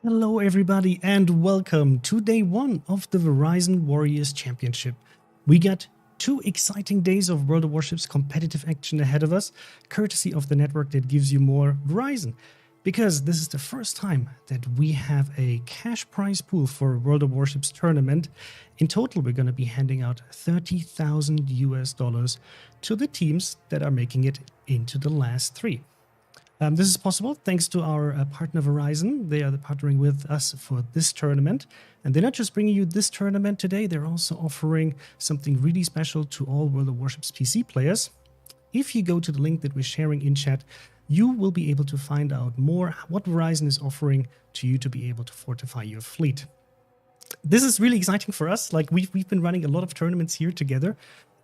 Hello everybody and welcome to day one of the Verizon Warriors Championship. We got 2 exciting days of World of Warships competitive action ahead of us, courtesy of the network that gives you more, Verizon. Because this is the first time that we have a cash prize pool for a World of Warships tournament. In total, we're going to be handing out $30,000 to the teams that are making it into the last 3. This is possible thanks to our partner Verizon. They are partnering with us for this tournament. And they're not just bringing you this tournament today, they're also offering something really special to all World of Warships PC players. If you go to the link that we're sharing in chat, you will be able to find out more what Verizon is offering to you to be able to fortify your fleet. This is really exciting for us. Like we've been running a lot of tournaments here together.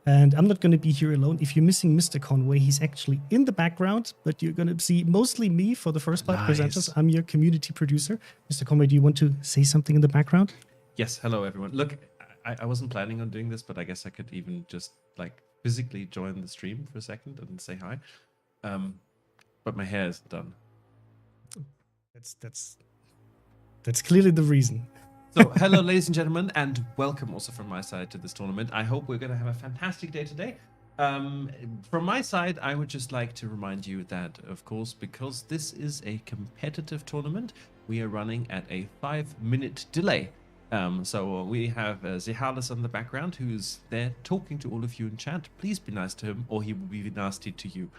And I'm not going to be here alone. If you're missing Mr. Conway, he's actually in the background, but you're going to see mostly me for the first part presenters. I'm your community producer. Mr. Conway, do you want to say something in the background? Yes, hello everyone. Look, I wasn't planning on doing this, but I guess I could even just like physically join the stream for a second and say hi. But my hair isn't done. That's clearly the reason. So, hello, ladies and gentlemen, and welcome also from my side to this tournament. I hope we're going to have a fantastic day today. From my side, I would just like to remind you that, of course, because this is a competitive tournament, we are running at a 5-minute delay. So we have Zehalis on the background, who's there talking to all of you in chat. Please be nice to him, or he will be nasty to you.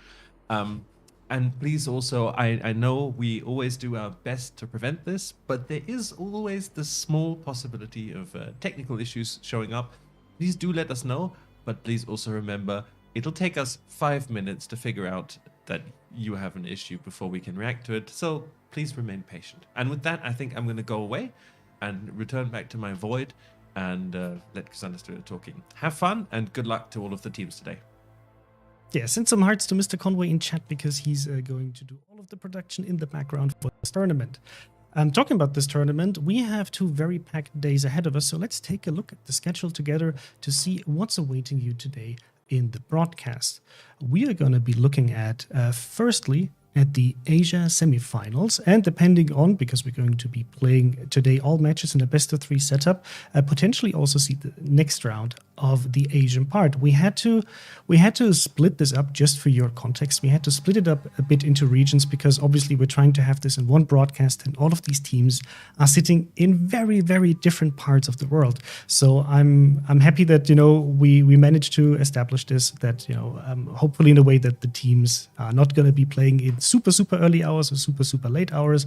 And please also, I know we always do our best to prevent this, but there is always the small possibility of technical issues showing up. Please do let us know, but please also remember, it'll take us 5 minutes to figure out that you have an issue before we can react to it. So please remain patient. And with that, I think I'm going to go away and return back to my void and let Cassandra do the talking. Have fun and good luck to all of the teams today. Yeah, send some hearts to Mr. Conway in chat because he's going to do all of the production in the background for this tournament. Talking about this tournament, we have 2 very packed days ahead of us, so let's take a look at the schedule together to see what's awaiting you today in the broadcast. We are going to be looking at, firstly, at the Asia semifinals, and depending on, because we're going to be playing today all matches in a best-of-3 setup, potentially also see the next round of the Asian part. We had to split this up just for your context. We had to split it up a bit into regions because obviously we're trying to have this in one broadcast, and all of these teams are sitting in very, very different parts of the world. So I'm happy that we managed to establish this, that hopefully in a way that the teams are not going to be playing in super early hours or super late hours,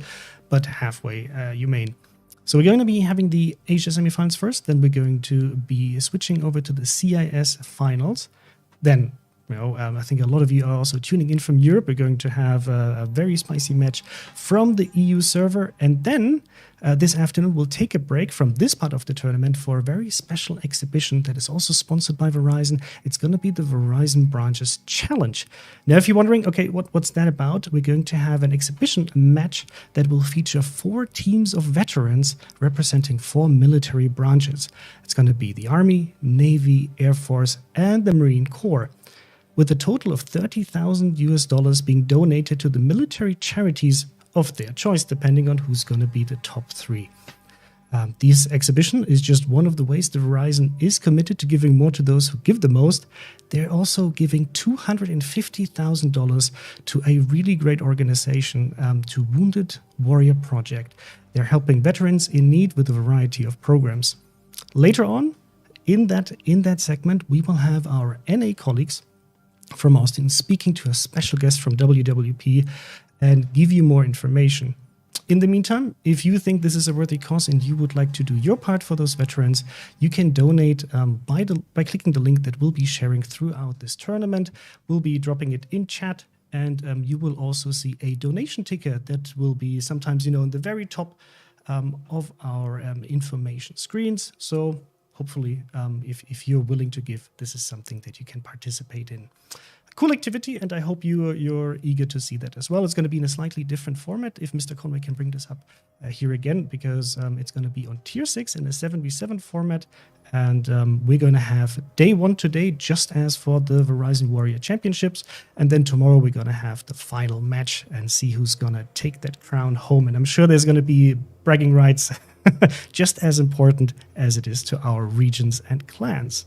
but halfway humane. So we're going to be having the Asia semifinals first, then we're going to be switching over to the CIS finals. Then, I think a lot of you are also tuning in from Europe. We're going to have a very spicy match from the EU server. And then this afternoon, we'll take a break from this part of the tournament for a very special exhibition that is also sponsored by Verizon. It's going to be the Verizon Branches Challenge. Now, if you're wondering, okay, what's that about? We're going to have an exhibition match that will feature 4 teams of veterans representing 4 military branches. It's going to be the Army, Navy, Air Force, and the Marine Corps, with a total of $30,000 being donated to the military charities of their choice, depending on who's going to be the top 3. This exhibition is just one of the ways that Verizon is committed to giving more to those who give the most. They're also giving $250,000 to a really great organization, to Wounded Warrior Project. They're helping veterans in need with a variety of programs. Later on, in that segment, we will have our NA colleagues from Austin speaking to a special guest from WWP and give you more information. In the meantime, if you think this is a worthy cause and you would like to do your part for those veterans, you can donate by clicking the link that we'll be sharing throughout this tournament. We'll be dropping it in chat, and you will also see a donation ticker that will be sometimes, in the very top of our information screens. So hopefully, if you're willing to give, this is something that you can participate in. Cool activity, and I hope you're eager to see that as well. It's going to be in a slightly different format, if Mr. Conway can bring this up here again, because it's going to be on Tier 6 in a 7v7 format, and we're going to have day 1 today, just as for the Verizon Warrior Championships, and then tomorrow we're going to have the final match and see who's going to take that crown home. And I'm sure there's going to be bragging rights, just as important as it is to our regions and clans.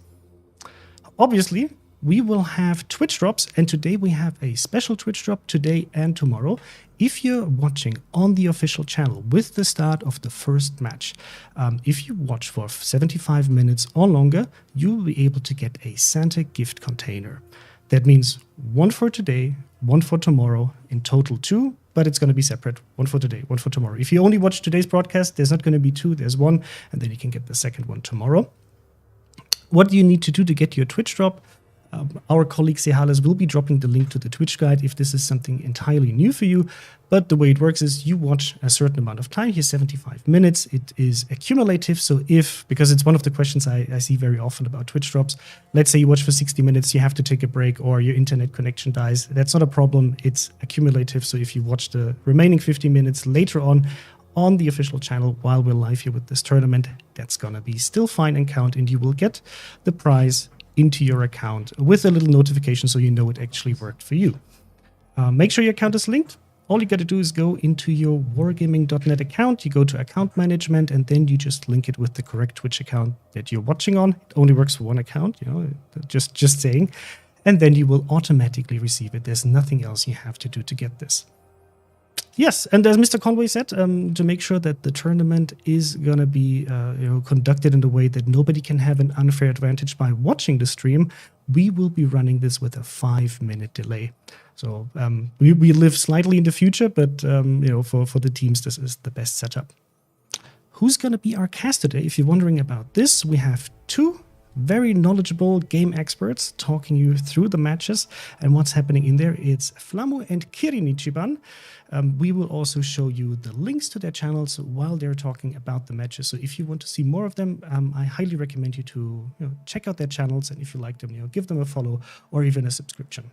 Obviously, we will have Twitch drops, and today we have a special Twitch drop today and tomorrow. If you're watching on the official channel with the start of the first match, if you watch for 75 minutes or longer, you will be able to get a Santa gift container. That means one for today, one for tomorrow, in total 2, but it's going to be separate. One for today, one for tomorrow. If you only watch today's broadcast, there's not going to be 2, there's 1, and then you can get the second one tomorrow. What do you need to do to get your Twitch drop? Our colleague Sehales will be dropping the link to the Twitch guide if this is something entirely new for you. But the way it works is you watch a certain amount of time, here 75 minutes. It is accumulative. So because it's one of the questions I see very often about Twitch drops, let's say you watch for 60 minutes, you have to take a break or your internet connection dies. That's not a problem. It's accumulative. So if you watch the remaining 50 minutes later on the official channel while we're live here with this tournament, that's going to be still fine and count, and you will get the prize into your account with a little notification so you know it actually worked for you. Make sure your account is linked. All you got to do is go into your wargaming.net account, you go to account management, and then you just link it with the correct Twitch account that you're watching on. It only works for one account, just saying. And then you will automatically receive it. There's nothing else you have to do to get this. Yes, and as Mr. Conway said, to make sure that the tournament is going to be conducted in a way that nobody can have an unfair advantage by watching the stream, we will be running this with a 5-minute delay. So we live slightly in the future, but for the teams, this is the best setup. Who's going to be our cast today? If you're wondering about this, we have 2 very knowledgeable game experts talking you through the matches and what's happening in there. It's Flamu and Kirinichiban. We will also show you the links to their channels while they're talking about the matches. So if you want to see more of them, I highly recommend you to check out their channels, and if you like them, give them a follow or even a subscription.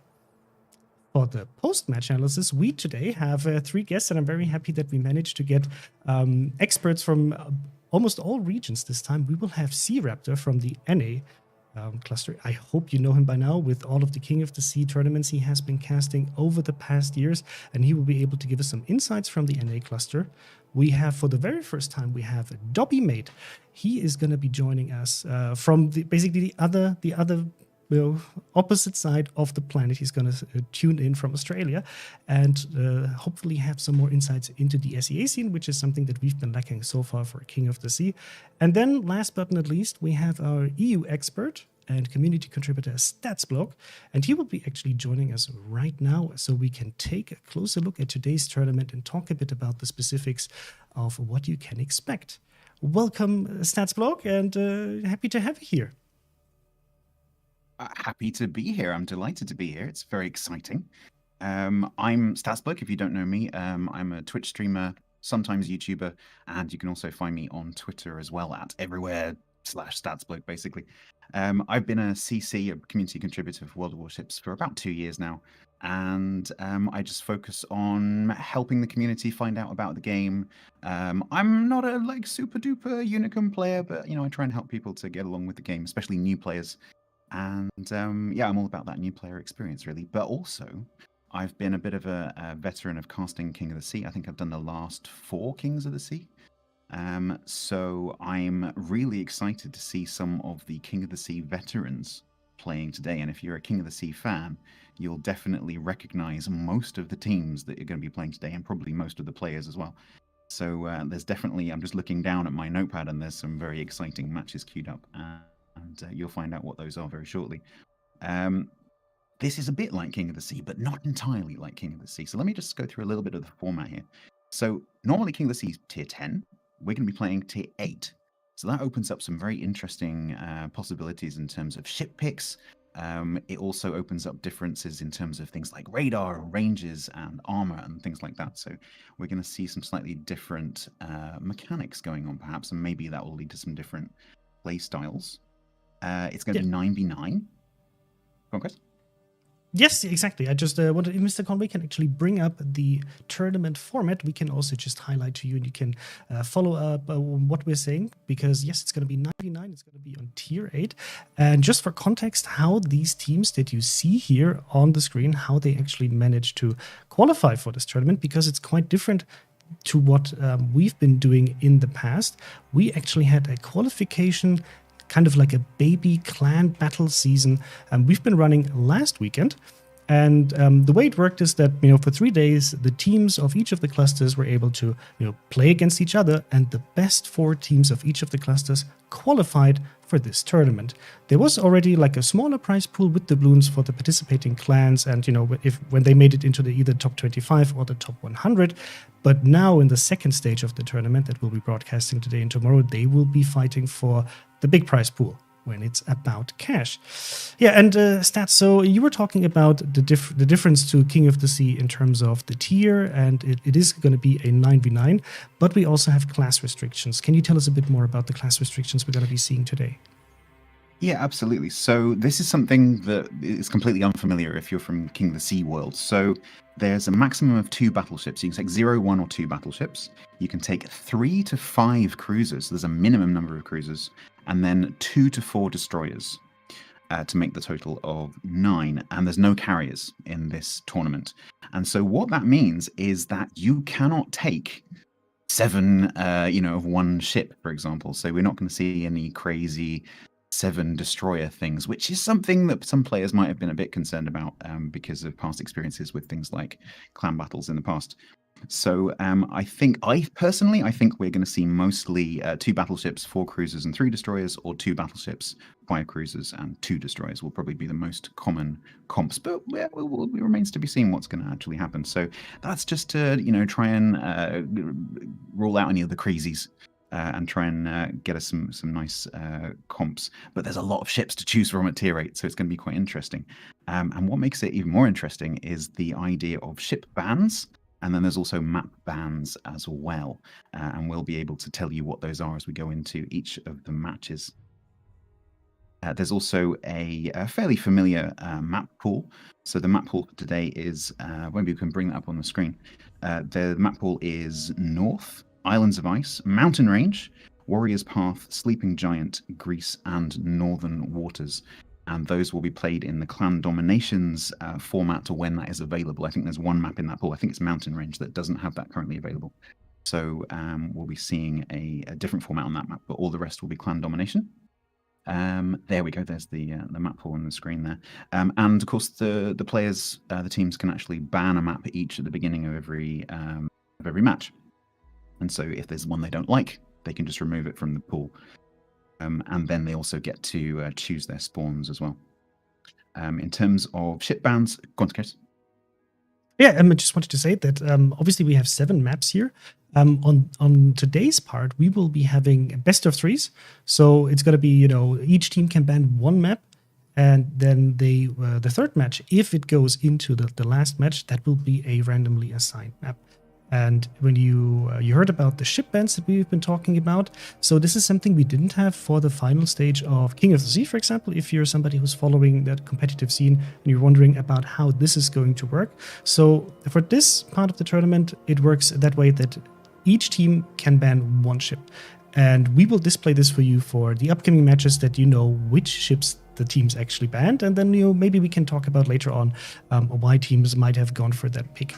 For the post-match analysis, we today have 3 guests, and I'm very happy that we managed to get experts from almost all regions this time. We will have C-Raptor from the NA cluster. I hope you know him by now with all of the King of the Sea tournaments he has been casting over the past years, and he will be able to give us some insights from the NA cluster. We have, for the very first time, we have Dobby Mate. He is going to be joining us from the other opposite side of the planet. He's going to tune in from Australia and hopefully have some more insights into the SEA scene, which is something that we've been lacking so far for King of the Sea. And then last but not least, we have our EU expert and community contributor StatsBlog, and he will be actually joining us right now so we can take a closer look at today's tournament and talk a bit about the specifics of what you can expect. Welcome, StatsBlog, and happy to have you here. Happy to be here. I'm delighted to be here. It's very exciting. I'm StatsBlog, if you don't know me. I'm a Twitch streamer, sometimes YouTuber, and you can also find me on Twitter as well at everywhere/StatsBlog, basically. I've been a CC, a community contributor for World of Warships, for about 2 years now, and I just focus on helping the community find out about the game. I'm not a super duper Unicum player, but I try and help people to get along with the game, especially new players. And I'm all about that new player experience, really. But also, I've been a bit of a veteran of casting King of the Sea. I think I've done the last 4 Kings of the Sea. So I'm really excited to see some of the King of the Sea veterans playing today. And if you're a King of the Sea fan, you'll definitely recognize most of the teams that you're going to be playing today, and probably most of the players as well. So there's definitely, I'm just looking down at my notepad, and there's some very exciting matches queued up. And you'll find out what those are very shortly. This is a bit like King of the Sea, but not entirely like King of the Sea. So let me just go through a little bit of the format here. So normally King of the Sea is tier 10. We're going to be playing tier 8. So that opens up some very interesting possibilities in terms of ship picks. It also opens up differences in terms of things like radar, ranges, and armor, and things like that. So we're going to see some slightly different mechanics going on, perhaps, and maybe that will lead to some different play styles. It's going to be 9v9. Go on, Chris. Yes, exactly. I just wanted, if Mr. Conway can actually bring up the tournament format, we can also just highlight to you, and you can follow up what we're saying, because yes, it's going to be 9v9. It's going to be on tier 8. And just for context, how these teams that you see here on the screen, how they actually managed to qualify for this tournament, because it's quite different to what we've been doing in the past. We actually had a qualification, kind of like a baby clan battle season, we've been running last weekend. And the way it worked is that, for 3 days, the teams of each of the clusters were able to, play against each other, and the best 4 teams of each of the clusters qualified for this tournament. There was already like a smaller prize pool with doubloons for the participating clans, and when they made it into the either top 25 or the top 100. But now in the second stage of the tournament that we'll be broadcasting today and tomorrow, they will be fighting for the big prize pool, when it's about cash. Yeah, and Stats, so you were talking about the difference to King of the Sea in terms of the tier, and it is going to be a 9v9, but we also have class restrictions. Can you tell us a bit more about the class restrictions we're going to be seeing today? Yeah, absolutely. So this is something that is completely unfamiliar if you're from King of the Sea world. So there's a maximum of 2 battleships. You can take 0, 1, or 2 battleships. You can take 3 to 5 cruisers. There's a minimum number of cruisers. And then 2 to 4 destroyers to make the total of 9. And there's no carriers in this tournament. And so what that means is that you cannot take 7, of one ship, for example. So we're not going to see any crazy 7 destroyer things, which is something that some players might have been a bit concerned about because of past experiences with things like clan battles in the past. So I personally think we're going to see mostly 2 battleships, 4 cruisers and 3 destroyers, or 2 battleships, 5 cruisers and 2 destroyers will probably be the most common comps. But it remains to be seen what's going to actually happen. So that's just to try and rule out any of the crazies. And try and get us some nice comps. But there's a lot of ships to choose from at tier 8, so it's going to be quite interesting. And what makes it even more interesting is the idea of ship bans, and then there's also map bans as well. And we'll be able to tell you what those are as we go into each of the matches. There's also a fairly familiar map pool. So the map pool for today is, maybe we can bring that up on the screen. The map pool is North, Islands of Ice, Mountain Range, Warrior's Path, Sleeping Giant, Greece, and Northern Waters. And those will be played in the Clan Dominations format to when that is available. I think there's one map in that pool. I think it's Mountain Range that doesn't have that currently available. So we'll be seeing a different format on that map, but all the rest will be Clan Domination. There we go. There's the map pool on the screen there. And of course, the players, the teams can actually ban a map each at the beginning of every match. And so if there's one they don't like, they can just remove it from the pool. And then they also get to choose their spawns as well. In terms of ship bans, go on, Chris. Yeah, I just wanted to say that obviously we have 7 maps here. On today's part, we will be having best of 3s. So it's going to be, each team can ban 1 map. And then the third match, if it goes into the last match, that will be a randomly assigned map. And when you heard about the ship bans that we've been talking about, so this is something we didn't have for the final stage of King of the Sea, for example, if you're somebody who's following that competitive scene and you're wondering about how this is going to work. So for this part of the tournament, it works that way that each team can ban 1 ship. And we will display this for you for the upcoming matches that which ships the teams actually banned. And then maybe we can talk about later on why teams might have gone for that pick.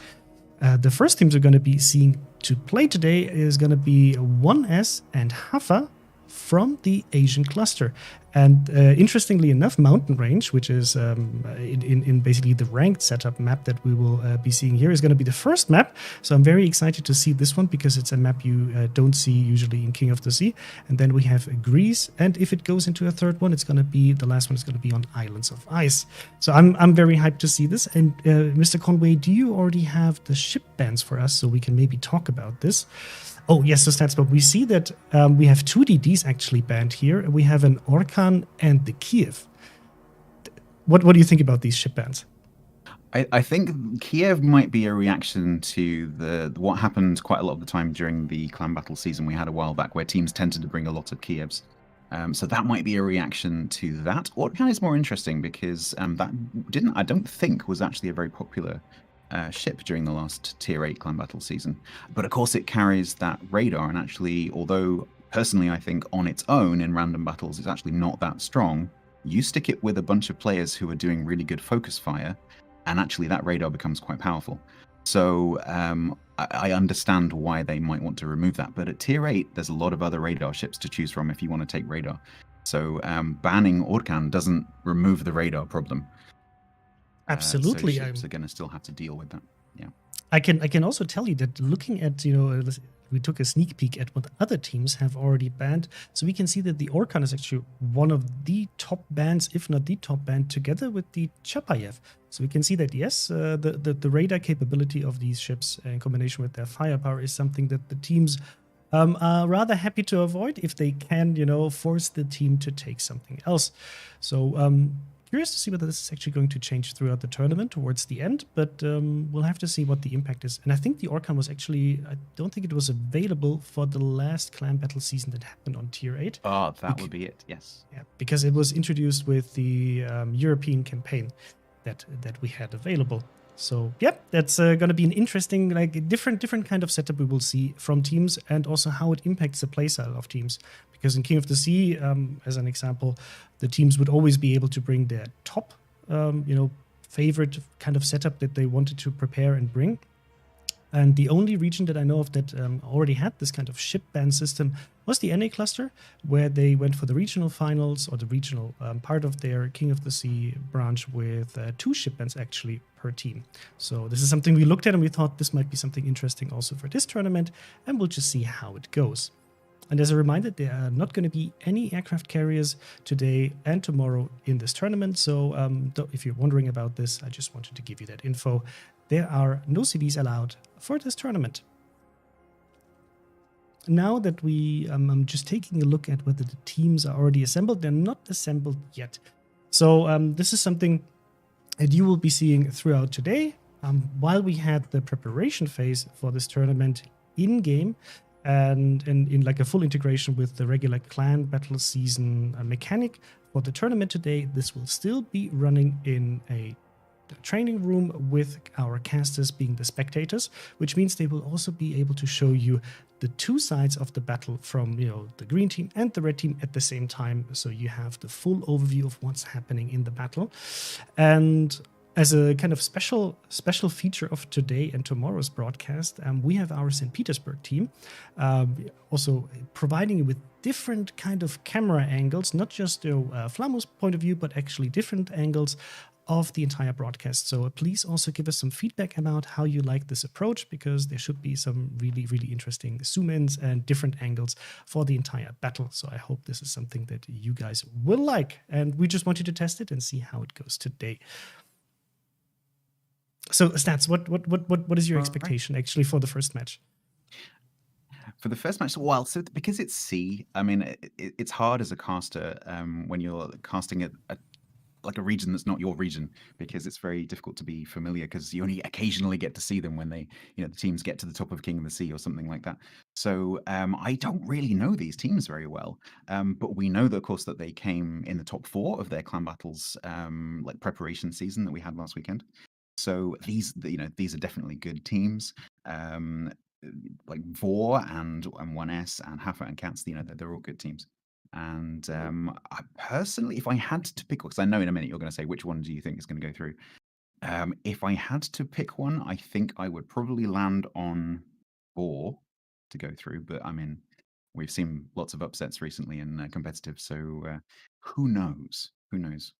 The first teams we're going to be seeing to play today is going to be 1S and HAFA from the Asian cluster. And interestingly enough, Mountain Range, which is in basically the ranked setup map that we will be seeing here, is going to be the first map. So I'm very excited to see this one because it's a map you don't see usually in King of the Sea. And then we have Greece. And if it goes into a third one, it's going to be, the last one is going to be on Islands of Ice. So I'm very hyped to see this. And Mr. Conway, do you already have the ship bans for us so we can maybe talk about this? Oh, yes, the stats, but we see that we have 2 DDs actually banned here. We have an Orkan and the Kiev. What do you think about these ship bans? I think Kiev might be a reaction to what happened quite a lot of the time during the clan battle season we had a while back, where teams tended to bring a lot of Kievs. So that might be a reaction to that. Orkan is more interesting because I don't think was actually a very popular ship during the last tier 8 clan battle season. But of course it carries that radar, and actually, although personally I think on its own in random battles it's actually not that strong, you stick it with a bunch of players who are doing really good focus fire, and actually that radar becomes quite powerful. So I understand why they might want to remove that, but at tier 8, there's a lot of other radar ships to choose from if you want to take radar. So banning Orkan doesn't remove the radar problem. Absolutely. So ships are going to still have to deal with that. Yeah. I can also tell you that looking at, we took a sneak peek at what other teams have already banned. So we can see that the Orkan is actually one of the top bans, if not the top ban, together with the Chapayev. So we can see that, yes, the radar capability of these ships in combination with their firepower is something that the teams are rather happy to avoid if they can, force the team to take something else. So curious to see whether this is actually going to change throughout the tournament towards the end, but we'll have to see what the impact is. And I think the Orkan was actually, I don't think it was available for the last clan battle season that happened on tier 8. Oh, that would be it, yes. Yeah, because it was introduced with the European campaign that we had available. So yeah, that's going to be an interesting, different kind of setup we will see from teams, and also how it impacts the playstyle of teams. Because in King of the Sea, as an example, the teams would always be able to bring their top, favorite kind of setup that they wanted to prepare and bring. And the only region that I know of that already had this kind of ship ban system was the NA cluster, where they went for the regional finals, or the regional part of their King of the Sea branch, with 2 ship bans actually per team. So this is something we looked at and we thought this might be something interesting also for this tournament, and we'll just see how it goes. And as a reminder, there are not going to be any aircraft carriers today and tomorrow in this tournament. So if you're wondering about this, I just wanted to give you that info. There are no CVs allowed for this tournament. Now that I'm just taking a look at whether the teams are already assembled. They're not assembled yet. So this is something that you will be seeing throughout today. While we had the preparation phase for this tournament in-game, and in like a full integration with the regular clan battle season mechanic for the tournament today, this will still be running in a training room with our casters being the spectators, which means they will also be able to show you the 2 sides of the battle from the green team and the red team at the same time, so you have the full overview of what's happening in the battle. And as a kind of special feature of today and tomorrow's broadcast, we have our St. Petersburg team also providing you with different kind of camera angles, not just Flamo's point of view, but actually different angles of the entire broadcast. So please also give us some feedback about how you like this approach, because there should be some really, really interesting zoom-ins and different angles for the entire battle. So I hope this is something that you guys will like, and we just wanted to test it and see how it goes today. So, Stats, what is your expectation actually for the first match? For the first match, well, so because it's C, I mean, it's hard as a caster when you're casting like a region that's not your region, because it's very difficult to be familiar, because you only occasionally get to see them when they, the teams get to the top of King of the Sea or something like that. So I don't really know these teams very well, but we know that, of course, that they came in the top 4 of their clan battles, like preparation season that we had last weekend. So these are definitely good teams. Like Vor and 1S and HAFA and Cats, they're all good teams. And I personally, if I had to pick one, because I know in a minute you're going to say which one do you think is going to go through. If I had to pick one, I think I would probably land on Vor to go through. But I mean, we've seen lots of upsets recently in competitive, so who knows? Who knows?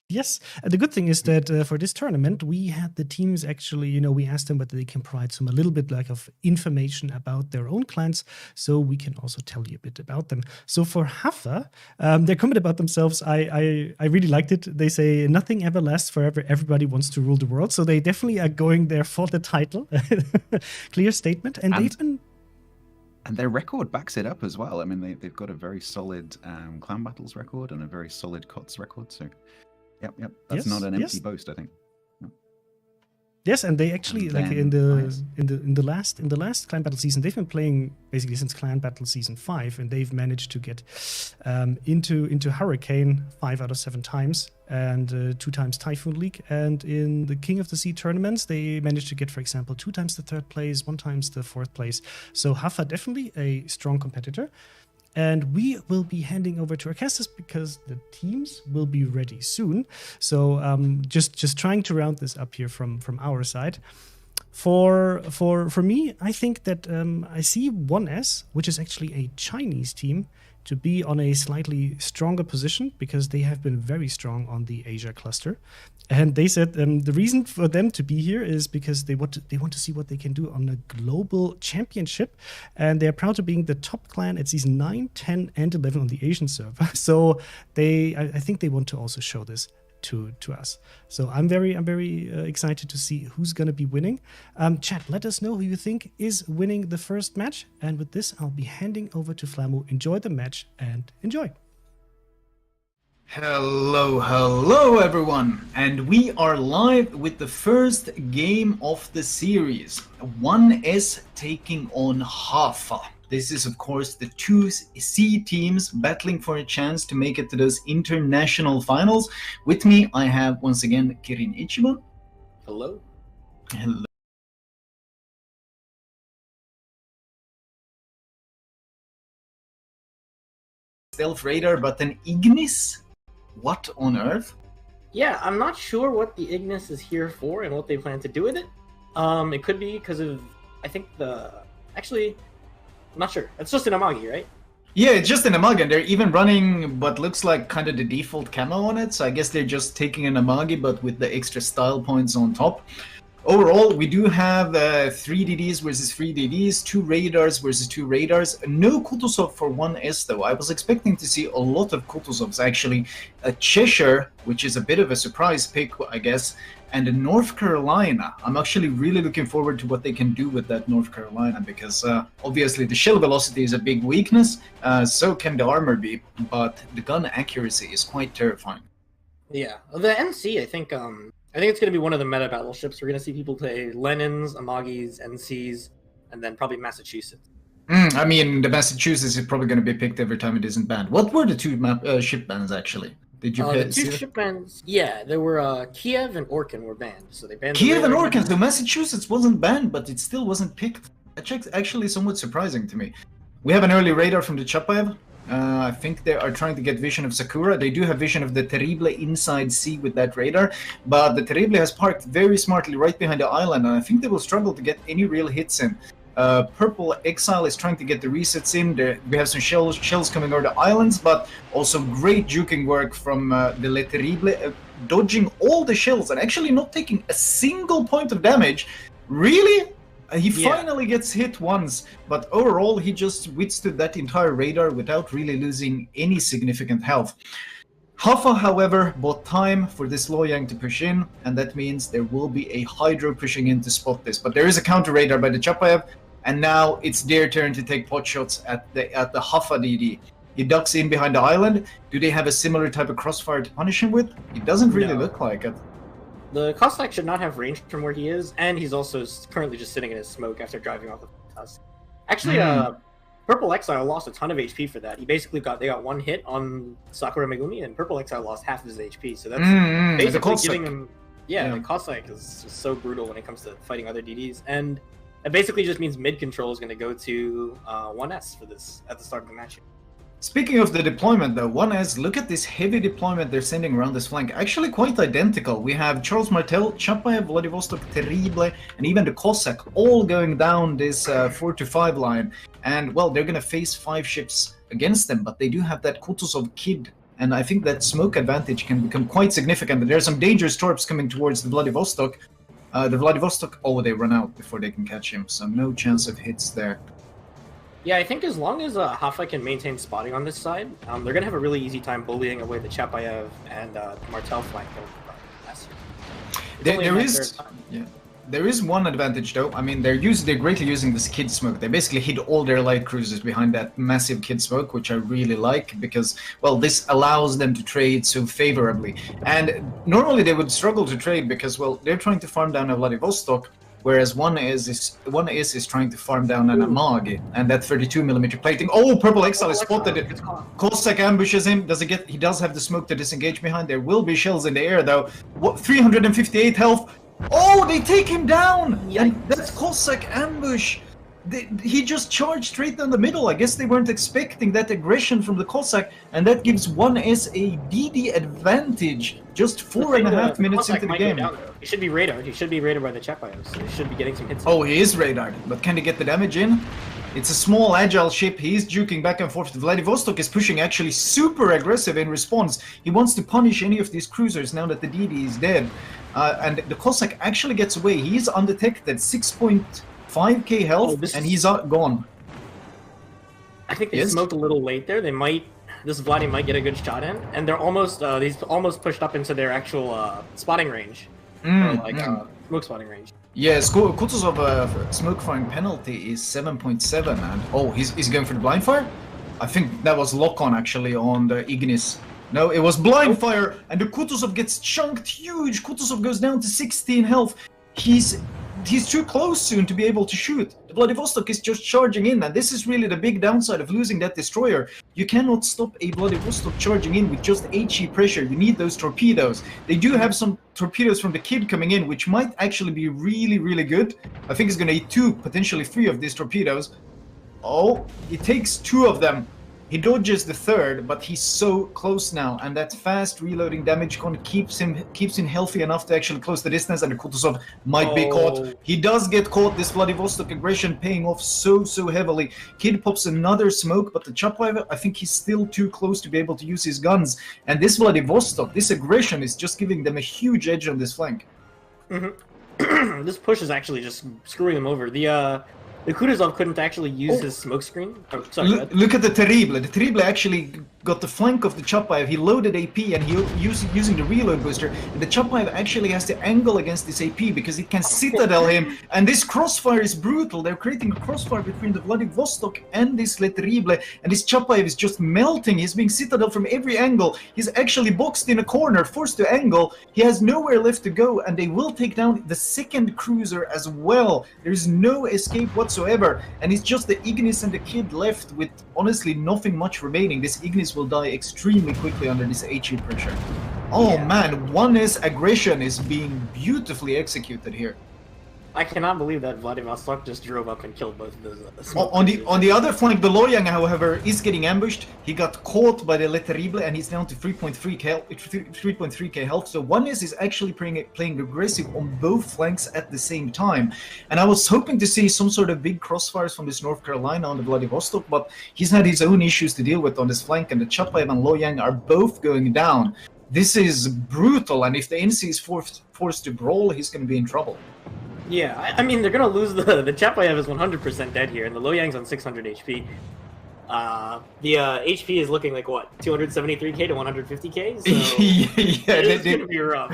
Yes, the good thing is that for this tournament, we had the teams actually, we asked them whether they can provide a little bit of information about their own clans, so we can also tell you a bit about them. So for HAFA, their comment about themselves, I really liked it. They say, nothing ever lasts forever, everybody wants to rule the world. So they definitely are going there for the title. Clear statement. And they've been... And their record backs it up as well. I mean, they've got a very solid clan battles record and a very solid COTS record, so... Yep. That's not an empty boast, I think. Yes, and they actually in the last clan battle season, they've been playing basically since clan battle season 5, and they've managed to get into Hurricane 5 out of 7 times, and 2 times Typhoon League. And in the King of the Sea tournaments, they managed to get, for example, 2 times the 3rd place, 1 times the 4th place. So HAFA definitely a strong competitor. And we will be handing over to our casters because the teams will be ready soon. So just trying to round this up here from our side. For me, I think that I see 1S, which is actually a Chinese team, to be on a slightly stronger position because they have been very strong on the Asia cluster. And they said the reason for them to be here is because they want to see what they can do on a global championship. And they're proud of being the top clan at season 9, 10, and 11 on the Asian server. So I think they want to also show this to us. So I'm very excited to see who's going to be winning. Chat, let us know who you think is winning the first match. And with this, I'll be handing over to Flamu. Enjoy the match and enjoy. Hello everyone, and we are live with the first game of the series. 1S taking on HAFA. This is of course the two C teams battling for a chance to make it to those international finals. With me I have once again Kirin Ichiban. Hello. Hello. Stealth radar, but an Ignis? What on earth? Yeah, I'm not sure what the Ignis is here for and what they plan to do with it. It could be because of, I think actually, I'm not sure. It's just an Amagi, right? Yeah, it's just an Amagi, and they're even running what looks like kind of the default camo on it, so I guess they're just taking an Amagi, but with the extra style points on top. Overall, we do have 3 DDs versus 3 DDs, 2 radars versus 2 radars. No Kutuzov for 1S though. I was expecting to see a lot of Kutuzovs actually. A Cheshire, which is a bit of a surprise pick, I guess, and a North Carolina. I'm actually really looking forward to what they can do with that North Carolina because obviously the shell velocity is a big weakness, so can the armor be, but the gun accuracy is quite terrifying. Yeah, the NC, I think it's going to be one of the meta battleships. We're going to see people play Lenins, Amagis, NCs, and then probably Massachusetts. I mean, the Massachusetts is probably going to be picked every time it isn't banned. What were the 2 ship bans, actually? Did you the 2 ship bans? Yeah, there were Kiev and Orkan were banned. So they banned Kiev and Orkan, so Massachusetts wasn't banned, but it still wasn't picked. That's actually somewhat surprising to me. We have an early radar from the Chapayev. I think they are trying to get vision of Sakura. They do have vision of the Terrible inside sea with that radar, but the Terrible has parked very smartly right behind the island, and I think they will struggle to get any real hits in. Purple Exile is trying to get the resets in. We have some shells coming over the islands, but also great juking work from the Le Terrible, dodging all the shells and actually not taking a single point of damage. Really? He finally gets hit once, but overall he just withstood that entire radar without really losing any significant health. HAFA, however, bought time for this Loyang to push in, and that means there will be a Hydro pushing in to spot this. But there is a counter radar by the Chapayev, and now it's their turn to take pot shots at the HAFA DD. He ducks in behind the island. Do they have a similar type of crossfire to punish him with? It doesn't really look like it. The Cossack should not have range from where he is, and he's also currently just sitting in his smoke after driving off the tusk. Actually, Purple Exile lost a ton of HP for that. They got 1 hit on Sakura Megumi, and Purple Exile lost half of his HP. So that's basically giving him. Yeah, the Cossack is just so brutal when it comes to fighting other DDs, and it basically just means mid control is going to go to 1S for this at the start of the match. Speaking of the deployment though, 1S, look at this heavy deployment they're sending around this flank. Actually quite identical. We have Charles Martel, Chapayev, Vladivostok, Terrible, and even the Cossack all going down this 4-5 line. And well, they're gonna face 5 ships against them, but they do have that Kutuzov Kid. And I think that smoke advantage can become quite significant. There's some dangerous torps coming towards the Vladivostok. Oh, they run out before they can catch him, so no chance of hits there. Yeah, I think as long as HAFA can maintain spotting on this side, they're going to have a really easy time bullying away the Chapayev and Martel flank. There is one advantage though. I mean, they're greatly using this kid smoke. They basically hid all their light cruisers behind that massive kid smoke, which I really like because, well, this allows them to trade so favorably. And normally they would struggle to trade because, well, they're trying to farm down a Vladivostok, whereas 1S is trying to farm down an Amagi, and that 32mm plating. Oh, Purple Exile is spotted it. Cossack ambushes him. He does have the smoke to disengage behind. There will be shells in the air though. 358 health. Oh, they take him down! And that's Cossack ambush! He just charged straight down the middle. I guess they weren't expecting that aggression from the Cossack, and that gives 1S a DD advantage just 4.5 minutes into the game. He should be radared. He should be radared by the Chapayevs. So he should be getting some hits. Oh, he is radared, but can he get the damage in? It's a small, agile ship. He's juking back and forth. Vladivostok is pushing actually super aggressive in response. He wants to punish any of these cruisers now that the DD is dead. And the Cossack actually gets away. He's undetected, 6.5k health, and he's gone. I think they smoked a little late there. They might, this Vladdy might get a good shot in, and they're almost, he's almost pushed up into their actual spotting range, smoke spotting range. Yeah, Kutuzov smoke firing penalty is 7.7, and oh, he's going for the blind fire. I think that was lock on actually on the Ignis. No, it was blind fire, and the Kutuzov gets chunked huge. Kutuzov goes down to 16 health. He's too close soon to be able to shoot. The Vladivostok is just charging in, and this is really the big downside of losing that destroyer. You cannot stop a Vladivostok charging in with just HE pressure. You need those torpedoes. They do have some torpedoes from the Kid coming in, which might actually be really, really good. I think he's going to eat 2, potentially 3 of these torpedoes. Oh, he takes 2 of them. He dodges the 3rd, but he's so close now, and that fast reloading damage con keeps him healthy enough to actually close the distance, and the Kutuzov might be caught. He does get caught. This Vladivostok aggression paying off so heavily. Kid pops another smoke, but the Chapayev, I think he's still too close to be able to use his guns. And this Vladivostok, this aggression is just giving them a huge edge on this flank. This push is actually just screwing them over. The Kutuzov couldn't actually use his smoke screen. Oh, sorry, look at the Terrible. The Terrible actually got the flank of the Chapayev. He loaded AP and he using the reload booster. And the Chapayev actually has to angle against this AP because it can citadel him. And this crossfire is brutal. They're creating a crossfire between the Vladivostok and this Le Terrible. And this Chapayev is just melting. He's being citadel from every angle. He's actually boxed in a corner, forced to angle. He has nowhere left to go, and they will take down the 2nd cruiser as well. There's no escape whatsoever. And it's just the Ignis and the Kid left with honestly nothing much remaining. This Ignis will die extremely quickly under this HE pressure. Oh man, 1S aggression is being beautifully executed here. I cannot believe that Vladivostok just drove up and killed both of those. On the other flank, the Loyang, however, is getting ambushed. He got caught by the Le Terrible, and he's down to 3.3k health. So 1S is actually playing aggressive on both flanks at the same time. And I was hoping to see some sort of big crossfires from this North Carolina on the Vladivostok, but he's had his own issues to deal with on this flank, and the Chapayev and Loyang are both going down. This is brutal, and if the NC is forced to brawl, he's going to be in trouble. Yeah, I mean, they're going to lose the Chapayev is 100% dead here, and the Loyang's on 600 HP. The HP is looking like, what, 273k to 150k? So yeah, it's going to be rough.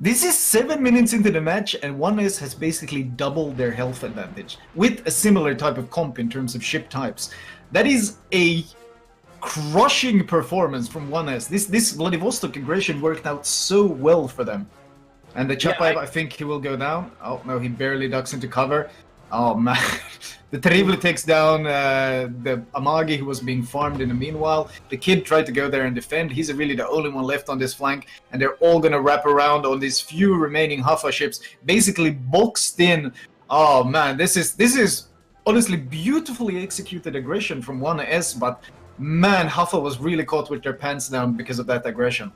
This is 7 minutes into the match, and 1S has basically doubled their health advantage with a similar type of comp in terms of ship types. That is a crushing performance from 1S. This Vladivostok aggression worked out so well for them. And the Chapayev, I think he will go down. Oh, no, he barely ducks into cover. Oh, man. The Terrible takes down the Amagi, who was being farmed in the meanwhile. The Kid tried to go there and defend. He's really the only one left on this flank. And they're all going to wrap around on these few remaining HAFA ships, basically boxed in. Oh, man, this is honestly beautifully executed aggression from 1S. But, man, HAFA was really caught with their pants down because of that aggression.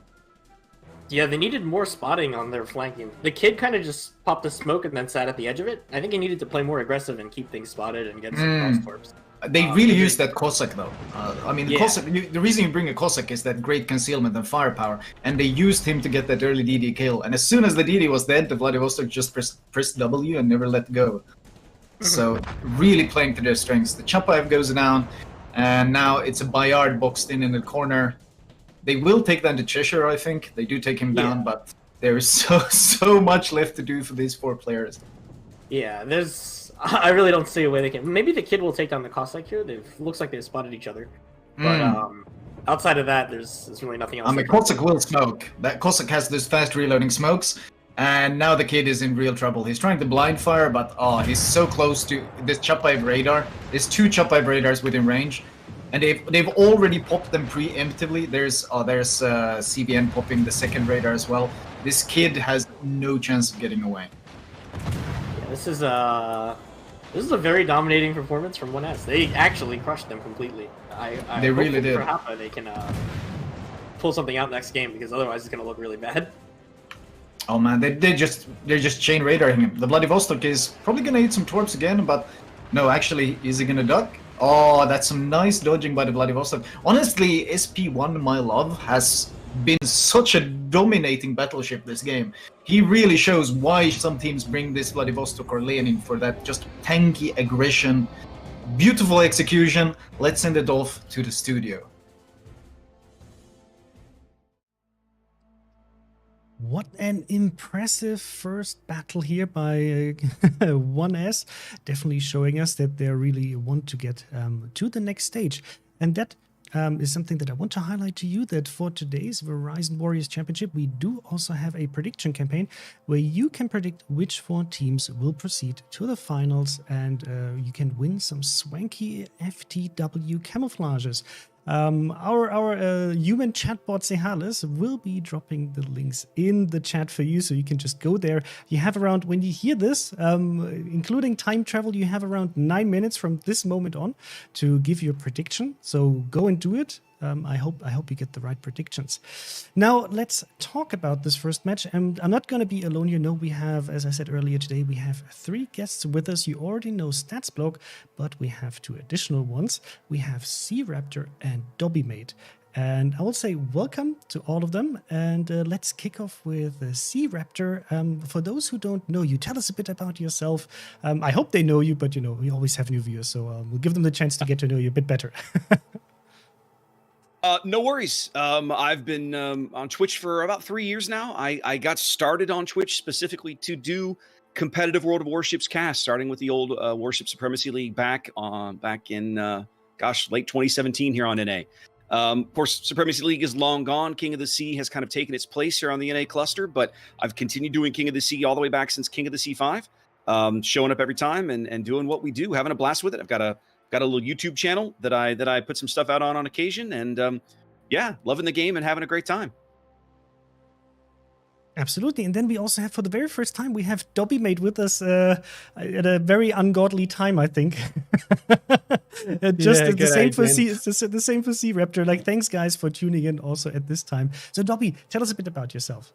Yeah, they needed more spotting on their flanking. The Kid kind of just popped a smoke and then sat at the edge of it. I think he needed to play more aggressive and keep things spotted and get some cross torps. They really used that Cossack, though. I mean, the Cossack, the reason you bring a Cossack is that great concealment and firepower, and they used him to get that early DD kill. And as soon as the DD was dead, the Vladivostok just pressed W and never let go. So, really playing to their strengths. The Chapayev goes down, and now it's a Bayard boxed in the corner. They will take down the Cheshire, I think. They do take him down, but there is so much left to do for these 4 players. Yeah, I really don't see a way they can. Maybe the Kid will take down the Cossack here. Looks like they've spotted each other. But outside of that, there's really nothing else. The Cossack will smoke. That Cossack has those fast reloading smokes, and now the Kid is in real trouble. He's trying to blind fire, but he's so close to this Chapayev radar. There's 2 Chapayev radars within range. And they've already popped them preemptively. There's CBN popping the 2nd radar as well. This Kid has no chance of getting away. Yeah, this is This is a very dominating performance from 1S. They actually crushed them completely. They really did. For HAFA, they can pull something out next game, because otherwise it's going to look really bad. Oh man, they're just chain radaring him. The Vladivostok is probably gonna hit some torps again, but no, actually, is he gonna duck? Oh, that's some nice dodging by the Vladivostok. Honestly, SP1, my love, has been such a dominating battleship this game. He really shows why some teams bring this Vladivostok or Lenin, for that just tanky aggression, beautiful execution. Let's send it off to the studio. What an impressive first battle here by 1S. Definitely showing us that they really want to get to the next stage. And that is something that I want to highlight to you, that for today's Verizon Warriors Championship, we do also have a prediction campaign where you can predict which 4 teams will proceed to the finals, and you can win some swanky FTW camouflages. Our human chatbot Sehalis will be dropping the links in the chat for you, so you can just go there. You have around, when you hear this, including time travel, you have around 9 minutes from this moment on to give your prediction. So go and do it. I hope you get the right predictions. Now let's talk about this first match. And I'm not going to be alone. You know, we have, as I said earlier today, we have 3 guests with us. You already know StatsBlock, but we have 2 additional ones. We have C-Raptor and Dobbymate. And I will say welcome to all of them. And let's kick off with C-Raptor. For those who don't know you, tell us a bit about yourself. I hope they know you, but you know, we always have new viewers, so we'll give them the chance to get to know you a bit better. No worries. I've been on Twitch for about 3 years now. I got started on Twitch specifically to do competitive World of Warships cast, starting with the old Warship Supremacy League back in late 2017 here on NA. Of course, Supremacy League is long gone. King of the Sea has kind of taken its place here on the NA cluster, but I've continued doing King of the Sea all the way back since King of the Sea 5, showing up every time and doing what we do, having a blast with it. I've got a little YouTube channel that I put some stuff out on occasion, and yeah, loving the game and having a great time. Absolutely. And then we also have, for the very first time, we have Dobbymate with us at a very ungodly time, I think. The same for C-Raptor. Like, thanks guys for tuning in also at this time. So Dobby, tell us a bit about yourself.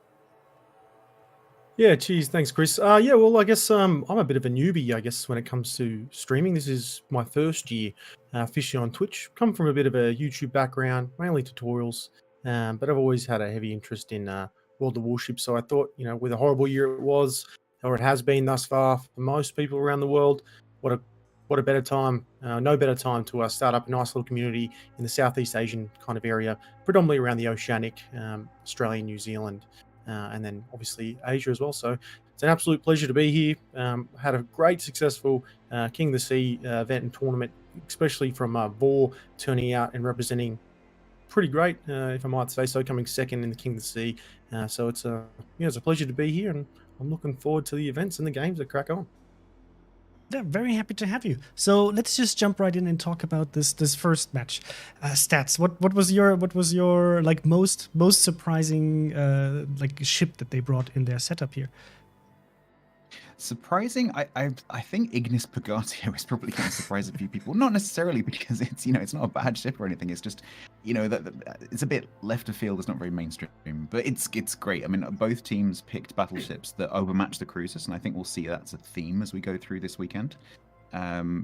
Yeah, cheers. Thanks, Chris. Yeah, well, I guess I'm a bit of a newbie, I guess, when it comes to streaming. This is my first year fishing on Twitch. Come from a bit of a YouTube background, mainly tutorials, but I've always had a heavy interest in World of Warships. So I thought, you know, with a horrible year it was, or it has been thus far for most people around the world, what a better time, no better time to start up a nice little community in the Southeast Asian kind of area, predominantly around the Oceanic, Australia, New Zealand, and then obviously Asia as well. So it's an absolute pleasure to be here. Had a great, successful King of the Sea event and tournament, especially from Vor turning out and representing pretty great, if I might say so, coming second in the King of the Sea. So it's a pleasure to be here, and I'm looking forward to the events and the games that crack on. Yeah, very happy to have you. So let's just jump right in and talk about this first match. Stats. What was your like most surprising like ship that they brought in their setup here? Surprising, I think Ignis Purgatio is probably going to surprise a few people. Not necessarily because it's it's not a bad ship or anything. It's just that it's a bit left of field. It's not very mainstream, but it's great. I mean, both teams picked battleships that overmatch the cruisers, and I think we'll see that's a theme as we go through this weekend.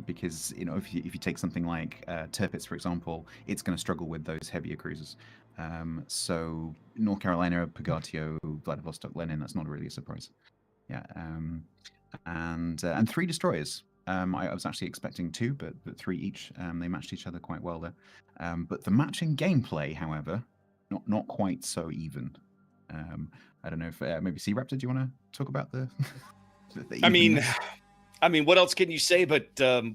Because if you take something like Tirpitz, for example, it's going to struggle with those heavier cruisers. So North Carolina, Purgatio, Vladivostok, Lenin, that's not really a surprise. Yeah, and 3 destroyers. I was actually expecting 2, but 3 each. They matched each other quite well there. But the matching gameplay, however, not quite so even. I don't know if maybe C-Raptor, do you want to talk about the I mean, what else can you say? But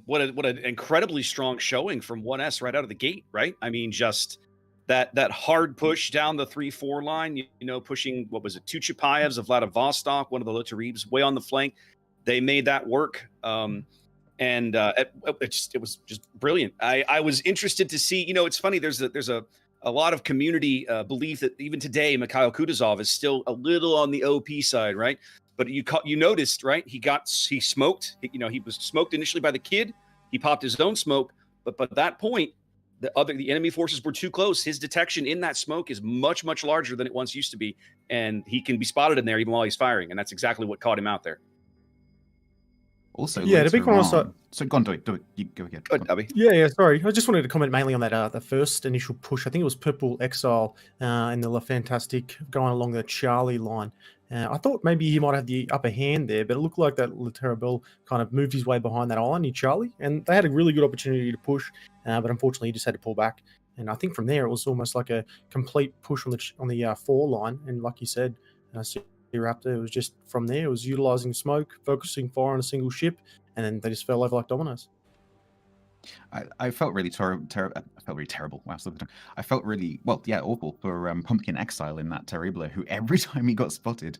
what an incredibly strong showing from 1S right out of the gate, right? I mean, just that hard push down the 3-4 line, pushing, what was it, 2 Chapayevs of Vladivostok, one of the Lotaribs way on the flank. They made that work. And it was just brilliant. I was interested to see, it's funny, there's a lot of community belief that even today, Mikhail Kutuzov is still a little on the OP side, right? But you noticed, right? He smoked. He was smoked initially by the kid. He popped his own smoke, but at that point, the enemy forces were too close. His detection in that smoke is much, much larger than it once used to be, and he can be spotted in there even while he's firing, and that's exactly what caught him out there. Also, yeah, to be later honest, on- so go on, do it. You go again. Good, Abby. Yeah, sorry. I just wanted to comment mainly on that the first initial push. I think it was Purple Exile in the La Fantastic going along the Charlie line. I thought maybe he might have the upper hand there, but it looked like that La Terrabelle kind of moved his way behind that island in Charlie, and they had a really good opportunity to push, but unfortunately he just had to pull back. And I think from there it was almost like a complete push on the 4 line, and like you said, Raptor, it was just from there, it was utilizing smoke, focusing fire on a single ship, and then they just fell over like dominoes. I felt really I felt really terrible. Wow, I felt really awful for Pumpkin Exile in that Terrible, who every time he got spotted,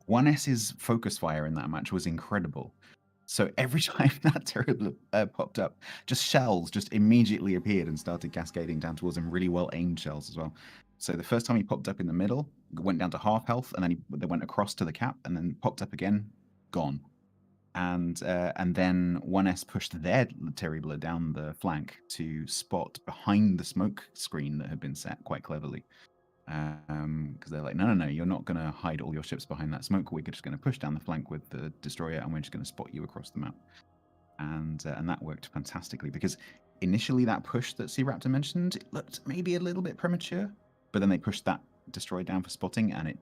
1S's focus fire in that match was incredible. So every time that Terrible popped up, just shells just immediately appeared and started cascading down towards him. Really well aimed shells as well. So the first time he popped up in the middle, went down to half health, and then they went across to the cap, and then popped up again, gone. And then 1S pushed their Terrible down the flank to spot behind the smoke screen that had been set quite cleverly. Because they're like, no, you're not going to hide all your ships behind that smoke. We're just going to push down the flank with the destroyer, and we're just going to spot you across the map. And that worked fantastically, because initially that push that C-Raptor mentioned, it looked maybe a little bit premature, but then they pushed that destroyer down for spotting, and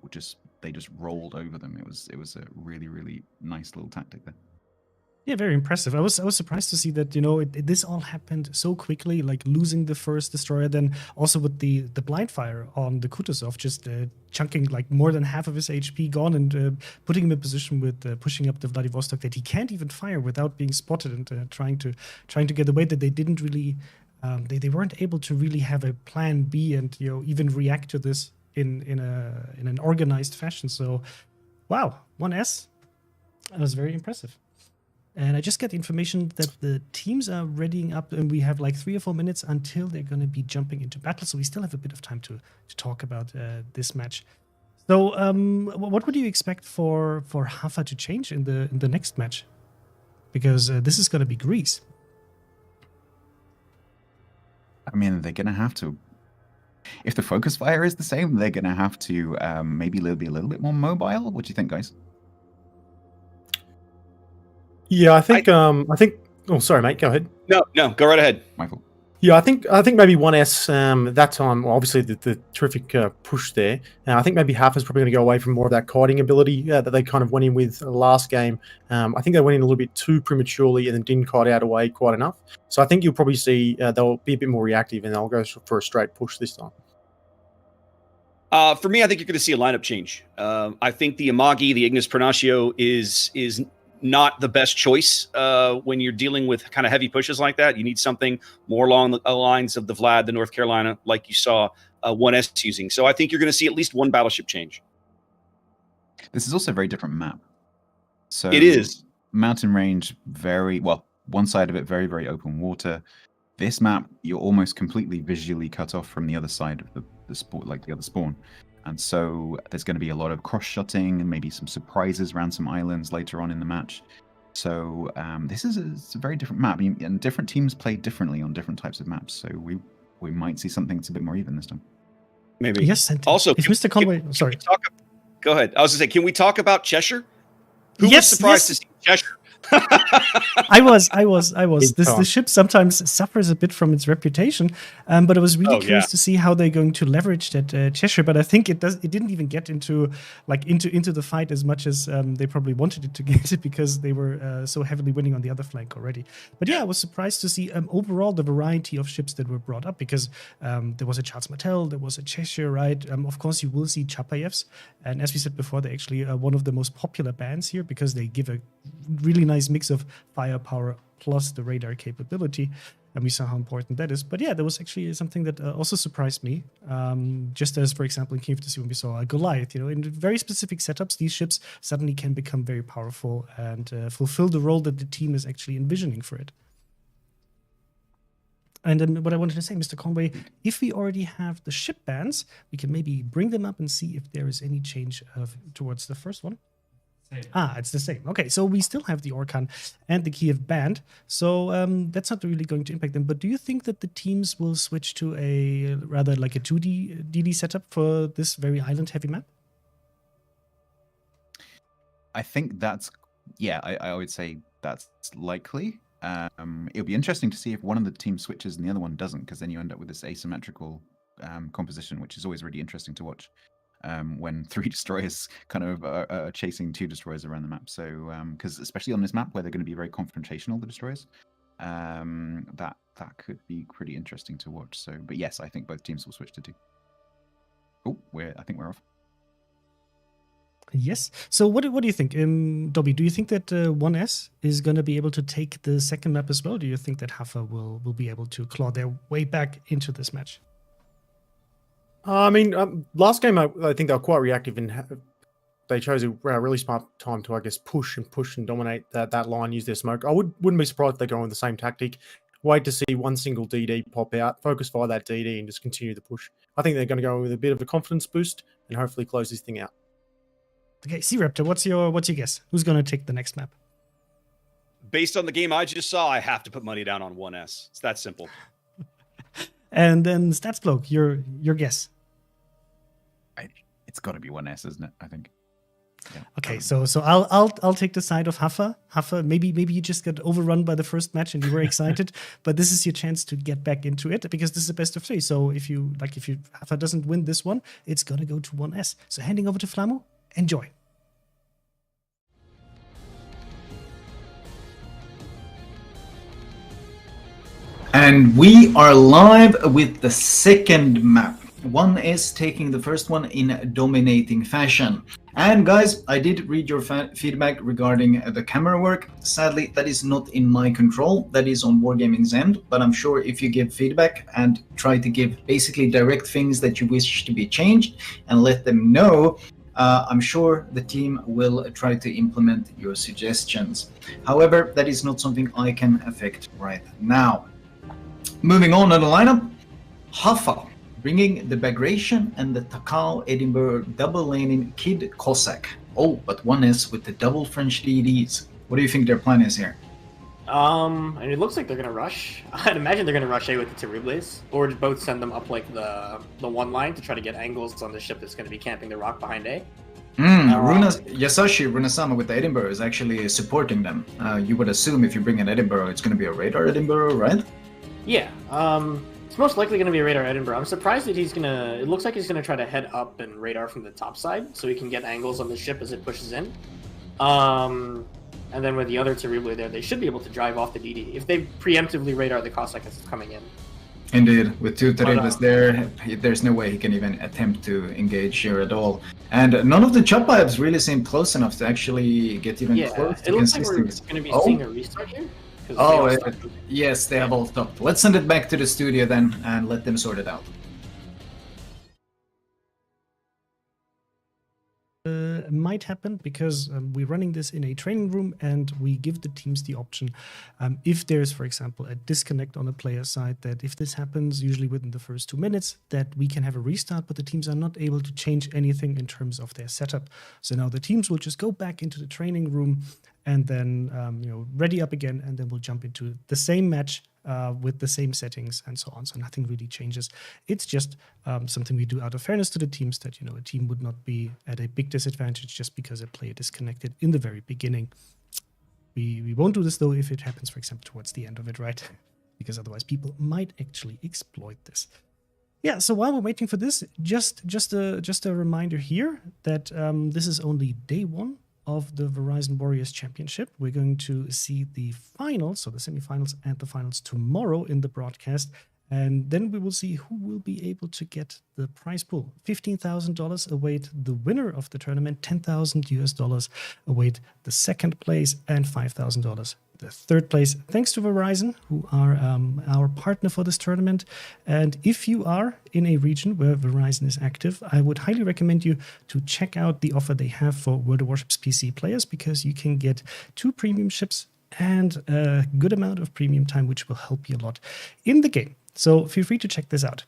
they just rolled over them. It was a really, really nice little tactic there. Yeah, very impressive. I was surprised to see that, this all happened so quickly, like losing the first destroyer, then also with the blind fire on the Kutuzov, just chunking like more than half of his HP gone, and putting him in position with pushing up the Vladivostok that he can't even fire without being spotted, and trying to get away. That they didn't really they weren't able to really have a plan B, and even react to this in an organized fashion. So wow, 1S, that was very impressive. And I just got the information that the teams are readying up, and we have like 3 or 4 minutes until they're going to be jumping into battle. So we still have a bit of time to talk about this match. So what would you expect for HAFA to change in the next match? Because this is going to be Greece. I mean, they're going to have to. If the focus fire is the same, they're going to have to maybe be a little bit more mobile. What do you think, guys? Yeah, I think. Oh, sorry, mate. Go ahead. No, go right ahead. Michael. Yeah, I think maybe 1S that time. Well, obviously the terrific push there. I think maybe HAFA is probably going to go away from more of that kiting ability that they kind of went in with last game. I think they went in a little bit too prematurely and then didn't kite out away quite enough. So I think you'll probably see they'll be a bit more reactive, and they'll go for a straight push this time. For me, I think you're going to see a lineup change. I think the Amagi, the Ignis Pernaccio is not the best choice when you're dealing with kind of heavy pushes like that. You need something more along the lines of the Vlad, the North Carolina, like you saw 1S using. So I think you're going to see at least one battleship change. This is also a very different map. So it is. Mountain range, very well, one side of it, very, very open water. This map, you're almost completely visually cut off from the other side of the sport, like the other spawn. And so there's going to be a lot of cross-shotting and maybe some surprises around some islands later on in the match. So this is a very different map, and different teams play differently on different types of maps. So we might see something that's a bit more even this time. Maybe. Yes. Also, if Mr. Conway, sorry. Go ahead. I was going to say, can we talk about Cheshire? Who was surprised to see Cheshire? I was. The ship sometimes suffers a bit from its reputation, but I was really curious to see how they're going to leverage that Cheshire. But I think it didn't even get into the fight as much as they probably wanted it to get it, because they were so heavily winning on the other flank already. But yeah, I was surprised to see overall the variety of ships that were brought up, because there was a Charles Martel, there was a Cheshire, right? Of course, you will see Chapayevs, and as we said before, they're actually one of the most popular bands here, because they give a really nice mix of firepower plus the radar capability, and we saw how important that is. But yeah, there was actually something that also surprised me, just as, for example, in King of the Sea, when we saw a Goliath, in very specific setups, these ships suddenly can become very powerful and fulfill the role that the team is actually envisioning for it. And then what I wanted to say, Mr. Conway, if we already have the ship bands, we can maybe bring them up and see if there is any change towards the first one. It's the same. Okay, so we still have the Orkan and the Kiev band, so that's not really going to impact them. But do you think that the teams will switch to a rather like a 2D DD setup for this very island-heavy map? I think that's, I would say that's likely. It'll be interesting to see if one of the teams switches and the other one doesn't, because then you end up with this asymmetrical composition, which is always really interesting to watch. When 3 destroyers kind of are chasing 2 destroyers around the map. So, because especially on this map where they're going to be very confrontational, the destroyers, that could be pretty interesting to watch. So, but yes, I think both teams will switch to 2. Oh, I think we're off. Yes. So, what do you think, Dobby? Do you think that 1S is going to be able to take the second map as well? Do you think that HAFA will be able to claw their way back into this match? I mean, last game, I think they were quite reactive and they chose a really smart time to, I guess, push and dominate that line, use their smoke. I wouldn't be surprised if they go on the same tactic. Wait to see one single DD pop out, focus fire that DD and just continue the push. I think they're going to go with a bit of a confidence boost and hopefully close this thing out. Okay, C-Raptor, what's your guess? Who's going to take the next map? Based on the game I just saw, I have to put money down on 1S. It's that simple. And then StatsBloke, your guess? It's got to be 1S, isn't it? I think. Yeah. Okay, so I'll take the side of HAFA. HAFA, maybe you just got overrun by the first match and you were excited, but this is your chance to get back into it because this is the best of 3. So if HAFA doesn't win this one, it's gonna go to 1S. So handing over to Flamu, enjoy. And we are live with the second map. 1S taking the first one in dominating fashion. And guys, I did read your feedback regarding the camera work. Sadly, that is not in my control. That is on Wargaming's end. But I'm sure if you give feedback and try to give basically direct things that you wish to be changed and let them know, I'm sure the team will try to implement your suggestions. However, that is not something I can affect right now. Moving on to the lineup, HAFA bringing the Bagration and the Takao Edinburgh double laning Kid Cossack. Oh, but 1S with the double French DDs. What do you think their plan is here? And it looks like they're gonna rush. I'd imagine they're gonna rush A with the Terribles, or both send them up like the one line to try to get angles on the ship that's gonna be camping the rock behind A. Yasashi Runasama with the Edinburgh is actually supporting them. You would assume if you bring an Edinburgh, it's gonna be a radar Edinburgh, right? Yeah. It's most likely gonna be a radar Edinburgh. I'm surprised that it looks like he's gonna try to head up and radar from the top side, so he can get angles on the ship as it pushes in. And then with the other Terrible there, they should be able to drive off the DD if they preemptively radar the Cossack as it's coming in. Indeed, with 2 Terribles there's no way he can even attempt to engage here at all. And none of the Chapayevs really seem close enough to actually get even close to it looks like we're consistent. going to be seeing a restart here. Yes, they have all stopped. Let's send it back to the studio then and let them sort it out. Might happen because we're running this in a training room and we give the teams the option if there's, for example, a disconnect on the player side, that if this happens usually within the first 2 minutes, that we can have a restart, but the teams are not able to change anything in terms of their setup. So now the teams will just go back into the training room and then ready up again, and then we'll jump into the same match with the same settings and so on. So nothing really changes. It's just something we do out of fairness to the teams, that a team would not be at a big disadvantage just because a player disconnected in the very beginning. We won't do this though if it happens, for example, towards the end of it, right? Because otherwise people might actually exploit this. Yeah, so while we're waiting for this, just a reminder here that this is only day 1 of the Verizon Warriors Championship. We're going to see the finals, so the semifinals and the finals tomorrow in the broadcast. And then we will see who will be able to get the prize pool. $15,000 await the winner of the tournament, $10,000 await the second place, and $5,000 the third place. Thanks to Verizon, who are our partner for this tournament. And if you are in a region where Verizon is active, I would highly recommend you to check out the offer they have for World of Warships PC players, because you can get 2 premium ships and a good amount of premium time, which will help you a lot in the game. So feel free to check this out.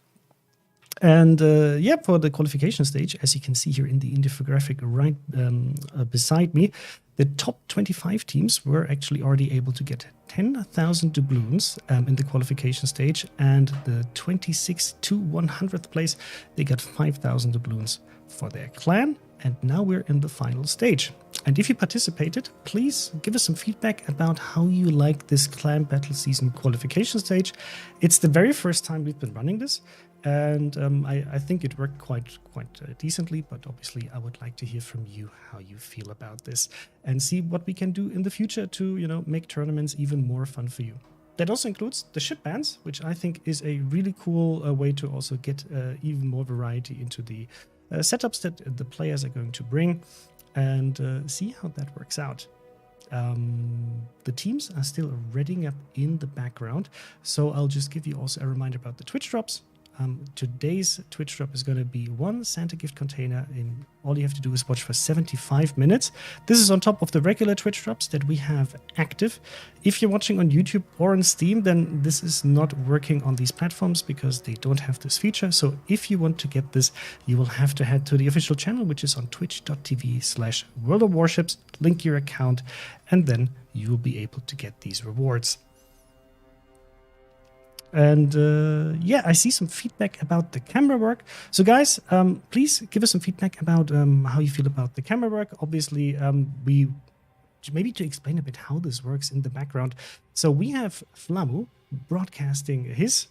And yeah, for the qualification stage, as you can see here in the infographic right beside me, the top 25 teams were actually already able to get 10,000 doubloons in the qualification stage, and the 26th to 100th place, they got 5,000 doubloons for their clan. And now we're in the final stage. And if you participated, please give us some feedback about how you like this clan battle season qualification stage. It's the very first time we've been running this, and I think it worked quite decently. But obviously, I would like to hear from you how you feel about this, and see what we can do in the future to make tournaments even more fun for you. That also includes the ship bans, which I think is a really cool way to also get even more variety into the setups that the players are going to bring, and see how that works out. The teams are still readying up in the background, so I'll just give you also a reminder about the Twitch drops. Today's Twitch drop is going to be 1 Santa gift container. All you have to do is watch for 75 minutes. This is on top of the regular Twitch drops that we have active. If you're watching on YouTube or on Steam, then this is not working on these platforms because they don't have this feature. So if you want to get this, you will have to head to the official channel, which is on twitch.tv/World of Warships, link your account, and then you will be able to get these rewards. And yeah, I see some feedback about the camera work. So guys, please give us some feedback about how you feel about the camera work. Obviously, maybe to explain a bit how this works in the background. So we have Flamu broadcasting his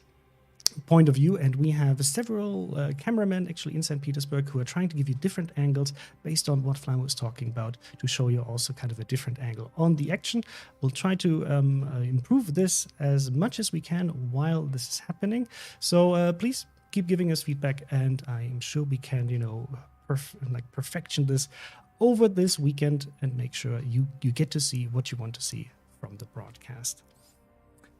point of view, and we have several cameramen actually in St. Petersburg who are trying to give you different angles based on what Flamu is talking about, to show you also kind of a different angle on the action. We'll try to improve this as much as we can while this is happening. So please keep giving us feedback, and I'm sure we can, perfection this over this weekend and make sure you get to see what you want to see from the broadcast.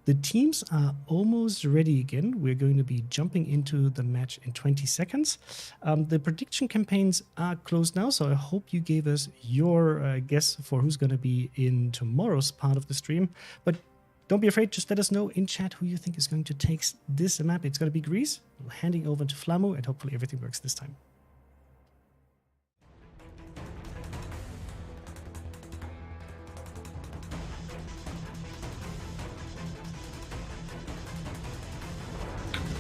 The teams are almost ready again. We're going to be jumping into the match in 20 seconds. The prediction campaigns are closed now, so I hope you gave us your guess for who's going to be in tomorrow's part of the stream. But don't be afraid, just let us know in chat who you think is going to take this map. It's going to be Greece. We're handing over to Flamu, and hopefully everything works this time.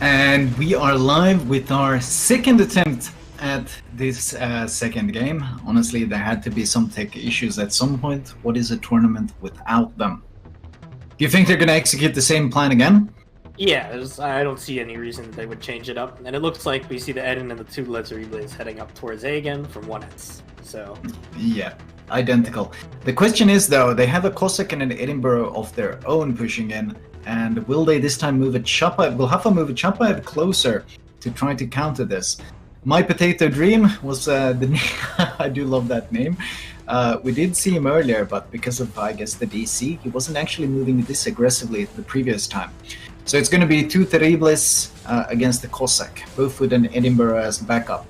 And we are live with our second attempt at this second game. Honestly, there had to be some tech issues at some point. What is a tournament without them? Do you think they're going to execute the same plan again? Yeah, I don't see any reason they would change it up. And it looks like we see the Eden and the two Lazarebles heading up towards A again from 1S. So yeah, identical. The question is, though, they have a Cossack and an Edinburgh of their own pushing in. And will they this time move a Chapaev? Will HAFA move a Chapaev closer to try to counter this? My Potato Dream was the name. I do love that name. We did see him earlier, but because of, I guess, the DC, he wasn't actually moving this aggressively the previous time. So it's going to be two Terribles against the Cossack, both with an Edinburgh as backup.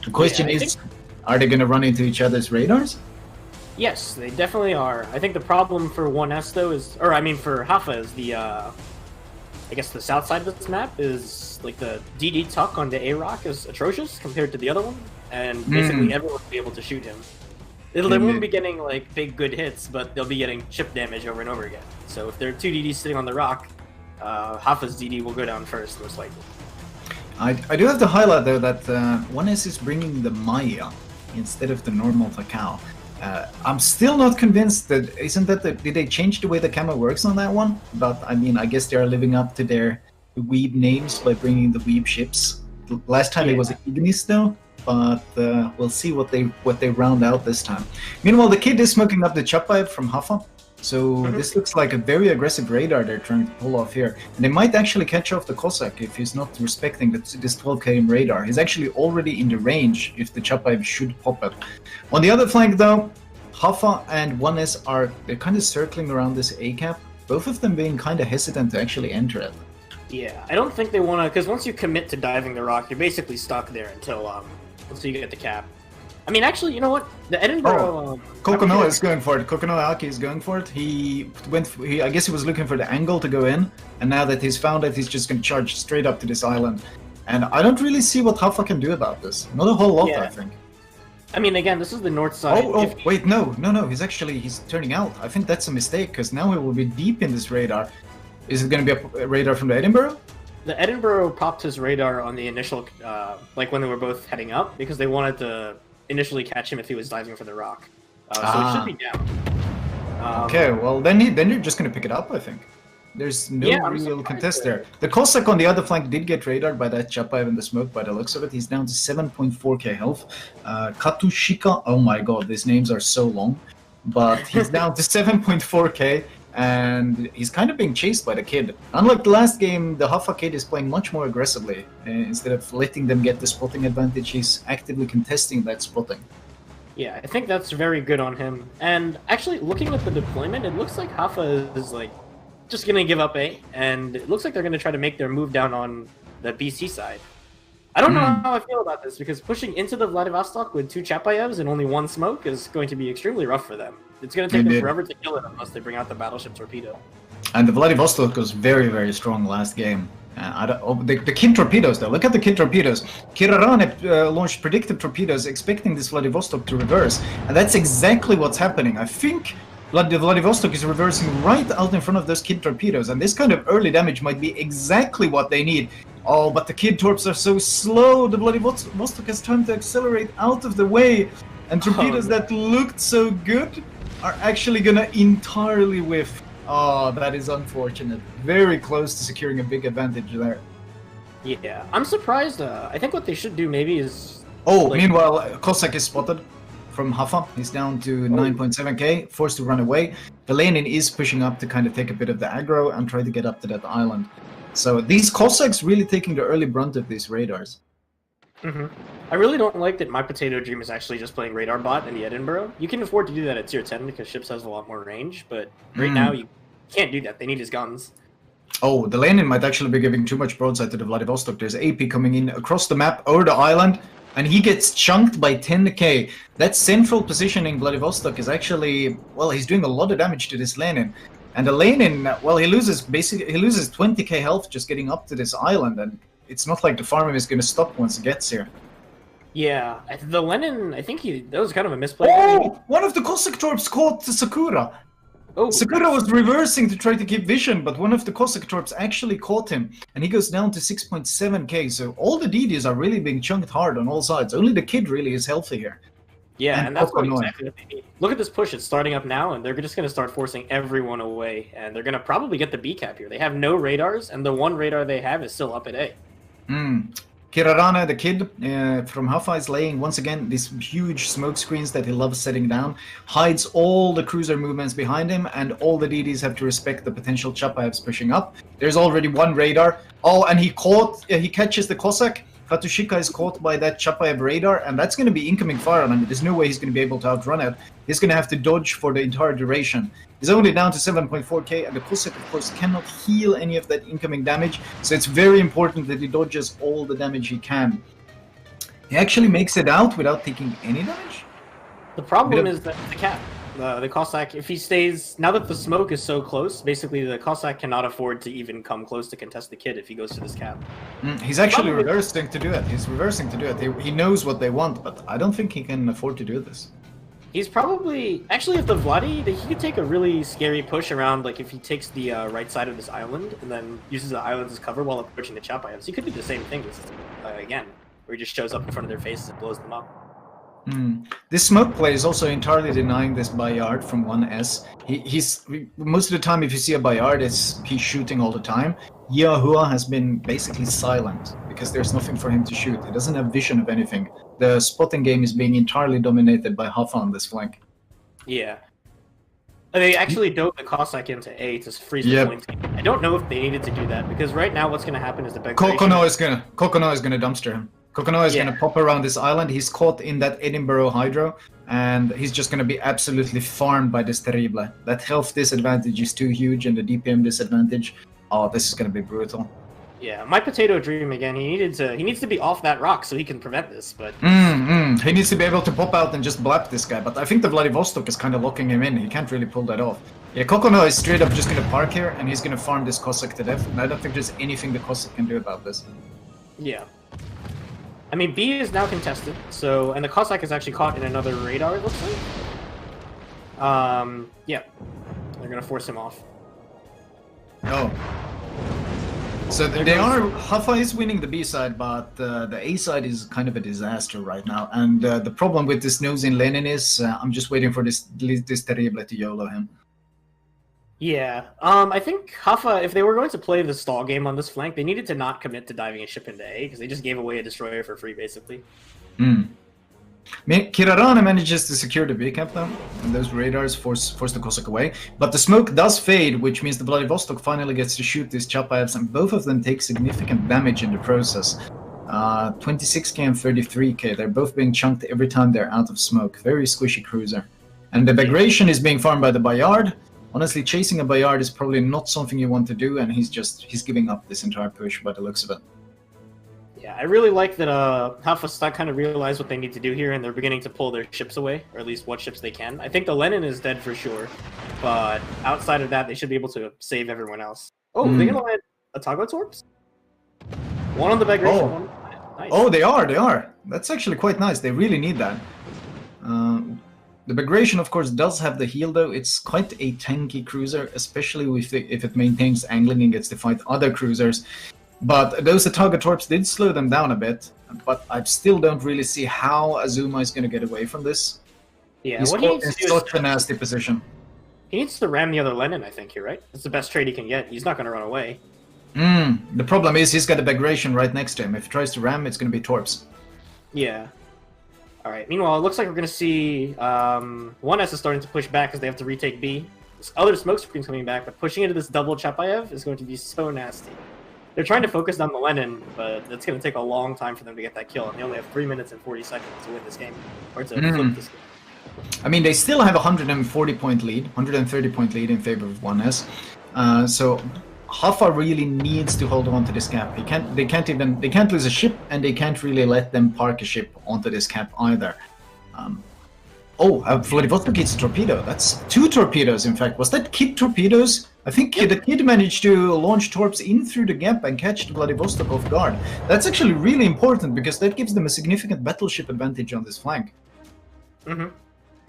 The question is, are they going to run into each other's radars? Yes, they definitely are. I think the problem for 1S though is, or I mean for HAFA is the, I guess the south side of this map is like the DD tuck on the A-Rock is atrocious compared to the other one, and basically everyone will be able to shoot him. They won't be getting like big good hits, but they'll be getting chip damage over and over again. So if there are two DDs sitting on the rock, HAFA's DD will go down first, most likely. I do have to highlight though that 1S is bringing the Maya instead of the normal Takao. I'm still not convinced that did they change the way the camera works on that one? But I mean, I guess they are living up to their Weeb names by bringing the Weeb ships. Last time it was Ignis though, but we'll see what they round out this time. Meanwhile, the kid is smoking up the Chapaev from HAFA, so this looks like a very aggressive radar they're trying to pull off here. And they might actually catch off the Cossack if he's not respecting this 12 km radar. He's actually already in the range if the Chapaev should pop it. On the other flank though, HAFA and 1S they're kind of circling around this A cap, both of them being kind of hesitant to actually enter it. Yeah, I don't think they want to, because once you commit to diving the rock, you're basically stuck there until you get the cap. I mean, actually, you know what? The Edinburgh... Kokonoa is going for it. Kokonoa Aki is going for it. I guess he was looking for the angle to go in, and now that he's found it, he's just going to charge straight up to this island. And I don't really see what HAFA can do about this. Not a whole lot, Yeah. I think. I mean, again, this is the north side. Oh, wait, no. He's turning out. I think that's a mistake, because now he will be deep in this radar. Is it going to be a radar from the Edinburgh? The Edinburgh popped his radar on the initial, like when they were both heading up, because they wanted to initially catch him if he was diving for the rock. So it should be down. Okay, well, then you're just going to pick it up, I think. There's no real contest there. The Cossack on the other flank did get radared by that Chapayev in the smoke by the looks of it. He's down to 7.4k health. Katushika, oh my god, these names are so long. But he's down to 7.4k, and he's kind of being chased by the kid. Unlike the last game, the HAFA kid is playing much more aggressively. Instead of letting them get the spotting advantage, he's actively contesting that spotting. Yeah, I think that's very good on him. And actually, looking at the deployment, it looks like HAFA is like just gonna give up A, and it looks like they're gonna try to make their move down on the BC side. I don't know how I feel about this, because pushing into the Vladivostok with 2 Chapayevs and only 1 smoke is going to be extremely rough for them. It's gonna take them forever to kill it unless they bring out the battleship torpedo. And the Vladivostok was very, very strong last game. The kid torpedoes, though. Look at the kid torpedoes. Kirarane launched predictive torpedoes expecting this Vladivostok to reverse. And that's exactly what's happening. I think the Vladivostok is reversing right out in front of those kid torpedoes. And this kind of early damage might be exactly what they need. Oh, but the kid torps are so slow. The Vladivostok has time to accelerate out of the way. And torpedoes that looked so good are actually gonna entirely whiff. Oh, that is unfortunate. Very close to securing a big advantage there. Yeah, I'm surprised. I think what they should do maybe is... Oh, meanwhile, Cossack is spotted from HAFA. He's down to 9.7k, forced to run away. The Lenin is pushing up to kind of take a bit of the aggro and try to get up to that island. So these Cossacks really taking the early brunt of these radars. I really don't like that My Potato Dream is actually just playing radar bot in the Edinburgh. You can afford to do that at tier 10 because ships has a lot more range, but right now you can't do that. They need his guns. Oh, the Lenin might actually be giving too much broadside to the Vladivostok. There's AP coming in across the map over the island, and he gets chunked by 10k. That central positioning Vladivostok is actually, well, he's doing a lot of damage to this Lenin. And the Lenin, well, he loses 20k health just getting up to this island, and it's not like the farming is going to stop once it gets here. Yeah, the Lenin, I think that was kind of a misplay. Oh, one of the Cossack torps caught Sakura. Oh, Sakura was reversing to try to keep vision, but one of the Cossack torps actually caught him, and he goes down to 6.7k. So all the DDs are really being chunked hard on all sides. Only the kid really is healthy here. Yeah, and that's exactly what they need. Look at this push. It's starting up now, and they're just going to start forcing everyone away, and they're going to probably get the B cap here. They have no radars, and the one radar they have is still up at A. Kirarane, the kid from HAFA, is laying once again these huge smoke screens that he loves setting down, hides all the cruiser movements behind him, and all the DDs have to respect the potential Chapayevs pushing up. There's already one radar. Oh, and he catches the Cossack. Katushika is caught by that Chapayev radar, and that's going to be incoming fire on him. There's no way he's going to be able to outrun it. He's going to have to dodge for the entire duration. He's only down to 7.4k, and the Cossack, of course, cannot heal any of that incoming damage, so it's very important that he dodges all the damage he can. He actually makes it out without taking any damage? The problem is that the cap. The Cossack, if he stays... Now that the smoke is so close, basically the Cossack cannot afford to even come close to contest the kid if he goes to this cap. He's actually reversing to do it. He's reversing to do it. He knows what they want, but I don't think he can afford to do this. He's probably... Actually, if the Vladi, he could take a really scary push around, like if he takes the right side of this island and then uses the island as cover while approaching the Chapayevs. He could do the same thing again, where he just shows up in front of their faces and blows them up. This smoke play is also entirely denying this Bayard from 1S. He's most of the time, if you see a Bayard, he's shooting all the time. Yahua has been basically silent because there's nothing for him to shoot. He doesn't have vision of anything. The spotting game is being entirely dominated by HAFA on this flank. Yeah. They actually dove the Cossack into A to freeze the point. I don't know if they needed to do that because right now what's going to happen is the Kokono is gonna dumpster him. Kokono is going to pop around this island. He's caught in that Edinburgh Hydro, and he's just going to be absolutely farmed by this Terrible. That health disadvantage is too huge, and the DPM disadvantage, oh, this is going to be brutal. Yeah, My Potato Dream again. He needs to be off that rock so he can prevent this. But he needs to be able to pop out and just blap this guy. But I think the Vladivostok is kind of locking him in. He can't really pull that off. Yeah, Kokono is straight up just going to park here, and he's going to farm this Cossack to death. And I don't think there's anything the Cossack can do about this. Yeah. I mean, B is now contested, so, and the Cossack is actually caught in another radar, it looks like. Yeah. They're gonna force him off. Oh. So they are, HAFA is winning the B side, but the A side is kind of a disaster right now. And the problem with this nose in Lenin is, I'm just waiting for this Terrible to YOLO him. Yeah, I think HAFA, if they were going to play the stall game on this flank, they needed to not commit to diving a ship into A, because they just gave away a destroyer for free, basically. Kirarane manages to secure the B cap though, and those radars force the Cossack away. But the smoke does fade, which means the Vladivostok finally gets to shoot these Chapayevs, and both of them take significant damage in the process. 26k and 33k, they're both being chunked every time they're out of smoke. Very squishy cruiser. And the Bagration is being farmed by the Bayard. Honestly, chasing a Bayard is probably not something you want to do, and he's giving up this entire push by the looks of it. Yeah, I really like that HAFA kind of realized what they need to do here, and they're beginning to pull their ships away, or at least what ships they can. I think the Lenin is dead for sure, but outside of that, they should be able to save everyone else. Oh, they're going to land a Tago Torps? One on the Bagration, one. Nice. Oh, they are. That's actually quite nice. They really need that. The Bagration, of course, does have the heal, though. It's quite a tanky cruiser, especially if it maintains angling and gets to fight other cruisers. But those Ataga Torps did slow them down a bit. But I still don't really see how Azuma is going to get away from this. Yeah, he's what he needs in to do such is a nasty position. he needs to ram the other Lenin, I think, here, right? That's the best trade he can get. He's not going to run away. The problem is he's got a Bagration right next to him. If he tries to ram, it's going to be Torps. Yeah. Alright, meanwhile, it looks like we're going to see 1S is starting to push back because they have to retake B. This other smoke screen's coming back, but pushing into this double Chapayev is going to be so nasty. They're trying to focus on the Lenin, but it's going to take a long time for them to get that kill, and they only have 3 minutes and 40 seconds to win this game, or to flip this game. I mean, they still have a 140-point lead, 130-point lead in favor of 1S. So HAFA really needs to hold on to this cap. They can't lose a ship, and they can't really let them park a ship onto this cap either. Vladivostok gets a torpedo. That's 2 torpedoes, in fact. Was that Kid torpedoes? I think the Kid managed to launch torps in through the gap and catch the Vladivostok off guard. That's actually really important because that gives them a significant battleship advantage on this flank. The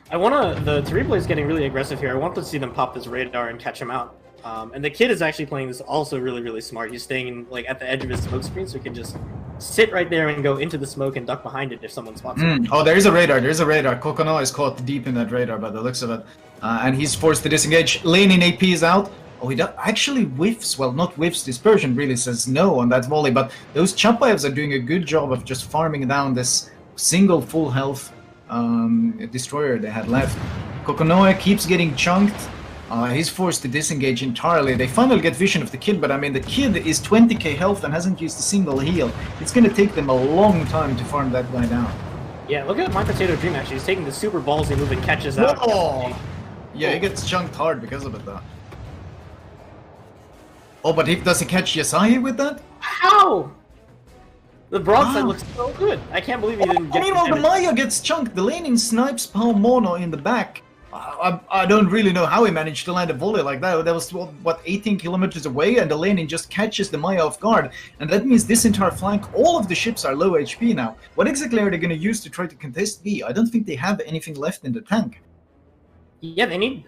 Terrible is getting really aggressive here. I want to see them pop this radar and catch him out. And the Kid is actually playing this also really, really smart. He's staying at the edge of his smoke screen, so he can just sit right there and go into the smoke and duck behind it if someone spots him. Oh, there is a radar. Kokono is caught deep in that radar by the looks of it. And he's forced to disengage. Lenin AP is out. Oh, he actually whiffs. Well, not whiffs. Dispersion really says no on that volley. But those Chapayevs are doing a good job of just farming down this single full health destroyer they had left. Kokonoe keeps getting chunked. He's forced to disengage entirely. They finally get vision of the Kid, but I mean, the Kid is 20k health and hasn't used a single heal. It's going to take them a long time to farm that guy down. Yeah, look at My Potato Dream, actually. He's taking the super ballsy move and catches out. Oh! Yeah, he gets chunked hard because of it, though. Oh, but does he catch Yasahi with that? How? The broadside looks so good. I can't believe he didn't get meanwhile, the Maya gets chunked. The Lenin snipes Pao Mono in the back. I don't really know how he managed to land a volley like that. That was, 18 kilometers away, and the Lenin just catches the Maya off guard. And that means this entire flank, all of the ships are low HP now. What exactly are they going to use to try to contest B? I don't think they have anything left in the tank. Yeah, they need,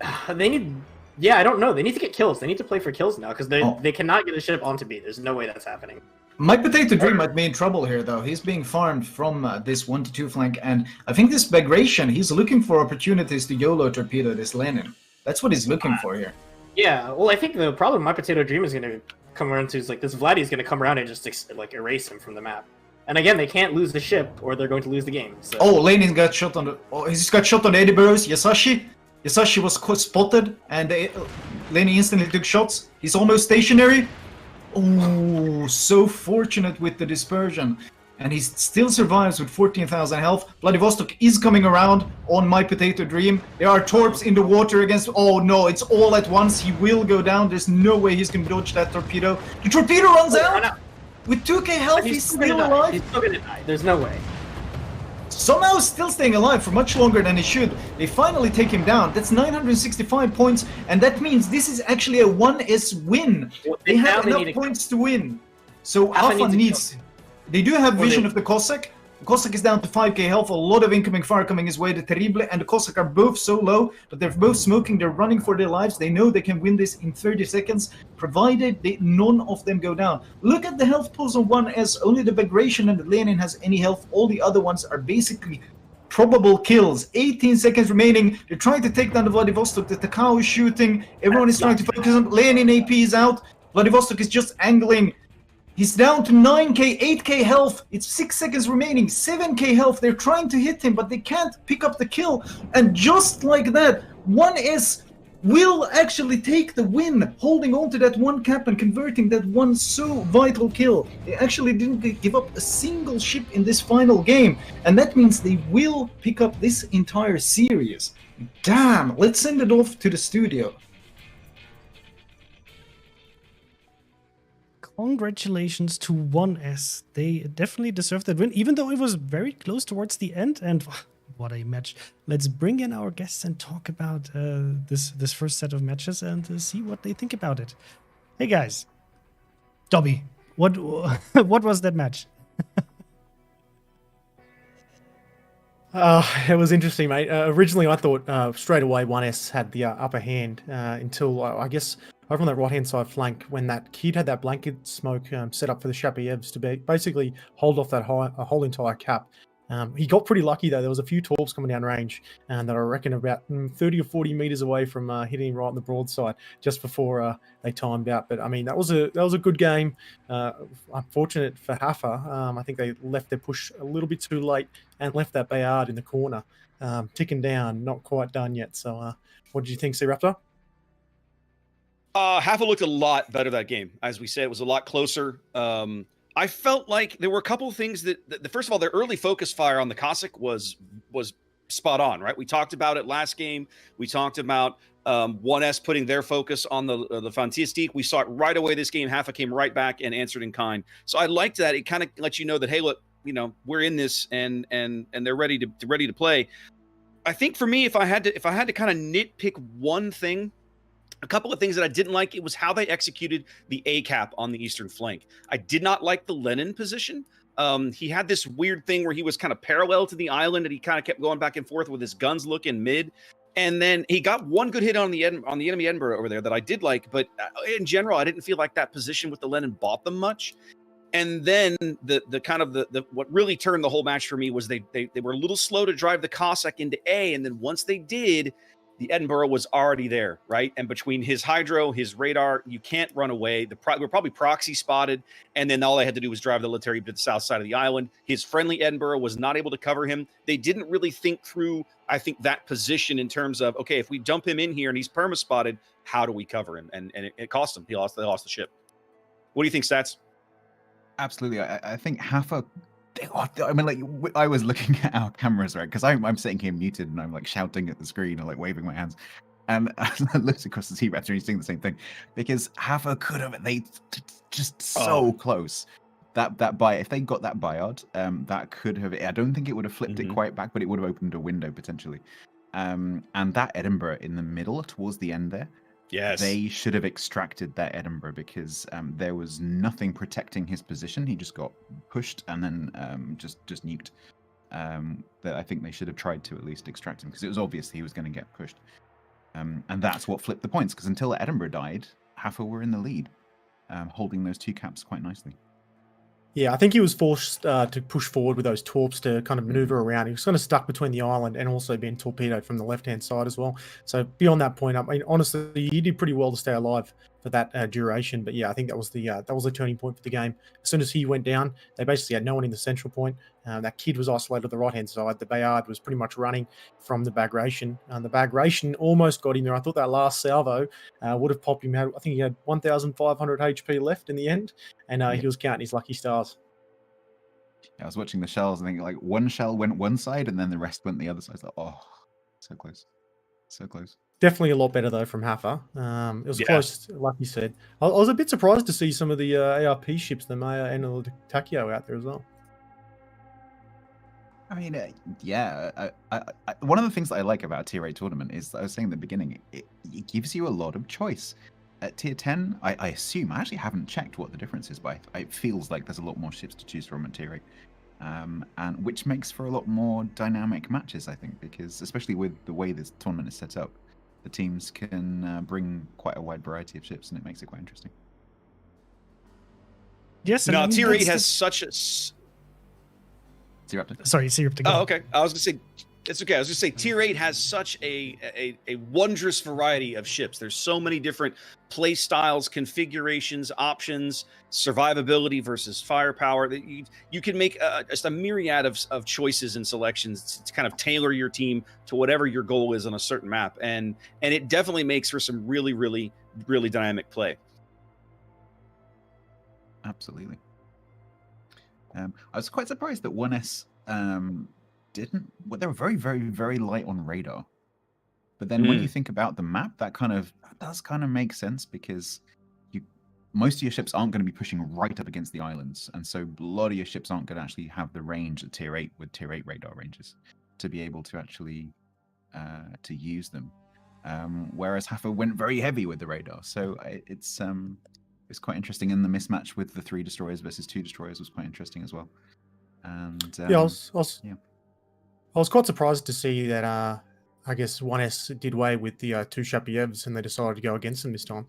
yeah, I don't know. They need to get kills. They need to play for kills now, because they cannot get a ship onto B. There's no way that's happening. My Potato Dream might be in trouble here, though. He's being farmed from this 1-2 flank, and I think this Bagration, he's looking for opportunities to YOLO torpedo this Lenin. That's what he's looking for here. Yeah, well, I think the problem My Potato Dream is going to come around to is, this Vladdy is going to come around and just, erase him from the map. And again, they can't lose the ship, or they're going to lose the game. So. Oh, Lenin got shot on the... Oh, he's got shot on the Edinburghs. Yasashi was spotted, and Lenin instantly took shots. He's almost stationary. Oh, so fortunate with the dispersion. And he still survives with 14,000 health. Vladivostok is coming around on My Potato Dream. There are torps in the water against... Oh no, it's all at once. He will go down. There's no way he's going to dodge that torpedo. The torpedo runs out! With 2k health, he's still alive. He's still going to die. There's no way. Somehow still staying alive for much longer than he should. They finally take him down. That's 965 points, and that means this is actually a 1S win. Well, they have enough points to win. So HAFA needs... They do have vision of the Cossack. The Cossack is down to 5k health, a lot of incoming fire coming his way. The Terrible and the Cossack are both so low, but they're both smoking, they're running for their lives. They know they can win this in 30 seconds, provided none of them go down. Look at the health pools on 1S, only the Bagration and the Lenin has any health. All the other ones are basically probable kills. 18 seconds remaining. They're trying to take down the Vladivostok. The Takao is shooting. Everyone is trying to focus on. Lenin AP is out. Vladivostok is just angling. He's down to 9k, 8k health. It's 6 seconds remaining, 7k health. They're trying to hit him, but they can't pick up the kill. And just like that, 1S will actually take the win, holding on to that one cap and converting that one so vital kill. They actually didn't give up a single ship in this final game. And that means they will pick up this entire series. Damn, let's send it off to the studio. Congratulations to 1S. They definitely deserve that win, even though it was very close towards the end. And what a match. Let's bring in our guests and talk about this first set of matches and see what they think about it. Hey guys. Dobby, what was that match? It was interesting, mate. Originally, I thought straight away 1S had the upper hand until, I guess, over on that right-hand side flank, when that kid had that blanket smoke set up for the Shapayevs to basically hold off that whole entire cap. He got pretty lucky, though. There was a few torps coming down range that I reckon about 30 or 40 meters away from hitting him right on the broadside just before they timed out. But, I mean, that was a good game. Unfortunate for HAFA. I think they left their push a little bit too late and left that Bayard in the corner, ticking down, not quite done yet. So what did you think, C-Raptor? HAFA looked a lot better that game. As we said, it was a lot closer. I felt like there were a couple of things that first of all, their early focus fire on the Cossack was spot on, right? We talked about it last game. We talked about 1S putting their focus on the Fantastique. We saw it right away this game. HAFA came right back and answered in kind. So I liked that. It kind of lets you know that, hey, look, you know, we're in this and they're ready to play. I think for me, if I had to kind of nitpick one thing, a couple of things that I didn't like, it was how they executed the A cap on the eastern flank. I did not like the Lenin position. He had this weird thing where he was kind of parallel to the island and he kind of kept going back and forth with his guns looking mid. And then he got one good hit on the enemy Edinburgh over there that I did like. But in general, I didn't feel like that position with the Lenin bought them much. And then the kind of the what really turned the whole match for me was they were a little slow to drive the Cossack into A. And then once they did, the Edinburgh was already there, right? And between his hydro, his radar, you can't run away. We're probably proxy spotted. And then all they had to do was drive the Leteri to the south side of the island. His friendly Edinburgh was not able to cover him. They didn't really think through, I think, that position in terms of, okay, if we dump him in here and he's perma-spotted, how do we cover him? And it cost him. They lost the ship. What do you think, Stats? Absolutely. I think HAFA... I mean, like, I was looking at our cameras, right? Because I'm sitting here muted and I'm like shouting at the screen or like waving my hands. And I looked across the T-Raptor and he's doing the same thing. Because HAFA could have, they just so close. That buy, if they got that Bayard, that could have, I don't think it would have flipped it quite back, but it would have opened a window potentially. And that Edinburgh in the middle towards the end there, yes, they should have extracted that Edinburgh because there was nothing protecting his position. He just got pushed and then just nuked. That I think they should have tried to at least extract him because it was obvious he was going to get pushed. And that's what flipped the points because until Edinburgh died, HAFA were in the lead, holding those two caps quite nicely. Yeah, I think he was forced to push forward with those torps to kind of maneuver around. He was kind of stuck between the island and also being torpedoed from the left-hand side as well. So beyond that point, I mean, honestly, he did pretty well to stay alive for that duration. But yeah, I think that was the turning point for the game. As soon as he went down, they basically had no one in the central point. That kid was isolated on the right-hand side. The Bayard was pretty much running from the Bagration. The Bagration almost got him there. I thought that last salvo would have popped him out. I think he had 1,500 HP left in the end, and he was counting his lucky stars. Yeah, I was watching the shells and I think like one shell went one side and then the rest went the other side. Like, oh, so close. So close. Definitely a lot better though from HAFA. It was close, like you said. I was a bit surprised to see some of the ARP ships, the Maya and the Takio out there as well. I mean, yeah. One of the things that I like about a Tier 8 tournament is, I was saying at the beginning, it gives you a lot of choice. at tier 10, I assume, I actually haven't checked what the difference is, but it feels like there's a lot more ships to choose from at tier 8. And which makes for a lot more dynamic matches, I think, because especially with the way this tournament is set up, the teams can bring quite a wide variety of ships, and it makes it quite interesting. Yes, No, tier 8 has such a... Sorry, Seeruptor. Oh, okay. I was going to say, it's okay. I was going to say, tier 8 has such a wondrous variety of ships. There's so many different play styles, configurations, options, survivability versus firepower. That you can make just a myriad of choices and selections to kind of tailor your team to whatever your goal is on a certain map. And it definitely makes for some really, really, really dynamic play. Absolutely. I was quite surprised that 1S didn't. Well, they were very, very, very light on radar. But then when you think about the map, that does kind of make sense, because most of your ships aren't going to be pushing right up against the islands, and so a lot of your ships aren't going to actually have the range at tier 8 with tier 8 radar ranges to be able to actually to use them. Whereas HAFA went very heavy with the radar, so it's quite interesting. And the mismatch with the 3 destroyers versus 2 destroyers was quite interesting as well. And I was quite surprised to see that I guess 1S did away with the 2 Shapiyevs, and they decided to go against them this time.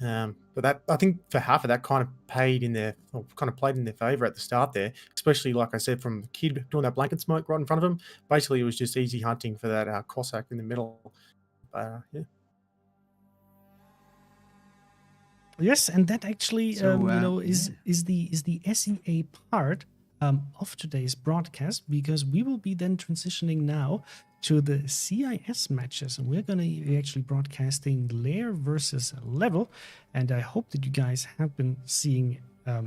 But that, I think for HAFA, that kind of played in their favor at the start there, especially like I said, from the kid doing that blanket smoke right in front of him. Basically, it was just easy hunting for that Cossack in the middle. Yeah. Yes, and that actually, is the SEA part of today's broadcast, because we will be then transitioning now to the CIS matches, and we're going to be actually broadcasting LAIR versus Level. And I hope that you guys have been seeing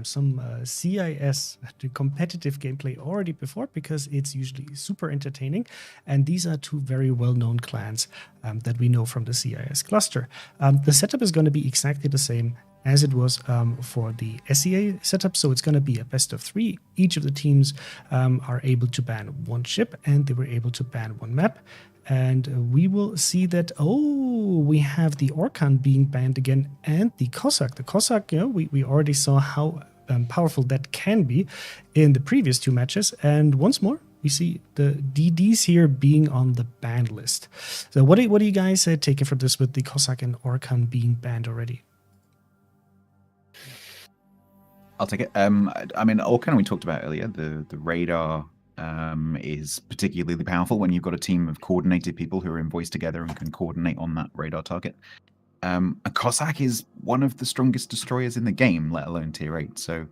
some CIS competitive gameplay already before, because it's usually super entertaining. And these are 2 very well-known clans that we know from the CIS cluster. The setup is going to be exactly the same as it was for the SEA setup. So it's going to be a best of 3. Each of the teams are able to ban 1 ship, and they were able to ban 1 map. And we will see that, we have the Orkan being banned again, and the Cossack. The Cossack, we already saw how powerful that can be in the previous 2 matches. And once more, we see the DDs here being on the ban list. So what do you guys take from this with the Cossack and Orkan being banned already? I'll take it. I mean, Orkan we talked about earlier. The radar is particularly powerful when you've got a team of coordinated people who are in voice together and can coordinate on that radar target. A Cossack is one of the strongest destroyers in the game, let alone tier 8. So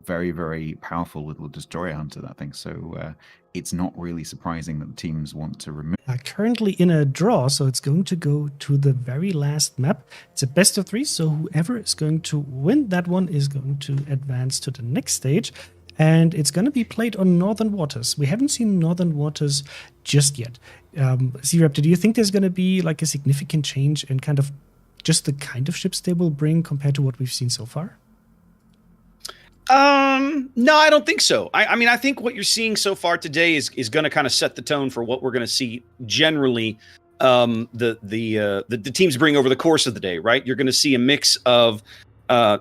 very, very powerful little destroyer hunter, that thing. So it's not really surprising that the teams want to remove. Currently in a draw, so it's going to go to the very last map. It's a best of 3, so whoever is going to win that one is going to advance to the next stage. And it's going to be played on Northern Waters. We haven't seen Northern Waters just yet. Seeruptor, do you think there's going to be like a significant change in kind of just the kind of ships they will bring compared to what we've seen so far? No, I don't think so. I mean, I think what you're seeing so far today is going to kind of set the tone for what we're going to see generally. The teams bring over the course of the day, right? You're going to see a mix of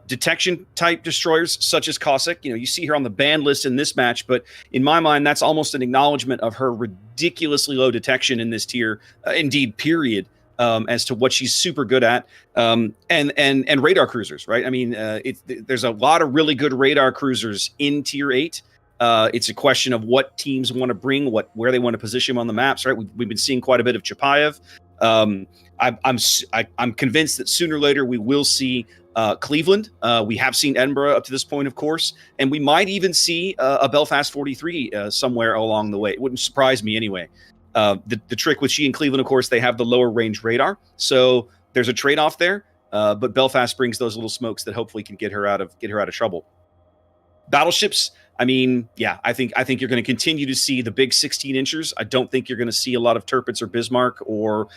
detection type destroyers such as Cossack. You see her on the ban list in this match, but in my mind, that's almost an acknowledgement of her ridiculously low detection in this tier, indeed, period. As to what she's super good at, and radar cruisers, right? I mean, there's a lot of really good radar cruisers in tier 8. It's a question of what teams want to bring, where they want to position them on the maps, right? We've been seeing quite a bit of Chapayev. I'm convinced that sooner or later we will see Cleveland. We have seen Edinburgh up to this point, of course, and we might even see a Belfast 43 somewhere along the way. It wouldn't surprise me anyway. The trick with she and Cleveland, of course, they have the lower range radar, so there's a trade-off there. But Belfast brings those little smokes that hopefully can get her out of trouble. Battleships, I mean, yeah, I think you're going to continue to see the big 16-inchers. I don't think you're going to see a lot of Tirpitz or Bismarck or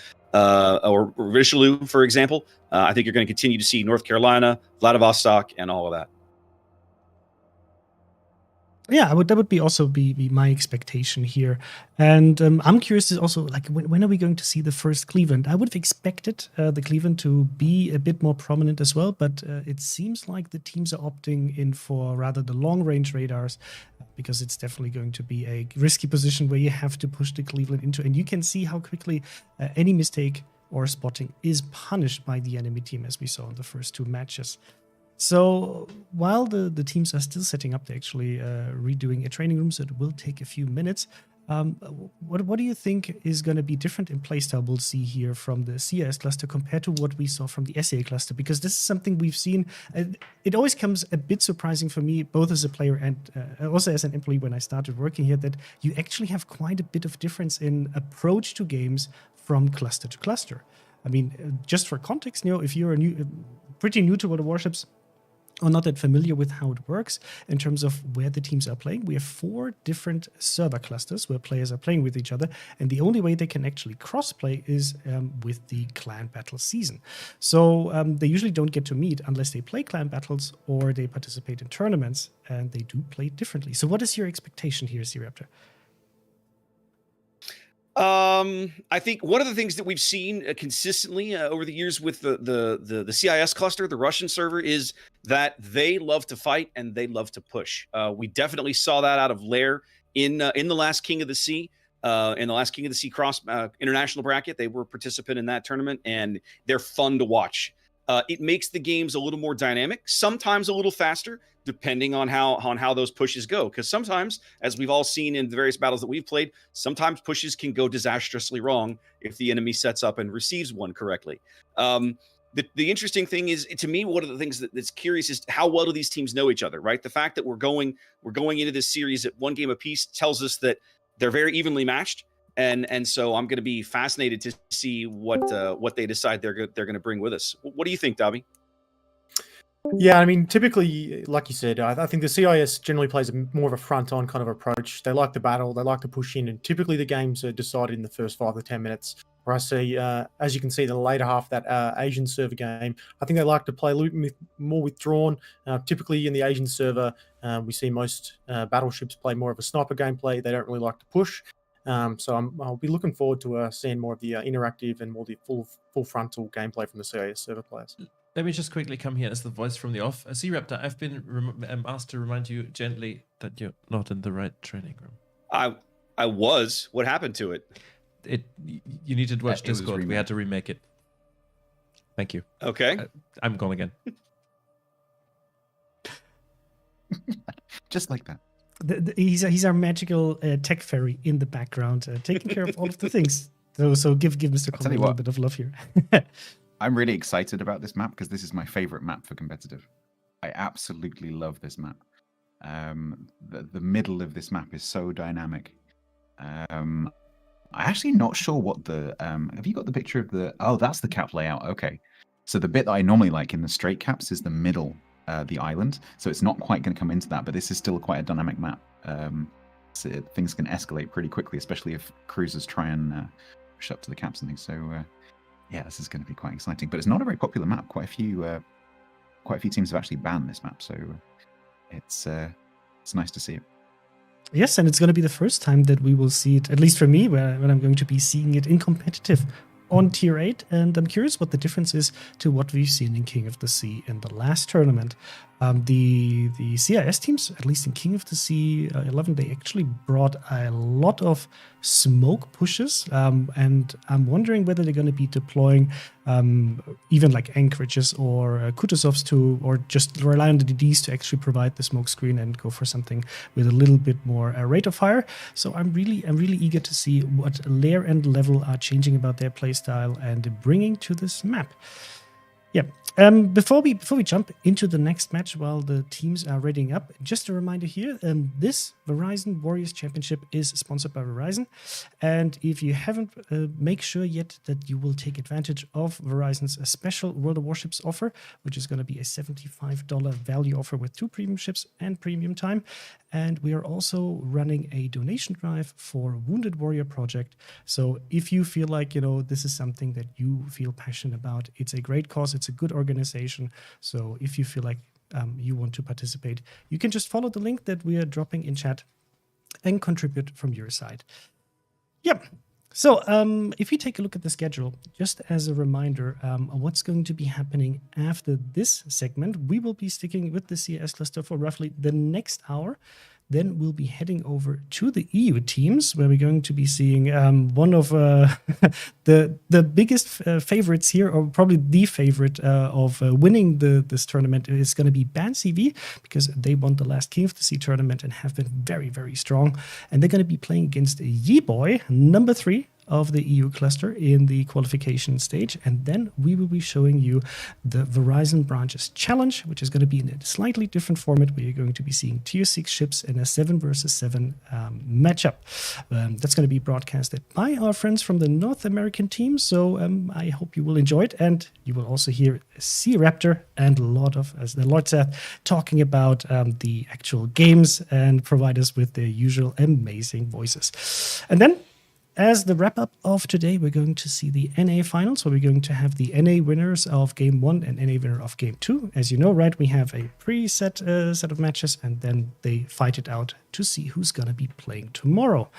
Richelieu, for example. I think you're going to continue to see North Carolina, Vladivostok, and all of that. Yeah, that would be also be my expectation here. And I'm curious also, like, when are we going to see the first Cleveland? I would have expected the Cleveland to be a bit more prominent as well, but it seems like the teams are opting in for rather the long-range radars, because it's definitely going to be a risky position where you have to push the Cleveland into, and you can see how quickly any mistake or spotting is punished by the enemy team, as we saw in the first two matches. So while the teams are still setting up, they're actually redoing a training room, so it will take a few minutes. What do you think is going to be different in playstyle we'll see here from the CIS cluster compared to what we saw from the SEA cluster? Because this is something we've seen. It always comes a bit surprising for me, both as a player and also as an employee when I started working here, that you actually have quite a bit of difference in approach to games from cluster to cluster. I mean, just for context, if you're pretty new to World of Warships, or not that familiar with how it works in terms of where the teams are playing, we have 4 different server clusters where players are playing with each other, and the only way they can actually cross-play is with the clan battle season. So they usually don't get to meet unless they play clan battles or they participate in tournaments, and they do play differently. So what is your expectation here, C-Raptor? I think one of the things that we've seen consistently over the years with the CIS cluster, the Russian server, is that they love to fight and they love to push. We definitely saw that out of LAIR in the last King of the Sea. In the last King of the Sea cross international bracket, they were a participant in that tournament, and they're fun to watch. It makes the games a little more dynamic, sometimes a little faster, depending on how those pushes go. Because sometimes, as we've all seen in the various battles that we've played, sometimes pushes can go disastrously wrong if the enemy sets up and receives one correctly. The interesting thing is, to me, one of the things that's curious is how well do these teams know each other, right? The fact that we're going into this series at 1 game apiece tells us that they're very evenly matched. And so I'm going to be fascinated to see what they decide they're going to bring with us. What do you think, Davi? Yeah, I mean, typically, like you said, I think the CIS generally plays more of a front-on kind of approach. They like to battle, they like to push in, and typically the games are decided in the first 5 to 10 minutes. Where I see, as you can see, the later half, that Asian server game, I think they like to play a little bit more withdrawn. Typically in the Asian server, we see most battleships play more of a sniper gameplay. They don't really like to push. So I'll be looking forward to seeing more of the interactive and more the full frontal gameplay from the CIS server players. Let me just quickly come here as the voice from the off. C-Raptor, I've been asked to remind you gently that you're not in the right training room. I was. What happened to it? You need to watch Discord. We had to remake it. Thank you. Okay. I'm gone again. Just like that. He's our magical tech fairy in the background, taking care of all of the things. So give Mr. Conway a little bit of love here. I'm really excited about this map because this is my favorite map for competitive. I absolutely love this map. The middle of this map is so dynamic. I'm actually not sure what the... have you got the picture of the... Oh, that's the cap layout. Okay. So the bit that I normally like in the straight caps is the middle, the island. So it's not quite going to come into that, but this is still quite a dynamic map. So things can escalate pretty quickly, especially if cruisers try and push up to the caps and things. So... yeah, this is going to be quite exciting, but it's not a very popular map. Quite a few teams have actually banned this map, so it's nice to see it. Yes, and it's going to be the first time that we will see it, at least for me, when I'm going to be seeing it in competitive on Tier 8, and I'm curious what the difference is to what we've seen in King of the Sea in the last tournament. The CIS teams, at least in King of the Sea 11, they actually brought a lot of smoke pushes, and I'm wondering whether they're going to be deploying even like anchorages or Kutuzovs or just rely on the DDs to actually provide the smoke screen and go for something with a little bit more rate of fire. So I'm really eager to see what LAIR and Level are changing about their playstyle and bringing to this map. Yeah. Before we jump into the next match, while the teams are readying up, just a reminder here: this Verizon Warriors Championship is sponsored by Verizon, and if you haven't, make sure yet that you will take advantage of Verizon's special World of Warships offer, which is going to be a $75 value offer with 2 premium ships and premium time. And we are also running a donation drive for Wounded Warrior Project. So if you feel like, this is something that you feel passionate about, it's a great cause, it's a good organization. So if you feel like you want to participate, you can just follow the link that we are dropping in chat and contribute from your side. Yep. So if you take a look at the schedule, just as a reminder, what's going to be happening after this segment, we will be sticking with the CIS cluster for roughly the next hour. Then we'll be heading over to the EU teams, where we're going to be seeing one of the biggest favorites here, or probably the favorite of winning this tournament is going to be BANCV, because they won the last King of the Sea tournament and have been very, very strong. And they're going to be playing against YEBOI, number 3 of the EU cluster in the qualification stage. And then we will be showing you the Verizon Branches Challenge, which is going to be in a slightly different format, where you're going to be seeing tier 6 ships in a 7 versus 7 matchup. That's going to be broadcasted by our friends from the North American team. So I hope you will enjoy it. And you will also hear Sea Raptor and Lord Seth talking about the actual games and provide us with their usual amazing voices. And then, as the wrap-up of today, we're going to see the NA finals, so we're going to have the NA winners of Game 1 and NA winner of Game 2. As you know, right, we have a preset set of matches, and then they fight it out to see who's going to be playing tomorrow.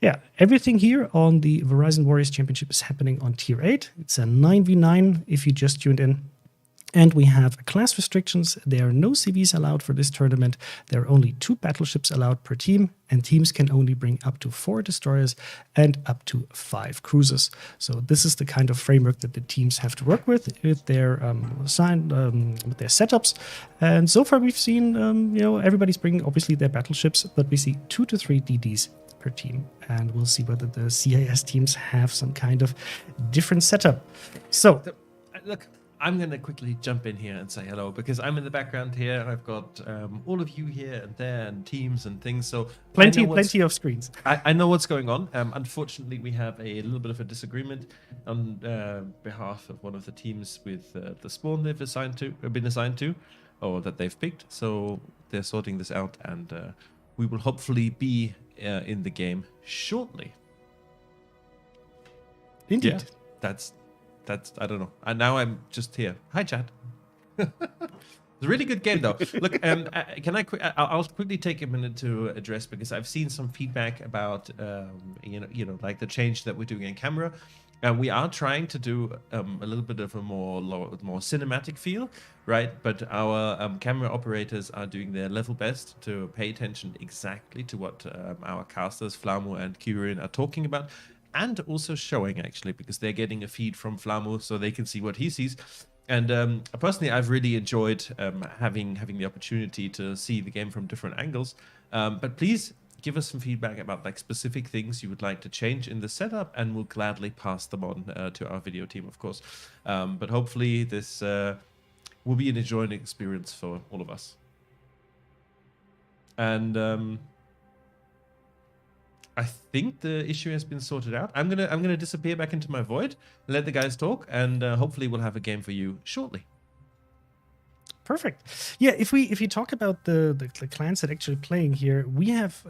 Yeah, everything here on the Verizon Warriors Championship is happening on Tier 8. It's a 9v9 if you just tuned in. And we have class restrictions. There are no CVs allowed for this tournament. There are only 2 battleships allowed per team, and teams can only bring up to 4 destroyers and up to 5 cruisers. So this is the kind of framework that the teams have to work with their setups. And so far we've seen, everybody's bringing obviously their battleships, but we see 2 to 3 DDs per team, and we'll see whether the CIS teams have some kind of different setup. So, look, I'm going to quickly jump in here and say hello, because I'm in the background here. I've got all of you here and there and teams and things. So plenty of screens. I know what's going on. Unfortunately, we have a little bit of a disagreement on behalf of one of the teams with the spawn they've been assigned to, or that they've picked. So they're sorting this out, and we will hopefully be in the game shortly. Indeed. Yeah, that's I don't know. And now I'm just here. Hi, chat. It's a really good game, though. Look, I'll quickly take a minute to address, because I've seen some feedback about like the change that we're doing in camera. We are trying to do a little bit of a more cinematic feel, right? But our camera operators are doing their level best to pay attention exactly to what our casters, Flamu and Kyrian, are talking about. And also showing, actually, because they're getting a feed from Flamu, so they can see what he sees. And personally, I've really enjoyed having the opportunity to see the game from different angles. But please give us some feedback about like specific things you would like to change in the setup, and we'll gladly pass them on to our video team, of course. But hopefully this will be an enjoyable experience for all of us. And I think the issue has been sorted out. I'm gonna disappear back into my void, let the guys talk, and hopefully we'll have a game for you shortly. Perfect. Yeah, if you talk about the clans that are actually playing here, we have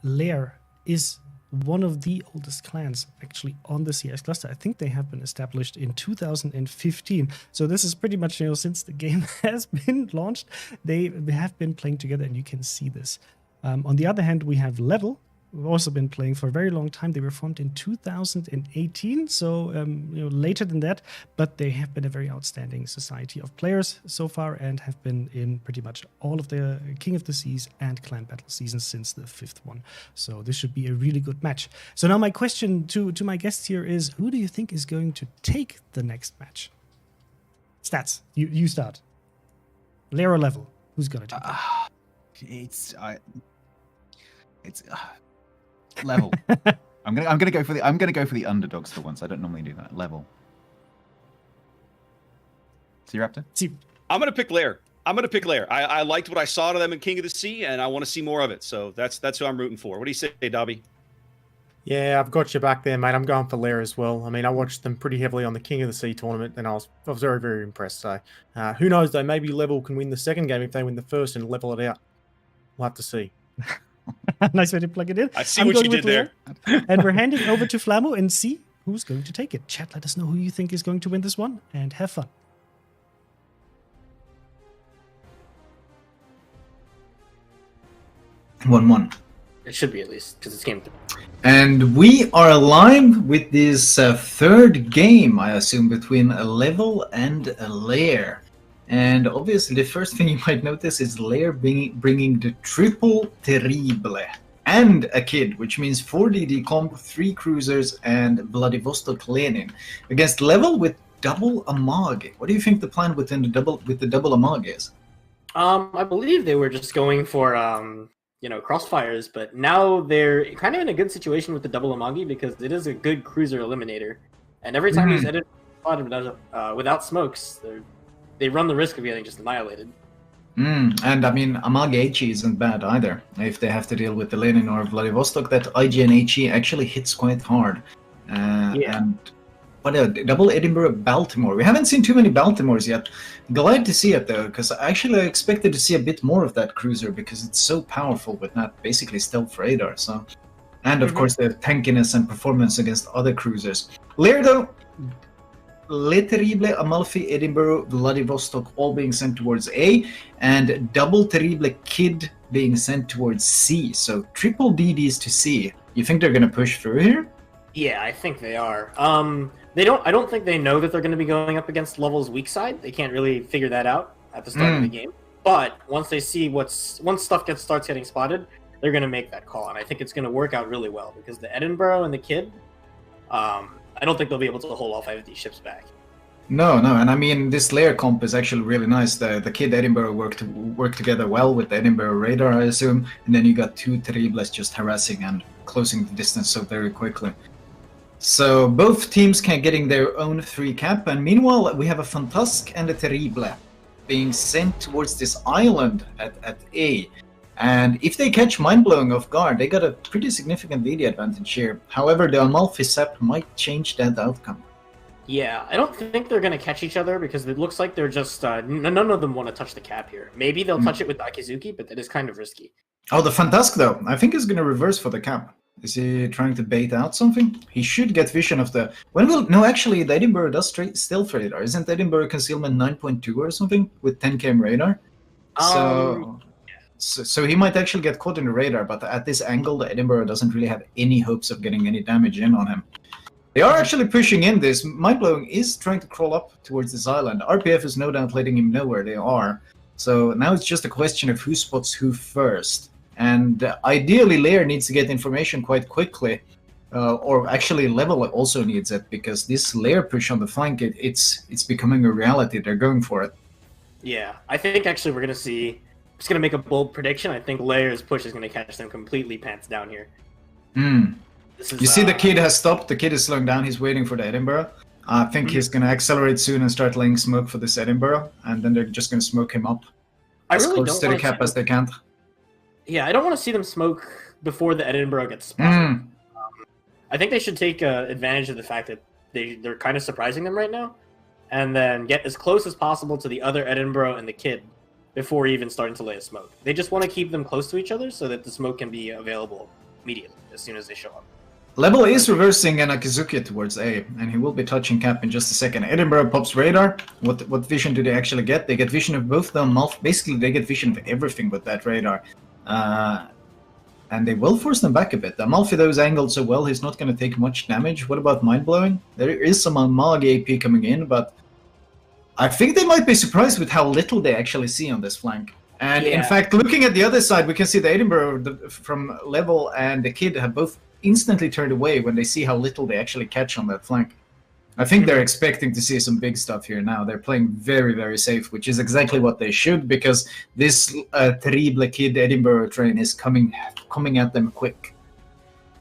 LAIR is one of the oldest clans actually on the CS cluster. I think they have been established in 2015. So this is pretty much, since the game has been launched, they have been playing together, and you can see this. On the other hand, we have Level. We've also been playing for a very long time. They were formed in 2018, so later than that, but they have been a very outstanding society of players so far, and have been in pretty much all of the King of the Seas and Clan Battle seasons since the 5th one. So this should be a really good match. So now my question to my guests here is, who do you think is going to take the next match? Stats, you start. LAIR or Level? Who's going to take it? It's Level. I'm gonna go for the underdogs for once. I don't normally do that. Level. Sea Raptor? I'm gonna pick LAIR. I liked what I saw to them in King of the Sea, and I want to see more of it. So that's who I'm rooting for. What do you say, Dobby? Yeah, I've got you back there, mate. I'm going for LAIR as well. I mean, I watched them pretty heavily on the King of the Sea tournament, and I was very, very impressed. So who knows, though? Maybe Level can win the second game if they win the first and level it out. We'll have to see. Nice way to plug it in. I see what you did there. And we're handing over to Flamu and see who's going to take it. Chat, let us know who you think is going to win this one, and have fun. 1-1. It should be at least, because it's game 3. And we are alive with this third game, I assume, between a Level and a LAIR. And obviously the first thing you might notice is LAIR bringing the triple terrible and a kid, which means 4 DD comp, 3 cruisers, and Vladivostok Lenin against Level with double Amag. What do you think the plan with the double Amag is? I believe they were just going for crossfires, but now they're kind of in a good situation with the double Amagi because it is a good cruiser eliminator, and every time he's edited without smokes, they run the risk of getting just annihilated. And I mean, Amag HE isn't bad either. If they have to deal with the Lenin or Vladivostok, that IGN HE actually hits quite hard. But a double Edinburgh Baltimore. We haven't seen too many Baltimores yet. Glad to see it though, because actually I expected to see a bit more of that cruiser because it's so powerful with that basically stealth radar. So, and of course the tankiness and performance against other cruisers. LAIR though, Le Terrible, Amalfi, Edinburgh, Vladivostok all being sent towards A, and double Terrible Kid being sent towards C. So triple DDs to C. You think they're gonna push through here? Yeah, I think they are. I don't think they know that they're going to be going up against Level's weak side. They can't really figure that out at the start of the game. But once they see once stuff starts getting spotted, they're going to make that call, and I think it's going to work out really well because the Edinburgh and the Kid, I don't think they'll be able to hold all 5 of these ships back. No, and I mean this LAIR comp is actually really nice. The Kid Edinburgh work together well with the Edinburgh radar, I assume, and then you got 2 Terribles just harassing and closing the distance so very quickly. So both teams can getting their own 3 cap, and meanwhile we have a Fantask and a Terrible being sent towards this island at A. And if they catch Mindblowing off guard, they got a pretty significant DD advantage here. However, the Amalfi Sep might change that outcome. Yeah, I don't think they're going to catch each other because it looks like they're just... none of them want to touch the cap here. Maybe they'll touch it with Akizuki, but that is kind of risky. Oh, the Fantask though, I think is going to reverse for the cap. Is he trying to bait out something? He should get vision of the... No, actually, the Edinburgh does stealth radar. Isn't Edinburgh concealment 9.2 or something with 10 km radar? So he might actually get caught in the radar, but at this angle, the Edinburgh doesn't really have any hopes of getting any damage in on him. They are actually pushing in this. Mindblowing is trying to crawl up towards this island. RPF is no doubt letting him know where they are. So now it's just a question of who spots who first. And ideally, LAIR needs to get information quite quickly, or actually Level also needs it, because this LAIR push on the flank, it's becoming a reality. They're going for it. Yeah, I think actually we're going to see... I'm just going to make a bold prediction. I think LAIR's push is going to catch them completely pants down here. You see the Kid has stopped. The Kid is slowing down. He's waiting for the Edinburgh. I think he's going to accelerate soon and start laying smoke for this Edinburgh, and then they're just going to smoke him up as close to the cap as they can. Yeah, I don't want to see them smoke before the Edinburgh gets spotted. I think they should take advantage of the fact that they're kind of surprising them right now, and then get as close as possible to the other Edinburgh and the Kid before even starting to lay a smoke. They just want to keep them close to each other so that the smoke can be available immediately as soon as they show up. Level is reversing an Akizuki towards A, and he will be touching cap in just a second. Edinburgh pops radar. What vision do they actually get? They get vision of both them. Basically, they get vision of everything with that radar. And they will force them back a bit. Amalfi, though, is angled so well, he's not going to take much damage. What about Mindblowing? There is some Amag AP coming in, but I think they might be surprised with how little they actually see on this flank. And in fact, looking at the other side, we can see the Edinburgh from Level and the Kid have both instantly turned away when they see how little they actually catch on that flank. I think they're expecting to see some big stuff here now. They're playing very, very safe, which is exactly what they should, because this Terrible Kid Edinburgh train is coming at them quick.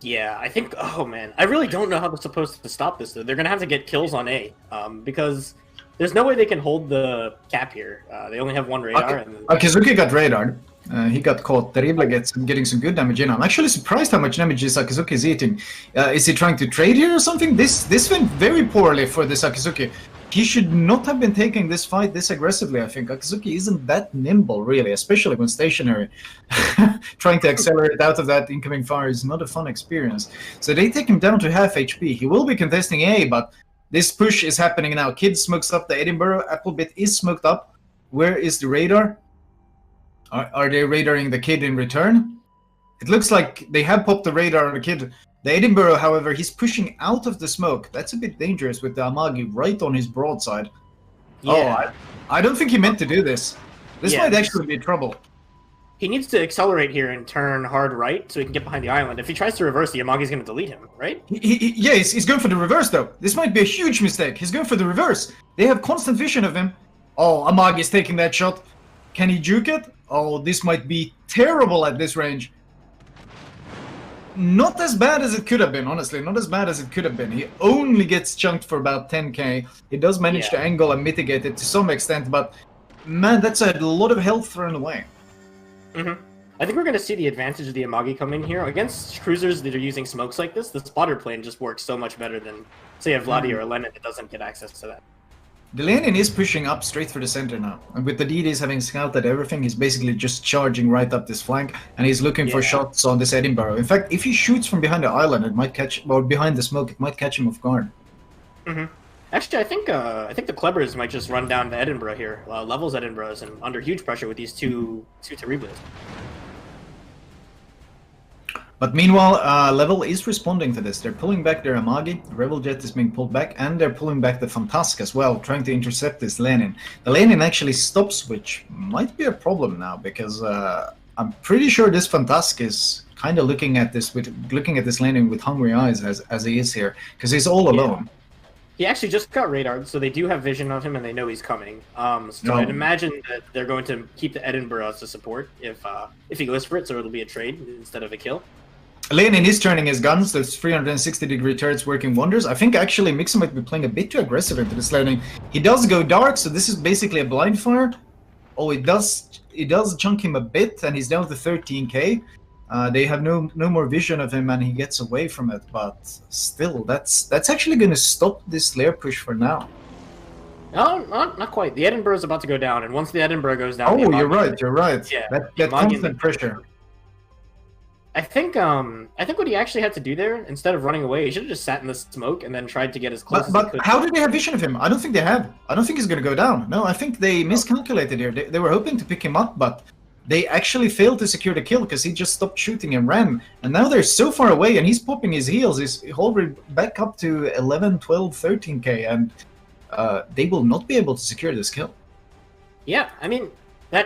Yeah, I think... Oh, man. I really don't know how they're supposed to stop this, though. They're going to have to get kills on A, because there's no way they can hold the cap here. They only have one radar. Akizuki got radared. He got caught. Terrible getting some good damage in. I'm actually surprised how much damage this Akizuki is eating. Is he trying to trade here or something? This went very poorly for this Akizuki. He should not have been taking this fight this aggressively, I think. Akizuki isn't that nimble, really, especially when stationary. Trying to accelerate out of that incoming fire is not a fun experience. So they take him down to half HP. He will be contesting A, but this push is happening now. Kid smokes up the Edinburgh. Applebit is smoked up. Where is the radar? Are they radaring the Kid in return? It looks like they have popped the radar on the kid. The Edinburgh, however, he's pushing out of the smoke. That's a bit dangerous with the Amagi right on his broadside. Yeah. Oh, I don't think he meant to do this. This might actually be trouble. He needs to accelerate here and turn hard right so he can get behind the island. If he tries to reverse, the Yamagi's going to delete him, right? Yeah, he's going for the reverse, though. This might be a huge mistake. He's going for the reverse. They have constant vision of him. Oh, Amagi's taking that shot. Can he juke it? Oh, this might be terrible at this range. Not as bad as it could have been, honestly. Not as bad as it could have been. He only gets chunked for about 10k. He does manage to angle and mitigate it to some extent, but man, that's a lot of health thrown away. I think we're going to see the advantage of the Amagi come in here. Against cruisers that are using smokes like this, the spotter plane just works so much better than, say, a Vladi or a Lenin that doesn't get access to that. The Lenin is pushing up straight for the center now. And with the DDs having scouted everything, he's basically just charging right up this flank, and he's looking for shots on this Edinburgh. In fact, if he shoots from behind the island, it might catch, or behind the smoke, it might catch him off guard. Actually, I think the Klebers might just run down to Edinburgh here. Levels Edinburghs and under huge pressure with these two Terribles. But meanwhile, Level is responding to this. They're pulling back their Amagi, the Rebel Jet is being pulled back, and they're pulling back the Fantask as well, trying to intercept this Lenin. The Lenin actually stops, which might be a problem now, because I'm pretty sure this Fantask is kind of looking at this Lenin with hungry eyes as he is here, because he's all alone. He actually just got radared, so they do have vision of him and they know he's coming. So I'd imagine that they're going to keep the Edinburgh as a support if he goes for it, so it'll be a trade instead of a kill. Lenin is turning his guns, those 360-degree turrets working wonders. I think actually Mixer might be playing a bit too aggressive into this Lenin. He does go dark, so this is basically a blind fire. Oh, it does chunk him a bit, and he's down to 13k. They have no more vision of him, and he gets away from it. But still, that's actually going to stop this LAIR push for now. No, not quite. The Edinburgh is about to go down, and once the Edinburgh goes down, you're right. Yeah, that constant pressure. I think what he actually had to do there, instead of running away, he should have just sat in the smoke and then tried to get as close as he could. How did they have vision of him? I don't think they have. I don't think he's going to go down. No, I think they miscalculated here. They were hoping to pick him up, but they actually failed to secure the kill because he just stopped shooting and ran. And now they're so far away, and he's popping his heals. He's already back up to 11, 12, 13k, and they will not be able to secure this kill. Yeah, I mean, they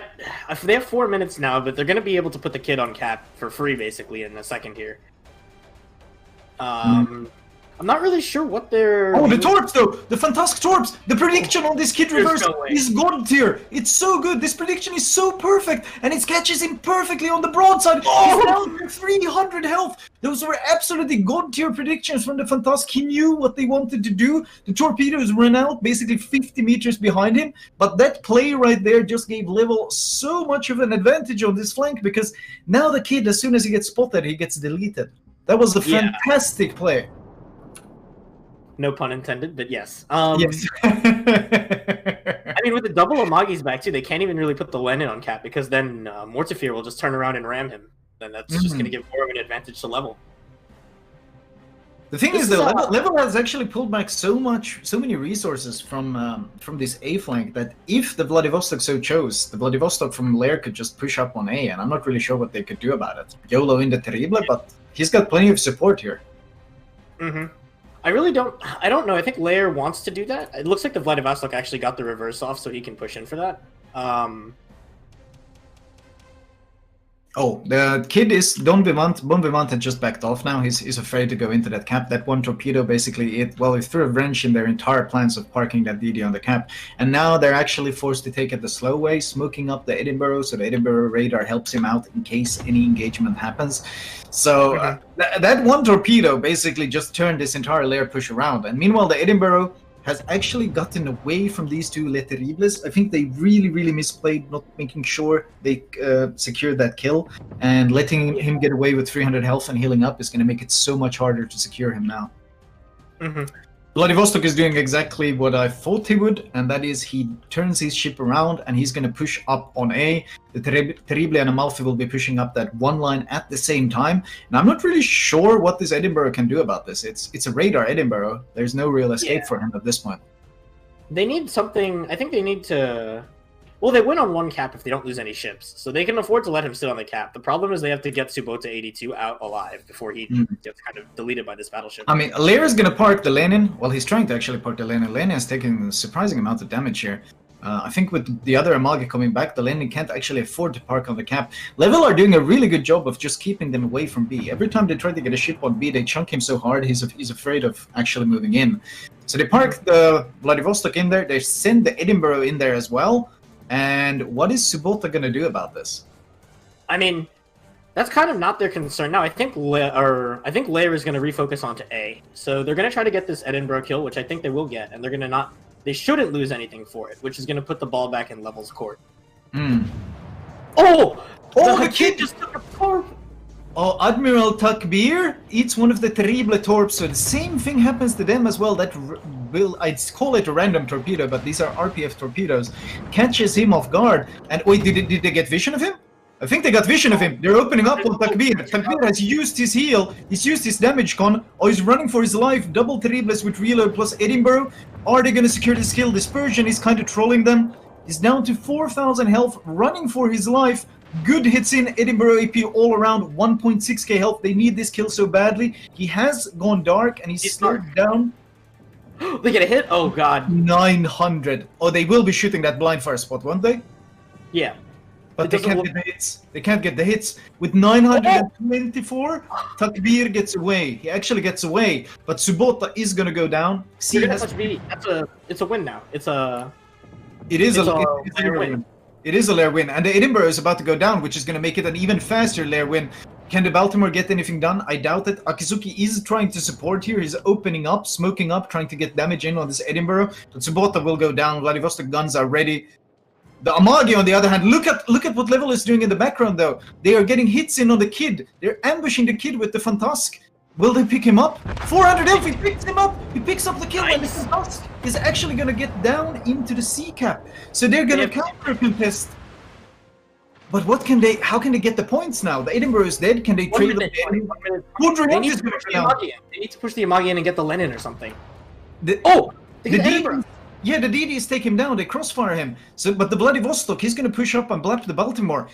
have 4 minutes now, but they're going to be able to put the kid on cap for free, basically, in a second here. I'm not really sure what they're... Oh, the Torps, though! The Fantastic Torps! The prediction on this kid reverse is god tier! It's so good! This prediction is so perfect! And it catches him perfectly on the broadside! He's down to 300 health! Those were absolutely god tier predictions from the Fantastic. He knew what they wanted to do. The torpedoes ran out basically 50 meters behind him, but that play right there just gave Level so much of an advantage on this flank, because now the kid, as soon as he gets spotted, he gets deleted. That was a fantastic play. No pun intended, but yes. Yes. I mean, with the double Amagi's back too, they can't even really put the Lenin on cap, because then Mortifier will just turn around and ram him. Then that's just going to give more of an advantage to Level. The thing is, though, Level has actually pulled back so many resources from this A flank that if the Vladivostok so chose, the Vladivostok from LAIR could just push up on A, and I'm not really sure what they could do about it. YOLO in the Terrible, but he's got plenty of support here. I don't know. I think LAIR wants to do that. It looks like the Vladivostok actually got the reverse off, so he can push in for that. Oh, the kid is Bon Vivant had just backed off now. He's afraid to go into that cap. That one torpedo basically it threw a wrench in their entire plans of parking that DD on the cap. And now they're actually forced to take it the slow way, smoking up the Edinburgh, so the Edinburgh radar helps him out in case any engagement happens. So that one torpedo basically just turned this entire LAIR push around. And meanwhile, the Edinburgh has actually gotten away from these two Les Terribles. I think they really misplayed not making sure they secured that kill, and letting him get away with 300 health and healing up is going to make it so much harder to secure him now. Vladivostok is doing exactly what I thought he would, and that is he turns his ship around and he's going to push up on A. The Terrible and Amalfi will be pushing up that one line at the same time, and I'm not really sure what this Edinburgh can do about this. It's a radar Edinburgh. There's no real escape for him at this point. They need something. I think they need to... Well, they win on one cap if they don't lose any ships, so they can afford to let him sit on the cap. The problem is they have to get Subota 82 out alive before he gets kind of deleted by this battleship. I mean, LAIR is going to park the Lenin. Well, he's trying to actually park the Lenin. Lenin is taking a surprising amount of damage here. I think with the other Amagi coming back, the Lenin can't actually afford to park on the cap. Level are doing a really good job of just keeping them away from B. Every time they try to get a ship on B, they chunk him so hard, he's afraid of actually moving in. So they park the Vladivostok in there, they send the Edinburgh in there as well. And what is Subota going to do about this? I mean, that's kind of not their concern. Now, I think LAIR is going to refocus onto A. So they're going to try to get this Edinburgh kill, which I think they will get, and they're going to not... They shouldn't lose anything for it, which is going to put the ball back in Level's court. Oh! The kid just took a torp! Oh, Admiral Takbir eats one of the Terrible torps, so the same thing happens to them as well. That will, I'd call it a random torpedo, but these are RPF torpedoes. Catches him off guard. And wait, did they get vision of him? I think they got vision of him. They're opening up on Takbir. Takbir has used his heal. He's used his damage con. Oh, he's running for his life. Double Terribles with reload plus Edinburgh. Are they going to secure this kill? Dispersion is kind of trolling them. He's down to 4,000 health, running for his life. Good hits in, Edinburgh AP all around, 1.6k health. They need this kill so badly. He has gone dark and he's slowed down. They get a hit? Oh god. 900. Oh, they will be shooting that blind fire spot, won't they? Yeah. But they can't get the hits. They can't get the hits. With 924, Takbir gets away. He actually gets away. But Subota is going to go down. See, it's a win now. It is a LAIR win. It is a LAIR win. And the Edinburgh is about to go down, which is going to make it an even faster LAIR win. Can the Baltimore get anything done? I doubt it. Akizuki is trying to support here. He's opening up, smoking up, trying to get damage in on this Edinburgh. But Subota will go down. Vladivostok guns are ready. The Amagi, on the other hand, look at what Level is doing in the background, though. They are getting hits in on the kid. They're ambushing the kid with the Fantask. Will they pick him up? 400 health, he picks him up. He picks up the kill, and the Fantask is actually going to get down into the C cap. So they're going to counter contest. But what can they? How can they get the points now? The Edinburgh is dead. Can they trade them? They need to push the Amagi in and get the Lenin or something. The Edinburgh. Yeah, the DDs take him down, they crossfire him. So, but the Vladivostok, he's going to push up and blap the Baltimore.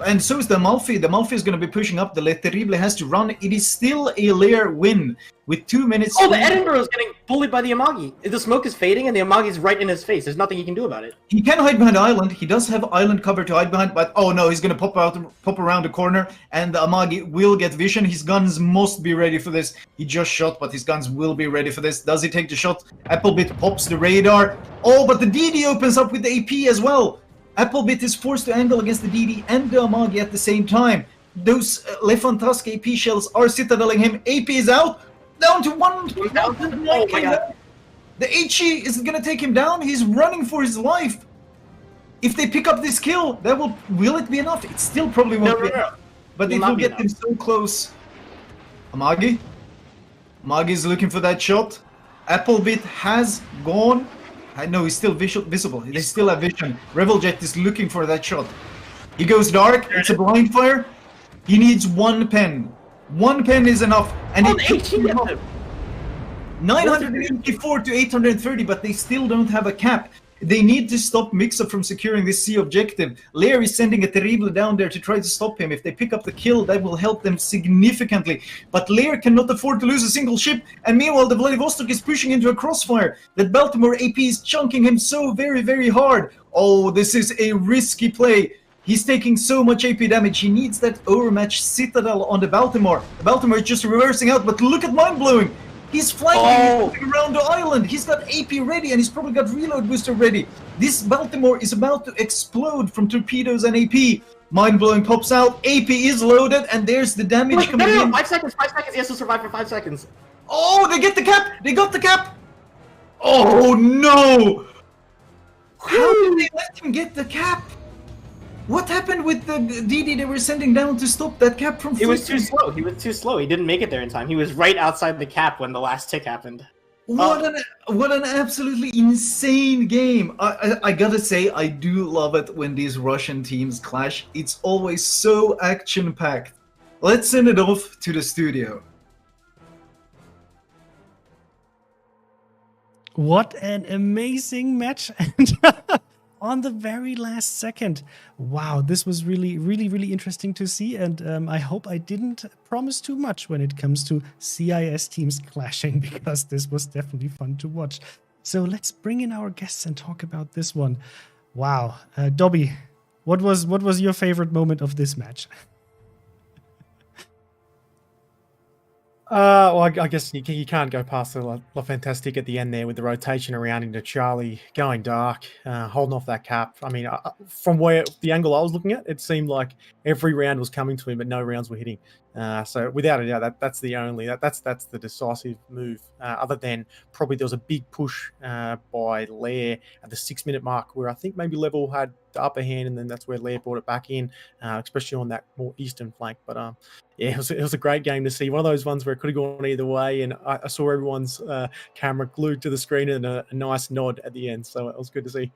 And so is the Amalfi. The Amalfi is going to be pushing up. The Le Terrible has to run. It is still a LAIR win with 2 minutes. Oh, the Edinburgh is getting bullied by the Amagi. The smoke is fading and the Amagi is right in his face. There's nothing he can do about it. He can hide behind the island. He does have island cover to hide behind, but oh no, he's going to pop around the corner, and the Amagi will get vision. His guns must be ready for this. He just shot, but his guns will be ready for this. Does he take the shot? Applebit pops the radar. Oh, but the DD opens up with the AP as well. Applebit is forced to angle against the DD and the Amagi at the same time. Those Le Fantasque AP shells are citadeling him. AP is out. Down to 1,000. Oh my god. The HE is going to take him down. He's running for his life. If they pick up this kill, that will it be enough? It still probably won't be enough. But it will get them so close. Amagi? Amagi is looking for that shot. Applebit has gone. I know he's still visible. They still have vision. Reveljet is looking for that shot. He goes dark. It's a blind fire. He needs 1 pen. 1 pen is enough. And it took him 984 to 830, but they still don't have a cap. They need to stop Mix-Up from securing this C objective. LAIR is sending a Terrible down there to try to stop him. If they pick up the kill, that will help them significantly. But LAIR cannot afford to lose a single ship. And meanwhile, the Vladivostok is pushing into a crossfire. That Baltimore AP is chunking him so very, very hard. Oh, this is a risky play. He's taking so much AP damage. He needs that overmatch Citadel on the Baltimore. The Baltimore is just reversing out, but look at mind-blowing. He's flying around the island. He's got AP ready, and he's probably got reload booster ready. This Baltimore is about to explode from torpedoes and AP. Mind-blowing pops out. AP is loaded, and there's the damage coming in. 5 seconds. 5 seconds. He has to survive for 5 seconds. Oh, they get the cap. They got the cap. Oh, no. How did they let him get the cap? What happened with the DD they were sending down to stop that cap from? He was too slow. He didn't make it there in time. He was right outside the cap when the last tick happened. What an absolutely insane game. I gotta say, I do love it when these Russian teams clash. It's always so action-packed. Let's send it off to the studio. What an amazing match. And on the very last second. Wow, this was really interesting to see, and I hope I didn't promise too much when it comes to CIS teams clashing, because this was definitely fun to watch. So let's bring in our guests and talk about this one. Wow, Dobby, what was your favorite moment of this match? Well, I guess you can't go past the La Fantastic at the end there with the rotation around into Charlie, going dark, holding off that cap. I mean, from where the angle I was looking at, it seemed like every round was coming to him, but no rounds were hitting. So without a doubt, that's the only that's the decisive move. Other than probably there was a big push by LAIR at the 6-minute mark, where I think maybe Level had the upper hand, and then that's where LAIR brought it back in, especially on that more eastern flank. But yeah, it was a great game to see. One of those ones where it could have gone either way, and I saw everyone's camera glued to the screen and a nice nod at the end. So it was good to see.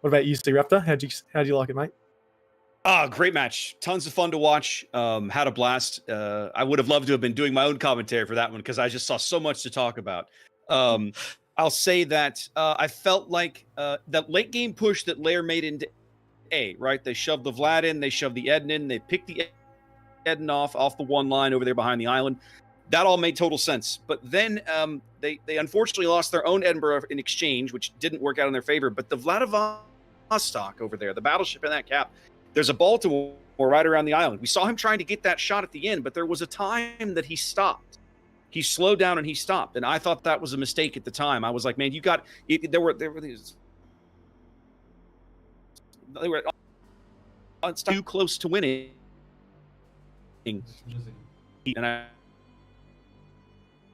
What about you, Steve Raptor? How'd you like it, mate? Great match. Tons of fun to watch. Had a blast. I would have loved to have been doing my own commentary for that one because I just saw so much to talk about. I'll say that I felt like that late game push that LAIR made into A, right? They shoved the Vlad in, they shoved the Eden in, they picked the Eden off the one line over there behind the island. That all made total sense. But then they unfortunately lost their own Edinburgh in exchange, which didn't work out in their favor. But the Vladivostok over there, the battleship in that cap, there's a Baltimore right around the island. We saw him trying to get that shot at the end, but there was a time that he stopped. He slowed down and he stopped. And I thought that was a mistake at the time. I was like, man, you got it. There were these. They were too close to winning. And I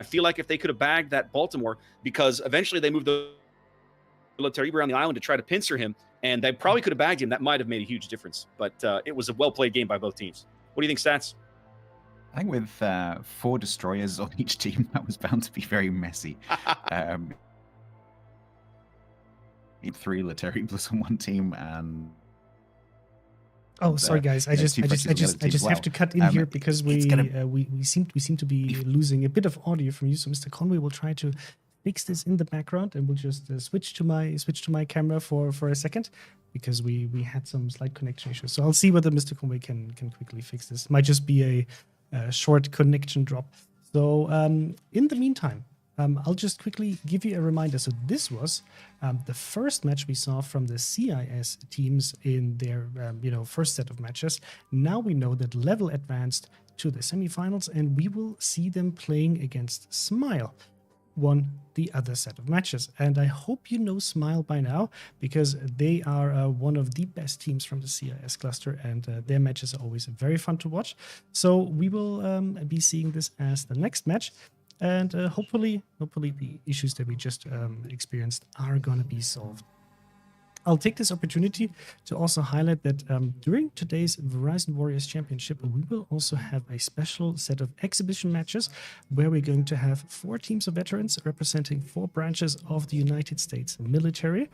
feel like if they could have bagged that Baltimore, because eventually they moved the Tariba around the island to try to pincer him, and they probably could have bagged him. That might have made a huge difference. But it was a well-played game by both teams. What do you think, Stats? I think with 4 destroyers on each team, that was bound to be very messy. 3 La Terribles on one team, and oh, sorry guys, I just have to cut in here because we seem to be losing a bit of audio from you. So Mr. Conway will try to fix this in the background, and we'll just switch to my camera for a second because we had some slight connection issues. So I'll see whether Mr. Conway can quickly fix this. Might just be a short connection drop. So in the meantime, I'll just quickly give you a reminder. So this was the first match we saw from the CIS teams in their first set of matches. Now we know that Level advanced to the semifinals, and we will see them playing against Smile, won the other set of matches. And I hope you know Smile by now, because they are one of the best teams from the CIS cluster, and their matches are always very fun to watch. So we will be seeing this as the next match. And hopefully the issues that we just experienced are going to be solved. I'll take this opportunity to also highlight that during today's Verizon Warriors Championship, we will also have a special set of exhibition matches where we're going to have 4 teams of veterans representing 4 branches of the United States military.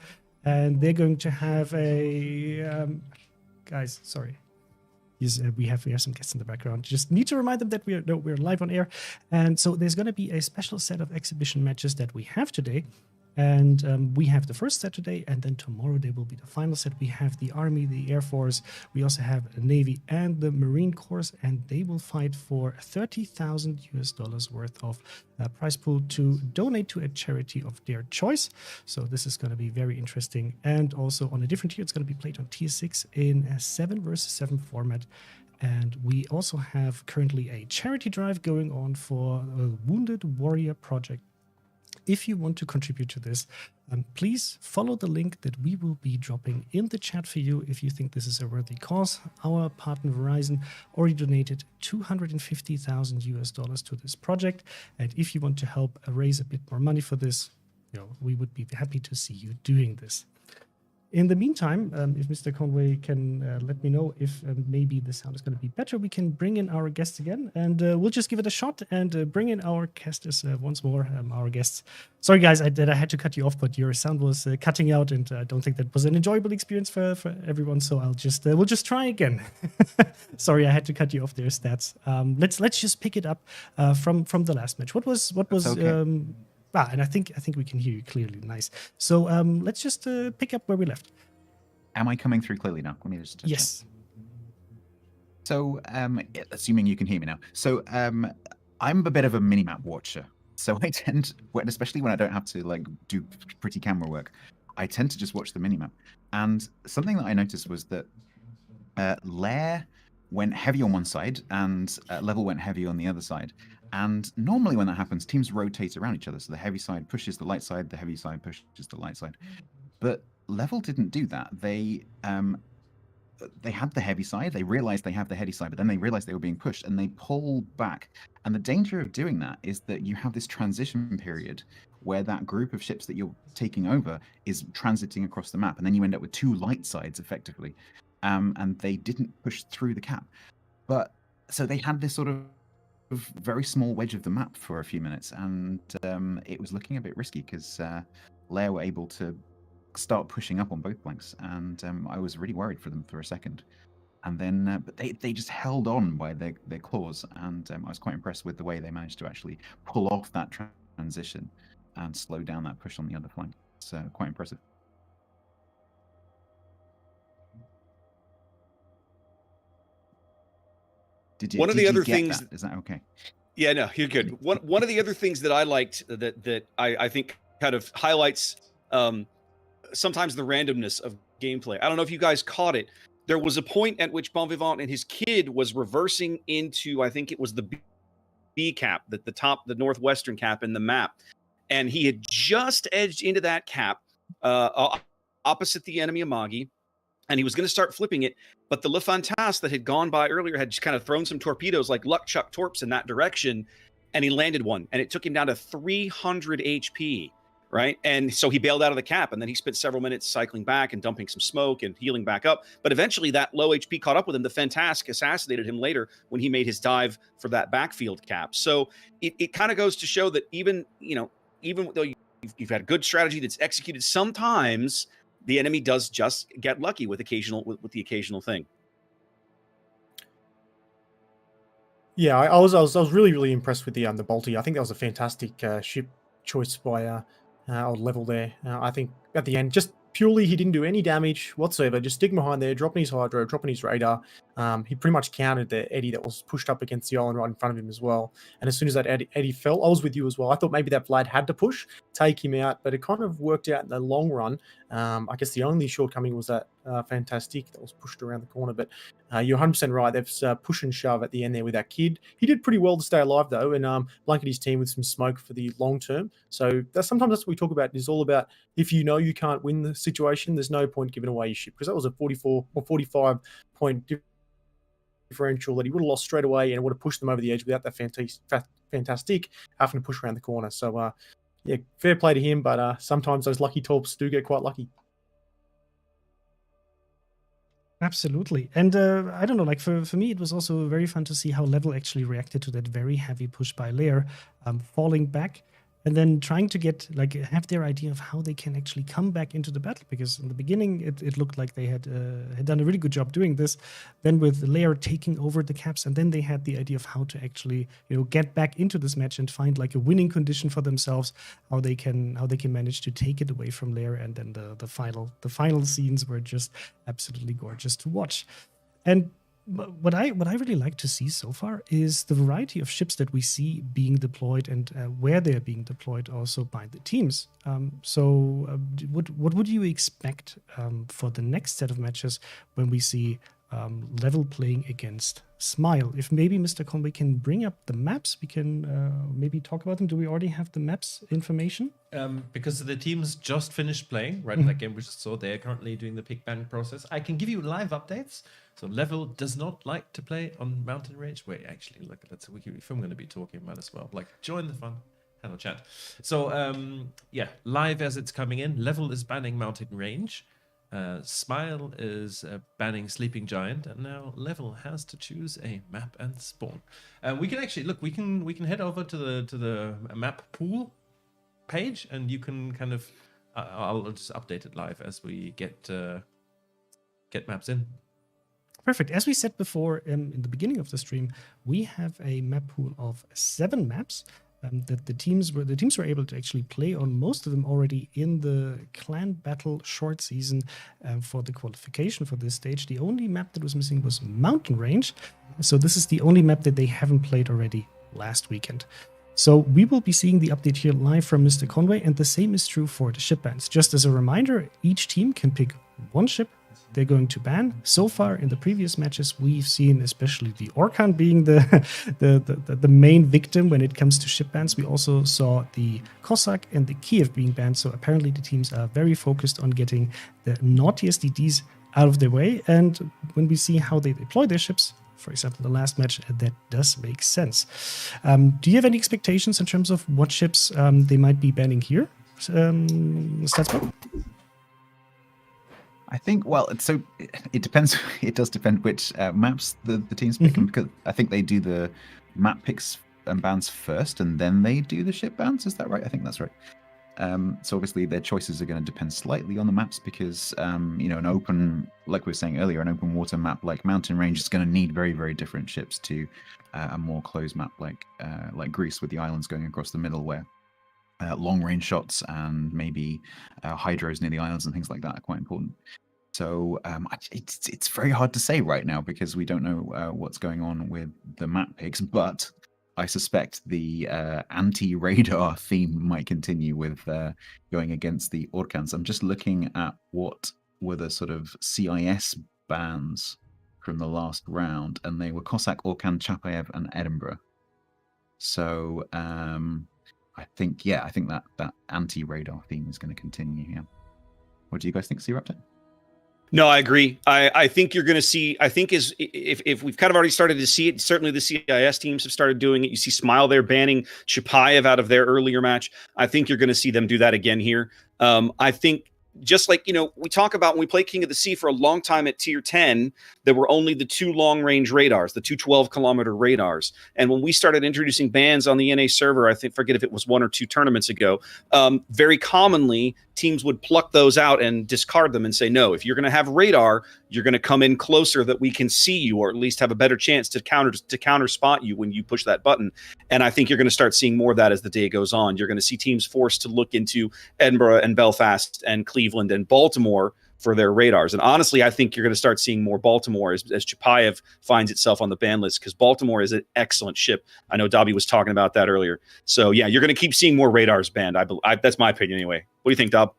And they're going to have a... guys, sorry. We have some guests in the background. Just need to remind them that we're live on air. And so there's going to be a special set of exhibition matches that we have today. And we have the first set today, and then tomorrow there will be the final set. We have the Army, the Air Force, we also have the Navy and the Marine Corps, and they will fight for $30,000 worth of prize pool to donate to a charity of their choice. So this is going to be very interesting. And also on a different tier, it's going to be played on tier 6 in a 7 versus 7 format. And we also have currently a charity drive going on for a Wounded Warrior Project. If you want to contribute to this, please follow the link that we will be dropping in the chat for you if you think this is a worthy cause. Our partner Verizon already donated $250,000 to this project. And if you want to help raise a bit more money for this, we would be happy to see you doing this. In the meantime, if Mr. Conway can let me know if maybe the sound is going to be better, we can bring in our guests again, and we'll just give it a shot and bring in our guests once more, our guests. Sorry, guys, that I had to cut you off, but your sound was cutting out, and I don't think that was an enjoyable experience for everyone. So we'll just try again. Sorry, I had to cut you off there, Stats. Let's just pick it up from the last match. What was okay. And I think we can hear you clearly. Nice. So let's just pick up where we left. Am I coming through clearly now? Let me just check. Yes. So, assuming you can hear me now. So, I'm a bit of a minimap watcher. So I tend, especially when I don't have to like do pretty camera work, I tend to just watch the minimap. And something that I noticed was that LAIR went heavy on one side and Level went heavy on the other side. And normally when that happens, teams rotate around each other. So the heavy side pushes the light side, the heavy side pushes the light side. But Level didn't do that. They had the heavy side. They realized they have the heavy side, but then they realized they were being pushed and they pull back. And the danger of doing that is that you have this transition period where that group of ships that you're taking over is transiting across the map, and then you end up with two light sides effectively. And they didn't push through the cap. But so they had this sort of very small wedge of the map for a few minutes, and it was looking a bit risky because LAIR were able to start pushing up on both flanks, and I was really worried for them for a second. And then, but they just held on by their claws, and I was quite impressed with the way they managed to actually pull off that transition and slow down that push on the other flank. It's quite impressive. One of the other things that? Is that okay? Yeah, no, you're good. One of the other things that I liked that I think kind of highlights sometimes the randomness of gameplay. I don't know if you guys caught it. There was a point at which Bon Vivant and his kid was reversing into, I think it was the B cap, the northwestern cap in the map. And he had just edged into that cap opposite the enemy Amagi. And he was going to start flipping it. But the Le Fantasme that had gone by earlier had just kind of thrown some torpedoes like Luck Chuck Torps in that direction. And he landed one. And it took him down to 300 HP. Right. And so he bailed out of the cap, and then he spent several minutes cycling back and dumping some smoke and healing back up. But eventually that low HP caught up with him. The Fantasque assassinated him later when he made his dive for that backfield cap. So it kind of goes to show that even though you've had a good strategy that's executed, sometimes the enemy does just get lucky with the occasional thing. Yeah, I was really, really impressed with the Bolty. I think that was a fantastic ship choice by old Level there. I think at the end, just purely he didn't do any damage whatsoever, just sticking behind there, dropping his hydro, dropping his radar. He pretty much countered the Eddy that was pushed up against the island right in front of him as well. And as soon as that Eddy fell, I was with you as well. I thought maybe that Vlad had to push, take him out, but it kind of worked out in the long run. I guess the only shortcoming was that Fantastic that was pushed around the corner. But you're 100% right. They've push and shove at the end there with that kid. He did pretty well to stay alive though, and blanket his team with some smoke for the long term. So sometimes that's what we talk about. It's all about if you know you can't win the situation, there's no point giving away your ship, because that was a 44 or 45 point differential that he would have lost straight away, and it would have pushed them over the edge without that Fantastic having to push around the corner. So yeah, fair play to him, but sometimes those lucky torps do get quite lucky. Absolutely. And I don't know, like for me, it was also very fun to see how Level actually reacted to that very heavy push by LAIR, falling back and then trying to have their idea of how they can actually come back into the battle. Because in the beginning, it looked like they had done a really good job doing this. Then with LAIR taking over the caps, and then they had the idea of how to actually, get back into this match and find like a winning condition for themselves, how they can manage to take it away from LAIR. And then the final scenes were just absolutely gorgeous to watch. And what I really like to see so far is the variety of ships that we see being deployed and where they're being deployed also by the teams. What would you expect for the next set of matches when we see Level playing against Smile? If maybe Mr. Conway can bring up the maps, we can maybe talk about them. Do we already have the maps information? Because the teams just finished playing, right? That game we just saw, they're currently doing the pick ban process. I can give you live updates. So Level does not like to play on mountain range. Wait, actually, look, if I'm going to be talking, might as well join the fun. Hello, chat. So yeah, live as it's coming in, Level is banning mountain range. Smile is banning Sleeping Giant, and now Level has to choose a map and spawn. We can actually look. We can head over to the map pool page, and you can kind of. I'll just update it live as we get maps in. Perfect. As we said before in the beginning of the stream, we have a map pool of 7 maps. that the teams were able to actually play on most of them already in the clan battle short season for the qualification for this stage. The only map that was missing was Mountain Range, so this is the only map that they haven't played already last weekend. So we will be seeing the update here live from Mr. Conway, and the same is true for the ship bans. Just as a reminder, each team can pick one ship they're going to ban. So far in the previous matches, we've seen especially the Orkan being the main victim when it comes to ship bans. We also saw the Cossack and the Kiev being banned, so apparently the teams are very focused on getting the naughtiest DDs out of their way, and when we see how they deploy their ships, for example, the last match, that does make sense. Do you have any expectations in terms of what ships they might be banning here, Statsbot? I think, well, it depends. It does depend which maps the teams pick, because I think they do the map picks and bans first, and then they do the ship bans. Is that right? I think that's right. So obviously their choices are going to depend slightly on the maps, because an open, like we were saying earlier, an open water map like Mountain Range is going to need very, very different ships to a more closed map like Greece, with the islands going across the middle, where long range shots and maybe hydros near the islands and things like that are quite important. So it's very hard to say right now, because we don't know what's going on with the map picks, but I suspect the anti-radar theme might continue with going against the Orkans. I'm just looking at what were the sort of CIS bans from the last round, and they were Cossack, Orkan, Chapayev, and Edinburgh. So I think that anti-radar theme is going to continue here. What do you guys think, C-Raptor? No, I agree. I think you're going to see, if we've kind of already started to see it, certainly the CIS teams have started doing it. You see Smile there banning Chapayev out of their earlier match. I think you're going to see them do that again here. I think, just like, we talk about when we play King of the Sea for a long time at tier 10, there were only the two long-range radars, the two 12-kilometer radars. And when we started introducing bans on the NA server, I forget if it was 1 or 2 tournaments ago, very commonly teams would pluck those out and discard them and say, no, if you're going to have radar, you're going to come in closer that we can see you, or at least have a better chance to counter spot you when you push that button. And I think you're going to start seeing more of that as the day goes on. You're going to see teams forced to look into Edinburgh and Belfast and Cleveland and Baltimore for their radars. And honestly, I think you're going to start seeing more Baltimore as Chapayev finds itself on the ban list, because Baltimore is an excellent ship. I know Dobby was talking about that earlier. So yeah, you're going to keep seeing more radars banned. That's my opinion anyway. What do you think, Dob?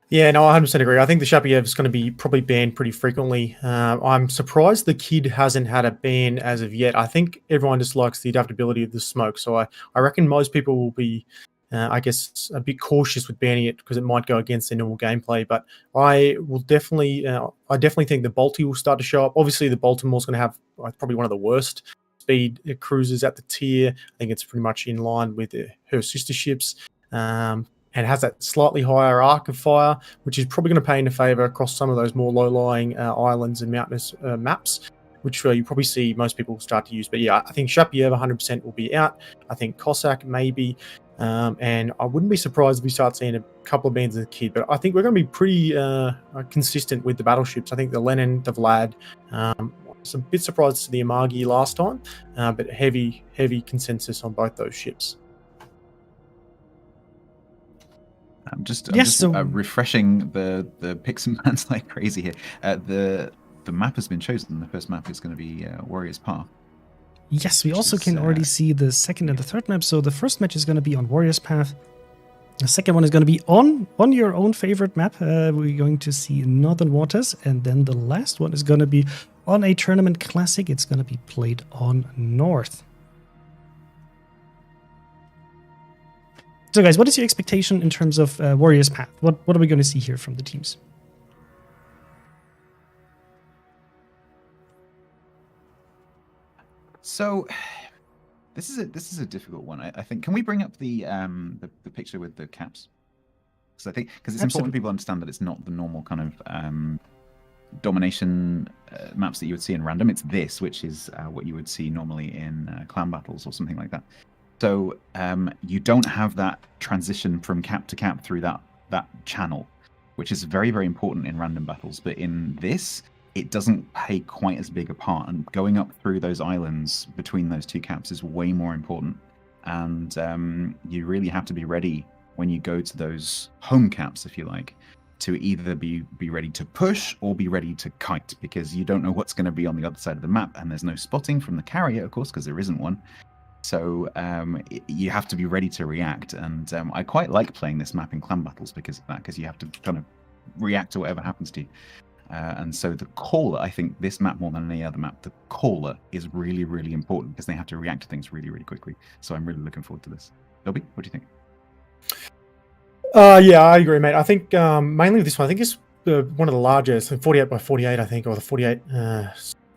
Yeah, no, I 100% agree. I think the Chapayev is going to be probably banned pretty frequently. I'm surprised the Kid hasn't had a ban as of yet. I think everyone just likes the adaptability of the smoke. So I reckon most people will be, I guess, a bit cautious with banning it, because it might go against their normal gameplay. But I definitely think the Balti will start to show up. Obviously, the Baltimore's going to have probably one of the worst speed cruisers at the tier. I think it's pretty much in line with her sister ships. And has that slightly higher arc of fire, which is probably going to pay in favor across some of those more low-lying islands and mountainous maps, which you probably see most people start to use. But yeah, I think Chapayev 100% will be out. I think Cossack maybe. And I wouldn't be surprised if we start seeing a couple of bans of the Kid. But I think we're going to be pretty consistent with the battleships. I think the Lenin, the Vlad, was a bit surprised to the Amagi last time, but heavy consensus on both those ships. I'm just refreshing the picks and bans like crazy here. The map has been chosen. The first map is going to be Warriors Path. Yes, we also can already see the second and the third map. So the first match is going to be on Warriors Path. The second one is going to be on your own favorite map. We're going to see Northern Waters. And then the last one is going to be on a tournament classic. It's going to be played on North. So guys, what is your expectation in terms of Warriors Path? What are we going to see here from the teams? So this is a difficult one. I think. Can we bring up the picture with the caps? Because I think it's important people understand that it's not the normal kind of domination maps that you would see in random. It's this, which is what you would see normally in clan battles or something like that. So you don't have that transition from cap to cap through that channel, which is very, very important in random battles. But in this, it doesn't play quite as big a part. And going up through those islands between those two caps is way more important. and you really have to be ready when you go to those home caps, if you like, to either be ready to push or be ready to kite, because you don't know what's going to be on the other side of the map, and there's no spotting from the carrier, of course, because there isn't one. So you have to be ready to react, and I quite like playing this map in clan battles because of that, because you have to kind of react to whatever happens to you. And so the caller, I think this map more than any other map, the caller is really, really important because they have to react to things really, really quickly. So I'm really looking forward to this. Dobby, what do you think? Yeah, I agree, mate. I think mainly with this one, I think it's one of the largest, 48 by 48, I think, or the 48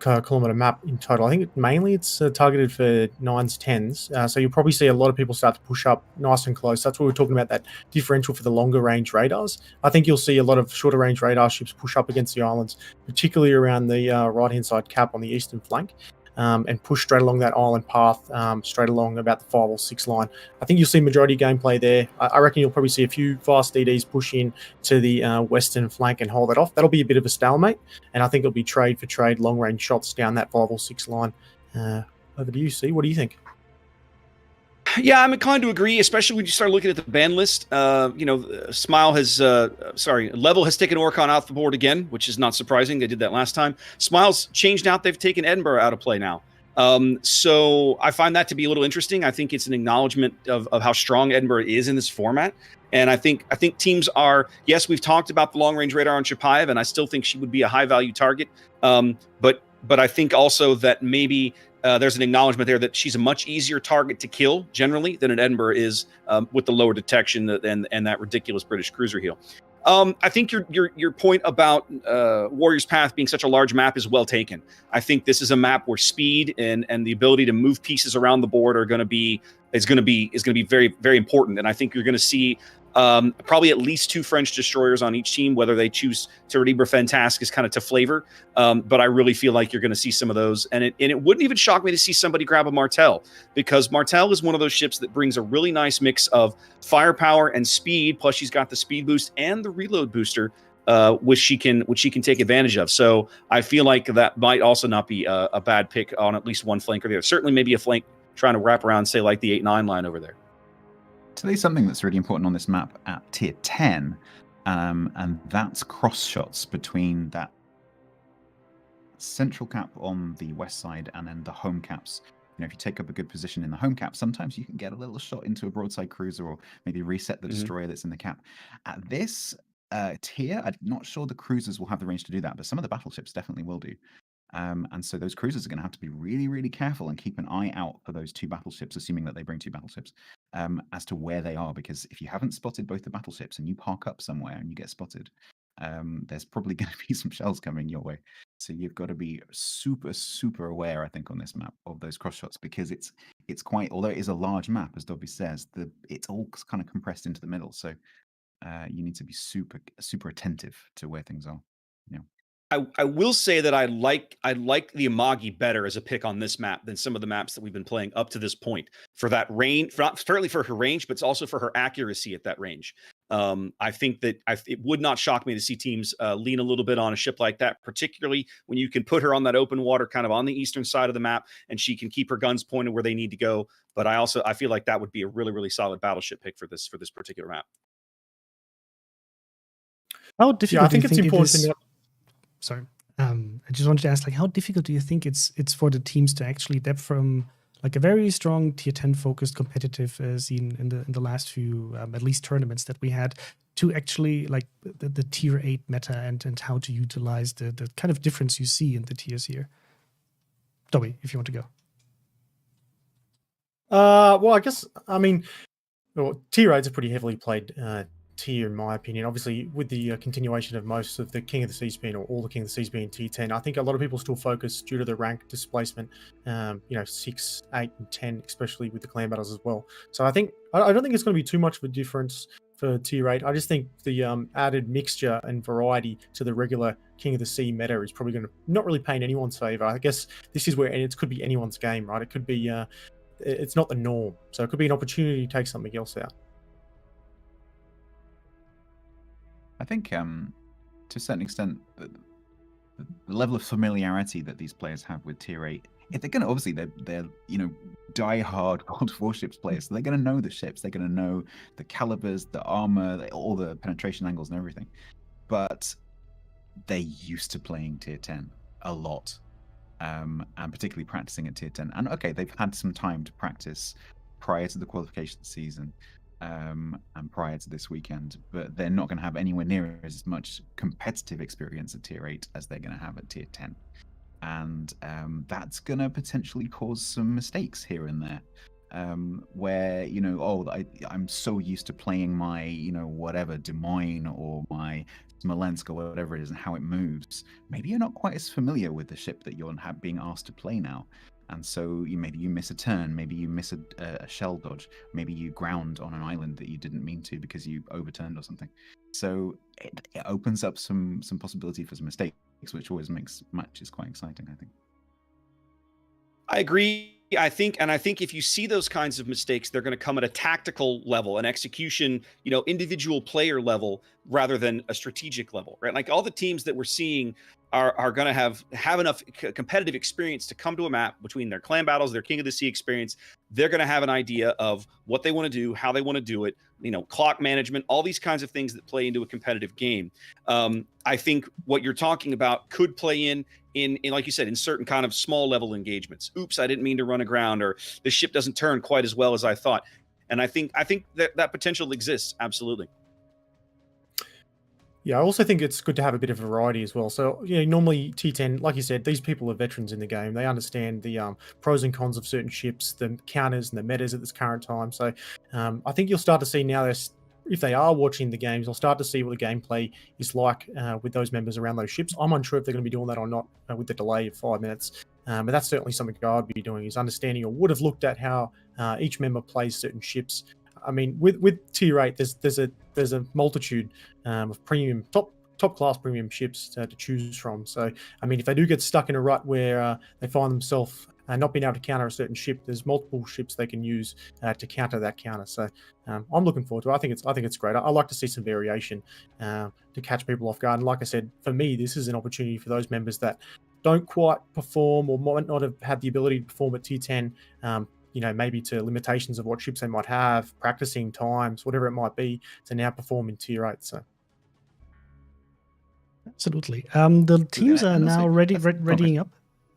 kilometer map in total. I think mainly it's targeted for 9s, 10s. So you'll probably see a lot of people start to push up nice and close. That's what we're talking about, that differential for the longer range radars. I think you'll see a lot of shorter range radar ships push up against the islands, particularly around the right-hand side cap on the eastern flank. And push straight along that island path, straight along about the 5 or 6 line. I think you'll see majority gameplay there. I reckon you'll probably see a few fast DDs push in to the western flank and hold that off. That'll be a bit of a stalemate, and I think it'll be trade for trade, long range shots down that 5 or 6 line. Over to you, C. What do you think? Yeah, I'm inclined to agree, especially when you start looking at the ban list. Smile has, Level has taken Orcon off the board again, which is not surprising. They did that last time. Smile's changed out. They've taken Edinburgh out of play now. So I find that to be a little interesting. I think it's an acknowledgement of how strong Edinburgh is in this format. And I think teams are, yes, we've talked about the long-range radar on Chapayev, and I still think she would be a high-value target. But I think also that maybe there's an acknowledgement there that she's a much easier target to kill generally than an Edinburgh is with the lower detection and that ridiculous British cruiser heel. I think your point about Warrior's Path being such a large map is well taken. I think this is a map where speed and the ability to move pieces around the board is going to be very, very important. And I think you're going to see probably at least 2 French destroyers on each team, whether they choose to Libre Fantasque is kind of to flavor. But I really feel like you're going to see some of those. And it wouldn't even shock me to see somebody grab a Martel, because Martel is one of those ships that brings a really nice mix of firepower and speed. Plus she's got the speed boost and the reload booster, which she can take advantage of. So I feel like that might also not be a bad pick on at least one flank or the other. Certainly maybe a flank trying to wrap around, say, like the 8-9 line over there. Today's something that's really important on this map at tier 10, and that's cross shots between that central cap on the west side and then the home caps. You know, if you take up a good position in the home cap, sometimes you can get a little shot into a broadside cruiser or maybe reset the destroyer that's in the cap. At this tier, I'm not sure the cruisers will have the range to do that, but some of the battleships definitely will do. And so those cruisers are going to have to be really, really careful and keep an eye out for those 2 battleships, assuming that they bring 2 battleships, as to where they are. Because if you haven't spotted both the battleships and you park up somewhere and you get spotted, there's probably going to be some shells coming your way. So you've got to be super, super aware, I think, on this map of those cross shots, because it's quite, although it is a large map, as Dobby says, it's all kind of compressed into the middle. So you need to be super, super attentive to where things are. Yeah. I will say that I like the Amagi better as a pick on this map than some of the maps that we've been playing up to this point, for that range, not certainly for her range, but it's also for her accuracy at that range. I think that it would not shock me to see teams lean a little bit on a ship like that, particularly when you can put her on that open water kind of on the eastern side of the map, and she can keep her guns pointed where they need to go. But I feel like that would be a really, really solid battleship pick for this particular map. How difficult? Yeah, I think it's important to note. Sorry. I just wanted to ask, like, how difficult do you think it's for the teams to actually adapt from like a very strong tier 10 focused competitive scene in the last few at least tournaments that we had, to actually like the tier 8 meta and how to utilize the kind of difference you see in the tiers here? Dobby, if you want to go. Well, I guess, I mean, tier 8's a pretty heavily played tier, in my opinion. Obviously, with the continuation of most of the King of the Seas being, or all the King of the Seas being tier 10, I think a lot of people still focus due to the rank displacement, 6, 8, and 10, especially with the clan battles as well. So I don't think it's going to be too much of a difference for tier 8. I just think the added mixture and variety to the regular King of the Sea meta is probably going to not really pay in anyone's favor. I guess this is where it could be anyone's game, right? It could be, it's not the norm. So it could be an opportunity to take something else out. I think, to a certain extent, the level of familiarity that these players have with tier 8 if they're going to, obviously they're die-hard World of Warships players, so they're going to know the ships, they're going to know the calibers, the armor, all the penetration angles and everything. But they're used to playing tier 10 a lot, and particularly practicing at tier 10. And okay, they've had some time to practice prior to the qualification season, and prior to this weekend, but they're not going to have anywhere near as much competitive experience at tier 8 as they're going to have at tier 10. And that's going to potentially cause some mistakes here and there, where I'm so used to playing my whatever Des Moines or my Smolensk or whatever it is and how it moves. Maybe you're not quite as familiar with the ship that you're being asked to play now, and so maybe you miss a turn, maybe you miss a shell dodge, maybe you ground on an island that you didn't mean to because you overturned or something. So it opens up some possibility for some mistakes, which always makes matches quite exciting, I think. I agree. I think if you see those kinds of mistakes, they're going to come at a tactical level, an execution, individual player level, rather than a strategic level, right? Like all the teams that we're seeing are going to have enough competitive experience to come to a map between their clan battles, their King of the Sea experience. They're going to have an idea of what they want to do, how they want to do it, clock management, all these kinds of things that play into a competitive game. I think what you're talking about could play in like you said, in certain kind of small level engagements. Oops, I didn't mean to run aground, or the ship doesn't turn quite as well as I thought. And I think that potential exists. Absolutely. Yeah, I also think it's good to have a bit of variety as well. So, normally T10, like you said, these people are veterans in the game. They understand the pros and cons of certain ships, the counters and the metas at this current time. So I think you'll start to see now, if they are watching the games, they'll start to see what the gameplay is like with those members around those ships. I'm unsure if they're going to be doing that or not with the delay of 5 minutes. But that's certainly something I'd be doing, is understanding, or would have looked at how each member plays certain ships. I mean, with tier 8, there's a multitude of premium top class premium ships to choose from. So, I mean, if they do get stuck in a rut where they find themselves not being able to counter a certain ship, there's multiple ships they can use to counter that counter. So, I'm looking forward to it. I think it's great. I like to see some variation to catch people off guard. And like I said, for me, this is an opportunity for those members that don't quite perform or might not have had the ability to perform at tier 10. Maybe to limitations of what ships they might have, practicing times, whatever it might be, to now perform in tier 8. So, absolutely. The teams are now readying up.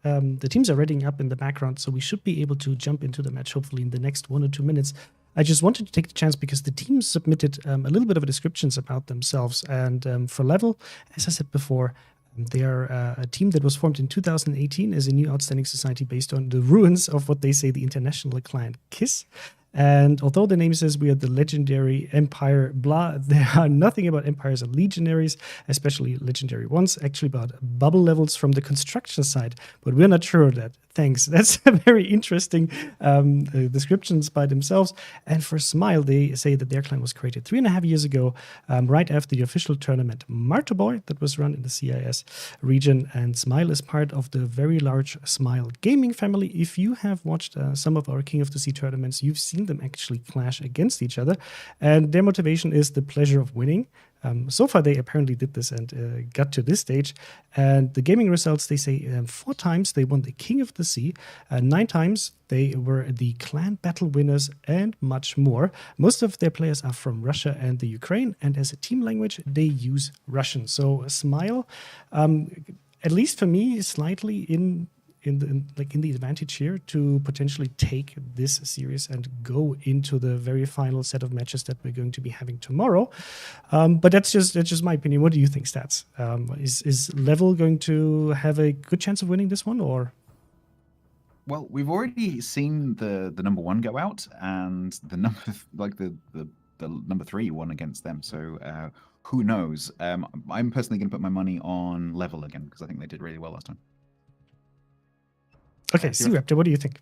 The teams are readying up in the background, so we should be able to jump into the match hopefully in the next 1 or 2 minutes. I just wanted to take the chance because the teams submitted a little bit of descriptions about themselves, and for Level, as I said before, they are a team that was formed in 2018 as a new outstanding society based on the ruins of what they say the international client KISS. And although the name says we are the legendary empire, blah, there are nothing about empires or legionaries, especially legendary ones, actually about bubble levels from the construction side. But we're not sure of that. Thanks. That's a very interesting descriptions by themselves. And for Smile, they say that their clan was created 3.5 years ago, right after the official tournament YEBOI that was run in the CIS region. And Smile is part of the very large Smile gaming family. If you have watched some of our King of the Sea tournaments, you've seen them actually clash against each other. And their motivation is the pleasure of winning. So far, they apparently did this and got to this stage. And the gaming results, they say 4 times they won the King of the Sea, 9 times they were the clan battle winners, and much more. Most of their players are from Russia and the Ukraine, and as a team language, they use Russian. So Smile, at least for me, slightly in the advantage here to potentially take this series and go into the very final set of matches that we're going to be having tomorrow. But that's just my opinion. What do you think, Stats? Is Level going to have a good chance of winning this one, or? Well, we've already seen the number 1 go out, and the number 3 won against them. So who knows? I'm personally going to put my money on Level again because I think they did really well last time. Okay, C-Raptor, what do you think?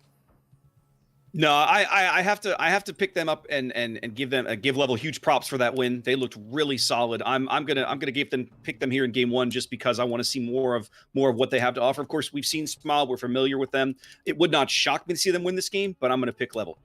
No, I have to pick them up and give Level huge props for that win. They looked really solid. I'm gonna pick them here in game 1 just because I want to see more of what they have to offer. Of course, we've seen Smile, we're familiar with them. It would not shock me to see them win this game, but I'm gonna pick Level.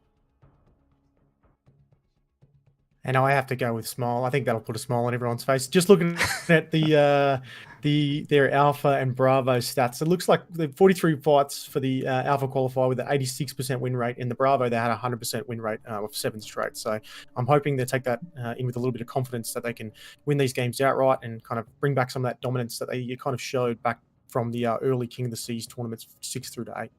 and I have to go with Smile. I think that'll put a smile on everyone's face. Just looking at their Alpha and Bravo stats, it looks like the 43 fights for the Alpha qualifier with an 86% win rate. In the Bravo, they had a 100% win rate of 7 straight. So I'm hoping they take that in with a little bit of confidence that they can win these games outright and kind of bring back some of that dominance that they kind of showed back from the early King of the Seas tournaments 6 through to 8.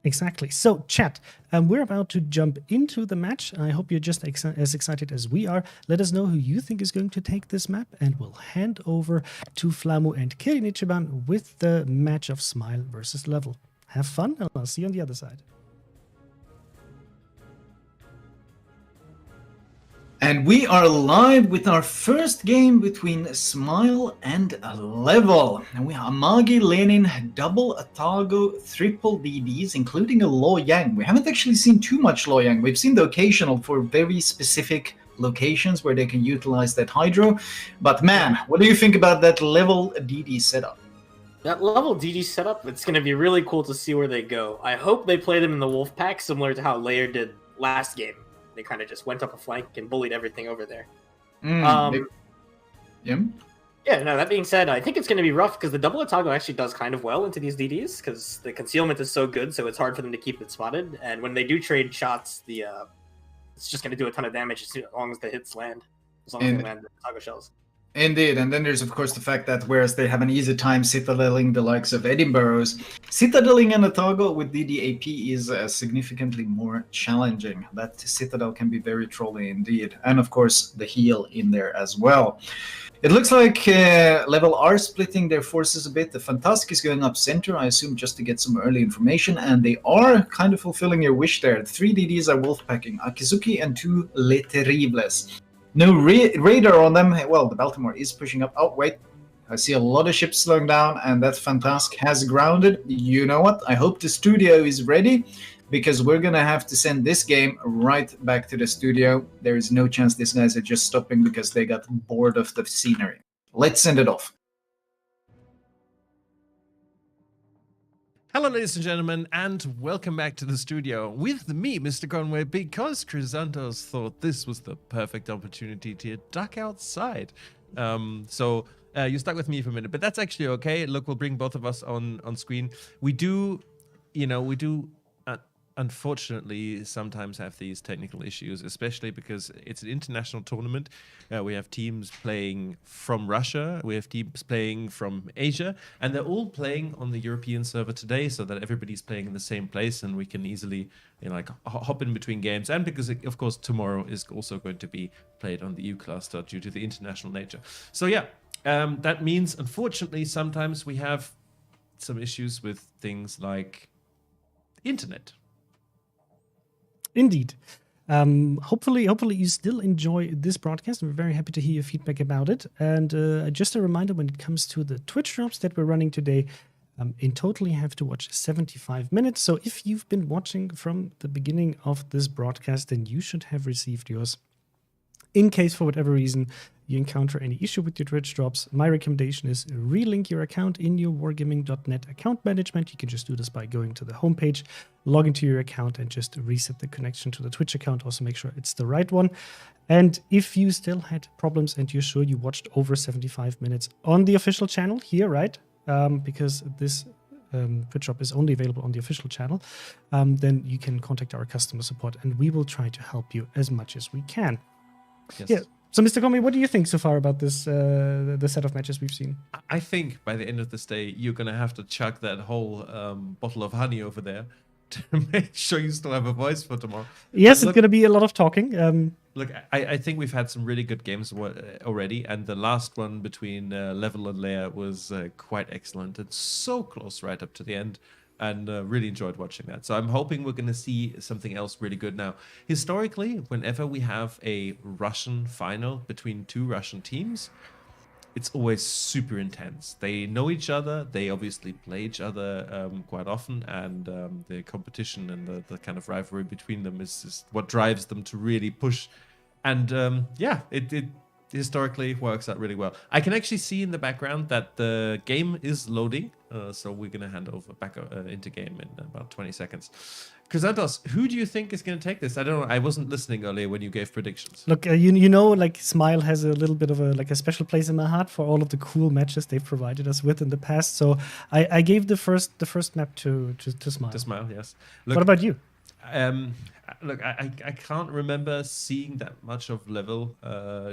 Exactly. So, chat, we're about to jump into the match. I hope you're just as excited as we are. Let us know who you think is going to take this map, and we'll hand over to Flamu and Kirin Ichiban with the match of Smile versus Level. Have fun, and I'll see you on the other side. And we are live with our first game between Smile and Level. And we have Amagi, Lenin, double Atago, triple DDs, including a Lo Yang. We haven't actually seen too much Lo Yang. We've seen the occasional for very specific locations where they can utilize that Hydro. But man, what do you think about that Level DD setup? That Level DD setup, it's going to be really cool to see where they go. I hope they play them in the Wolf Pack, similar to how LAIR did last game. They kind of just went up a flank and bullied everything over there. Yeah. Yeah, no, that being said, I think it's going to be rough because the double Atago actually does kind of well into these DDs because the concealment is so good, so it's hard for them to keep it spotted. And when they do trade shots, it's just going to do a ton of damage as long as the hits land, as long as they land the Atago shells. Indeed, and then there's of course the fact that whereas they have an easy time citadeling the likes of Edinburghs, citadeling an Atago with DDAP is significantly more challenging. That citadel can be very trolly indeed, and of course the heal in there as well. It looks like Level are splitting their forces a bit. The Fantastic is going up center, I assume just to get some early information, and they are kind of fulfilling your wish there. 3 DDs are wolfpacking, Akizuki and 2 Le Terribles. No radar on them. Well, the Baltimore is pushing up. Oh, wait. I see a lot of ships slowing down, and that Fantastic has grounded. You know what? I hope the studio is ready, because we're going to have to send this game right back to the studio. There is no chance these guys are just stopping because they got bored of the scenery. Let's send it off. Hello, ladies and gentlemen, and welcome back to the studio with me, Mr. Conway, because Chrysantos thought this was the perfect opportunity to duck outside. So you stuck with me for a minute, but that's actually okay. Look, we'll bring both of us on screen. We do unfortunately sometimes have these technical issues, especially because it's an international tournament. We have teams playing from Russia, we have teams playing from Asia, and they're all playing on the European server today, so that everybody's playing in the same place and we can easily hop in between games. And because of course tomorrow is also going to be played on the EU cluster due to the international nature. So yeah, that means unfortunately sometimes we have some issues with things like internet. Indeed. Hopefully you still enjoy this broadcast. We're very happy to hear your feedback about it. And just a reminder, when it comes to the Twitch drops that we're running today, in total you have to watch 75 minutes. So if you've been watching from the beginning of this broadcast, then you should have received yours. In case, for whatever reason, you encounter any issue with your Twitch drops, my recommendation is relink your account in your wargaming.net account management. You can just do this by going to the homepage, log into your account, and just reset the connection to the Twitch account. Also make sure it's the right one. And if you still had problems and you're sure you watched over 75 minutes on the official channel here, right? Because this Twitch drop is only available on the official channel, then you can contact our customer support and we will try to help you as much as we can. Yes. Yeah. So, Mr. Comey, what do you think so far about this the set of matches we've seen? I think by the end of this day, you're going to have to chug that whole bottle of honey over there to make sure you still have a voice for tomorrow. Yes, it's going to be a lot of talking. Look, I think we've had some really good games already, and the last one between Level and LAIR was quite excellent. It's so close right up to the end. And really enjoyed watching that. So I'm hoping we're going to see something else really good now. Historically, whenever we have a Russian final between 2 Russian teams, it's always super intense. They know each other. They obviously play each other quite often. And the competition and the kind of rivalry between them is what drives them to really push. And yeah, historically works out really well. I can actually see in the background that the game is loading, so we're going to hand over back into game in about 20 seconds. Chrysanthos, who do you think is going to take this? I don't know. I wasn't listening earlier when you gave predictions. Look, you know, like Smile has a little bit of a special place in my heart for all of the cool matches they've provided us with in the past. So I gave the first map to Smile. To Smile, yes. Look, what about you? Look, I can't remember seeing that much of Level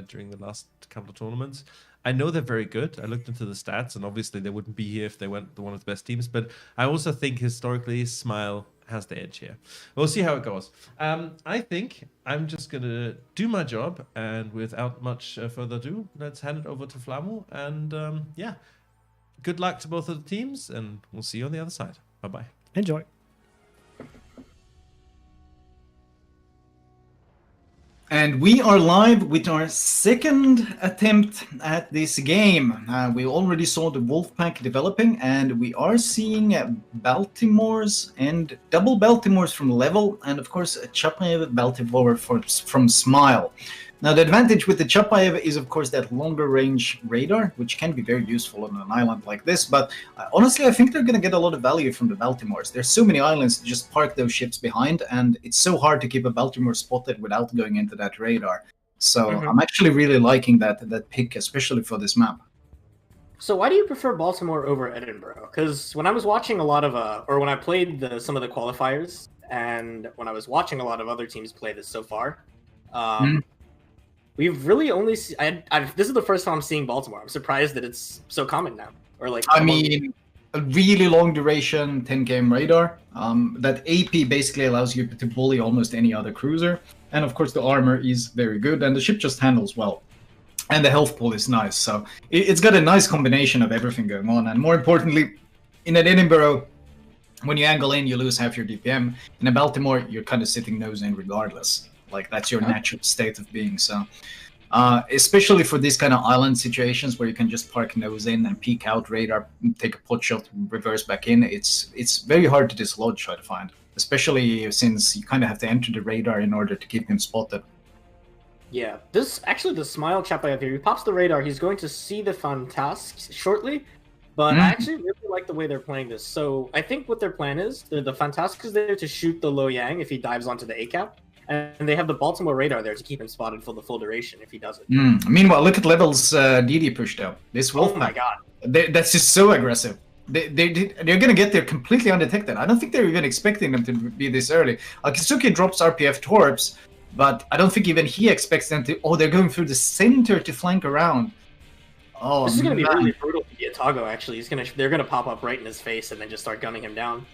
during the last couple of tournaments. I know they're very good. I looked into the stats, and obviously they wouldn't be here if they weren't one of the best teams. But I also think historically, Smile has the edge here. We'll see how it goes. I think I'm just going to do my job, and without much further ado, let's hand it over to Flamu. And yeah, good luck to both of the teams, and we'll see you on the other side. Bye-bye. Enjoy. And we are live with our second attempt at this game. We already saw the Wolfpack developing, and we are seeing Baltimore's and double Baltimore's from Level, and of course a Chapayev Baltimore from Smile. Now the advantage with the Chapayev is of course that longer range radar, which can be very useful on an island like this, but honestly I think they're going to get a lot of value from the Baltimores. There's so many islands to just park those ships behind, and it's so hard to keep a Baltimore spotted without going into that radar. So I'm actually really liking that pick, especially for this map. So why do you prefer Baltimore over Edinburgh? Because when I was watching a lot of, or when I played some of the qualifiers, and when I was watching a lot of other teams play this so far, we've really only this is the first time I'm seeing Baltimore. I'm surprised that it's so common now. Or like, I mean, a really long duration 10 km radar. That AP basically allows you to bully almost any other cruiser, and of course the armor is very good, and the ship just handles well, and the health pool is nice. So it's got a nice combination of everything going on, and more importantly, in an Edinburgh, when you angle in, you lose half your DPM. In a Baltimore, you're kind of sitting nose in regardless. Like that's your natural state of being. So especially for these kind of island situations where you can just park nose in and peek out radar, take a pot shot, reverse back in, it's very hard to dislodge, I find, especially since you kind of have to enter the radar in order to keep him spotted. Yeah, the Smile Chapayev here, he pops the radar, he's going to see the Fantasks shortly, but I actually really like the way they're playing this. So I think what their plan is, the Fantasks is there to shoot the Lo Yang if he dives onto the ACAP. And they have the Baltimore radar there to keep him spotted for the full duration if he does it. Meanwhile, look at Level's DD push though. This Wolfpack, oh my god, that's just so aggressive. They're going to get there completely undetected. I don't think they're even expecting them to be this early. Akisuke drops RPF torps, but I don't think even he expects them to. Oh, they're going through the center to flank around. Oh, this is going to be really brutal for Yatago. Actually, they're going to pop up right in his face and then just start gunning him down.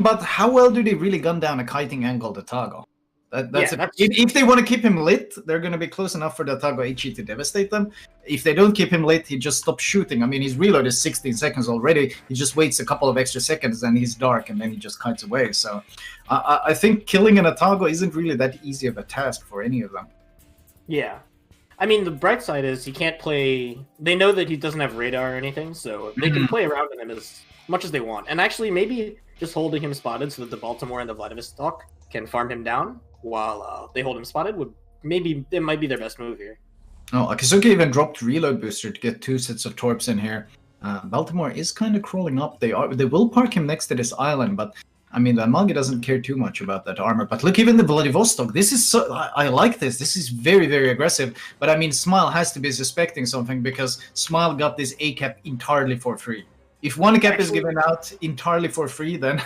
But how well do they really gun down a kiting angle Yatago? If they want to keep him lit, they're going to be close enough for the Tago HE to devastate them. If they don't keep him lit, he just stops shooting. I mean, his reload is 16 seconds already. He just waits a couple of extra seconds and he's dark, and then he just kites away. So I think killing an Atago isn't really that easy of a task for any of them. Yeah. I mean, the bright side is he can't play... They know that he doesn't have radar or anything, so they can play around with him as much as they want. And actually, maybe just holding him spotted so that the Baltimore and the Vladivostok can farm him down while they hold him spotted it might be their best move here. Oh, Akisuke even dropped reload booster to get 2 sets of torps in here. Baltimore is kind of crawling up. They will park him next to this island, but I mean, the Amagi doesn't care too much about that armor. But look, even the Vladivostok, this is so... I like this. This is very, very aggressive. But I mean, Smile has to be suspecting something because Smile got this A-cap entirely for free. If one cap is given out entirely for free, then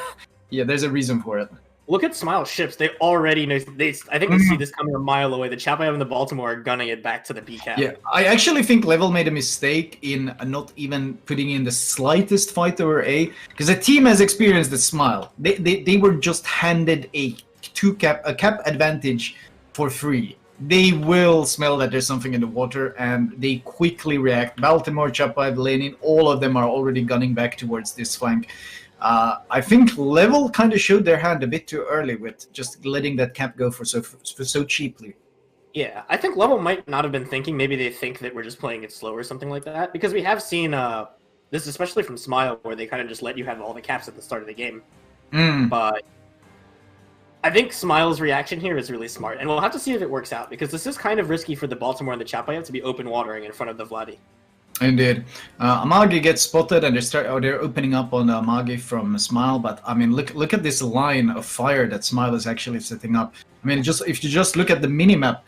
yeah, there's a reason for it. Look at Smile's ships. They already know. I think they see this coming a mile away. The Chapayev and the Baltimore are gunning it back to the B-cap. Yeah, I actually think Level made a mistake in not even putting in the slightest fight over A, because the team has experienced the Smile. They were just handed a cap advantage for free. They will smell that there's something in the water, and they quickly react. Baltimore, Chapayev, Lenin, all of them are already gunning back towards this flank. I think Level kind of showed their hand a bit too early with just letting that cap go for so cheaply. Yeah, I think Level might not have been thinking. Maybe they think that we're just playing it slow or something like that. Because we have seen this, especially from Smile, where they kind of just let you have all the caps at the start of the game. But I think Smile's reaction here is really smart, and we'll have to see if it works out, because this is kind of risky for the Baltimore and the Chapayev to be open watering in front of the Vladi. Indeed. Amagi gets spotted, and they're opening up on Amagi from Smile, but I mean, look at this line of fire that Smile is actually setting up. I mean, if you just look at the minimap,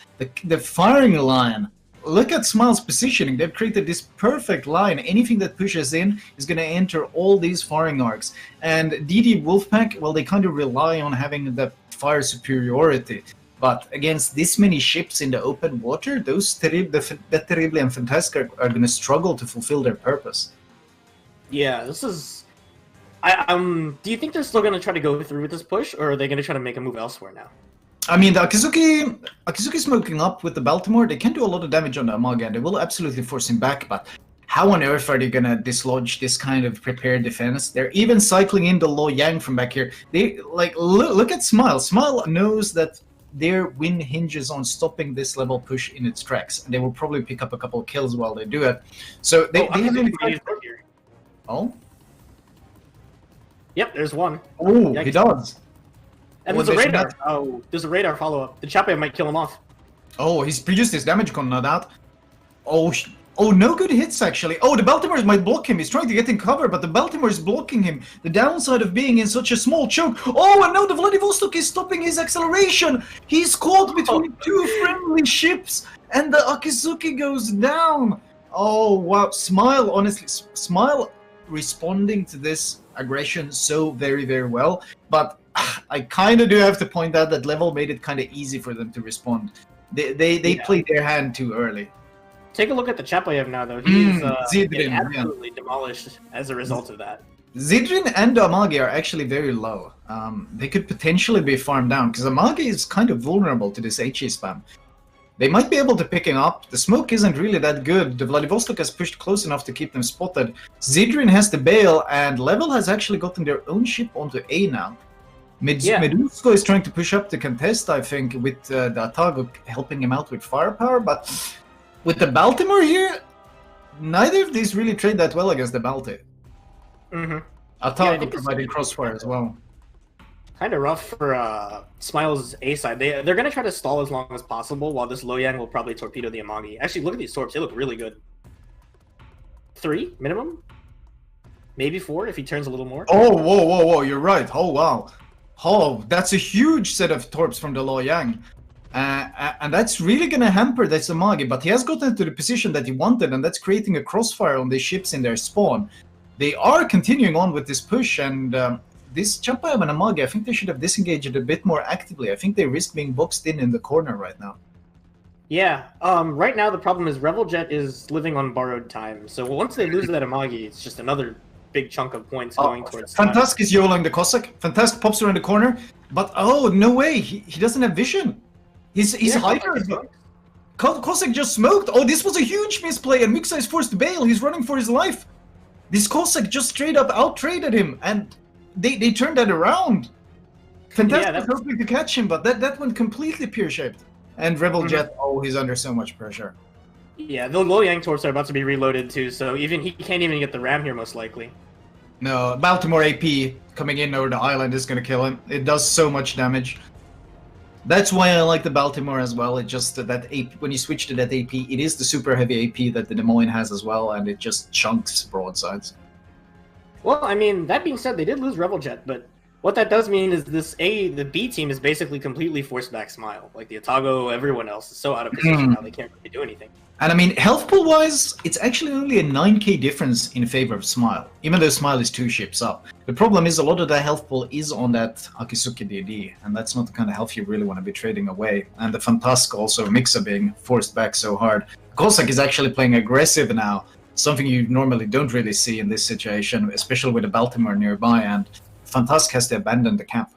the firing line, look at Smile's positioning. They've created this perfect line. Anything that pushes in is going to enter all these firing arcs. And DD Wolfpack, well, they kind of rely on having the fire superiority. But against this many ships in the open water, those Terrible and Fantastic are going to struggle to fulfill their purpose. Yeah, this is... do you think they're still going to try to go through with this push, or are they going to try to make a move elsewhere now? I mean, the Akizuki smoking up with the Baltimore, they can do a lot of damage on the Amagi, and they will absolutely force him back, but how on earth are they going to dislodge this kind of prepared defense? They're even cycling in the Lo Yang from back here. They, like, look at Smile. Smile knows that their win hinges on stopping this level push in its tracks, and they will probably pick up a couple of kills while they do it. So they have... Oh? Yep, there's one. Oh, he does. And there's a radar. Oh, there's a radar follow-up. The Chapayev might kill him off. Oh, he's produced his damage con now that. Oh, no good hits, actually. Oh, the Baltimore might block him. He's trying to get in cover, but the Baltimore is blocking him. The downside of being in such a small choke. Oh, and now the Vladivostok is stopping his acceleration. He's caught between two friendly ships, and the Akizuki goes down. Oh, wow. Smile, honestly, Smile responding to this aggression so very, very well. But I kind of do have to point out that level made it kind of easy for them to respond. They played their hand too early. Take a look at the Chapayev now, though. He's getting absolutely demolished as a result of that. Zidrin and Amagi are actually very low. They could potentially be farmed down, because Amagi is kind of vulnerable to this HE spam. They might be able to pick him up. The smoke isn't really that good. The Vladivostok has pushed close enough to keep them spotted. Zidrin has to bail, and Level has actually gotten their own ship onto A now. Medusko is trying to push up to contest, I think, with the Atago helping him out with firepower, but with the Baltimore here, neither of these really trade that well against the Balti. Atago providing crossfire as well. Kind of rough for Smile's A side. They're going to try to stall as long as possible, while this Loyang will probably torpedo the Amagi. Actually, look at these torps. They look really good. 3 minimum? Maybe 4 if he turns a little more. Oh, whoa, you're right. Oh, wow. Oh, that's a huge set of torps from the Loyang. And that's really going to hamper this Amagi, but he has gotten to the position that he wanted, and that's creating a crossfire on the ships in their spawn. They are continuing on with this push, and this Chapayev and Amagi, I think they should have disengaged a bit more actively. I think they risk being boxed in the corner right now. Yeah, right now the problem is Reveljet is living on borrowed time, so once they lose that Amagi, it's just another big chunk of points going towards Fantastic is YOLOing the Cossack. Fantastic pops around the corner, but oh, no way, he doesn't have vision. He's hiding. Cossack just smoked. Oh, this was a huge misplay, and Mixa is forced to bail. He's running for his life. This Cossack just straight up out-traded him, and they turned that around. Fantastic was hoping to catch him, but that went completely pear-shaped. And Rebeljet, oh, he's under so much pressure. Yeah, the Loyang torps are about to be reloaded too, so even he can't even get the ram here most likely. No, Baltimore AP coming in over the island is going to kill him. It does so much damage. That's why I like the Baltimore as well. It just that AP, when you switch to that AP, it is the super heavy AP that the Des Moines has as well, and it just chunks broadsides. Well, I mean, that being said, they did lose Rebeljet, but what that does mean is the B team is basically completely forced back Smile. Like the Atago, everyone else is so out of position now they can't really do anything. And I mean, health pool wise, it's actually only a 9k difference in favor of Smile, even though Smile is 2 ships up. The problem is a lot of that health pool is on that Akizuki DD, and that's not the kind of health you really want to be trading away. And the Fantask also, Mixa being forced back so hard. Cossack is actually playing aggressive now, something you normally don't really see in this situation, especially with the Baltimore nearby, and Fantask has to abandon the camp.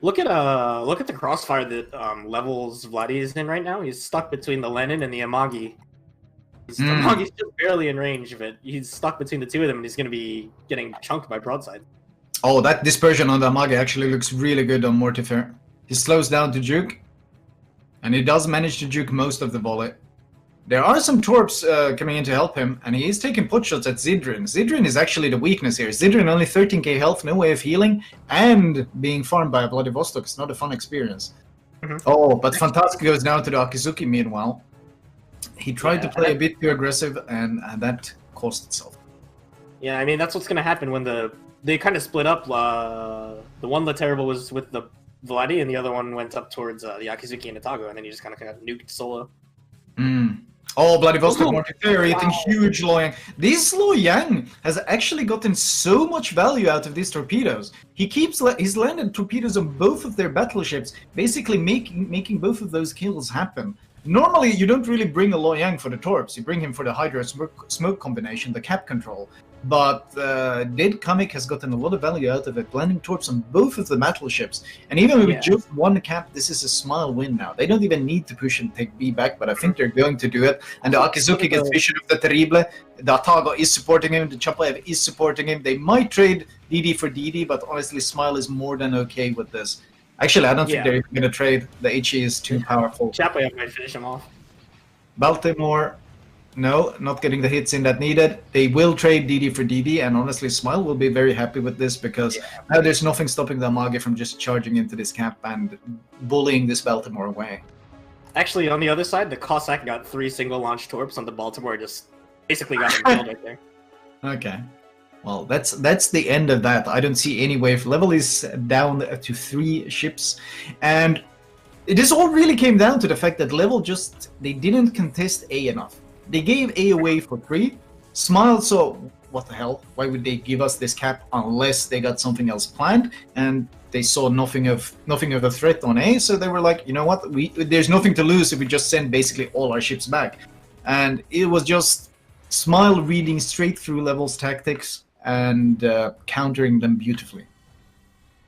Look at the crossfire that Levels Vladi is in right now. He's stuck between the Lenin and the Amagi. Amagi's just barely in range of it. He's stuck between the two of them, and he's going to be getting chunked by broadside. Oh, that dispersion on the Amagi actually looks really good on Mortifer. He slows down to juke, and he does manage to juke most of the volley. There are some torps coming in to help him, and he is taking pot shots at Zidrin. Zidrin is actually the weakness here. Zidrin only 13k health, no way of healing, and being farmed by a Vladivostok is not a fun experience. Oh, but Fantastic goes down to the Akizuki meanwhile. He tried to play a bit too aggressive, and that cost itself. Yeah, I mean, that's what's going to happen when they kind of split up. The one Terrible was with the Vladi, and the other one went up towards the Akizuki and Itago, and then he just kind of nuked solo. Oh, Vladivostok multiplayer hitting huge Loyang. This Loyang has actually gotten so much value out of these torpedoes. He's landed torpedoes on both of their battleships, basically making both of those kills happen. Normally, you don't really bring a Loyang for the torps. You bring him for the Hydra smoke combination, the cap control. But Dead Comic has gotten a lot of value out of it, landing torps on both of the battleships. And even with just one cap, this is a smile win now. They don't even need to push and take B back, but I think they're going to do it. And the Akizuki gets Vision of the Terrible. The Atago is supporting him. The Chapayev is supporting him. They might trade DD for DD, but honestly, Smile is more than okay with this. Actually, I don't think they're even going to trade. The HE is too powerful. Chapayev might finish him off. Baltimore... No, not getting the hits in that needed. They will trade DD for DD, and honestly, Smile will be very happy with this because now there's nothing stopping the Amage from just charging into this cap and bullying this Baltimore away. Actually, on the other side, the Cossack got 3 single-launch torps on the Baltimore, just basically got him killed right there. Okay. Well, that's the end of that. I don't see any wave. Level is down to 3 ships, and this all really came down to the fact that Level they didn't contest A enough. They gave A away for free. Smile saw, what the hell? Why would they give us this cap unless they got something else planned? And they saw nothing of a threat on A, so they were like, you know what? There's nothing to lose if we just send basically all our ships back. And it was just Smile reading straight through Level's tactics and countering them beautifully.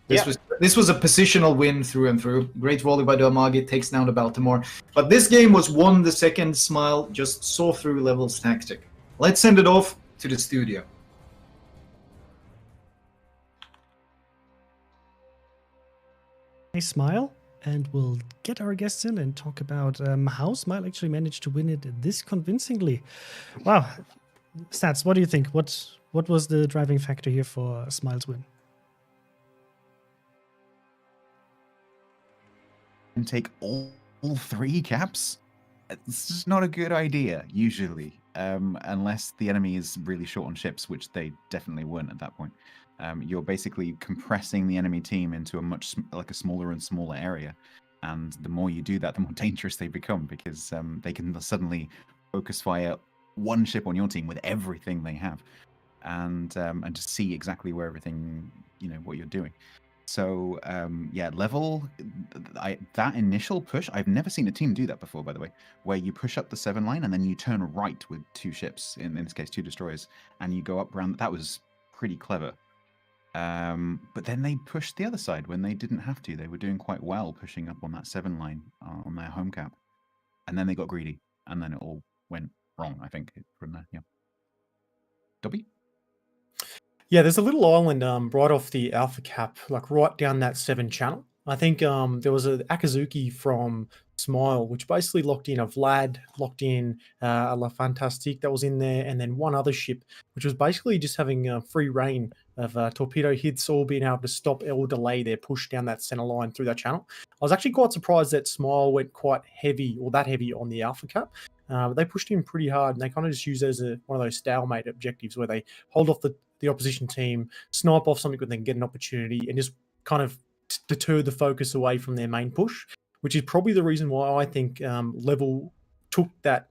This was a positional win through and through. Great volley by the Amagi, takes down the Baltimore. But this game was won the second Smile just saw through Level's tactic. Let's send it off to the studio. Nice Smile, and we'll get our guests in and talk about how Smile actually managed to win it this convincingly. Wow. Stats, what do you think? What was the driving factor here for Smile's win? And take all 3 caps? It's just not a good idea, usually, unless the enemy is really short on ships, which they definitely weren't at that point. You're basically compressing the enemy team into a smaller and smaller area, and the more you do that, the more dangerous they become, because they can suddenly focus fire one ship on your team with everything they have, and just see exactly where everything, what you're doing. So, Level, that initial push, I've never seen a team do that before, by the way, where you push up the 7 line and then you turn right with 2 ships, in this case 2 destroyers, and you go up around. That was pretty clever. But then they pushed the other side when they didn't have to. They were doing quite well pushing up on that 7 line on their home cap. And then they got greedy, and then it all went wrong, I think, from there. Yeah. Dobby? Yeah, there's a little island right off the Alpha Cap, like right down that 7 channel. I think there was a Akizuki from Smile, which basically locked in a Vlad, locked in a La Fantastique that was in there, and then one other ship, which was basically just having free reign of torpedo hits, all being able to stop or delay their push down that center line through that channel. I was actually quite surprised that Smile went quite heavy, or that heavy, on the Alpha Cap. But they pushed in pretty hard, and they kind of just used it as one of those stalemate objectives where they hold off the opposition team, snipe off something, and then get an opportunity, and just kind of deter the focus away from their main push, which is probably the reason why I think Level took that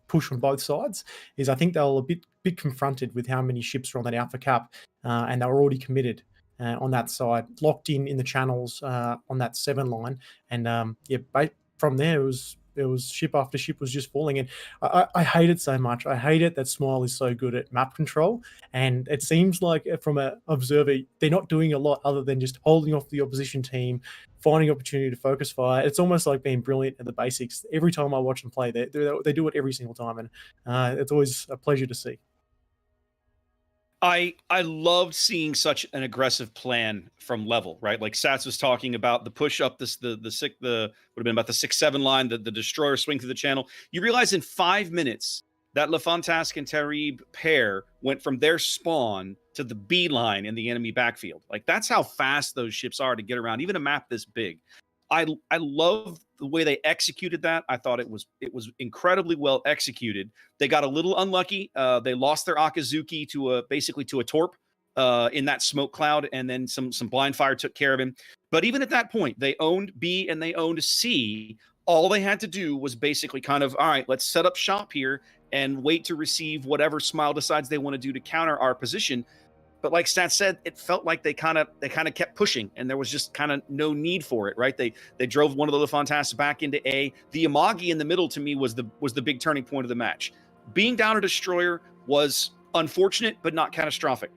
push on both sides. Is I think they were a bit confronted with how many ships were on that Alpha Cap, and they were already committed on that side, locked in the channels on that 7 line, and from there it was ship after ship was just falling. And I hate it so much. I hate it that Smile is so good at map control. And it seems like from an observer, they're not doing a lot other than just holding off the opposition team, finding opportunity to focus fire. It's almost like being brilliant at the basics. Every time I watch them play, they do it every single time. And it's always a pleasure to see. I loved seeing such an aggressive plan from Level, right? Like Sats was talking about the push up this the would have been about the 6-7 line, the destroyer swing through the channel. You realize in 5 minutes that LeFantasque and Tarib pair went from their spawn to the B line in the enemy backfield. Like that's how fast those ships are to get around, even a map this big. I love the way they executed that. I thought it was incredibly well executed. They got a little unlucky. They lost their Akazuki to basically to a torp in that smoke cloud, and then some blind fire took care of him. But even at that point, they owned B and they owned C. All they had to do was basically kind of, all right, let's set up shop here and wait to receive whatever Smile decides they want to do to counter our position. But like Stats said, it felt like they kind of kept pushing, and there was just kind of no need for it, right? They drove one of the LeFantasques back into A. The Amagi in the middle to me was the big turning point of the match. Being down a destroyer was unfortunate, but not catastrophic.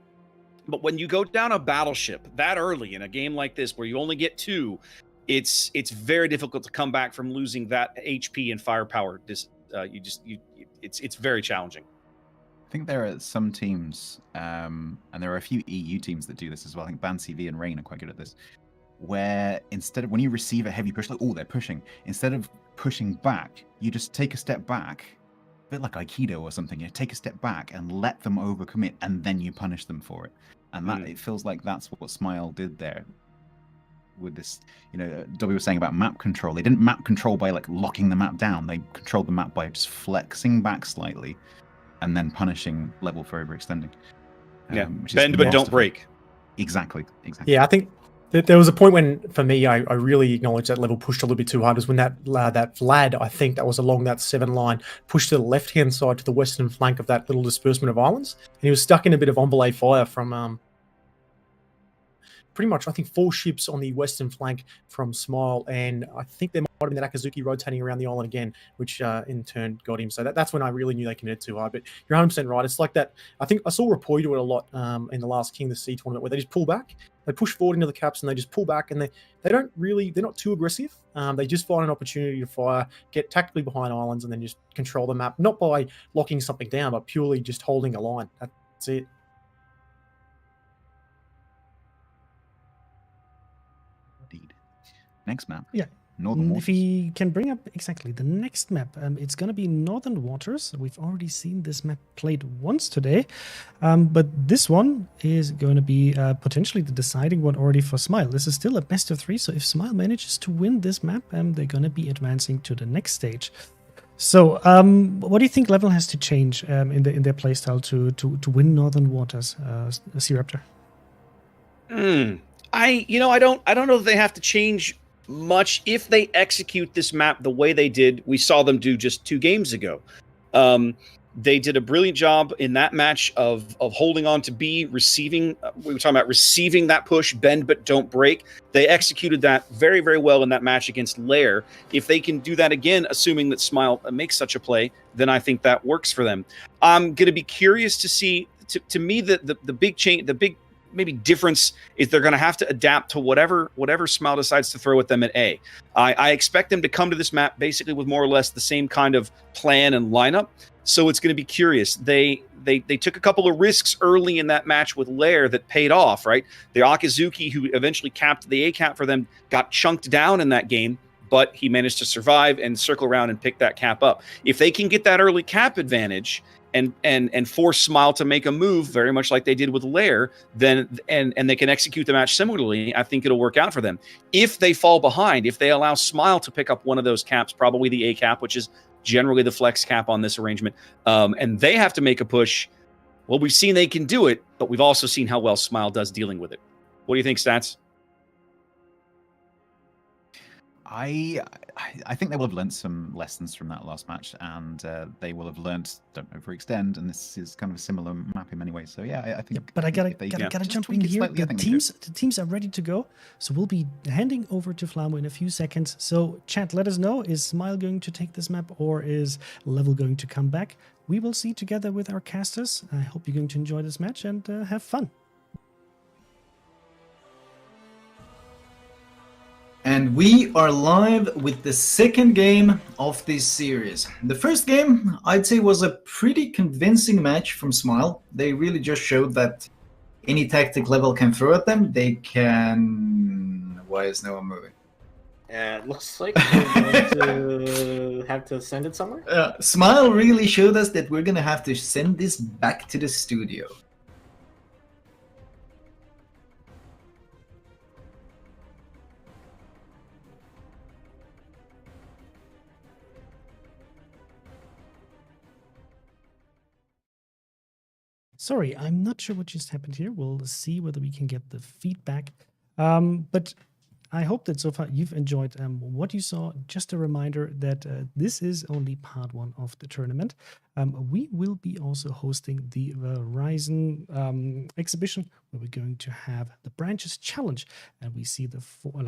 But when you go down a battleship that early in a game like this, where you only get 2, it's very difficult to come back from losing that HP and firepower. It's very challenging. I think there are some teams, and there are a few EU teams that do this as well. I think BANCV and Rain are quite good at this, where instead of when you receive a heavy push, like, oh, they're pushing, instead of pushing back, you just take a step back, a bit like Aikido or something. You take a step back and let them overcommit, and then you punish them for it. And that it feels like that's what Smile did there with this. You know, W was saying about map control. They didn't map control by like locking the map down. They controlled the map by just flexing back slightly and then punishing Level for overextending. Bend but don't break. Exactly. Yeah, I think there was a point when, for me, I really acknowledged that Level pushed a little bit too hard. Was when that Vlad, I think that was along that 7 line, pushed to the left-hand side to the western flank of that little disbursement of islands. And he was stuck in a bit of envoy fire from pretty much, I think, 4 ships on the western flank from Smile, and I think there might have been that Akazuki rotating around the island again, which in turn got him. So that's when I really knew they committed too hard. But you're 100% right. It's like that. I think I saw Rapoi do it a lot in the last King of the Sea tournament, where they just pull back, they push forward into the caps, and they just pull back, and they're not too aggressive. They just find an opportunity to fire, get tactically behind islands, and then just control the map, not by locking something down, but purely just holding a line. That's it. Next map. Yeah. Northern Waters. If we can bring up exactly the next map, it's going to be Northern Waters. We've already seen this map played once today, but this one is going to be potentially the deciding one already for Smile. This is still a best of 3, so if Smile manages to win this map, they're going to be advancing to the next stage. So, what do you think Level has to change in their playstyle to win Northern Waters, C-Raptor? I don't know that they have to change much if they execute this map the way they did. We saw them do just 2 games ago. They did a brilliant job in that match of holding on to B, receiving. We were talking about receiving that push, bend but don't break. They executed that very, very well in that match against LAIR. If they can do that again, assuming that Smile makes such a play, then I think that works for them. I'm going to be curious to see. To me, the big change, the big maybe difference is they're going to have to adapt to whatever Smile decides to throw at them at A. I expect them to come to this map basically with more or less the same kind of plan and lineup. So it's going to be curious. They took a couple of risks early in that match with LAIR that paid off, right? The Akazuki, who eventually capped the A cap for them, got chunked down in that game, but he managed to survive and circle around and pick that cap up. If they can get that early cap advantage and force Smile to make a move, very much like they did with LAIR, then and they can execute the match similarly, I think it'll work out for them. If they fall behind, if they allow Smile to pick up one of those caps, probably the A cap, which is generally the flex cap on this arrangement, and they have to make a push, well, we've seen they can do it, but we've also seen how well Smile does dealing with it. What do you think, Stats? I think they will have learned some lessons from that last match, and they will have learned don't overextend. And this is kind of a similar map in many ways. So yeah, I think. Yeah, but I gotta jump in here. The teams are ready to go, so we'll be handing over to Flammo in a few seconds. So chat, let us know: is Smile going to take this map, or is Level going to come back? We will see together with our casters. I hope you're going to enjoy this match and have fun. And we are live with the second game of this series. The first game, I'd say, was a pretty convincing match from Smile. They really just showed that any tactic level can throw at them. They can... Why is no one moving? It looks like we're going to have to send it somewhere. Smile really showed us that we're going to have to send this back to the studio. Sorry, I'm not sure what just happened here. We'll see whether we can get the feedback. But I hope that so far you've enjoyed what you saw. Just a reminder that this is only part one of the tournament. We will be also hosting the Verizon exhibition, where we're going to have the branches challenge, and we see the four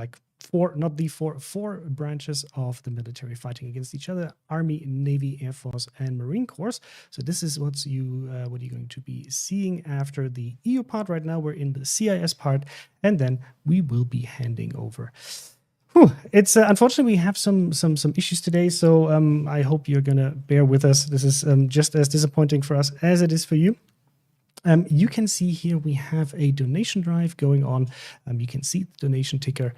branches of the military fighting against each other: Army, Navy, Air Force, and Marine Corps. So this is what you're going to be seeing after the EU part. Right now we're in the CIS part, and then we will be handing over. It's unfortunately we have some issues today, so I hope you're gonna bear with us. This is just as disappointing for us as it is for you. You can see here we have a donation drive going on. You can see the donation ticker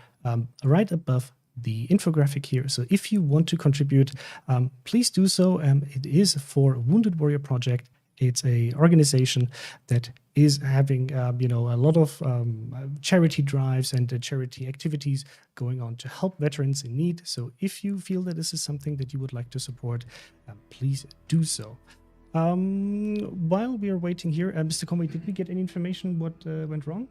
right above the infographic here. So if you want to contribute, please do so. It is for Wounded Warrior Project. It's a organization that is having a lot of charity drives and charity activities going on to help veterans in need. So if you feel that this is something that you would like to support, please do so. While we are waiting here, Mr. Conway, did we get any information what went wrong?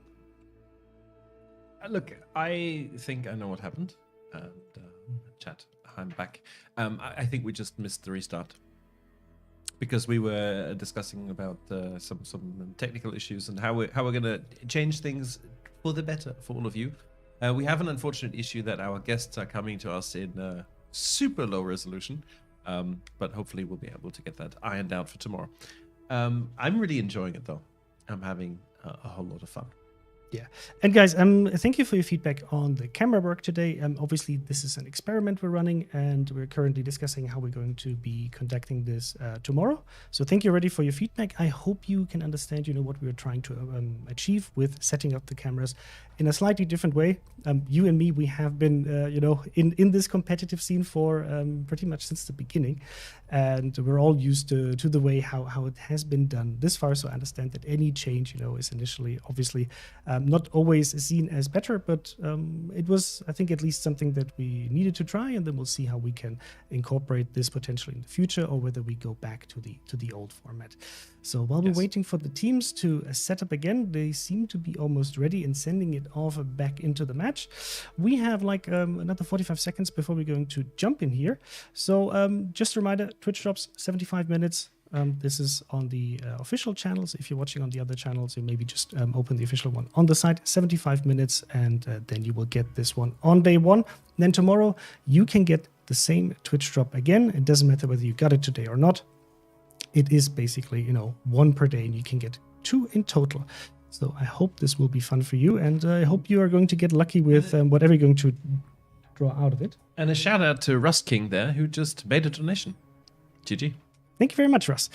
Look, I think I know what happened. And chat, I'm back. I think we just missed the restart, because we were discussing about some technical issues and how we're going to change things for the better for all of you. We have an unfortunate issue that our guests are coming to us in super low resolution, but hopefully we'll be able to get that ironed out for tomorrow. I'm really enjoying it, though. I'm having a whole lot of fun. Yeah. And guys, thank you for your feedback on the camera work today. Obviously, this is an experiment we're running, and we're currently discussing how we're going to be conducting this tomorrow. So thank you already for your feedback. I hope you can understand, what we're trying to achieve with setting up the cameras in a slightly different way. You and me, we have been, in this competitive scene for pretty much since the beginning. And we're all used to the way how it has been done this far. So I understand that any change, is initially, obviously, not always seen as better, but it was, I think, at least something that we needed to try, and then we'll see how we can incorporate this potentially in the future, or whether we go back to the old format. So while we're waiting for the teams to set up again, they seem to be almost ready and sending it off back into the match. We have another 45 seconds before we're going to jump in here. So just a reminder, Twitch drops 75 minutes. This is on the official channels. If you're watching on the other channels, you maybe just open the official one on the site, 75 minutes, and then you will get this one on day one. Then tomorrow, you can get the same Twitch drop again. It doesn't matter whether you got it today or not. It is basically, one per day, and you can get 2 in total. So I hope this will be fun for you, and I hope you are going to get lucky with whatever you're going to draw out of it. And a shout out to Rust King there, who just made a donation. GG. Thank you very much, Russ.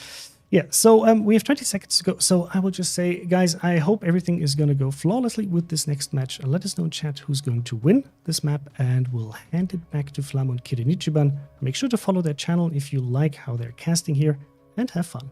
Yeah, so we have 20 seconds to go. So I will just say, guys, I hope everything is going to go flawlessly with this next match. Let us know in chat who's going to win this map, and we'll hand it back to Flam and Kirinichiban. Make sure to follow their channel if you like how they're casting here, and have fun.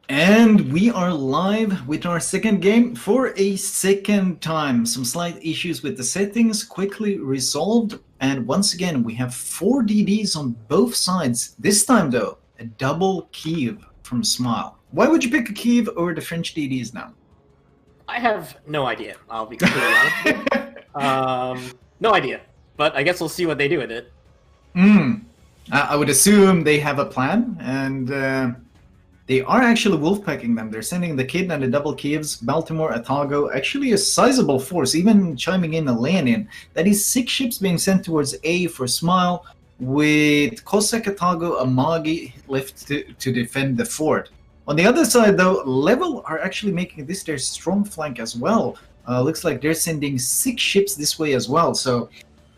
And we are live with our second game for a second time. Some slight issues with the settings quickly resolved. And once again, we have 4 DDs on both sides. This time, though, a double Kiev from Smile. Why would you pick a Kiev over the French DDs now? I have no idea. I'll be completely honest. No idea. But I guess we'll see what they do with it. I would assume they have a plan, and they are actually wolfpacking them. They're sending the Kid and the double Kievs, Baltimore, Atago, actually a sizable force, even chiming in a Lenin. That is 6 ships being sent towards A for Smile, with Cossack, Atago, Amagi left to defend the fort. On the other side, though, Level are actually making this their strong flank as well. Looks like they're sending 6 ships this way as well. So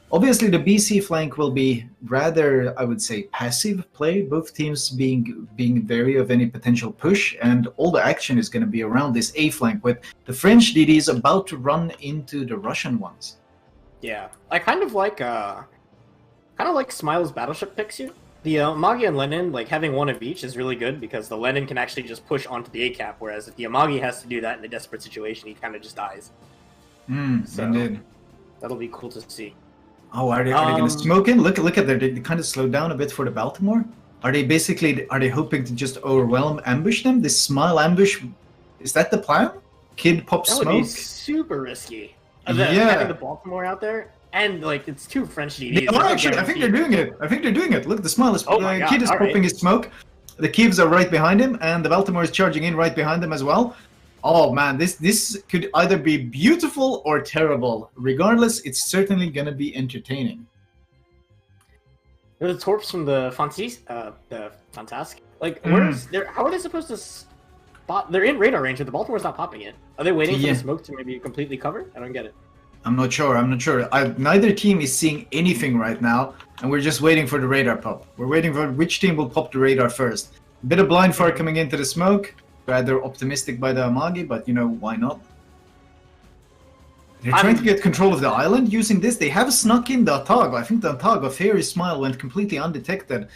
obviously the BC flank will be rather, I would say, passive play. Both teams being wary of any potential push, and all the action is going to be around this A flank with the French DDs about to run into the Russian ones. Yeah, I kind of like Smile's battleship picks here. The Amagi and Lenin, like having one of each is really good because the Lenin can actually just push onto the A cap, whereas if the Amagi has to do that in a desperate situation, he kind of just dies. So Indeed. That'll be cool to see. Oh, are they going to smoke in? Look at their, they kind of slowed down a bit for the Baltimore. Are they hoping to just overwhelm, ambush them? This Smile ambush, is that the plan? Kid pops That smoke? would be super risky. Yeah. Having the Baltimore out there, and like it's 2 French DDs. No, actually, I think they're doing it. Look, the Smile is, Kid is all popping right. his smoke. The Kievs are right behind him, and the Baltimore is charging in right behind them as well. Oh man, this could either be beautiful or terrible. Regardless, it's certainly gonna be entertaining. The torps from the Fantasque. Like, how are they supposed to spot? They're in radar range, but the Baltimore's not popping it. Are they waiting for the smoke to maybe completely cover? I don't get it. I'm not sure. Neither team is seeing anything right now, and we're just waiting for the radar pop. We're waiting for which team will pop the radar first. A bit of blind fire coming into the smoke. Rather optimistic by the Amagi, but why not? They're trying to get control of the island using this. They have snuck in the Atago. I think the Atago, Fairy Smile, went completely undetected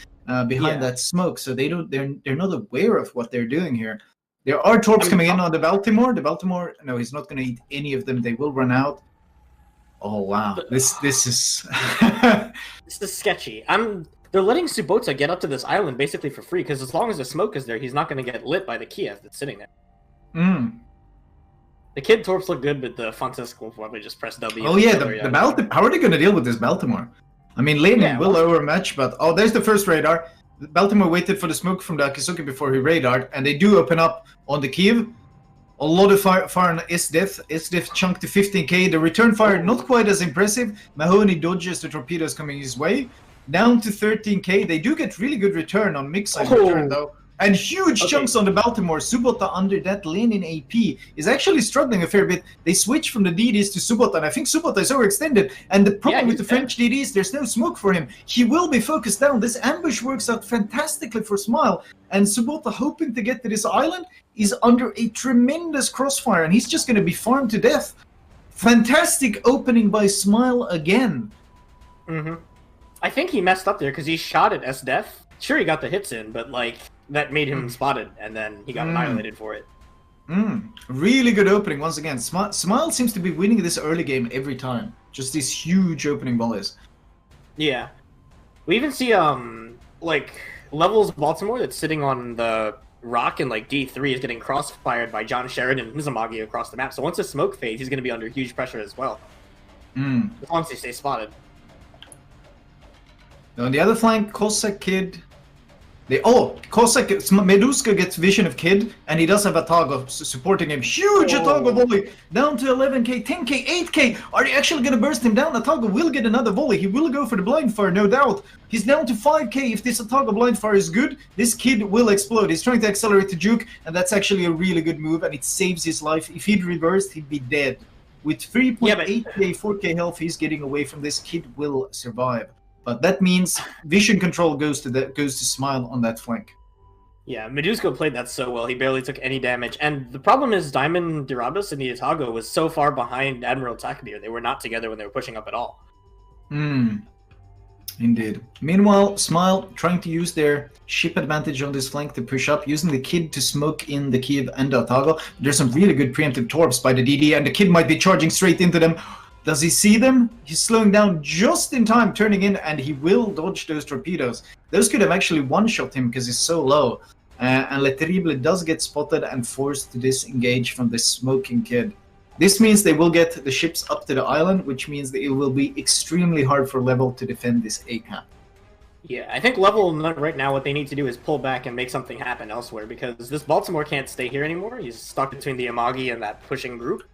behind that smoke, so they're not aware of what they're doing here. There are torps coming in on the Baltimore. The Baltimore, no, he's not going to eat any of them. They will run out. Oh wow, this is This is sketchy. They're letting Subota get up to this island basically for free, because as long as the smoke is there, he's not going to get lit by the Kiev that's sitting there. The Kid Torps look good, but the Fantasque will probably just press W. Oh yeah, the Baltimore. How are they going to deal with this Baltimore? I mean, Lenin will overmatch, but there's the first radar. Baltimore waited for the smoke from the Akizuki before he radared, and they do open up on the Kiev. A lot of fire on SDF. SDF chunked to 15k. The return fire not quite as impressive. Mahoney dodges the torpedoes coming his way. Down to 13k. They do get really good return on mix side return though. And huge chunks on the Baltimore. Subota under that Lenin AP is actually struggling a fair bit. They switch from the DDs to Subota, and I think Subota is overextended. And the problem with the French DDs, there's no smoke for him. He will be focused down. This ambush works out fantastically for Smile. And Subota, hoping to get to this island, is under a tremendous crossfire, and he's just going to be farmed to death. Fantastic opening by Smile again. I think he messed up there because he shot at SDF. Sure, he got the hits in, but like that made him spotted, and then he got annihilated for it. Really good opening once again. Smile seems to be winning this early game every time. Just these huge opening volleys. Yeah, we even see like Levels Baltimore that's sitting on the rock, and like D3 is getting crossfired by John Sheridan and Mizumagi across the map. So once the smoke fades, he's going to be under huge pressure as well. As long as he stays spotted. On the other flank, Cossack Kid. Cossack Meduska gets vision of Kid, and he does have Atago supporting him. Huge Atago volley down to 11k, 10k, 8k. Are they actually going to burst him down? Atago will get another volley. He will go for the blind fire, no doubt. He's down to 5k. If this Atago blind fire is good, this Kid will explode. He's trying to accelerate to juke, and that's actually a really good move, and it saves his life. If he'd reversed, he'd be dead. With 3.8k, 4k health, he's getting away from this. Kid will survive. But that means vision control goes to Smile on that flank. Yeah, Medusko played that so well. He barely took any damage. And the problem is Diamond Durabus and the Atago was so far behind Admiral Takbir. They were not together when they were pushing up at all. Indeed. Meanwhile, Smile trying to use their ship advantage on this flank to push up, using the Kid to smoke in the Kiev and the Atago. There's some really good preemptive torps by the DD, and the Kid might be charging straight into them. Does he see them? He's slowing down just in time, turning in, and he will dodge those torpedoes. Those could have actually one-shot him because he's so low. And Le Terrible does get spotted and forced to disengage from the smoking Kid. This means they will get the ships up to the island, which means that it will be extremely hard for Level to defend this A-cap. Yeah, I think Level right now what they need to do is pull back and make something happen elsewhere, because this Baltimore can't stay here anymore. He's stuck between the Amagi and that pushing group.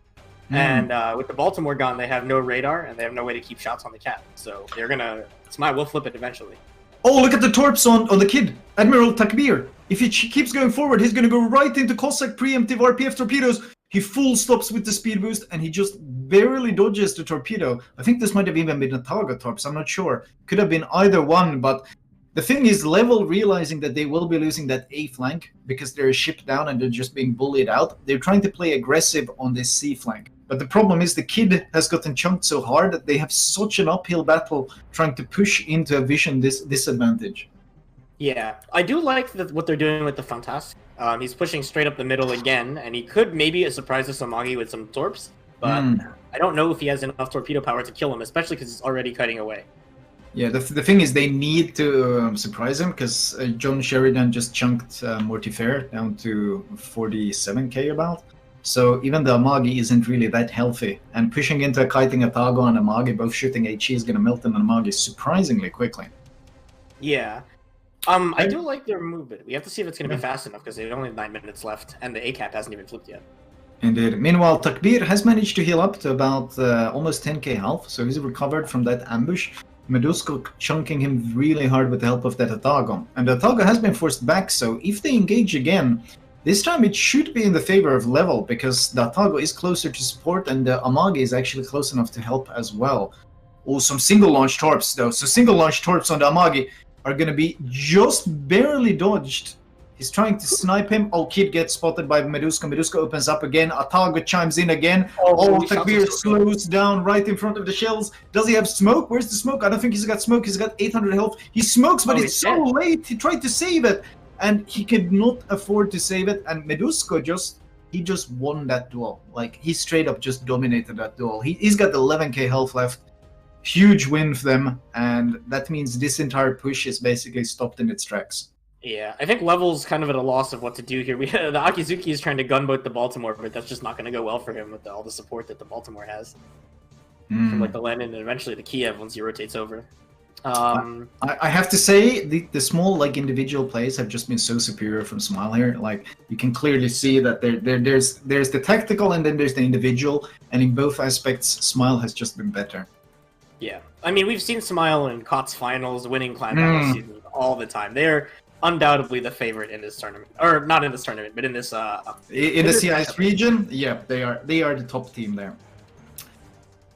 And with the Baltimore gun, they have no radar, and they have no way to keep shots on the Cat. So they're gonna... Smile will flip it eventually. Oh, look at the torps on the Kid! Admiral Takbir! If he keeps going forward, he's going to go right into Cossack preemptive RPF torpedoes. He full stops with the speed boost, and he just barely dodges the torpedo. I think this might have even been a target torps, I'm not sure. Could have been either one, but the thing is, Level, realizing that they will be losing that A flank because they're a ship down and they're just being bullied out, they're trying to play aggressive on this C flank. But the problem is the Kid has gotten chunked so hard that they have such an uphill battle trying to push into a vision disadvantage. Yeah, I do like what they're doing with the Fantastic. He's pushing straight up the middle again, and he could maybe surprise us Amagi with some torps, but I don't know if he has enough torpedo power to kill him, especially because he's already cutting away. Yeah, the thing is they need to surprise him, because John Sheridan just chunked Mortifer down to 47k about. So even the Amagi isn't really that healthy, and pushing into a kiting Atago and Amagi, both shooting HE, is going to melt an Amagi surprisingly quickly. Yeah. I do like their movement. We have to see if it's going to be fast enough, because they only have 9 minutes left, and the ACAP hasn't even flipped yet. Indeed. Meanwhile, Takbir has managed to heal up to about almost 10k health, so he's recovered from that ambush. Medusko chunking him really hard with the help of that Atago. And the Atago has been forced back, so if they engage again, this time it should be in the favor of Level, because the Atago is closer to support, and the Amagi is actually close enough to help as well. Oh, some single launch torps though. So single launch torps on the Amagi are going to be just barely dodged. He's trying to snipe him. Oh, Kid gets spotted by Medusko. Medusko opens up again. Atago chimes in again. Oh, Takbir slows down right in front of the shells. Does he have smoke? Where's the smoke? I don't think he's got smoke. He's got 800 health. He smokes, but it's so late. He tried to save it, and he could not afford to save it. And Medusko just won that duel. Like, he straight up just dominated that duel. He's got 11k health left. Huge win for them, and that means this entire push is basically stopped in its tracks. Yeah, I think Level's kind of at a loss of what to do here. The Akizuki is trying to gunboat the Baltimore, but that's just not going to go well for him with all the support that the Baltimore has. From like the Lenin and eventually the Kiev once he rotates over. I have to say, the small like individual plays have just been so superior from Smile here. Like, you can clearly see that there's the tactical and then there's the individual, and in both aspects, Smile has just been better. Yeah, I mean, we've seen Smile in COTS finals, winning clan battle seasons all the time. They're undoubtedly the favorite in this tournament, or not in this tournament, but in this in the CIS region. Yeah, they are the top team there.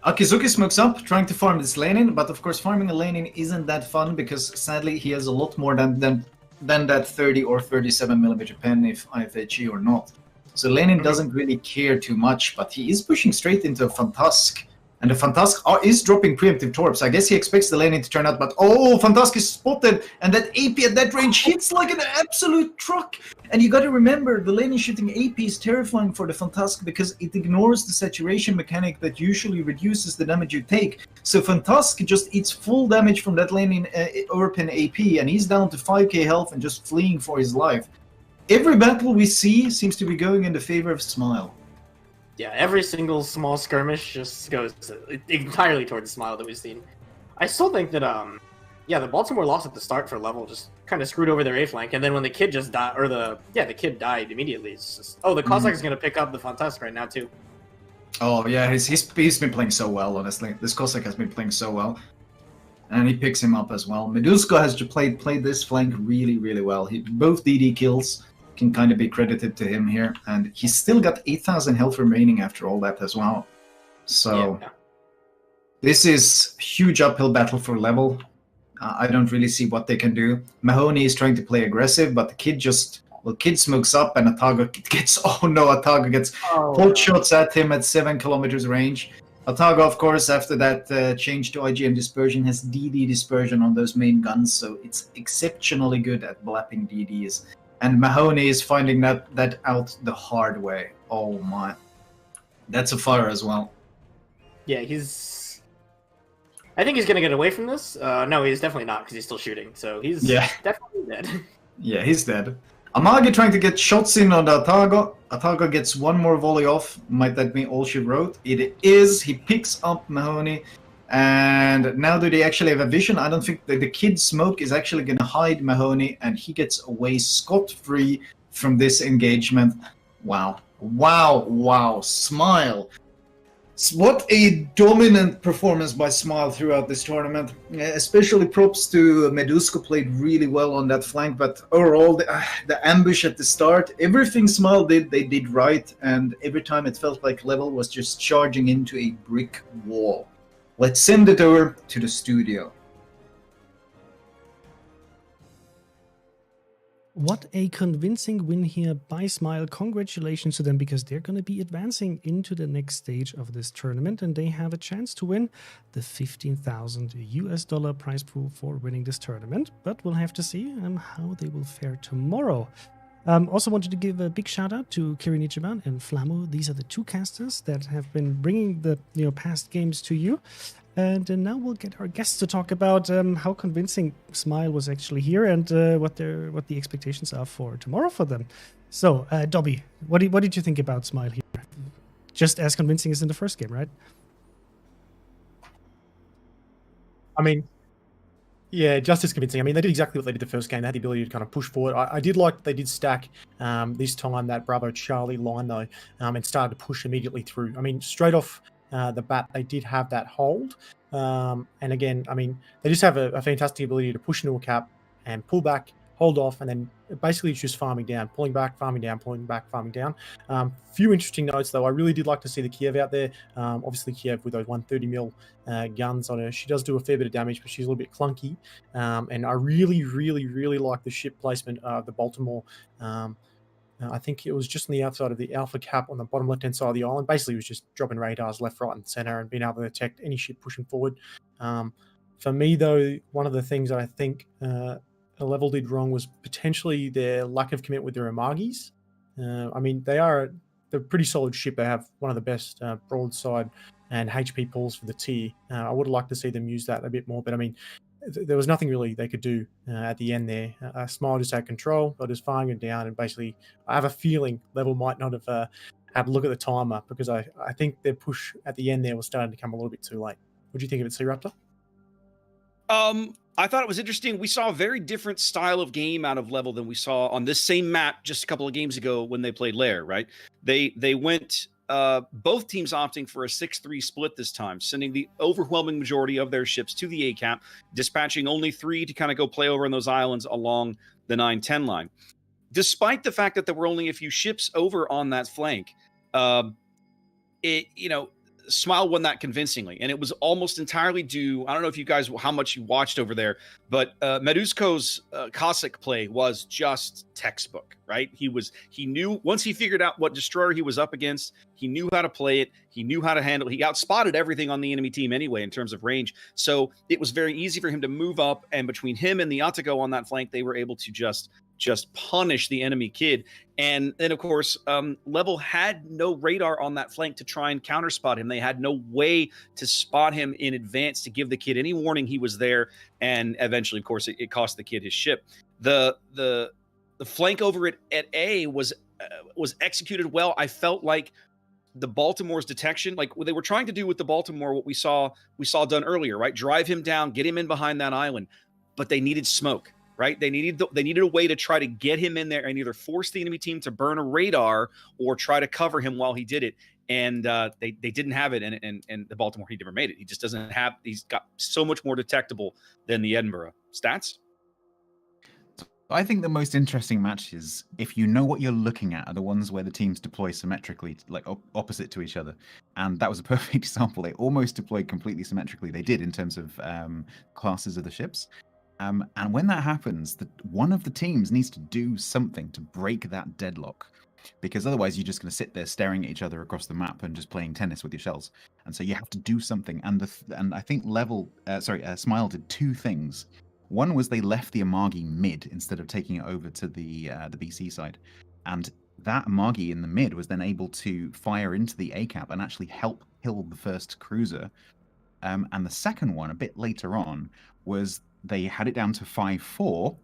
Akizuki smokes up, trying to farm this Lenin, but of course farming a Lenin isn't that fun, because sadly he has a lot more than that 30 or 37 millimeter pen, if IFHE or not. So Lenin doesn't really care too much, but he is pushing straight into a Fantask. And the Fantask is dropping preemptive torps. I guess he expects the Lenin to turn out, but oh, Fantask is spotted, and that AP at that range hits like an absolute truck. And you got to remember, the Lenin shooting AP is terrifying for the Fantask because it ignores the saturation mechanic that usually reduces the damage you take. So Fantask just eats full damage from that Lenin overpin AP, and he's down to 5k health and just fleeing for his life. Every battle we see seems to be going in the favor of Smile. Yeah, every single small skirmish just goes entirely towards Smile that we've seen. I still think that, the Baltimore loss at the start for Level just kind of screwed over their A flank, and then when the Kid just died, or the Kid died immediately, it's just, the Cossack is going to pick up the Fantastic right now too. Oh yeah, he's been playing so well, honestly. This Cossack has been playing so well. And he picks him up as well. Medusko has played this flank really, really well. Both DD kills can kind of be credited to him here, and he's still got 8,000 health remaining after all that as well. So this is huge uphill battle for Level. I don't really see what they can do. Mahoney is trying to play aggressive, but the Kid smokes up, and Atago gets pot shots at him at 7 kilometers range. Atago, of course, after that change to IGM dispersion, has DD dispersion on those main guns, so it's exceptionally good at blapping DDs. And Mahoney is finding that out the hard way. Oh my. That's a fire as well. Yeah, I think he's going to get away from this. No, he's definitely not, because he's still shooting. So he's definitely dead. Yeah, he's dead. Amagi trying to get shots in on the Atago. Atago gets one more volley off. Might that be all she wrote? It is. He picks up Mahoney. And now do they actually have a vision? I don't think that the Kid smoke is actually going to hide Mahoney, and he gets away scot-free from this engagement. Wow. Wow. Wow. Smile. What a dominant performance by Smile throughout this tournament. Especially props to Medusko, played really well on that flank, but overall the ambush at the start, everything Smile did, they did right, and every time it felt like Level was just charging into a brick wall. Let's send it over to the studio. What a convincing win here by Smile. Congratulations to them, because they're going to be advancing into the next stage of this tournament, and they have a chance to win the 15,000 US dollar prize pool for winning this tournament. But we'll have to see how they will fare tomorrow. Also wanted to give a big shout out to Kirin Ichiban and Flamu. These are the two casters that have been bringing the past games to you. And now we'll get our guests to talk about how convincing Smile was actually here, and what the expectations are for tomorrow for them. So, Dobby, what did you think about Smile here? Just as convincing as in the first game, right? I mean, yeah, just as convincing. I mean, they did exactly what they did the first game. They had the ability to kind of push forward. I did like they did stack this time that Bravo Charlie line, though, and started to push immediately through. I mean, straight off the bat, they did have that hold. And again, I mean, they just have a fantastic ability to push into a cap and pull back, hold off, and then basically it's just farming down, pulling back, farming down, pulling back, farming down. Few interesting notes, though. I really did like to see the Kiev out there. Obviously, Kiev with those 130 mil guns on her. She does do a fair bit of damage, but she's a little bit clunky. And I really, really, really like the ship placement of the Baltimore. I think it was just on the outside of the Alpha cap on the bottom left-hand side of the island. Basically, it was just dropping radars left, right, and center and being able to detect any ship pushing forward. For me, though, one of the things that I think Level did wrong was potentially their lack of commit with their Amagis. I mean, they're a pretty solid ship. They have one of the best broadside and HP pulls for the tier. I would have liked to see them use that a bit more, but I mean, there was nothing really they could do at the end there. Smile just had control. They just firing it down, and basically, I have a feeling Level might not have had a look at the timer, because I think their push at the end there was starting to come a little bit too late. What do you think of it, C-Raptor? I thought it was interesting. We saw a very different style of game out of Level than we saw on this same map just a couple of games ago when they played LAIR, right? They went both teams opting for a 6-3 split this time, sending the overwhelming majority of their ships to the A cap, dispatching only 3 to kind of go play over on those islands along the 9-10 line. Despite the fact that there were only a few ships over on that flank, Smile won that convincingly, and it was almost entirely due. I don't know if you guys, how much you watched over there, but Medusko's Cossack play was just textbook, right? He knew, once he figured out what destroyer he was up against, he knew how to play it. He knew how to handle it. He outspotted everything on the enemy team anyway in terms of range. So it was very easy for him to move up, and between him and the Atago on that flank, they were able to just punish the enemy kid. And then, of course, Level had no radar on that flank to try and counterspot him. They had no way to spot him in advance to give the kid any warning he was there. And eventually, of course, it cost the kid his ship. The flank over at A was executed well. I felt like the Baltimore's detection, like what they were trying to do with the Baltimore, what we saw done earlier, right? Drive him down, get him in behind that island, but they needed smoke. Right? They needed a way to try to get him in there and either force the enemy team to burn a radar or try to cover him while he did it. And they didn't have it. And the Baltimore, he never made it. He just doesn't have. He's got so much more detectable than the Edinburgh. Stats? I think the most interesting matches, if you know what you're looking at, are the ones where the teams deploy symmetrically, like opposite to each other. And that was a perfect example. They almost deployed completely symmetrically. They did in terms of classes of the ships. And when that happens, one of the teams needs to do something to break that deadlock, because otherwise you're just going to sit there staring at each other across the map and just playing tennis with your shells. And so you have to do something. And I think Smile did 2 things. One was they left the Amagi mid instead of taking it over to the BC side, and that Amagi in the mid was then able to fire into the A cap and actually help kill the first cruiser. And the second one, a bit later on, was they had it down to 5-4,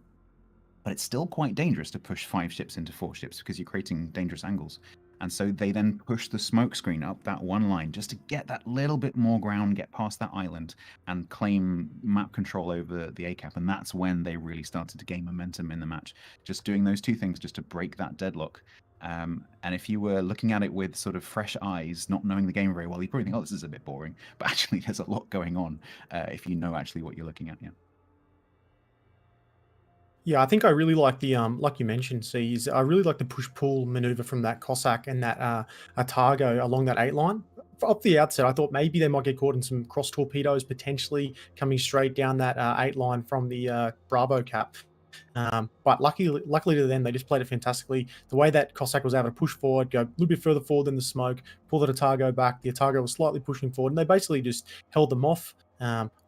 but it's still quite dangerous to push 5 ships into 4 ships because you're creating dangerous angles. And so they then pushed the smoke screen up that one line just to get that little bit more ground, get past that island, and claim map control over the A cap. And that's when they really started to gain momentum in the match. Just doing those 2 things just to break that deadlock. And if you were looking at it with sort of fresh eyes, not knowing the game very well, you probably think, oh, this is a bit boring. But actually, there's a lot going on if you know actually what you're looking at. Yeah. Yeah, I think I really like the like you mentioned, C's. I really like the push-pull maneuver from that Cossack and that Atargo along that 8 line. Off the outset, I thought maybe they might get caught in some cross torpedoes, potentially coming straight down that 8 line from the Bravo cap. But luckily to them, they just played it fantastically. The way that Cossack was able to push forward, go a little bit further forward than the smoke, pull the Atargo back. The Atargo was slightly pushing forward, and they basically just held them off.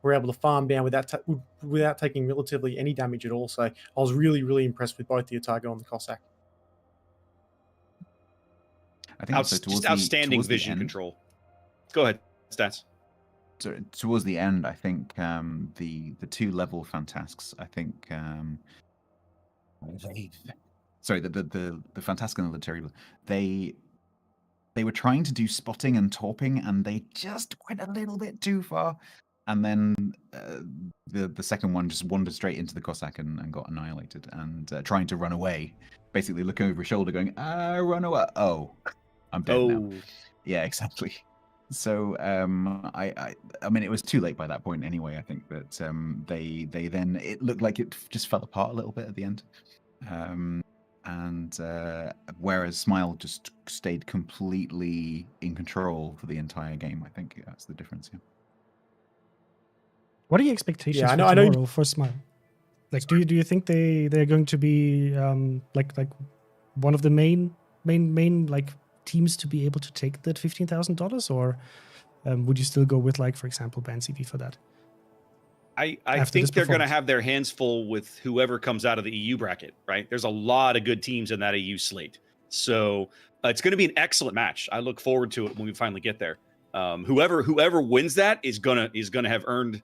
Were able to farm down without taking relatively any damage at all. So I was really, really impressed with both the Atargo and the Cossack. I think just outstanding vision control. Go ahead, Stats. So towards the end, I think the 2 level Fantasks, I think sorry, the Fantask and the Terrible, they were trying to do spotting and torping, and they just went a little bit too far. And then the second one just wandered straight into the Cossack and got annihilated. And trying to run away, basically looking over his shoulder, going, run away! Oh, I'm dead now. Yeah, exactly. So I mean, it was too late by that point anyway. I think that they then, it looked like it just fell apart a little bit at the end. And whereas Smile just stayed completely in control for the entire game. I think that's the difference. Yeah. What are your expectations for tomorrow for Smile? Like, do you think they're going to be like one of the main like teams to be able to take that $15,000, or would you still go with, like, for example, BANCV for that? I think they're going to have their hands full with whoever comes out of the EU bracket, right? There's a lot of good teams in that EU slate. So it's going to be an excellent match. I look forward to it when we finally get there. Whoever wins that is gonna have earned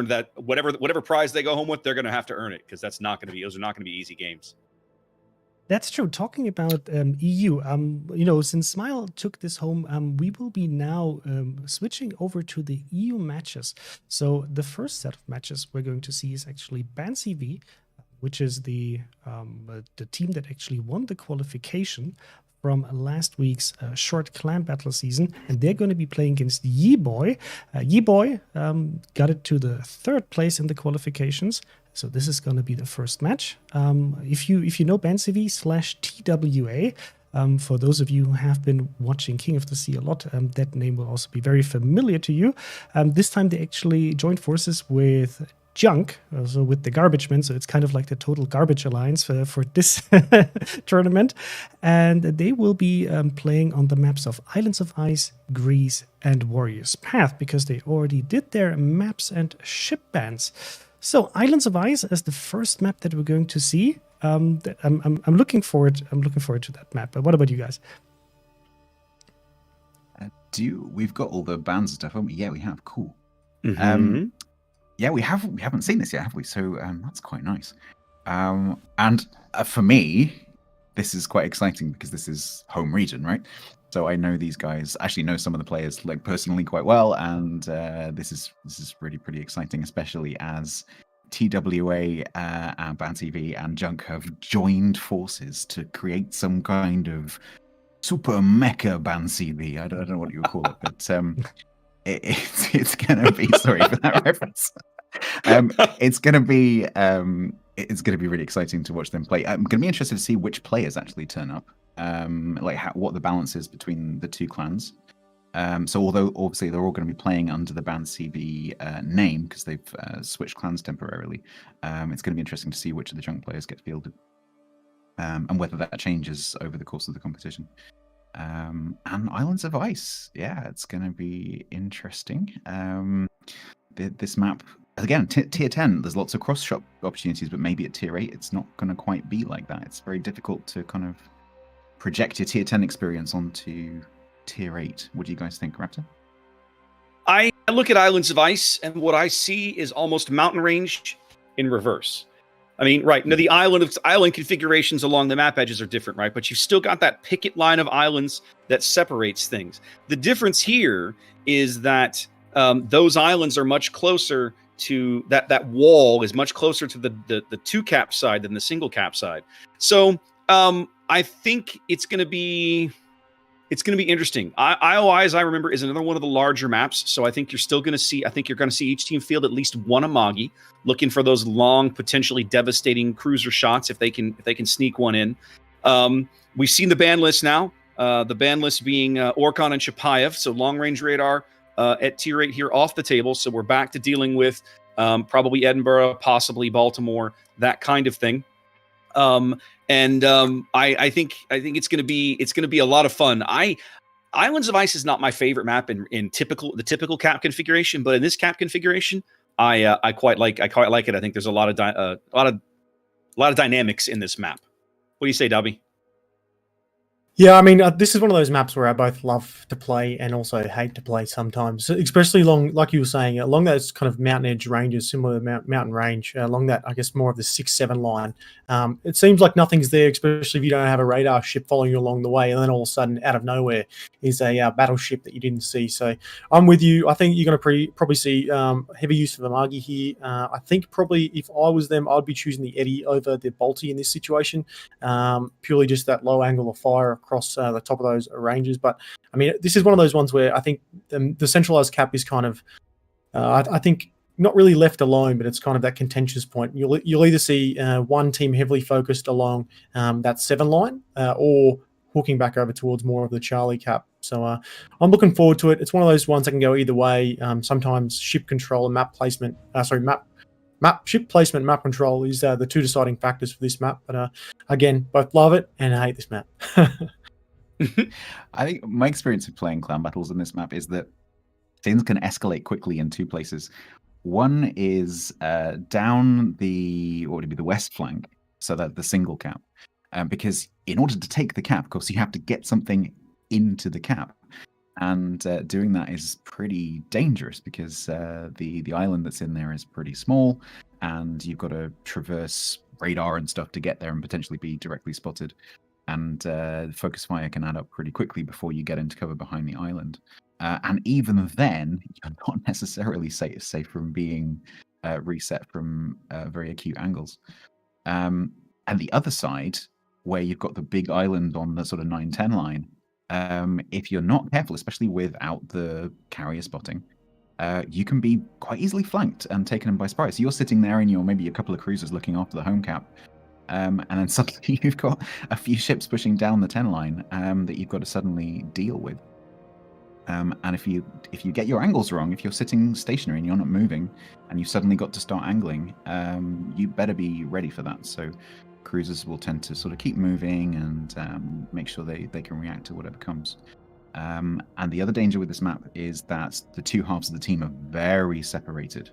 that whatever prize they go home with. They're going to have to earn it, because those are not going to be easy games. That's true. Talking about EU, since Smile took this home, we will be now switching over to the EU matches. So the first set of matches we're going to see is actually BANCV, which is the team that actually won the qualification from last week's short clan battle season, and they're going to be playing against YEBOI. YEBOI got it to the 3rd place in the qualifications, so this is going to be the first match. If you know BANCV/TWA, for those of you who have been watching King of the Sea a lot, that name will also be very familiar to you. This time they actually joined forces with Junk, also with the Garbage Men, so it's kind of like the total garbage alliance for this tournament. And they will be playing on the maps of Islands of Ice, Greece, and Warriors Path, because they already did their maps and ship bans. So Islands of Ice as the first map that we're going to see. I'm looking forward. I'm looking forward to that map. But what about you guys? We've got all the bans and stuff, haven't we? Yeah, we have. Cool. Mm-hmm. Yeah, we haven't seen this yet, have we? So that's quite nice. And for me, this is quite exciting because this is home region, right? So I know these guys, actually know some of the players like personally quite well, and this is really pretty exciting, especially as TWA and BANCV and Junk have joined forces to create some kind of super mecha BANCV. I don't know what you would call it, but it's gonna be, sorry for that reference. It's gonna be really exciting to watch them play. I'm gonna be interested to see which players actually turn up, what the balance is between the 2 clans. So although obviously they're all going to be playing under the BANCV name because they've switched clans temporarily, it's going to be interesting to see which of the Junk players get fielded, and whether that changes over the course of the competition. And Islands of Ice, yeah, it's going to be interesting. This map, again, tier 10, there's lots of cross-shop opportunities, but maybe at tier 8, it's not going to quite be like that. It's very difficult to kind of project your tier 10 experience onto tier 8. What do you guys think, Raptor? I look at Islands of Ice, and what I see is almost mountain range in reverse. I mean, right, now the island configurations along the map edges are different, right? But you've still got that picket line of islands that separates things. The difference here is that those islands are much closer to that wall is much closer to the 2 cap side than the single cap side. So I think it's going to be interesting. IOI, as I remember, is another one of the larger maps. So I think you're going to see each team field at least one Amagi, looking for those long, potentially devastating cruiser shots if they can sneak one in. We've seen the ban list now. The ban list being Orkan and Chapayev, so long range radar at tier 8 here off the table. So we're back to dealing with probably Edinburgh, possibly Baltimore, that kind of thing. I think it's going to be a lot of fun. Islands of Ice is not my favorite map in the typical cap configuration, but in this cap configuration, I quite like it. I think there's a lot of dynamics in this map. What do you say, Dobby? Yeah, I mean, this is one of those maps where I both love to play and also hate to play sometimes, especially along, like you were saying, along those kind of mountain edge ranges, similar to mountain range, along that, I guess, more of the 6-7 line. It seems like nothing's there, especially if you don't have a radar ship following you along the way, and then all of a sudden, out of nowhere, is a battleship that you didn't see. So I'm with you. I think you're going to probably see heavy use of Amagi here. I think probably if I was them, I'd be choosing the Eddie over the Bolty in this situation, purely just that low angle of fire across the top of those ranges. But I mean, this is one of those ones where I think the centralized cap is kind of, I think, not really left alone, but it's kind of that contentious point. You'll either see one team heavily focused along that 7 line or hooking back over towards more of the Charlie cap. So I'm looking forward to it. It's one of those ones that can go either way. Sometimes ship control and map placement, ship placement, map control is the two deciding factors for this map. But again, both love it and hate this map. I think my experience of playing clan battles in this map is that things can escalate quickly in 2 places. One is down the west flank, so that the single cap, because in order to take the cap, of course, you have to get something into the cap, and doing that is pretty dangerous because the island that's in there is pretty small, and you've got to traverse radar and stuff to get there and potentially be directly spotted. And focus fire can add up pretty quickly before you get into cover behind the island. And even then, you're not necessarily safe from being reset from very acute angles. And the other side, where you've got the big island on the sort of 9-10 line, if you're not careful, especially without the carrier spotting, you can be quite easily flanked and taken by surprise. So you're sitting there and you're maybe a couple of cruisers looking after the home cap. And then suddenly you've got a few ships pushing down the 10 line that you've got to suddenly deal with. And if you get your angles wrong, if you're sitting stationary and you're not moving, and you've suddenly got to start angling, you better be ready for that. So cruisers will tend to sort of keep moving and make sure they can react to whatever comes. And the other danger with this map is that the 2 halves of the team are very separated.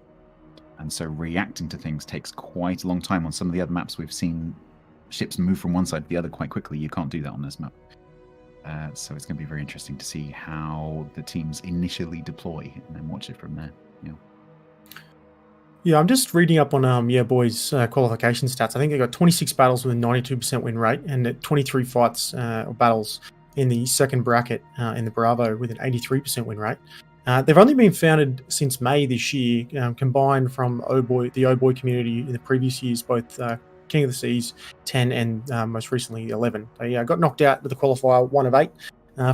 And so reacting to things takes quite a long time. On some of the other maps, we've seen ships move from one side to the other quite quickly. You can't do that on this map. So it's going to be very interesting to see how the teams initially deploy and then watch it from there. Yeah, I'm just reading up on YEBOI's qualification stats. I think they got 26 battles with a 92% win rate and 23 fights or battles in the second bracket in the Bravo with an 83% win rate. They've only been founded since May this year, combined from the YEBOI community in the previous years, both King of the Seas 10 and most recently 11. They got knocked out with the qualifier 1 of 8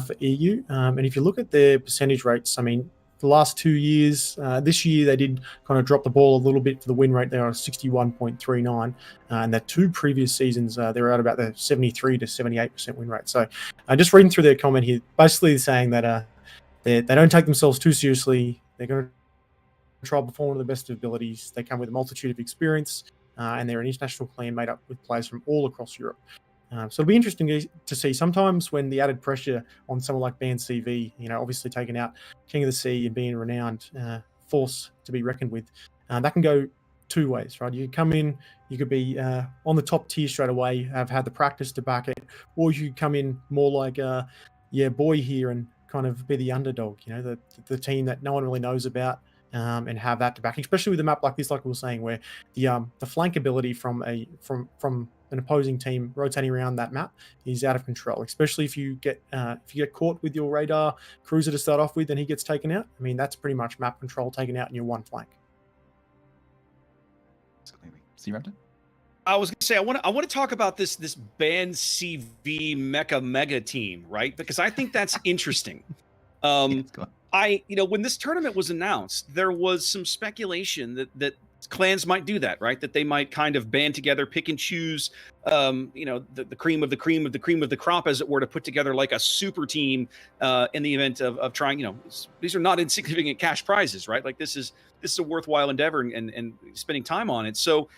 for EU. And if you look at their percentage rates, I mean, the last 2 years, this year they did kind of drop the ball a little bit for the win rate. They are 61.39. And the 2 previous seasons, they were at about the 73 to 78% win rate. So just reading through their comment here, basically saying that they don't take themselves too seriously. They're going to try to perform to the best of abilities. They come with a multitude of experience, and they're an international clan made up with players from all across Europe. So it'll be interesting to see. Sometimes when the added pressure on someone like BANCV, obviously taking out King of the Sea and being a renowned force to be reckoned with, that can go 2 ways, right? You come in, you could be on the top tier straight away, have had the practice to back it, or you could come in more like YEBOI here and kind of be the underdog, the team that no one really knows about, and have that to back, especially with a map like this, like we were saying, where the flank ability from an opposing team rotating around that map is out of control, especially if you get caught with your radar cruiser to start off with and he gets taken out. I mean, that's pretty much map control taken out in your one flank. Absolutely. See, Raptor? I was going to say I want to talk about this BANCV mega team, right? Because I think that's interesting. Yes, go on. When this tournament was announced, there was some speculation that clans might do that, right? That they might kind of band together, pick and choose, the cream of the cream of the cream of the crop, as it were, to put together like a super team in the event of trying. These are not insignificant cash prizes, right? Like this is a worthwhile endeavor and spending time on it. So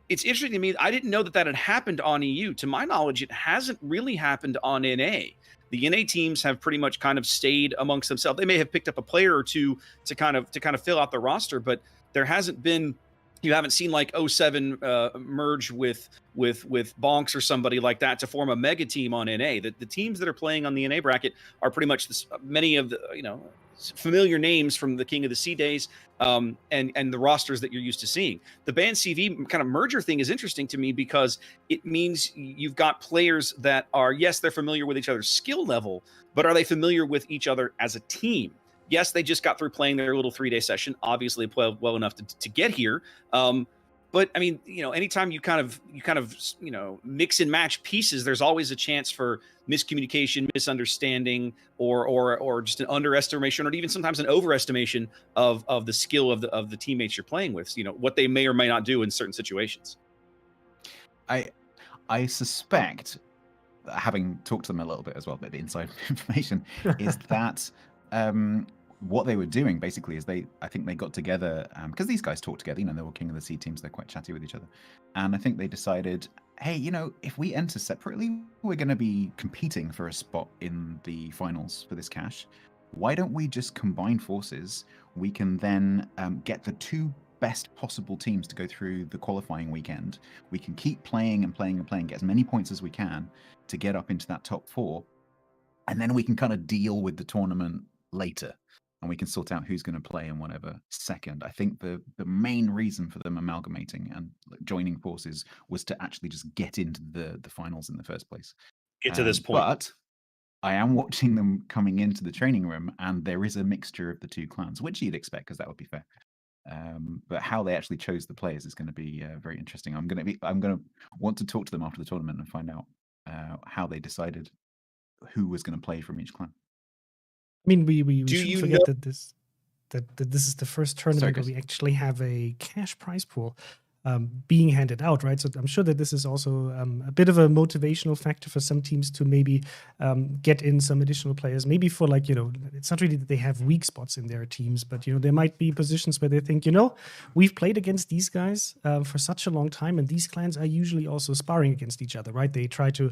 it's interesting to me. I didn't know that had happened on EU. To my knowledge, it hasn't really happened on NA. The NA teams have pretty much kind of stayed amongst themselves. They may have picked up a player or two to kind of fill out the roster, but there hasn't been. You haven't seen like 07 merge with Bonks or somebody like that to form a mega team on NA. The teams that are playing on the NA bracket are pretty much many of the familiar names from the King of the Sea days, and the rosters that you're used to seeing. The BANCV kind of merger thing is interesting to me because it means you've got players that are, yes, they're familiar with each other's skill level, but are they familiar with each other as a team? Yes, they just got through playing their little 3-day session. Obviously, played well enough to get here. But I mean, anytime you kind of mix and match pieces, there's always a chance for miscommunication, misunderstanding, or just an underestimation, or even sometimes an overestimation of the skill of the teammates you're playing with. What they may or may not do in certain situations. I suspect, having talked to them a little bit as well, a bit of inside information, is that what they were doing basically is I think they got together because these guys talk together. They were King of the Sea teams. They're quite chatty with each other, and I think they decided, hey, if we enter separately, we're going to be competing for a spot in the finals for this cash. Why don't we just combine forces? We can then get the two best possible teams to go through the qualifying weekend. We can keep playing and playing and playing, get as many points as we can to get up into that top 4, and then we can kind of deal with the tournament later, and we can sort out who's going to play in whatever second. I think the main reason for them amalgamating and joining forces was to actually just get into the finals in the first place. Get to this point. But I am watching them coming into the training room, and there is a mixture of the two clans, which you'd expect because that would be fair. But how they actually chose the players is going to be very interesting. I'm going to want to talk to them after the tournament and find out how they decided who was going to play from each clan. I mean, we shouldn't forget that this is the first tournament where we actually have a cash prize pool being handed out, right? So I'm sure that this is also a bit of a motivational factor for some teams to maybe get in some additional players. Maybe for it's not really that they have weak spots in their teams, but there might be positions where they think, we've played against these guys for such a long time, and these clans are usually also sparring against each other, right? They try to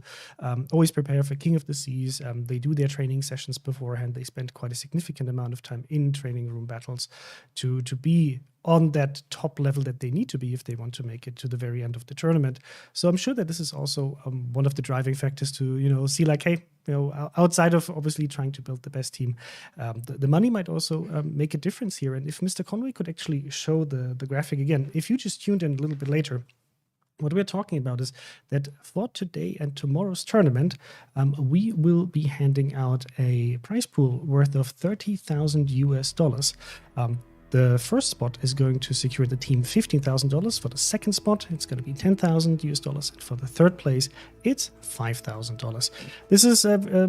always prepare for King of the Seas. They do their training sessions beforehand. They spend quite a significant amount of time in training room battles to be on that top level that they need to be if they want to make it to the very end of the tournament. So I'm sure that this is also one of the driving factors to, see like, hey, outside of obviously trying to build the best team, the money might also make a difference here. And if Mr. Conway could actually show the graphic again, if you just tuned in a little bit later, what we're talking about is that for today and tomorrow's tournament, we will be handing out a prize pool worth of $30,000 US. The first spot is going to secure the team $15,000. For the second spot, it's going to be $10,000 US. And for the third place, it's $5,000. This is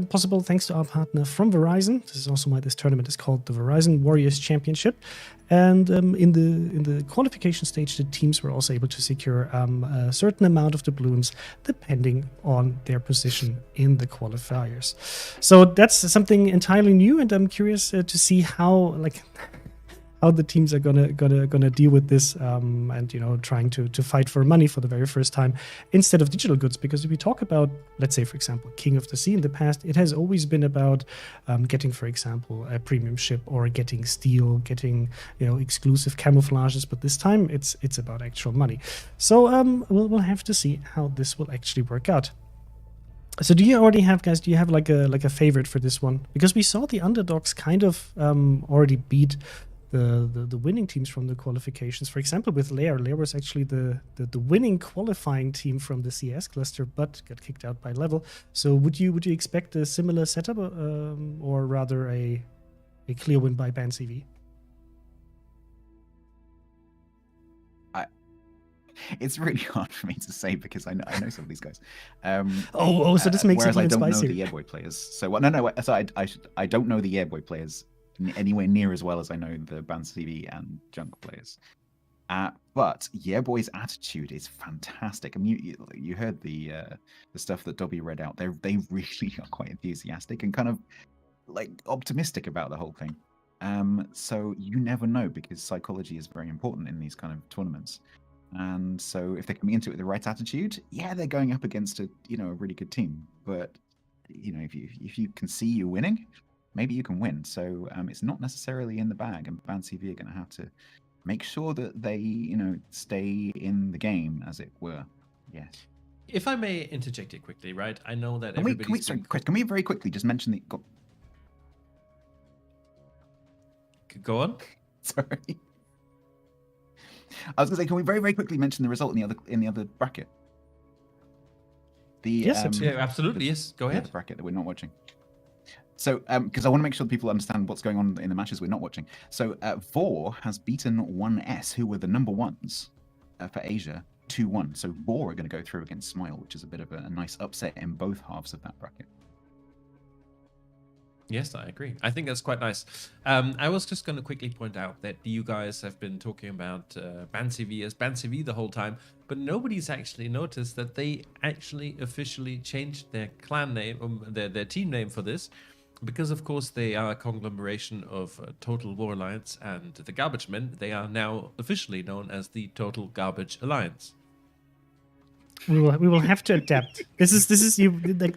possible thanks to our partner from Verizon. This is also why this tournament is called the Verizon Warriors Championship. And in the qualification stage, the teams were also able to secure a certain amount of doubloons depending on their position in the qualifiers. So that's something entirely new, and I'm curious to see how the teams are gonna deal with this, and trying to fight for money for the very first time instead of digital goods. Because if we talk about, let's say, for example, King of the Sea in the past, it has always been about getting, for example, a premium ship or getting steel, getting exclusive camouflages. But this time it's about actual money. So we'll have to see how this will actually work out. So do you already have, guys? Do you have like a favorite for this one? Because we saw the underdogs kind of already beat the winning teams from the qualifications. For example, with LAIR. LAIR was actually the winning qualifying team from the CS cluster, but got kicked out by level. So would you expect a similar setup, or rather a clear win by BANCV? It's really hard for me to say because I know some of these guys. So this makes it whereas I even don't know spicier. the YEBOI players. So I don't know the YEBOI players anywhere near as well as I know the BANCV and Junk players. But YEBOI's attitude is fantastic. I mean, you heard the stuff that Dobby read out. They really are quite enthusiastic and kind of like optimistic about the whole thing. So you never know because psychology is very important in these kind of tournaments. And so if they're coming into it with the right attitude, yeah, they're going up against a really good team. But if you can see you winning, maybe you can win. So it's not necessarily in the bag, and BANCV are going to have to make sure that they stay in the game, as it were. Yes. If I may interject it quickly, right? I know that Can we very quickly just mention the? Go on. Sorry. I was going to say, can we very, very quickly mention the result in the other bracket? Yes, absolutely. Yes, go ahead. The bracket that we're not watching. So, because I want to make sure that people understand what's going on in the matches we're not watching. So, Vor has beaten 1S, who were the number ones for Asia, 2-1. So, Vor are going to go through against Smile, which is a bit of a nice upset in both halves of that bracket. Yes, I agree. I think that's quite nice. I was just going to quickly point out that you guys have been talking about BANCV as BANCV the whole time, but nobody's actually noticed that they actually officially changed their clan name, their team name for this, because of course they are a conglomeration of Total War Alliance and the Garbage Men. They are now officially known as the Total Garbage Alliance. We will have to adapt. This is you like.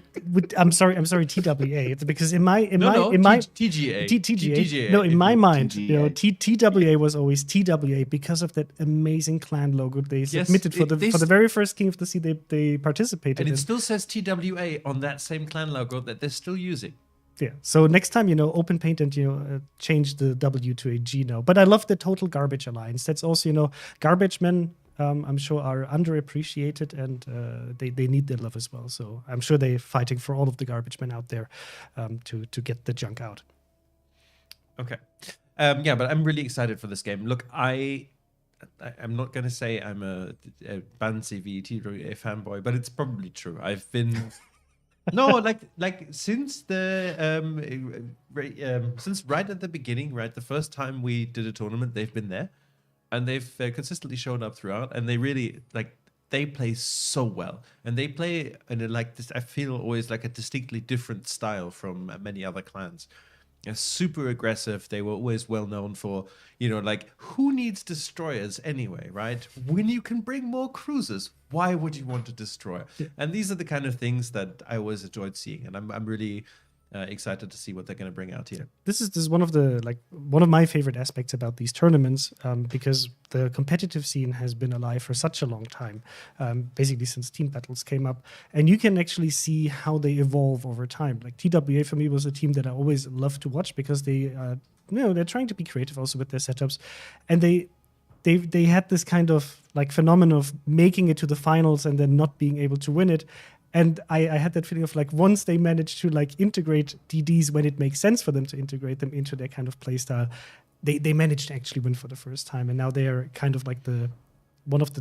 I'm sorry, TWA. It's because in my TGA. No, in my mind, TWA was always TWA because of that amazing clan logo they submitted for the very first King of the Sea they participated in. And it still says TWA on that same clan logo that they're still using. Yeah. So next time, open paint and change the W to a G now. But I love the Total Garbage Alliance. That's also garbage men. I'm sure are underappreciated and they need their love as well. So I'm sure they're fighting for all of the garbage men out there to get the junk out. Okay. But I'm really excited for this game. Look, I'm not going to say I'm a BANCV TWA fanboy, but it's probably true. I've been... No, like since since right at the beginning, right, the first time we did a tournament, they've been there. And they've consistently shown up throughout, and they really they play so well, and they play in this. I feel always like a distinctly different style from many other clans. They're super aggressive. They were always well known for who needs destroyers anyway, right? When you can bring more cruisers, why would you want to destroy? Yeah. And these are the kind of things that I always enjoyed seeing, and I'm really excited to see what they're going to bring out here. This is one of my favorite aspects about these tournaments because the competitive scene has been alive for such a long time, basically since team battles came up, and you can actually see how they evolve over time. Like TWA for me was a team that I always loved to watch because they're trying to be creative also with their setups, and they had this kind of phenomenon of making it to the finals and then not being able to win it. And I had that feeling of once they managed to integrate DDs when it makes sense for them to integrate them into their kind of play style, they managed to actually win for the first time. And now they are kind of one of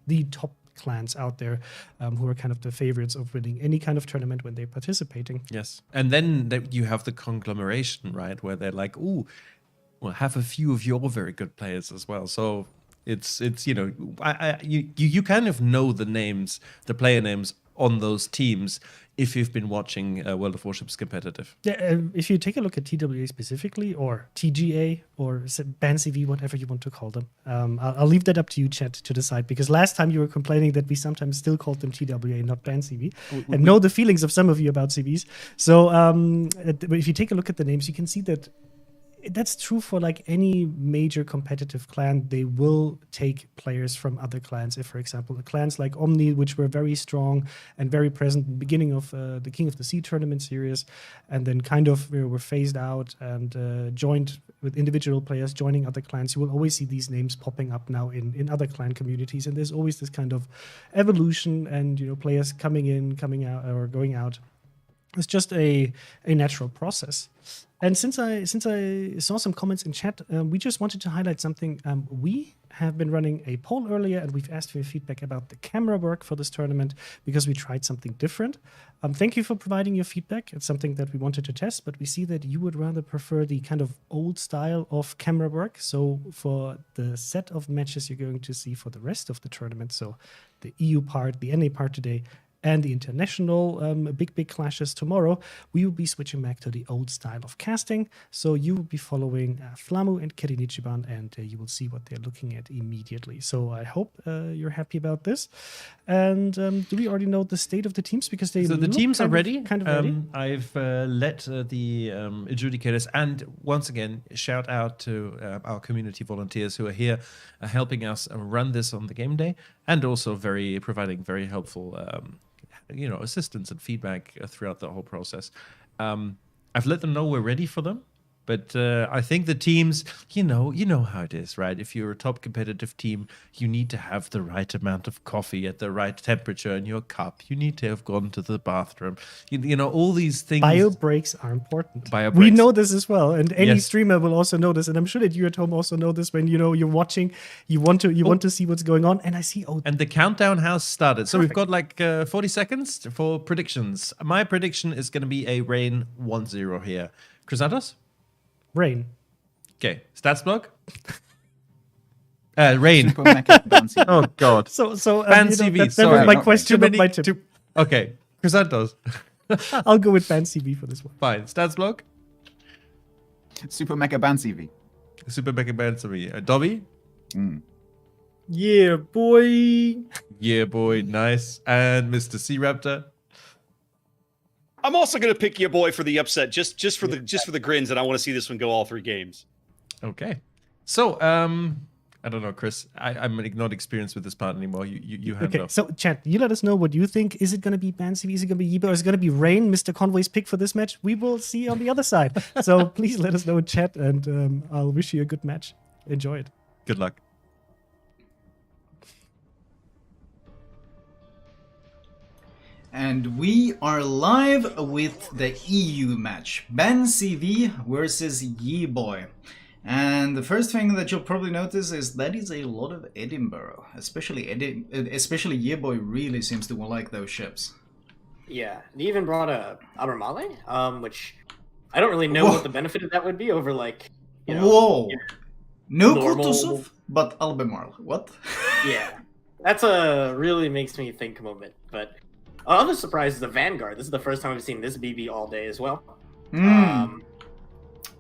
the top clans out there who are kind of the favorites of winning any kind of tournament when they're participating. Yes. And then you have the conglomeration, right? Where they're like, ooh, we'll have a few of your very good players as well. So it's you kind of know the names, the player names on those teams if you've been watching World of Warships competitive. Yeah, if you take a look at TWA specifically, or TGA, or BANCV, whatever you want to call them, I'll leave that up to you, chat, to decide, because last time you were complaining that we sometimes still called them TWA, not BANCV, and know the feelings of some of you about CVs. So if you take a look at the names, you can see that that's true for any major competitive clan. They will take players from other clans. If, for example, the clans like Omni, which were very strong and very present in the beginning of the King of the Sea tournament series, and then kind of were phased out and joined with individual players joining other clans, you will always see these names popping up now in other clan communities. And there's always this kind of evolution and players coming in, coming out, or going out. It's just a natural process. And since I saw some comments in chat, we just wanted to highlight something. We have been running a poll earlier, and we've asked for your feedback about the camera work for this tournament because we tried something different. Thank you for providing your feedback. It's something that we wanted to test, but we see that you would rather prefer the kind of old style of camera work. So for the set of matches you're going to see for the rest of the tournament, so the EU part, the NA part today, and the international big clashes tomorrow, we will be switching back to the old style of casting. So you will be following Flamu and Kirinichiban, and you will see what they're looking at immediately. So I hope you're happy about this. And do we already know the state of the teams? Because they So the teams are ready. Kind of ready. I've let the adjudicators, and once again, shout out to our community volunteers who are here helping us run this on the game day, and also providing very helpful assistance and feedback throughout the whole process. I've let them know we're ready for them, but I think the teams, you know how it is, right? If you're a top competitive team, you need to have the right amount of coffee at the right temperature in your cup. You need to have gone to the bathroom. You know, all these things. Bio breaks are important. Bio We breaks. know this as well, and any Yes. streamer will also know this. And I'm sure that you at home also know this when you're watching. You want to see what's going on, and I see. Oh, And the countdown has started. So we've Perfect. got like 40 seconds for predictions. My prediction is going to be a rain 1-0 here. Chrysanthos? rain. Okay. Stats block? Rain. Super Mecha BANCV. Oh, God. So BANCV, that sorry. was my Not question, not my tip. Okay. Chrysanthos. I'll go with BANCV for this one. Fine. Stats block? Super Mecha BANCV. Super Mega BANCV. Dobby? Yeah, boy. Yeah, boy. Nice. And Mr. C Raptor? I'm also going to pick your boy for the upset, just for the grins, and I want to see this one go all 3 games. Okay. So, I don't know, Chris. I'm not experienced with this part anymore. You have Okay, enough. so chat, you let us know what you think. Is it going to be BANCV? Is it going to be YEBOI? Is it going to be Rain, Mr. Conway's pick for this match? We will see on the other side. So please let us know in chat, and I'll wish you a good match. Enjoy it. Good luck. And we are live with the EU match, BANCV versus YEBOI. And the first thing that you'll probably notice is that is a lot of Edinburgh, especially YEBOI really seems to like those ships. Yeah, they even brought a Albemarle, which I don't really know Whoa. what the benefit of that would be over like, Whoa! yeah, No normal- Kutuzov, but Albemarle. What? yeah. That's a really makes me think moment. But other surprise is the Vanguard. This is the first time I've seen this BB all day as well. I'm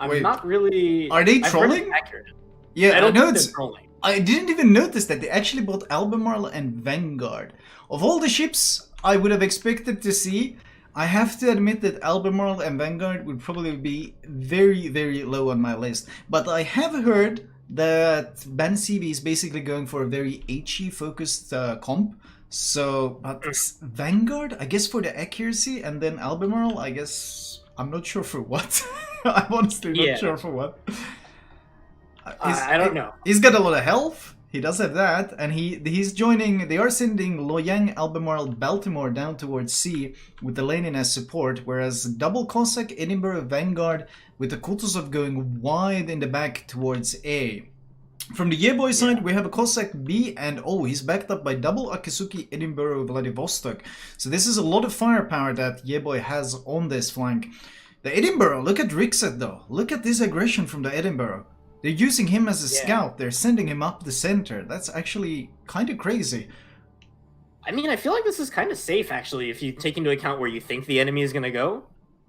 Wait, not really. are they I've heard it's trolling? accurate. Yeah, I don't know think it's. they're trolling. I didn't even notice that they actually bought Albemarle and Vanguard. Of all the ships I would have expected to see, I have to admit that Albemarle and Vanguard would probably be very, very low on my list. But I have heard that BANCV is basically going for a very HE focused comp. So, but Vanguard, I guess for the accuracy, and then Albemarle, I guess, I'm not sure for what. I'm honestly not Yeah. sure for what. I don't know. He's got a lot of health. He does have that, and he's joining. They are sending Loyang, Albemarle, Baltimore down towards C with the Lenin as support, whereas Double Cossack, Edinburgh, Vanguard with the Kutuzov going wide in the back towards A. From the YEBOI side, we have a Cossack B, and he's backed up by Double Akisuki, Edinburgh, Vladivostok. So this is a lot of firepower that YEBOI has on this flank. The Edinburgh, look at Rixet though. Look at this aggression from the Edinburgh. They're using him as a scout. They're sending him up the center. That's actually kind of crazy. I mean, I feel like this is kind of safe, actually, if you take into account where you think the enemy is going to go.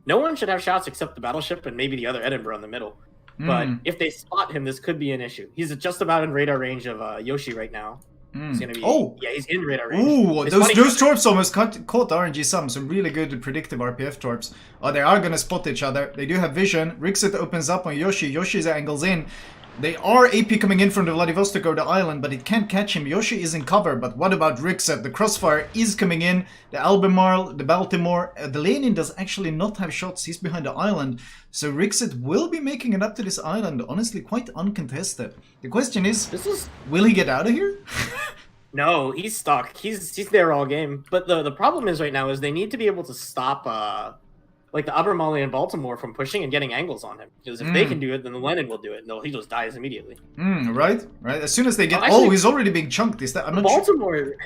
No one should have shots except the battleship and maybe the other Edinburgh in the middle. But if they spot him, this could be an issue. He's just about in radar range of Yoshi right now. He's gonna be, yeah, he's in radar range. Ooh, It's those funny- torps almost caught RNG some really good predictive RPF torps. Oh, they are gonna spot each other. They do have vision. Rixet opens up on Yoshi. Yoshi's angles in. They are AP coming in from the Vladivostok or the island, but it can't catch him. Yoshi is in cover, but what about Rixet? The crossfire is coming in. The Albemarle, the Baltimore. The Lenin does actually not have shots. He's behind the island. So Rixet will be making it up to this island, honestly, quite uncontested. The question is, will he get out of here? No, he's stuck. He's there all game. But the problem is right now is they need to be able to stop like the Abermale and Baltimore from pushing and getting angles on him. Because if they can do it, then the Lenin will do it, and he just dies immediately. Right. As soon as they get, actually, he's already being chunked. Is that? I'm not Baltimore. Sure.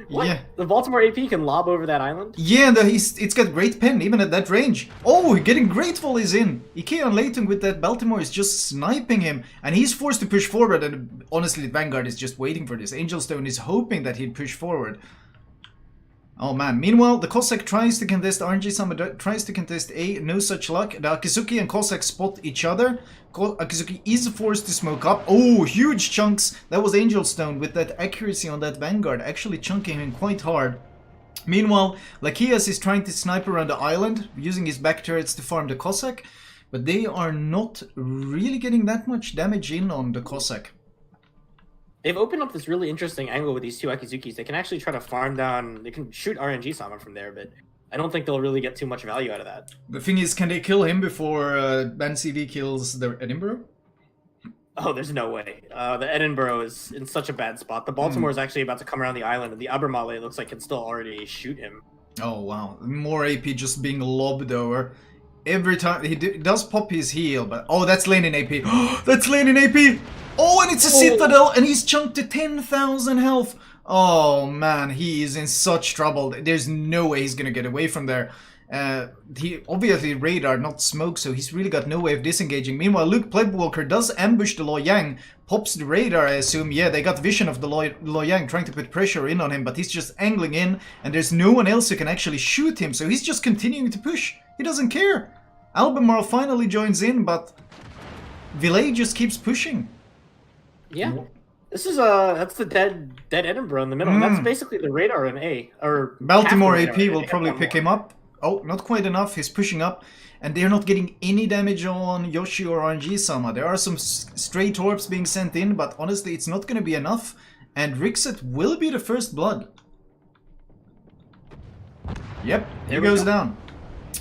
What? Yeah. The Baltimore AP can lob over that island. Yeah, and it's got great pen even at that range. Oh, getting great volleys in. Ikea and Leighton with that Baltimore is just sniping him, and he's forced to push forward. And honestly, Vanguard is just waiting for this. Angelstone is hoping that he'd push forward. Oh man. Meanwhile, the Cossack tries to contest RNG Sama, tries to contest A. No such luck. The Akizuki and Cossack spot each other. Akizuki is forced to smoke up. Oh, huge chunks. That was Angelstone with that accuracy on that Vanguard, actually chunking him quite hard. Meanwhile, Lakias is trying to snipe around the island, using his back turrets to farm the Cossack, but they are not really getting that much damage in on the Cossack. They've opened up this really interesting angle with these two Akizukis. They can actually try to farm down, they can shoot RNG Sama from there, but I don't think they'll really get too much value out of that. The thing is, can they kill him before BANCV kills the Edinburgh? Oh, there's no way. The Edinburgh is in such a bad spot. The Baltimore is actually about to come around the island, and the Abermale, it looks like, can still already shoot him. Oh, wow. More AP just being lobbed over. Every time he does pop his heel, but... Oh, that's Lenin AP. That's Lenin AP! Oh, and it's a Citadel, and he's chunked to 10,000 health. Oh, man, he is in such trouble. There's no way he's gonna get away from there. He obviously radar, not smoke, so he's really got no way of disengaging. Meanwhile, Luke Plebwalker does ambush the Loyang, pops the radar, I assume. Yeah, they got vision of the Loyang trying to put pressure in on him, but he's just angling in, and there's no one else who can actually shoot him, so he's just continuing to push. He doesn't care. Albemarle finally joins in, but Villet just keeps pushing. Yeah. This is that's the dead Edinburgh in the middle. That's basically the radar in A. Or Baltimore AP will probably pick him up. Oh, not quite enough. He's pushing up. And they're not getting any damage on Yoshi or RNG Sama. There are some stray torps being sent in, but honestly, it's not going to be enough. And Rixet will be the first blood. Yep, here goes down.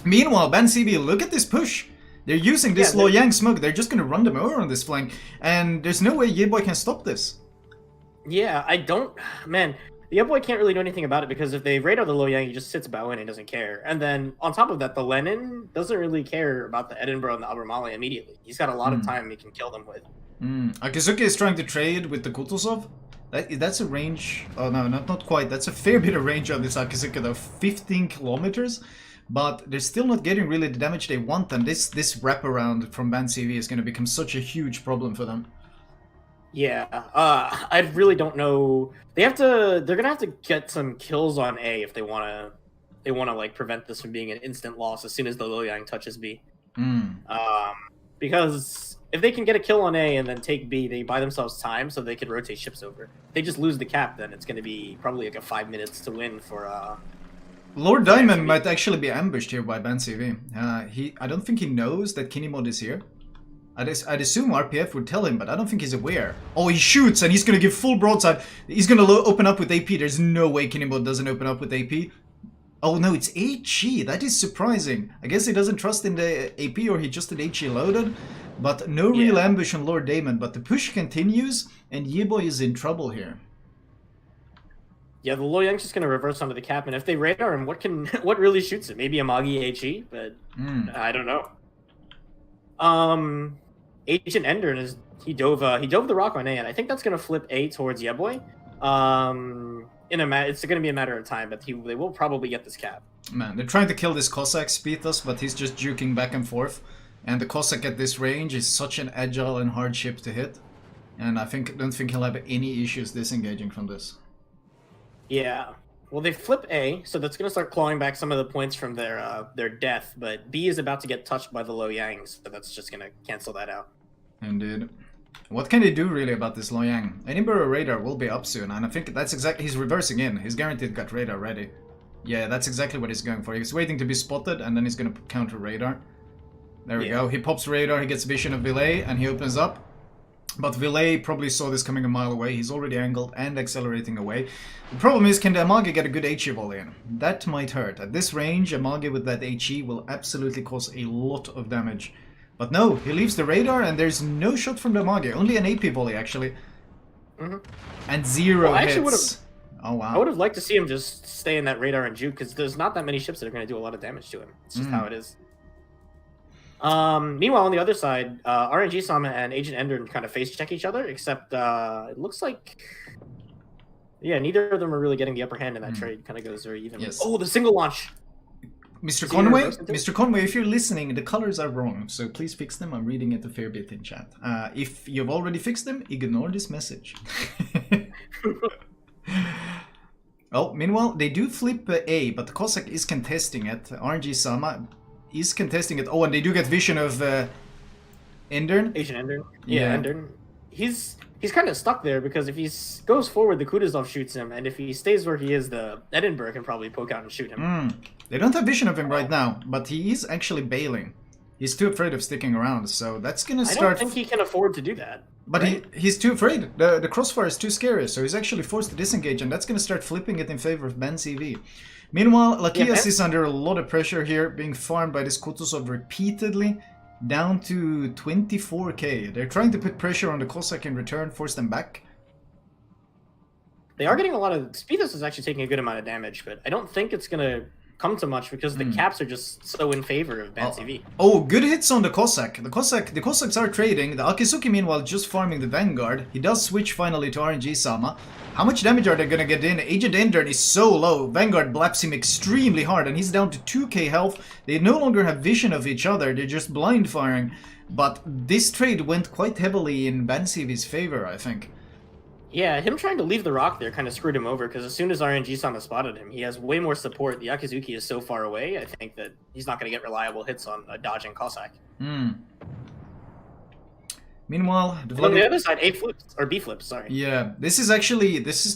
Meanwhile, BANCV, look at this push. They're using this Loyang smoke. They're just going to run them over on this flank. And there's no way YEBOI can stop this. Yeah, I don't... Man, the YEBOI can't really do anything about it because if they radar the Loyang, he just sits about in and doesn't care. And then, on top of that, the Lenin doesn't really care about the Edinburgh and the Abermale immediately. He's got a lot of time he can kill them with. Akizuki is trying to trade with the Kutuzov. That's a range... Oh, no, not quite. That's a fair bit of range on this Akizuki, though. 15 kilometers. But they're still not getting really the damage they want, and this wraparound from BANCV is going to become such a huge problem for them. Yeah, I really don't know. They're gonna have to get some kills on A if they wanna like prevent this from being an instant loss as soon as the Loyang touches B. Because if they can get a kill on A and then take B, they buy themselves time so they can rotate ships over. If they just lose the cap, then it's gonna be probably like a 5 minutes to win for Lord Diamond might actually be ambushed here by BANCV. I don't think he knows that Kinemod is here. I'd assume RPF would tell him, but I don't think he's aware. Oh, he shoots, and he's going to give full broadside. He's going to open up with AP. There's no way Kinemod doesn't open up with AP. Oh no, it's HE. That is surprising. I guess he doesn't trust in the AP, or he just had HE loaded. But no real ambush on Lord Damon. But the push continues, and YEBOI is in trouble here. Yeah, the Loyang's just gonna reverse onto the cap, and if they radar him, what really shoots it? Maybe a Magi HE, but I don't know. Agent Ender he dove the rock on A, and I think that's gonna flip A towards YEBOI. It's gonna be a matter of time, but they will probably get this cap. Man, they're trying to kill this Cossack Spethus, but he's just juking back and forth. And the Cossack at this range is such an agile and hard ship to hit. And I don't think he'll have any issues disengaging from this. Yeah. Well, they flip A, so that's going to start clawing back some of the points from their death, but B is about to get touched by the Loyang, so that's just going to cancel that out. Indeed. What can they do really about this Loyang? Edinburgh radar will be up soon, and I think that's exactly... He's reversing in. He's guaranteed got radar ready. Yeah, that's exactly what he's going for. He's waiting to be spotted, and then he's going to counter radar. There we go. He pops radar, he gets vision of Villet, and he opens up. But Villet probably saw this coming a mile away. He's already angled and accelerating away. The problem is, can the Amage get a good HE volley in? That might hurt. At this range, Amage with that HE will absolutely cause a lot of damage. But no, he leaves the radar and there's no shot from the Amage. Only an AP volley, actually. And zero hits. Oh, wow. I would have liked to see him just stay in that radar and juke, because there's not that many ships that are going to do a lot of damage to him. It's just how it is. Meanwhile, on the other side, RNG Sama and Agent Ender kind of face check each other, except it looks like, yeah, neither of them are really getting the upper hand in that trade. Kind of goes very evenly. Yes. Oh, the single launch. Mr. Conway, if you're listening, the colors are wrong, so please fix them. I'm reading it a fair bit in chat. If you've already fixed them, ignore this message. Oh, meanwhile, they do flip A, but the Cossack is contesting it. RNG Sama is contesting it. Oh, and they do get vision of Endern. Agent Endern. Yeah, Endern. He's kind of stuck there because if he goes forward, the Kutuzov shoots him, and if he stays where he is, the Edinburgh can probably poke out and shoot him. They don't have vision of him right now, but he is actually bailing. He's too afraid of sticking around, so that's gonna start. I don't think he can afford to do that. But right? he's too afraid. The crossfire is too scary, so he's actually forced to disengage, and that's gonna start flipping it in favor of BANCV. Meanwhile, Lakias is under a lot of pressure here, being farmed by this Kutuzov repeatedly, down to 24k. They're trying to put pressure on the Cossack in return, force them back. They are getting a lot of... Speedos is actually taking a good amount of damage, but I don't think it's going to come to much because the caps are just so in favor of BANCV. Oh, good hits on the Cossack. The Cossacks are trading. The Akizuki, meanwhile, just farming the Vanguard. He does switch finally to RNG Sama. How much damage are they gonna get in? Agent Endern is so low. Vanguard blaps him extremely hard, and he's down to 2k health. They no longer have vision of each other. They're just blind firing. But this trade went quite heavily in BANCV's favor, I think. Yeah, him trying to leave the rock there kind of screwed him over, because as soon as RNG Sama spotted him, he has way more support. The Akizuki is so far away, I think that he's not going to get reliable hits on a dodging Cossack. Meanwhile, on the other side, A flips, or B flips, sorry. Yeah, this is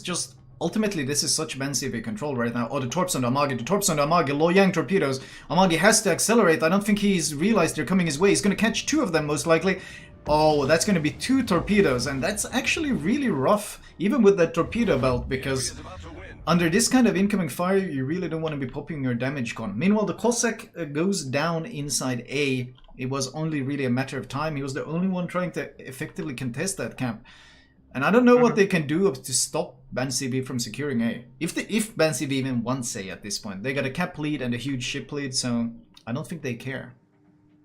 just, ultimately, this is such BANCV control right now. Oh, the torps on the Amagi, Lo Yang torpedoes. Amagi has to accelerate. I don't think he's realized they're coming his way. He's going to catch 2 of them, most likely. Oh, that's going to be 2 torpedoes, and that's actually really rough, even with that torpedo belt, because under this kind of incoming fire, you really don't want to be popping your damage con. Meanwhile, the Cossack goes down inside A. It was only really a matter of time. He was the only one trying to effectively contest that camp. And I don't know what they can do to stop BANCV from securing A. If BANCV even wants A at this point. They got a cap lead and a huge ship lead, so I don't think they care.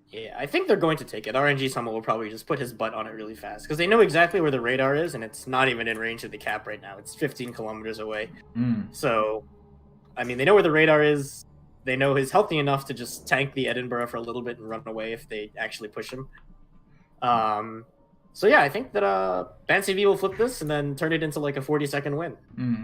Yeah, I think they're going to take it. RNG Sama will probably just put his butt on it really fast, because they know exactly where the radar is, and it's not even in range of the cap right now. It's 15 kilometers away. So, I mean, they know where the radar is. They know he's healthy enough to just tank the Edinburgh for a little bit and run away if they actually push him. So yeah, I think that BANCV will flip this and then turn it into like a 40-second win.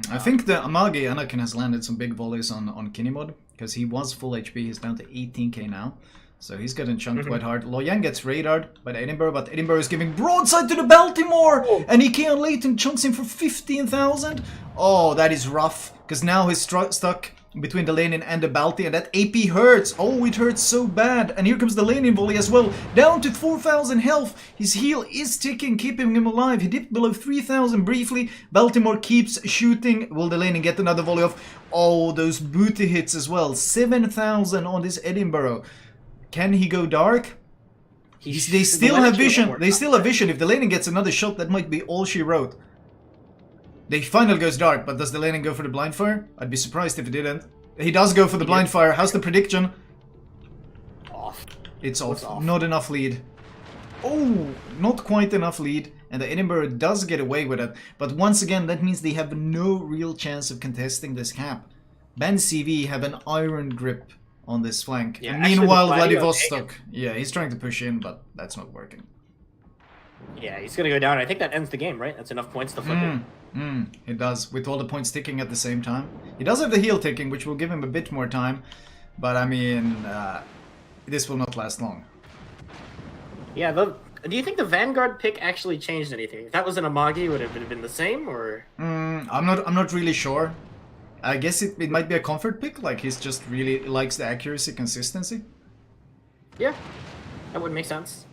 I think the Amagi Anakin has landed some big volleys on Kinemod, because he was full HP. He's down to 18k now. So he's getting chunked quite hard. Lo Yang gets radared by the Edinburgh, but Edinburgh is giving broadside to the Baltimore! And Ikeon Leighton chunks him for 15,000. Oh, that is rough, because now he's stuck between the Lenin and the Balti, and that AP hurts. Oh, it hurts so bad. And here comes the Lenin volley as well. Down to 4,000 health. His heal is ticking, keeping him alive. He dipped below 3,000 briefly. Baltimore keeps shooting. Will the Lenin get another volley off? Oh, those booty hits as well. 7,000 on this Edinburgh. Can he go dark? They still have vision. They still have vision. If the Lenin gets another shot, that might be all she wrote. The final goes dark, but does the Lenin go for the blind fire? I'd be surprised if he didn't. He does go for the blind fire. How's the prediction? Off. It's off. Not enough lead. Oh, not quite enough lead. And the Edinburgh does get away with it. But once again, that means they have no real chance of contesting this cap. BANCV have an iron grip on this flank. Yeah, meanwhile, Vladivostok, yeah, he's trying to push in, but that's not working. Yeah, he's gonna go down. I think that ends the game, right? That's enough points to flip it. It does, with all the points ticking at the same time. He does have the heal ticking, which will give him a bit more time, but I mean, this will not last long. Yeah, do you think the Vanguard pick actually changed anything? If that was an Amagi, would it have been the same, or? I'm not really sure. I guess it might be a comfort pick, like he's just really likes the accuracy, consistency. Yeah, that would make sense.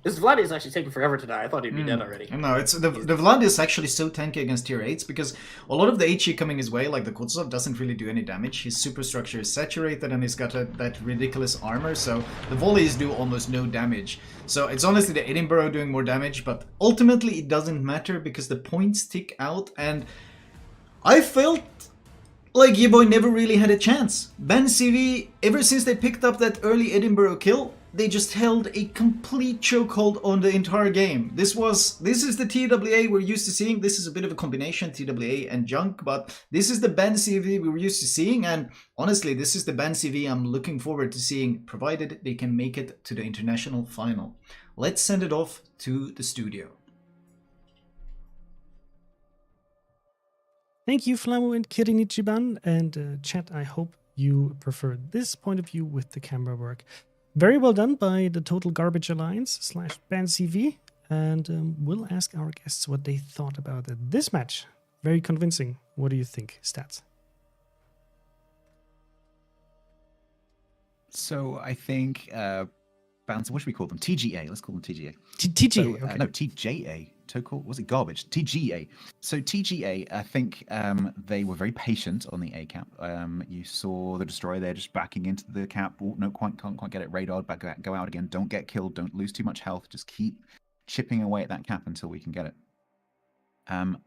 This Vlad is actually taking forever to die. I thought he'd be dead already. No, it's the Vlad is actually so tanky against tier 8s, because a lot of the HE coming his way, like the Kutsov, doesn't really do any damage. His superstructure is saturated and he's got that ridiculous armor, so the volleys do almost no damage. So it's honestly the Edinburgh doing more damage, but ultimately it doesn't matter because the points tick out, and I felt like YEBOI never really had a chance. BANCV, ever since they picked up that early Edinburgh kill, they just held a complete chokehold on the entire game. This is the TWA we're used to seeing. This is a bit of a combination, TWA and Junk, but this is the BANCV we were used to seeing, and honestly, this is the BANCV I'm looking forward to seeing, provided they can make it to the international final. Let's send it off to the studio. Thank you, Flamu and Kirinichiban. And chat, I hope you prefer this point of view with the camera work. Very well done by the Total Garbage Alliance / BANCV. And we'll ask our guests what they thought about this match. Very convincing. What do you think, Stats? So I think Bouncer, what should we call them? TGA. Let's call them TGA. TGA. So, Okay. No, TJA. Total, was it garbage? TGA. So TGA, I think they were very patient on the A cap. You saw the destroyer there just backing into the cap. Oh, no, can't quite get it radared. Go out again. Don't get killed. Don't lose too much health. Just keep chipping away at that cap until we can get it.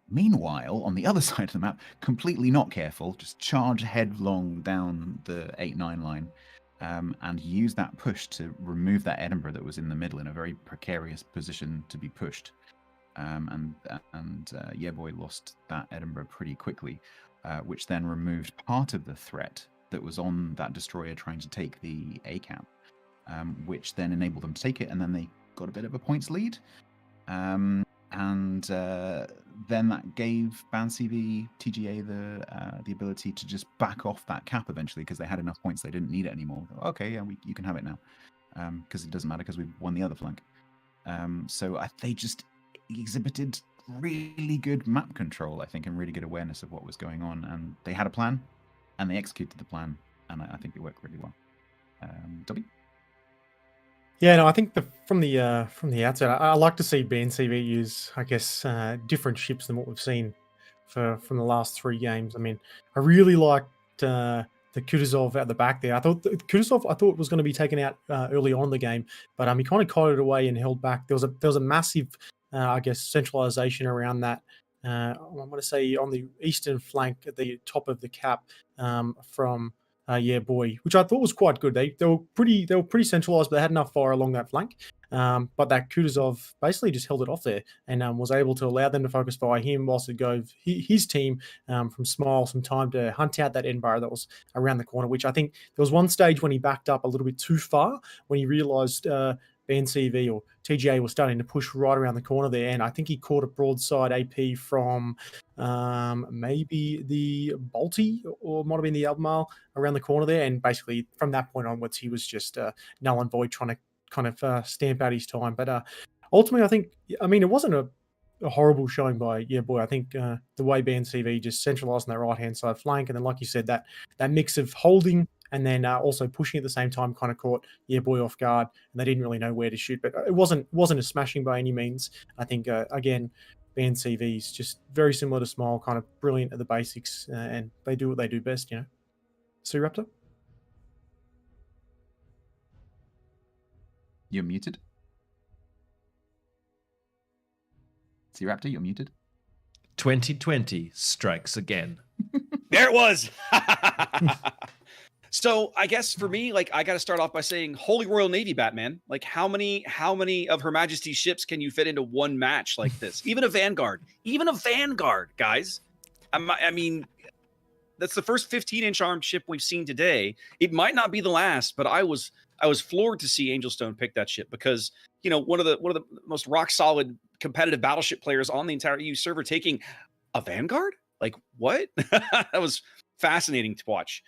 Meanwhile, on the other side of the map, completely not careful, just charge headlong down the 8-9 line. And use that push to remove that Edinburgh that was in the middle in a very precarious position to be pushed. And YEBOI lost that Edinburgh pretty quickly, which then removed part of the threat that was on that destroyer trying to take the A cap, which then enabled them to take it, and then they got a bit of a points lead. And then that gave BANCV TGA the ability to just back off that cap eventually because they had enough points they didn't need it anymore. Okay, yeah, you can have it now because it doesn't matter because we've won the other flank. So they just exhibited really good map control, I think, and really good awareness of what was going on. And they had a plan, and they executed the plan, and I think it worked really well. W? Yeah, no, I think from the outset, I like to see BANCV use, I guess, different ships than what we've seen from the last 3 games. I mean, I really liked the Kutuzov at the back there. I thought Kutuzov was going to be taken out early on in the game, but he kind of caught it away and held back. There was a massive, I guess, centralization around that. I'm going to say on the eastern flank at the top of the cap from YEBOI, which I thought was quite good. They were pretty centralized, but they had enough fire along that flank. But that Kutuzov basically just held it off there and was able to allow them to focus fire him whilst it gave his team from Smile some time to hunt out that Edinburgh that was around the corner, which I think there was one stage when he backed up a little bit too far when he realised BANCV or TGA was starting to push right around the corner there, and I think he caught a broadside AP from maybe the Balti or might have been the Albemarle around the corner there, and basically from that point onwards he was just null and void trying to kind of stamp out his time. But ultimately, it wasn't a horrible showing by YEBOI. I think the way BANCV just centralised on that right-hand side flank, and then like you said, that mix of holding and then also pushing at the same time kind of caught YEBOI off guard, and they didn't really know where to shoot. But it wasn't a smashing by any means. I think, again, BANCV is just very similar to Smile, kind of brilliant at the basics, and they do what they do best, you know. Sea Raptor? You're muted. Sea Raptor, you're muted. 2020 strikes again. There it was. So I guess for me, like, I got to start off by saying, Holy Royal Navy, Batman. Like, how many of Her Majesty's ships can you fit into one match like this? Even a Vanguard, guys. I mean, that's the first 15-inch armed ship we've seen today. It might not be the last, but I was floored to see Angelstone pick that ship because, you know, one of the most rock solid competitive battleship players on the entire EU server taking a Vanguard. Like, what? That was fascinating to watch.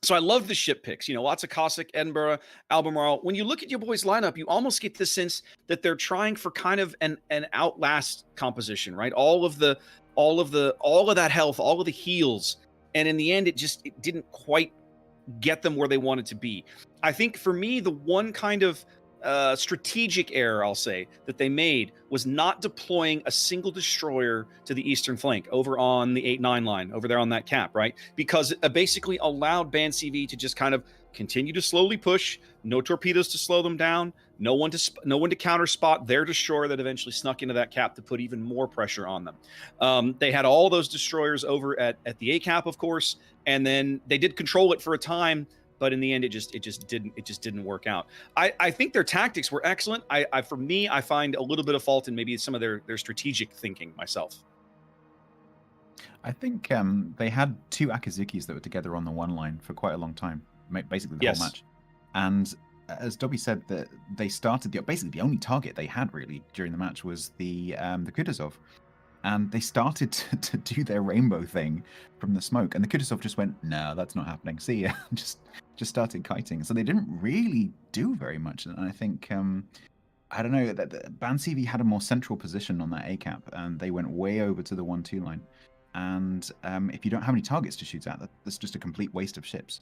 So I love the ship picks, you know, lots of Cossack, Edinburgh, Albemarle. When you look at your boys' lineup, you almost get the sense that they're trying for kind of an outlast composition, right? All of that health, all of the heals. And in the end, it didn't quite get them where they wanted to be. I think for me, the one kind of strategic error, I'll say, that they made was not deploying a single destroyer to the eastern flank over on the 8-9 line over there on that cap, right? Because it basically allowed BANCV to just kind of continue to slowly push, no torpedoes to slow them down, no one to counter spot their destroyer that eventually snuck into that cap to put even more pressure on them. They had all those destroyers over at the A cap, of course, and then they did control it for a time. but in the end, it just didn't work out. I think their tactics were excellent. For me, I find a little bit of fault in maybe some of their strategic thinking myself. I think they had two Akazukis that were together on the one line for quite a long time, basically the whole match. And as Dobby said, that they started basically the only target they had really during the match was the Kutuzov, and they started to do their rainbow thing from the smoke, and the Kutuzov just went, no, that's not happening. See ya, just started kiting. So they didn't really do very much, and I think. I don't know, that BANCV had a more central position on that ACAP, and they went way over to the 1-2 line. And if you don't have any targets to shoot at, that's just a complete waste of ships.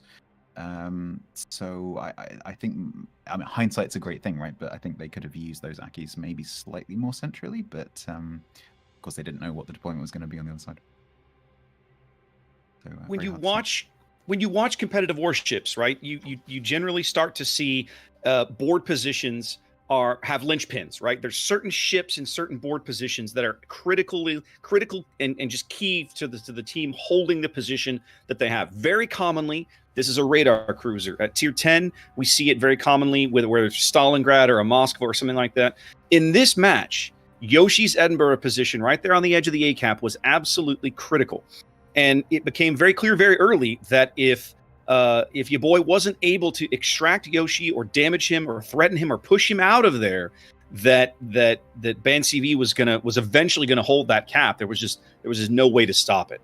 So I think, I mean, hindsight's a great thing, right? But I think they could have used those Akis maybe slightly more centrally, but of course they didn't know what the deployment was going to be on the other side. So, when you watch competitive warships, right, you generally start to see board positions have linchpins, right? There's certain ships in certain board positions that are critical and just key to the team holding the position that they have. Very commonly, this is a radar cruiser. At tier 10, we see it very commonly whether it's Stalingrad or a Moscow or something like that. In this match, Yoshi's Edinburgh position right there on the edge of the ACAP was absolutely critical. And it became very clear very early that if YEBOI wasn't able to extract Yoshi or damage him or threaten him or push him out of there, that BANCV was eventually gonna hold that cap. There was just no way to stop it.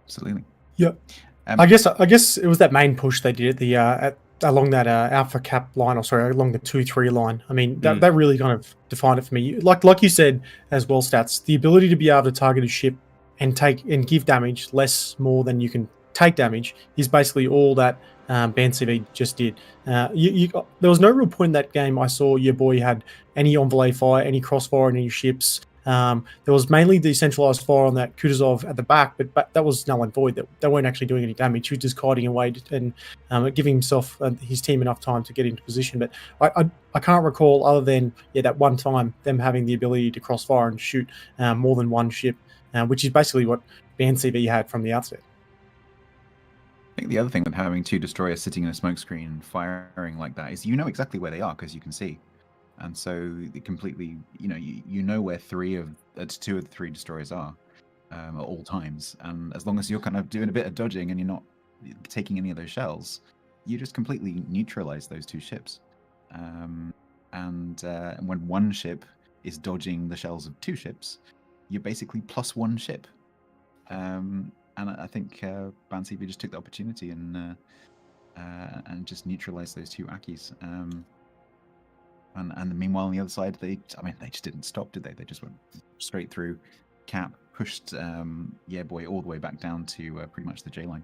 Absolutely. Yeah. I guess it was that main push they did along that alpha cap line, along the 2-3 line. I mean, that really kind of defined it for me. Like you said as well, Stats, the ability to be able to target a ship and give damage more than you can take damage is basically all that BANCV just did. There was no real point in that game I saw YEBOI had any envoy fire, any crossfire on any ships. There was mainly decentralized fire on that Kutuzov at the back, but that was null and void. They weren't actually doing any damage. He was just kiting away and giving himself his team enough time to get into position. But I can't recall, other than that one time, them having the ability to crossfire and shoot more than one ship, which is basically what BANCV had from the outset. I think the other thing with having two destroyers sitting in a smokescreen and firing like that is you know exactly where they are because you can see. And so it completely, you know where two of the three destroyers are at all times. And as long as you're kind of doing a bit of dodging and you're not taking any of those shells, you just completely neutralize those two ships. And when one ship is dodging the shells of two ships, you're basically plus one ship. And I think BANCV just took the opportunity and just neutralized those two Akis. And meanwhile, on the other side, they just didn't stop, did they? They just went straight through cap, pushed YEBOI all the way back down to pretty much the J line.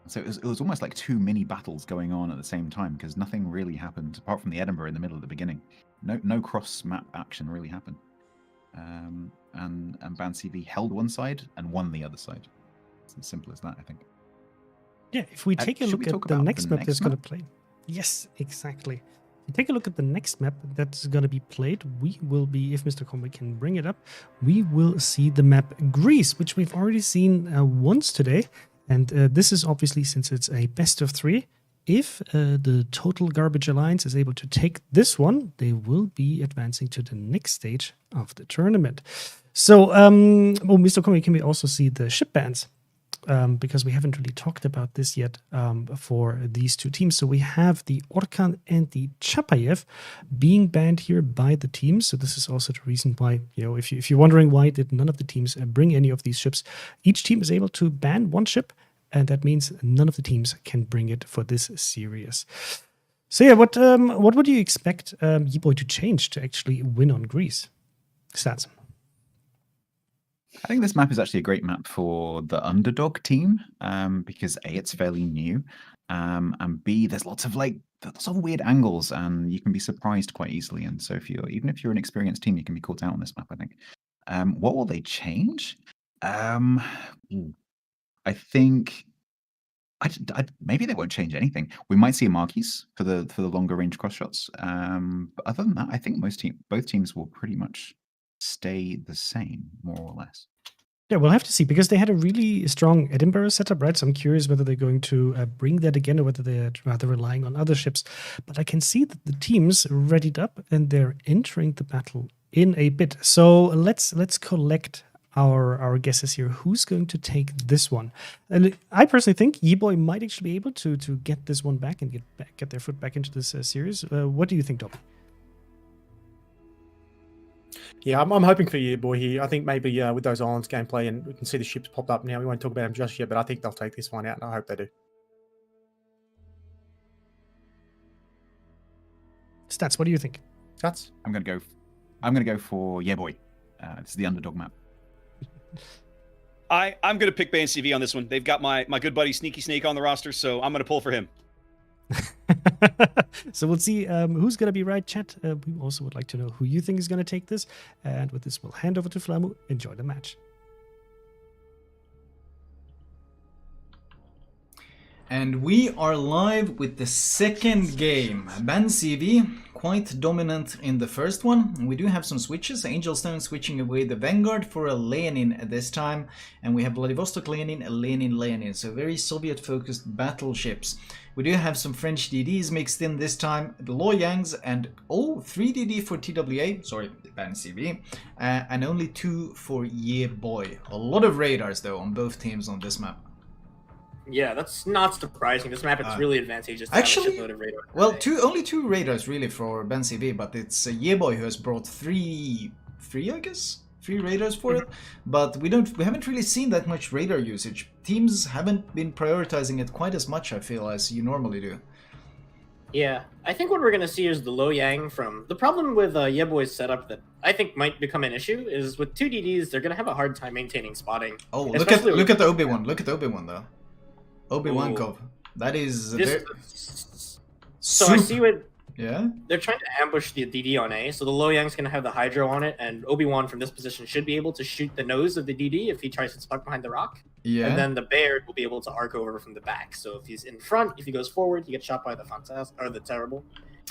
So it was almost like two mini battles going on at the same time because nothing really happened apart from the Edinburgh in the middle at the beginning. No cross map action really happened. And BANCV held one side and won the other side. It's as simple as that, I think. Yeah, if we take a look at the next map that's going to play. Yes, exactly. If you take a look at the next map that's going to be played, we will be, if Mr. Conway can bring it up, we will see the map Greece, which we've already seen once today. And this is obviously, since it's a best of 3, if the Total Garbage Alliance is able to take this one, they will be advancing to the next stage of the tournament. So, Mr. Conway, can we also see the ship bans? Because we haven't really talked about this yet for these two teams. So we have the Orkan and the Chapayev being banned here by the teams. So this is also the reason why, if you're wondering why did none of the teams bring any of these ships, each team is able to ban one ship, and that means none of the teams can bring it for this series. So yeah, what would you expect YEBOI to change to actually win on Greece? Stats. I think this map is actually a great map for the underdog team because A, it's fairly new, and B, there's lots of weird angles, and you can be surprised quite easily. And so even if you're an experienced team, you can be caught out on this map, I think. What will they change? I think maybe they won't change anything. We might see a Marquis for the longer range cross shots. But other than that, I think both teams will pretty much stay the same, more or less. Yeah, we'll have to see, because they had a really strong Edinburgh setup, right? So I'm curious whether they're going to bring that again, or whether they're rather relying on other ships. But I can see that the teams readied up and they're entering the battle in a bit. So let's collect our guesses here. Who's going to take this one? And I personally think YEBOI might actually be able to get this one back and get their foot back into this series. What do you think, Dobby? Yeah, I'm hoping for YEBOI here. I think maybe with those islands gameplay, and we can see the ships popped up now. We won't talk about them just yet, but I think they'll take this one out, and I hope they do. Stats, what do you think? Stats? I'm gonna go for YEBOI. This is the underdog map. I'm going to pick BANCV on this one. They've got my good buddy Sneaky Snake on the roster, so I'm going to pull for him. So we'll see who's going to be right, chat. We also would like to know who you think is going to take this. And with this, we'll hand over to Flamu. Enjoy the match. And we are live with the second game. BANCV, quite dominant in the first one. We do have some switches. Angelstone switching away the Vanguard for a Lenin at this time. And we have Vladivostok Lenin, a Lenin. So very Soviet-focused battleships. We do have some French DDs mixed in this time. The Loyangs and 3 DD for TWA, sorry, BANCV. And only 2 for YEBOI. A lot of radars though on both teams on this map. Yeah, that's not surprising. This map is really advantageous to actually, have a shitload of radar. Well, only 2 radars really for BANCV, but it's YEBOI who has brought three, I guess? 3 radars for it. But we haven't really seen that much radar usage. Teams haven't been prioritizing it quite as much, I feel, as you normally do. Yeah, I think what we're going to see is the Loyang from... The problem with YEBOI's setup that I think might become an issue is with 2 DDs, they're going to have a hard time maintaining spotting. Oh, look at the Obi-Wan. Look at the Obi-Wan, though. Obi-Wan Kov. That is... So I see what... Yeah? They're trying to ambush the DD on A, so the Loyang's going to have the Hydro on it, and Obi-Wan from this position should be able to shoot the nose of the DD if he tries to stuck behind the rock. Yeah. And then the Bayard will be able to arc over from the back. So if he's in front, if he goes forward, he gets shot by the Fantastic or the Terrible.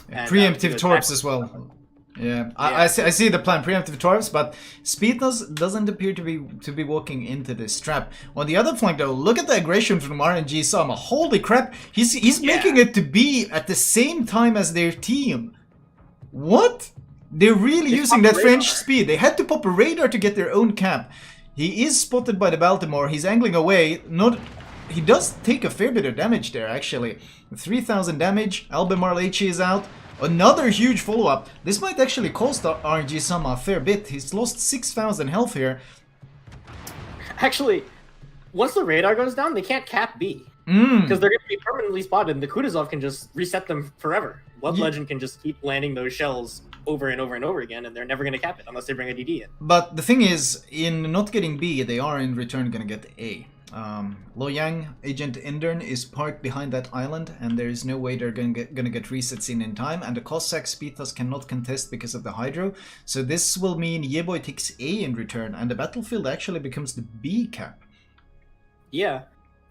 And, preemptive torps as well. Yeah, I see the plan, preemptive torps, but Speednos doesn't appear to be walking into this trap. On the other flank though, look at the aggression from RNG Sama. Holy crap, he's making it to be at the same time as their team. What? They're really using that French speed. They had to pop a radar to get their own cap. He is spotted by the Baltimore. He's angling away. He does take a fair bit of damage there actually. 3,000 damage. Albemarle HE is out. Another huge follow-up. This might actually cost RNG Sama a fair bit. He's lost 6,000 health here. Actually, once the radar goes down, they can't cap B. Because they're going to be permanently spotted, and the Kutuzov can just reset them forever. Blood Legend can just keep landing those shells over and over and over again, and they're never going to cap it unless they bring a DD in. But the thing is, in not getting B, they are in return going to get A. Loyang, Agent Indern, is parked behind that island, and there is no way they're gonna get resets in time, and the Cossack Speedtas cannot contest because of the Hydro, so this will mean YEBOI takes A in return, and the battlefield actually becomes the B cap. Yeah,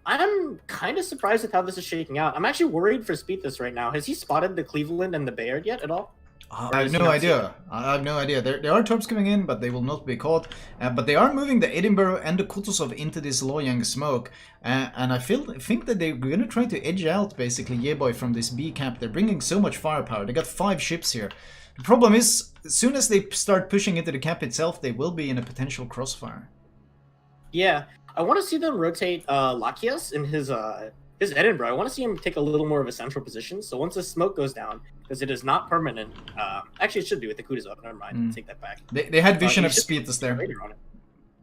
I'm kind of surprised at how this is shaking out. I'm actually worried for Speedtas right now. Has he spotted the Cleveland and the Bayard yet at all? I have no idea. I have no idea. There are torps coming in, but they will not be caught. But they are moving the Edinburgh and the Kutuzov into this Loyang smoke. And I think that they're going to try to edge out, basically, YEBOI from this B cap. They're bringing so much firepower. They got 5 ships here. The problem is, as soon as they start pushing into the cap itself, they will be in a potential crossfire. Yeah. I want to see them rotate Lakias in his Edinburgh. I want to see him take a little more of a central position. So once the smoke goes down, because it is not permanent. Actually, it should be with the Kutuzov. Never mind. Take that back. They had vision of Speedtas there.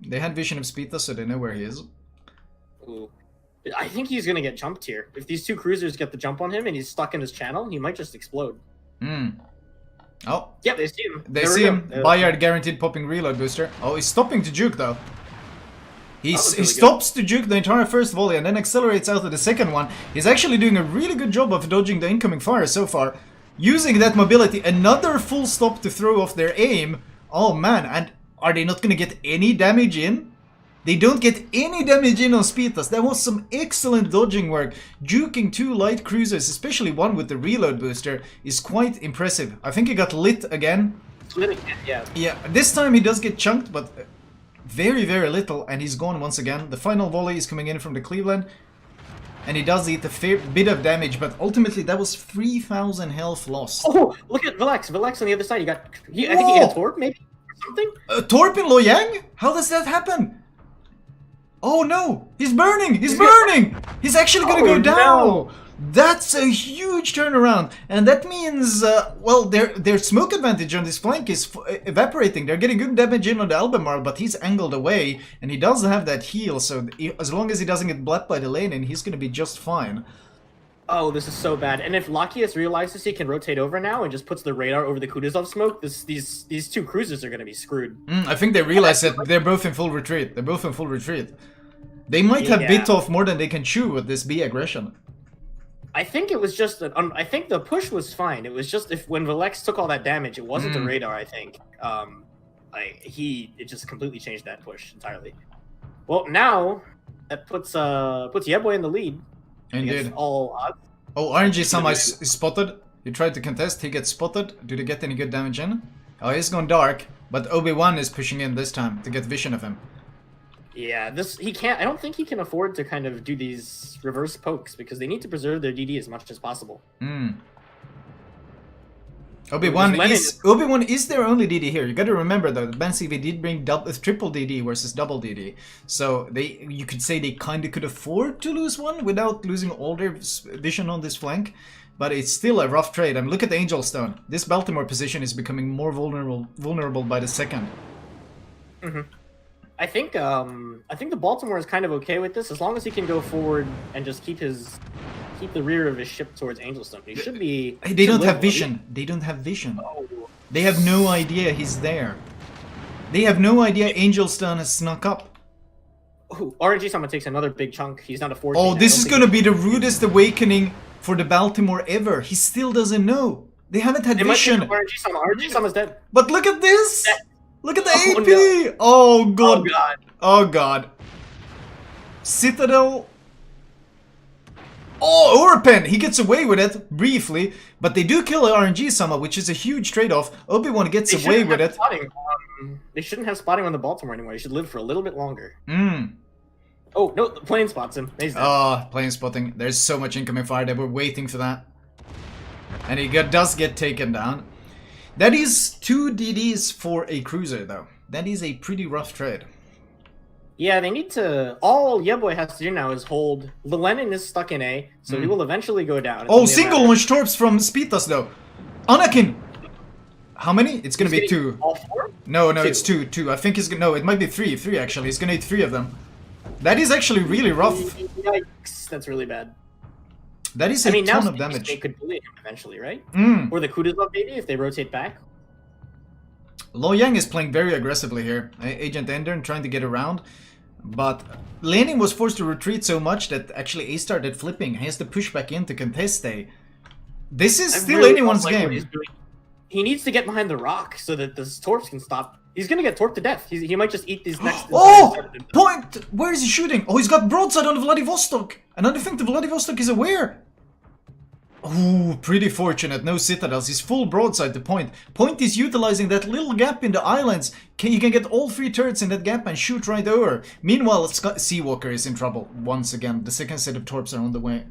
They had vision of Speedtas, so they know where he is. Ooh. I think he's going to get jumped here. If these 2 cruisers get the jump on him and he's stuck in his channel, he might just explode. Oh. Yeah, they see him. They see him. Bayard guaranteed popping reload booster. Oh, he's stopping to juke though. He stops to juke the entire first volley and then accelerates out of the second one. He's actually doing a really good job of dodging the incoming fire so far. Using that mobility, another full stop to throw off their aim. Oh man, and are they not going to get any damage in? They don't get any damage in on Speedtas. That was some excellent dodging work. Juking 2 light cruisers, especially one with the reload booster, is quite impressive. I think he got lit again. Lit again, yeah. Yeah, this time he does get chunked, but very, very little, and he's gone once again. The final volley is coming in from the Cleveland, and he does eat a fair bit of damage, but ultimately that was 3,000 health lost. Oh, look at Velex. Velex on the other side. I think he had a torp, maybe? Or something? Torp in Lo Yang? How does that happen? Oh no! He's burning! He's burning! He's actually gonna go down! No. That's a huge turnaround, and that means, well, their smoke advantage on this flank is evaporating. They're getting good damage in on the Albemarle, but he's angled away, and he does have that heal, so as long as he doesn't get blocked by the lane, and he's gonna be just fine. Oh, this is so bad. And if Lakius realizes he can rotate over now and just puts the radar over the Kutuzov smoke, these two cruisers are gonna be screwed. I think they realize that they're both in full retreat. They're both in full retreat. They might have bit off more than they can chew with this B aggression. I think it was just I think the push was fine. It was just when Velex took all that damage, it wasn't the radar. I think it just completely changed that push entirely. Well, now that puts YEBOI in the lead. Indeed. All odds. Oh, RNG Sama is spotted. He tried to contest. He gets spotted. Do they get any good damage in? Oh, he's gone dark. But Obi-Wan is pushing in this time to get vision of him. Yeah, he can't. I don't think he can afford to kind of do these reverse pokes because they need to preserve their DD as much as possible. Obi-Wan is their only DD here. You got to remember though, BANCV did bring triple DD versus double DD, so you could say they kind of could afford to lose one without losing all their vision on this flank. But it's still a rough trade. Look at the Angel Stone. This Baltimore position is becoming more vulnerable by the second. I think the Baltimore is kind of okay with this as long as he can go forward and just keep the rear of his ship towards Angelstone. He should be. They don't have vision. They don't have vision. Oh. They have no idea he's there. They have no idea Angelstone has snuck up. Oh, RNG Sama takes another big chunk. He's not a 14. Oh, this is gonna be the rudest awakening for the Baltimore ever. He still doesn't know. They haven't had vision. RNG Sama's dead. But look at this. Look at the Oh, AP! no. Oh god. Oh god. Oh god. Citadel. Oh, Orpen! He gets away with it, briefly. But they do kill RNG Sama, which is a huge trade-off. Obi-Wan gets away with it. They shouldn't have spotting on the Baltimore anymore. He should live for a little bit longer. Oh, no, the plane spots him. He's dead. Oh, plane spotting. There's so much incoming fire. They were waiting for that. And he does get taken down. That is 2 DDs for a cruiser, though. That is a pretty rough trade. Yeah, they need to... All YEBOI has to do now is hold... The Lenin is stuck in A, so he will eventually go down. Oh, single launch torps from Spitas, though. Anakin! How many? It's gonna be 2. All 4? No, it's 2. I think it's gonna... No, it might be 3. 3, actually. He's gonna eat 3 of them. That is actually really rough. Yikes, that's really bad. That is a ton of damage. They could bully him eventually, right? Or the Kutuzov maybe if they rotate back. Lo Yang is playing very aggressively here. Agent Ender trying to get around. But Lenin was forced to retreat so much that actually A started flipping. He has to push back in to contest A. This is still anyone's game. He needs to get behind the rock so that the torps can stop. He's gonna get torped to death. He might just eat these next... Oh! Point! Where is he shooting? Oh, he's got broadside on the Vladivostok. And I don't think the Vladivostok is aware. Oh, pretty fortunate. No citadels. He's full broadside to Point. Point is utilizing that little gap in the islands. You can get all 3 turrets in that gap and shoot right over. Meanwhile, Seawalker is in trouble once again. The second set of torps are on the way.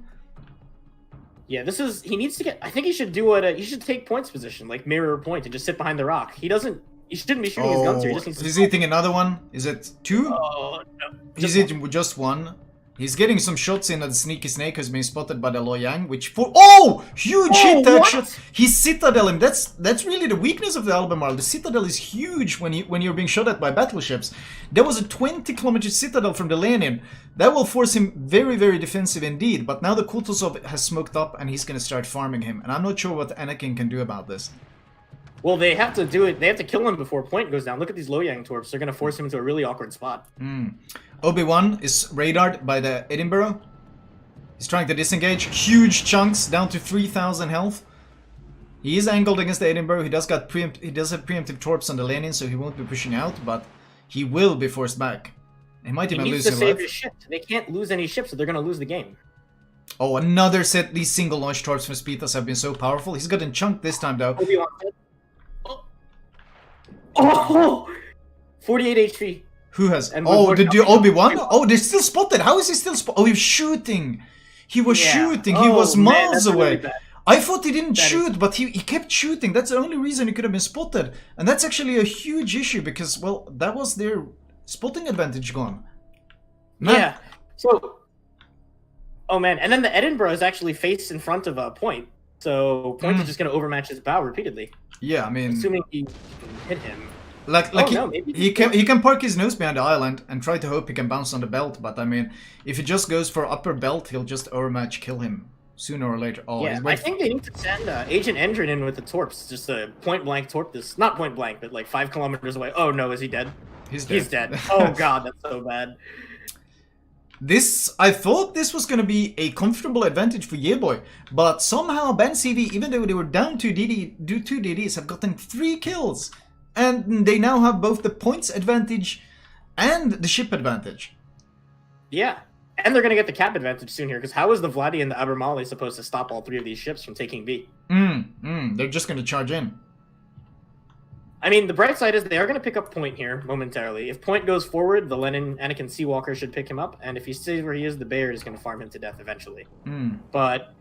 Yeah, this is... He needs to get... I think he should do what... he should take Point's position, like mirror Point, and just sit behind the rock. He doesn't... He shouldn't be shooting his guns here. He just needs to... He's eating another one. Is it 2? Oh, no. He's eating just 1. He's getting some shots in, and the Sneaky Snake has been spotted by the Lo Yang, which oh! Huge hit that shot! He's citadeling. That's really the weakness of the Albemarle. The citadel is huge when you're being shot at by battleships. There was a 20-kilometer citadel from the Lenin. That will force him very, very defensive indeed. But now the Kutuzov has smoked up, and he's gonna start farming him. And I'm not sure what Anakin can do about this. Well, they have to do it. They have to kill him before Point goes down. Look at these Lo Yang torps. They're gonna force him into a really awkward spot. Obi-Wan is radared by the Edinburgh. He's trying to disengage. Huge chunks, down to 3,000 health. He is angled against the Edinburgh. He does have preemptive torps on the Lenin, so he won't be pushing out, but he will be forced back. He might even lose his life. He needs to save his ship. They can't lose any ships, so they're gonna lose the game. Oh, another set. These single launch torps from Spitas have been so powerful. He's gotten chunked this time, though. Oh! 48 HP. Who has? And Oh, we're did you talking Obi-Wan? about- Oh, they're still spotted. How is he still spotted? Oh, he was shooting. He was Yeah. shooting. He Oh, was man, miles that's really away. bad. I thought he didn't That is- shoot, but he kept shooting. That's the only reason he could have been spotted. And that's actually a huge issue because, well, that was their spotting advantage gone. Man. Yeah. So, oh man, and then the Edinburgh is actually faced in front of a Point, so Point is just going to overmatch his bow repeatedly, Yeah, I mean, assuming he can hit him. like Oh, no, maybe he can park his nose behind the island and try to hope he can bounce on the belt. But I mean, if he just goes for upper belt, he'll just overmatch kill him sooner or later. Oh, Yeah, he's I waiting. think they need to send Agent Endrin in with the torps, just a point blank torp this, not point blank, but like 5 kilometers away. Oh no, is he dead? He's dead. He's dead. Oh god, that's so bad. I thought this was going to be a comfortable advantage for YEBOI, but somehow BANCV, even though they were down 2 DDs, have gotten 3 kills. And they now have both the points advantage and the ship advantage. Yeah, and they're going to get the cap advantage soon here, because how is the Vladi and the Abermali supposed to stop all 3 of these ships from taking B? They're just going to charge in. I mean, the bright side is they are going to pick up Point here momentarily. If Point goes forward, the Anakin Seawalker should pick him up, and if he stays where he is, the Bayard is going to farm him to death eventually. But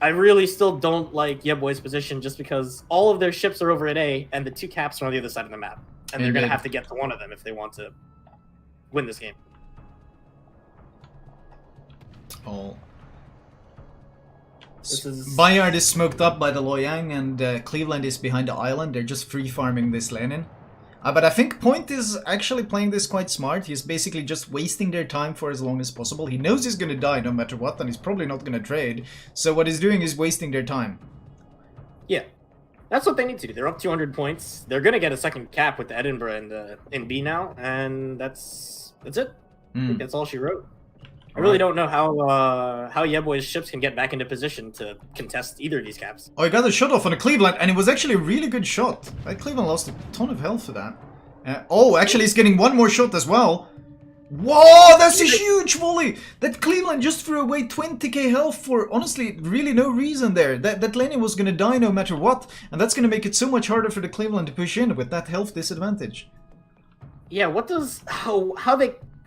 I really still don't like YEBOI's position just because all of their ships are over at A, and the 2 caps are on the other side of the map. And they're going to have to get to one of them if they want to win this game. Oh. This is... Bayard is smoked up by the Loyang, and Cleveland is behind the island. They're just free farming this Lenin. But I think Point is actually playing this quite smart. He's basically just wasting their time for as long as possible. He knows he's going to die no matter what, and he's probably not going to trade. So what he's doing is wasting their time. Yeah. That's what they need to do. They're up 200 points. They're going to get a second cap with the Edinburgh in B now, and that's it. I think that's all she wrote. I really don't know how YEBOI's ships can get back into position to contest either of these caps. Oh, he got a shot off on a Cleveland, and it was actually a really good shot. That Cleveland lost a ton of health for that. Oh, actually, he's getting one more shot as well. Whoa, that's a huge volley! That Cleveland just threw away 20k health for, honestly, really no reason there. That Lenin was gonna die no matter what, and that's gonna make it so much harder for the Cleveland to push in with that health disadvantage. Yeah, what does... How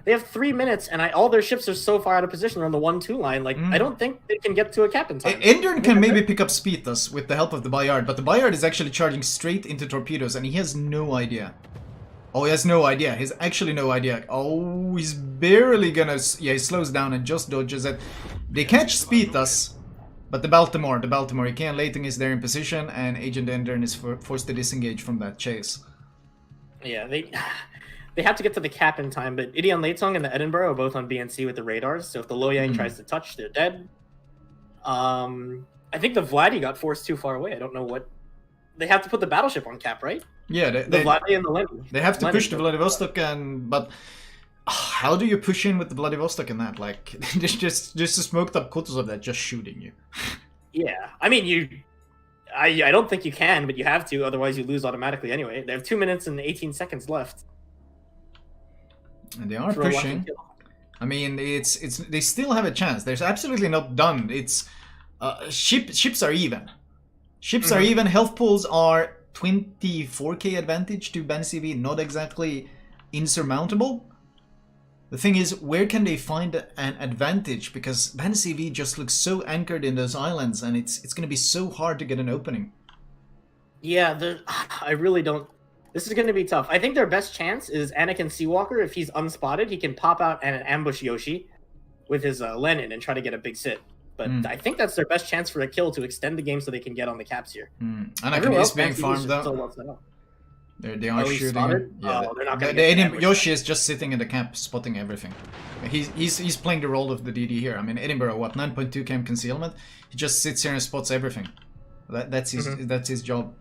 they have 3 minutes, and all their ships are so far out of position. They're on the 1-2 line. Like, I don't think they can get to a cap in time. Endern can maybe pick up Spitas with the help of the Bayard, but the Bayard is actually charging straight into torpedoes, and he has no idea. Oh, he has no idea. He has actually no idea. Oh, he's barely gonna... Yeah, he slows down and just dodges it. They catch Spitas, but the Baltimore, Ikean Leighton is there in position, and Agent Endern is forced to disengage from that chase. Yeah, they have to get to the cap in time, but Ideon Leitong and the Edinburgh are both on BNC with the radars, so if the Loyang tries to touch, they're dead. I think the Vladi got forced too far away. I don't know what... They have to put the battleship on cap, right? Yeah, The Vladi and the Lenin. they have to push the Vladivostok, but how do you push in with the Vladivostok in that? Like, just a smoked up Kutuzov that just shooting you. Yeah, I mean, I don't think you can, but you have to, otherwise you lose automatically anyway. They have 2 minutes and 18 seconds left. And they are for a lucky pushing. kill. I mean, they still have a chance. There's absolutely not done. It's ships are even. Ships are even. Health pools are 24k advantage to BANCV. Not exactly insurmountable. The thing is, where can they find an advantage? Because BANCV just looks so anchored in those islands, and it's going to be so hard to get an opening. Yeah, I really don't... This is going to be tough. I think their best chance is Anakin Seawalker. If he's unspotted, he can pop out and ambush Yoshi with his Lenin and try to get a big sit. But I think that's their best chance for a kill to extend the game so they can get on the caps here. Anakin is being farmed though. They are shooting. Yeah, they're not gonna Yoshi is just sitting in the camp, spotting everything. He's playing the role of the DD here. I mean, Edinburgh, what, 9.2 camp concealment? He just sits here and spots everything. That's his job.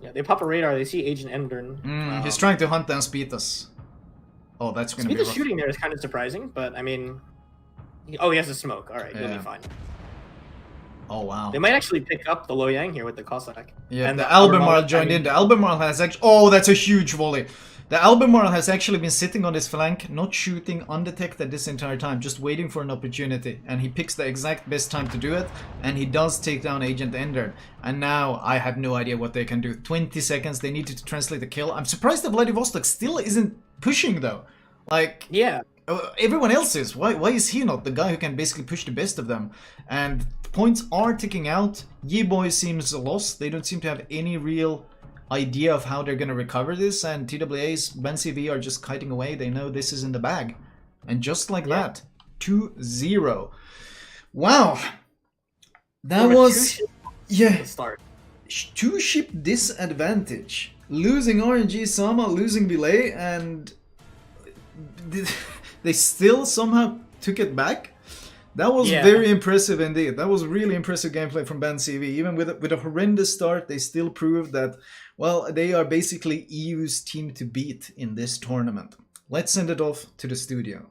Yeah, they pop a radar. They see Agent Endern. He's trying to hunt down Spitas. Oh, that's going to be rough. Spitas shooting there is kind of surprising, but I mean... Oh, he has a smoke. All right, he'll be fine. Oh, wow. They might actually pick up the Loyang here with the Cossack. Yeah, and the Albemarle joined in. The Albemarle has actually... Oh, that's a huge volley. The Albemarle has actually been sitting on his flank, not shooting, undetected this entire time, just waiting for an opportunity. And he picks the exact best time to do it, and he does take down Agent Ender. And now I have no idea what they can do. 20 seconds, they need to translate the kill. I'm surprised the Vladivostok still isn't pushing though. Like, Yeah. everyone else is. Why is he not the guy who can basically push the best of them? And points are ticking out. YEBOI seems lost. They don't seem to have any real idea of how they're going to recover this. And TWA's BANCV are just kiting away. They know this is in the bag. And just like that, 2-0. Wow. That was... Yeah. Start. 2-ship disadvantage. Losing RNG Sama, losing Belay, and... they still somehow took it back. That was very impressive indeed. That was really impressive gameplay from BANCV. Even with a horrendous start, they still proved that, well, they are basically EU's team to beat in this tournament. Let's send it off to the studio.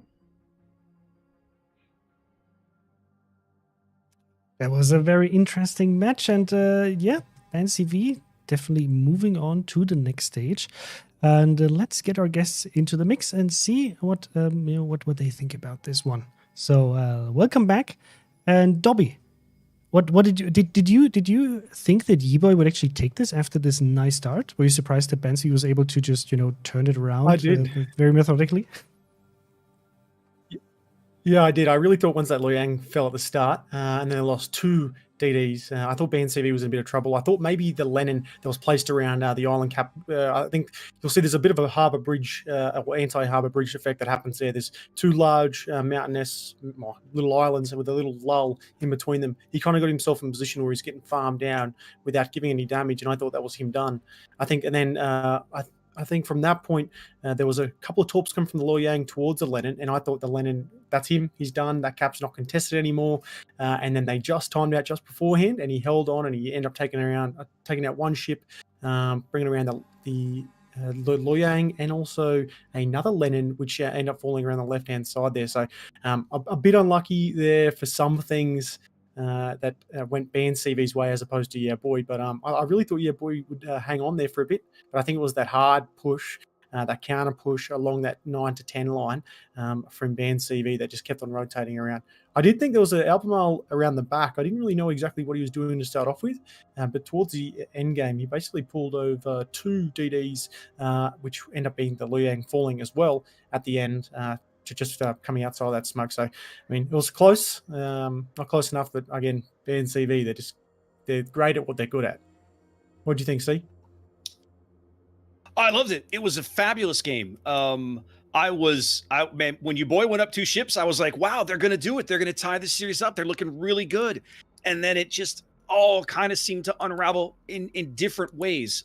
That was a very interesting match, and BANCV definitely moving on to the next stage. And let's get our guests into the mix and see what they think about this one. So welcome back, and Dobby, what did you think that YEBOI would actually take this after this nice start? Were you surprised that BANCV was able to just turn it around? I did. Very methodically. Yeah, I did. I really thought once that Luoyang fell at the start, and then they lost 2 DDs, I thought BANCV was in a bit of trouble. I thought maybe the Lennon that was placed around the island cap, I think you'll see there's a bit of a harbour bridge, anti-harbour bridge effect that happens there. There's 2 large mountainous little islands with a little lull in between them. He kind of got himself in a position where he's getting farmed down without giving any damage, and I thought that was him done. I think, and then I think from that point, there was a couple of torps come from the Luoyang towards the Lennon, and I thought the Lennon, that's him, he's done, that cap's not contested anymore. And then they just timed out just beforehand, and he held on, and he ended up taking out 1 ship, bringing around the Luoyang, and also another Lennon, which ended up falling around the left-hand side there. So a bit unlucky there for some things. That went BANCV's way as opposed to YEBOI, but I really thought YEBOI would hang on there for a bit, but I think it was that hard push, that counter push along that 9 to 10 line from BANCV that just kept on rotating around. I did think there was an Albemarle around the back. I didn't really know exactly what he was doing to start off with, but towards the end game, he basically pulled over 2 DDs, which end up being the Luoyang falling as well at the end, to just coming outside of that smoke. So, I mean, it was close, not close enough, but again, BANCV, they're great at what they're good at. What do you think, C? I loved it. It was a fabulous game. Man, when YEBOI went up 2 ships, I was like, wow, they're going to do it. They're going to tie this series up. They're looking really good. And then it just all kind of seemed to unravel in different ways.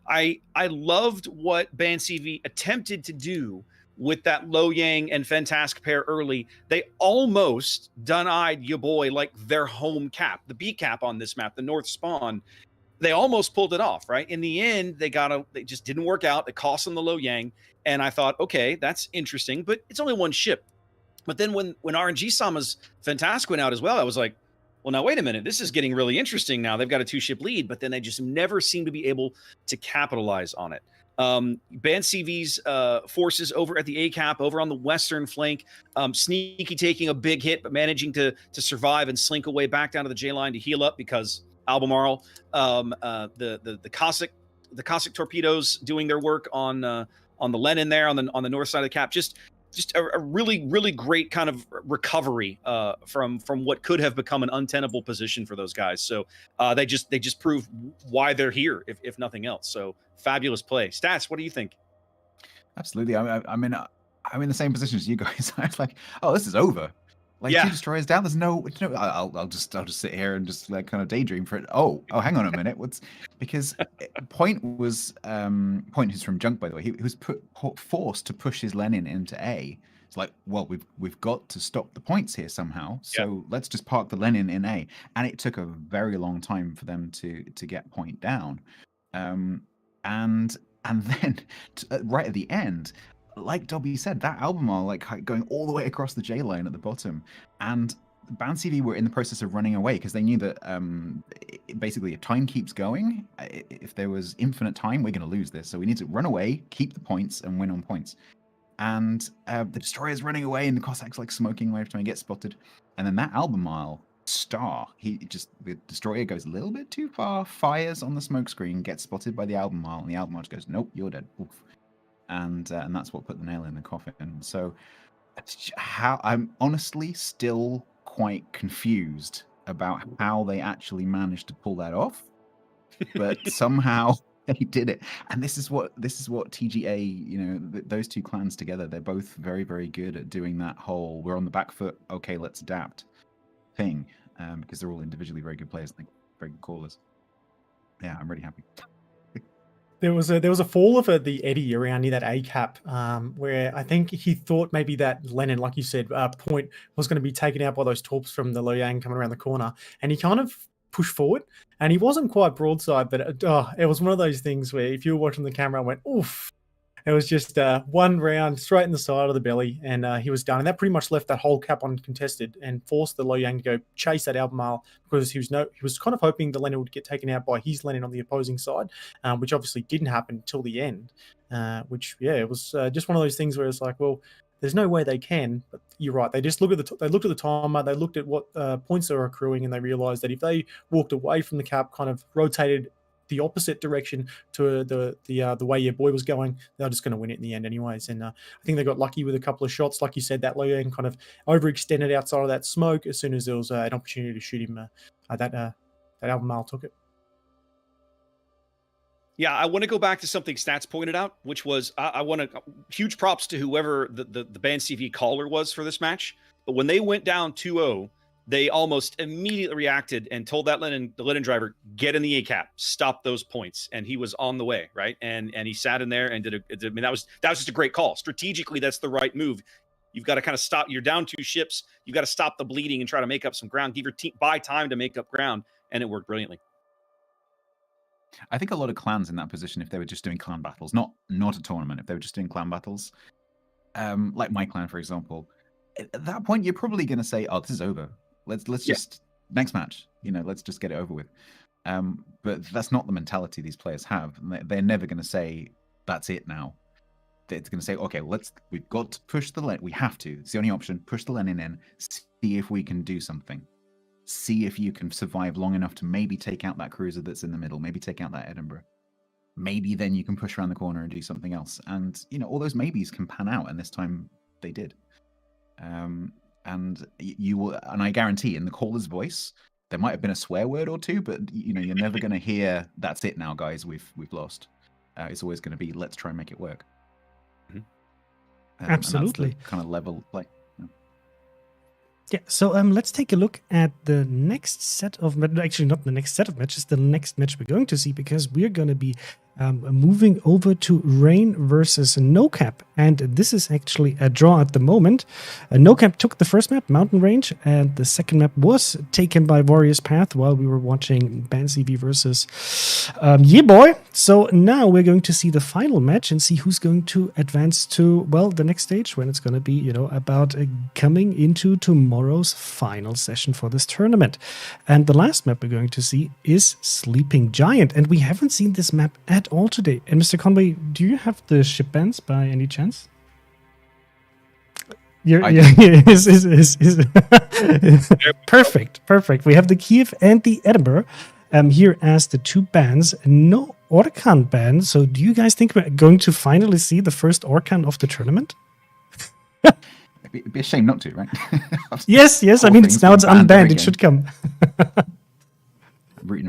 I loved what BANCV attempted to do with that Luoyang and Fantastic pair early. They almost done-eyed YEBOI like their home cap, the B cap on this map, the North Spawn. They almost pulled it off, right? In the end, they just didn't work out. It cost them the Luoyang. And I thought, okay, that's interesting, but it's only 1 ship. But then when RNG Sama's Fantastic went out as well, I was like, well, now, wait a minute. This is getting really interesting now. They've got a 2-ship lead, but then they just never seem to be able to capitalize on it. BANCV's forces over at the A cap, over on the western flank, sneaky taking a big hit, but managing to survive and slink away back down to the J line to heal up because Albemarle, the Cossack torpedoes doing their work on the Lenin there on the north side of the cap. Just a really, really great kind of recovery from what could have become an untenable position for those guys. So they just prove why they're here, if nothing else. So fabulous play. Stats, what do you think? Absolutely. I'm in the same position as you guys. I was like, oh, this is over. Like 2 destroyers down. There's no. I'll just sit here and just like kind of daydream for it. Oh, hang on a minute. Because Point who's from Junk, by the way. He was forced to push his Lenin into A. It's like, well, we've got to stop the points here somehow. So let's just park the Lenin in A. And it took a very long time for them to get Point down. And then right at the end, like Dobby said, that Albemarle like going all the way across the J line at the bottom, and BANCV were in the process of running away because they knew that basically if time keeps going, if there was infinite time, we're going to lose this. So we need to run away, keep the points, and win on points. And the destroyer's running away, and the Cossacks like smoking away every time he gets spotted. And then that Albemarle star, the destroyer goes a little bit too far, fires on the smoke screen, gets spotted by the Albemarle, and the Albemarle just goes, nope, you're dead. Oof. and that's what put the nail in the coffin. So, how I'm honestly still quite confused about how they actually managed to pull that off, but somehow they did it. And this is what TGA, you know, those two clans together, they're both very, very good at doing that whole "we're on the back foot, okay, let's adapt" thing, because they're all individually very good players, like very good callers. Yeah, I'm really happy. There was a fall of the eddy around near that A cap, where I think he thought maybe that Lennon, like you said, point was going to be taken out by those torps from the Loyang coming around the corner, and he kind of pushed forward, and he wasn't quite broadside, but it was one of those things where if you were watching the camera, I went, oof. It was just one round straight in the side of the belly, and he was done. And that pretty much left that whole cap uncontested and forced the Loyang to go chase that Albemarle, because he was kind of hoping the Lennon would get taken out by his Lennon on the opposing side, which obviously didn't happen until the end. Which, yeah, it was just one of those things where it's like, well, there's no way they can. But you're right. They just looked at the timer. They looked at what points they were accruing, and they realized that if they walked away from the cap, kind of rotated the opposite direction to the way YEBOI was going, they're just going to win it in the end anyways. And I think they got lucky with a couple of shots. Like you said, that Loyang kind of overextended outside of that smoke. As soon as there was an opportunity to shoot him, that Albemarle took it. Yeah, I want to go back to something Stats pointed out, which was I want to huge props to whoever the BANCV caller was for this match. But when they went down 2-0, they almost immediately reacted and told the Lennon driver, get in the A cap, stop those points. And he was on the way, right? And he sat in there and that was just a great call. Strategically, that's the right move. You've got to kind of stop. You're down 2 ships. You've got to stop the bleeding and try to make up some ground. Give your team buy time to make up ground. And it worked brilliantly. I think a lot of clans in that position, if they were just doing clan battles, not a tournament, if they were just doing clan battles, like my clan, for example, at that point, you're probably going to say, oh, this is over. Let's just next match, let's just get it over with. But that's not the mentality these players have. They're never going to say that's it now. It's going to say, okay, we've got to push the Lenin. We have to. It's the only option. Push the Lenin in. See if we can do something. See if you can survive long enough to maybe take out that cruiser that's in the middle. Maybe take out that Edinburgh. Maybe then you can push around the corner and do something else. And all those maybes can pan out. And this time they did. And you will, and I guarantee in the caller's voice, there might have been a swear word or two, but you're never going to hear "that's it now, guys. We've lost." It's always going to be "let's try and make it work." Mm-hmm. Absolutely, kind of level play. Yeah, so let's take a look at the next set of, actually not the next set of matches, the next match we're going to see, because we're going to be moving over to Rain versus NoCap, and this is actually a draw at the moment. NoCap took the first map, Mountain Range, and the second map was taken by Warriors Path while we were watching BANCV versus YEBOI. So now we're going to see the final match and see who's going to advance to, well, the next stage, when it's going to be, about coming into tomorrow's final session for this tournament. And the last map we're going to see is Sleeping Giant, and we haven't seen this map at all today. And Mr. Conway, do you have the ship bans by any chance? Perfect. We have the Kiev and the Edinburgh here as the 2 bans. No Orkan ban. So do you guys think we're going to finally see the first Orkan of the tournament? It'd be a shame not to, right? yes. I mean, it's unbanned. It should come.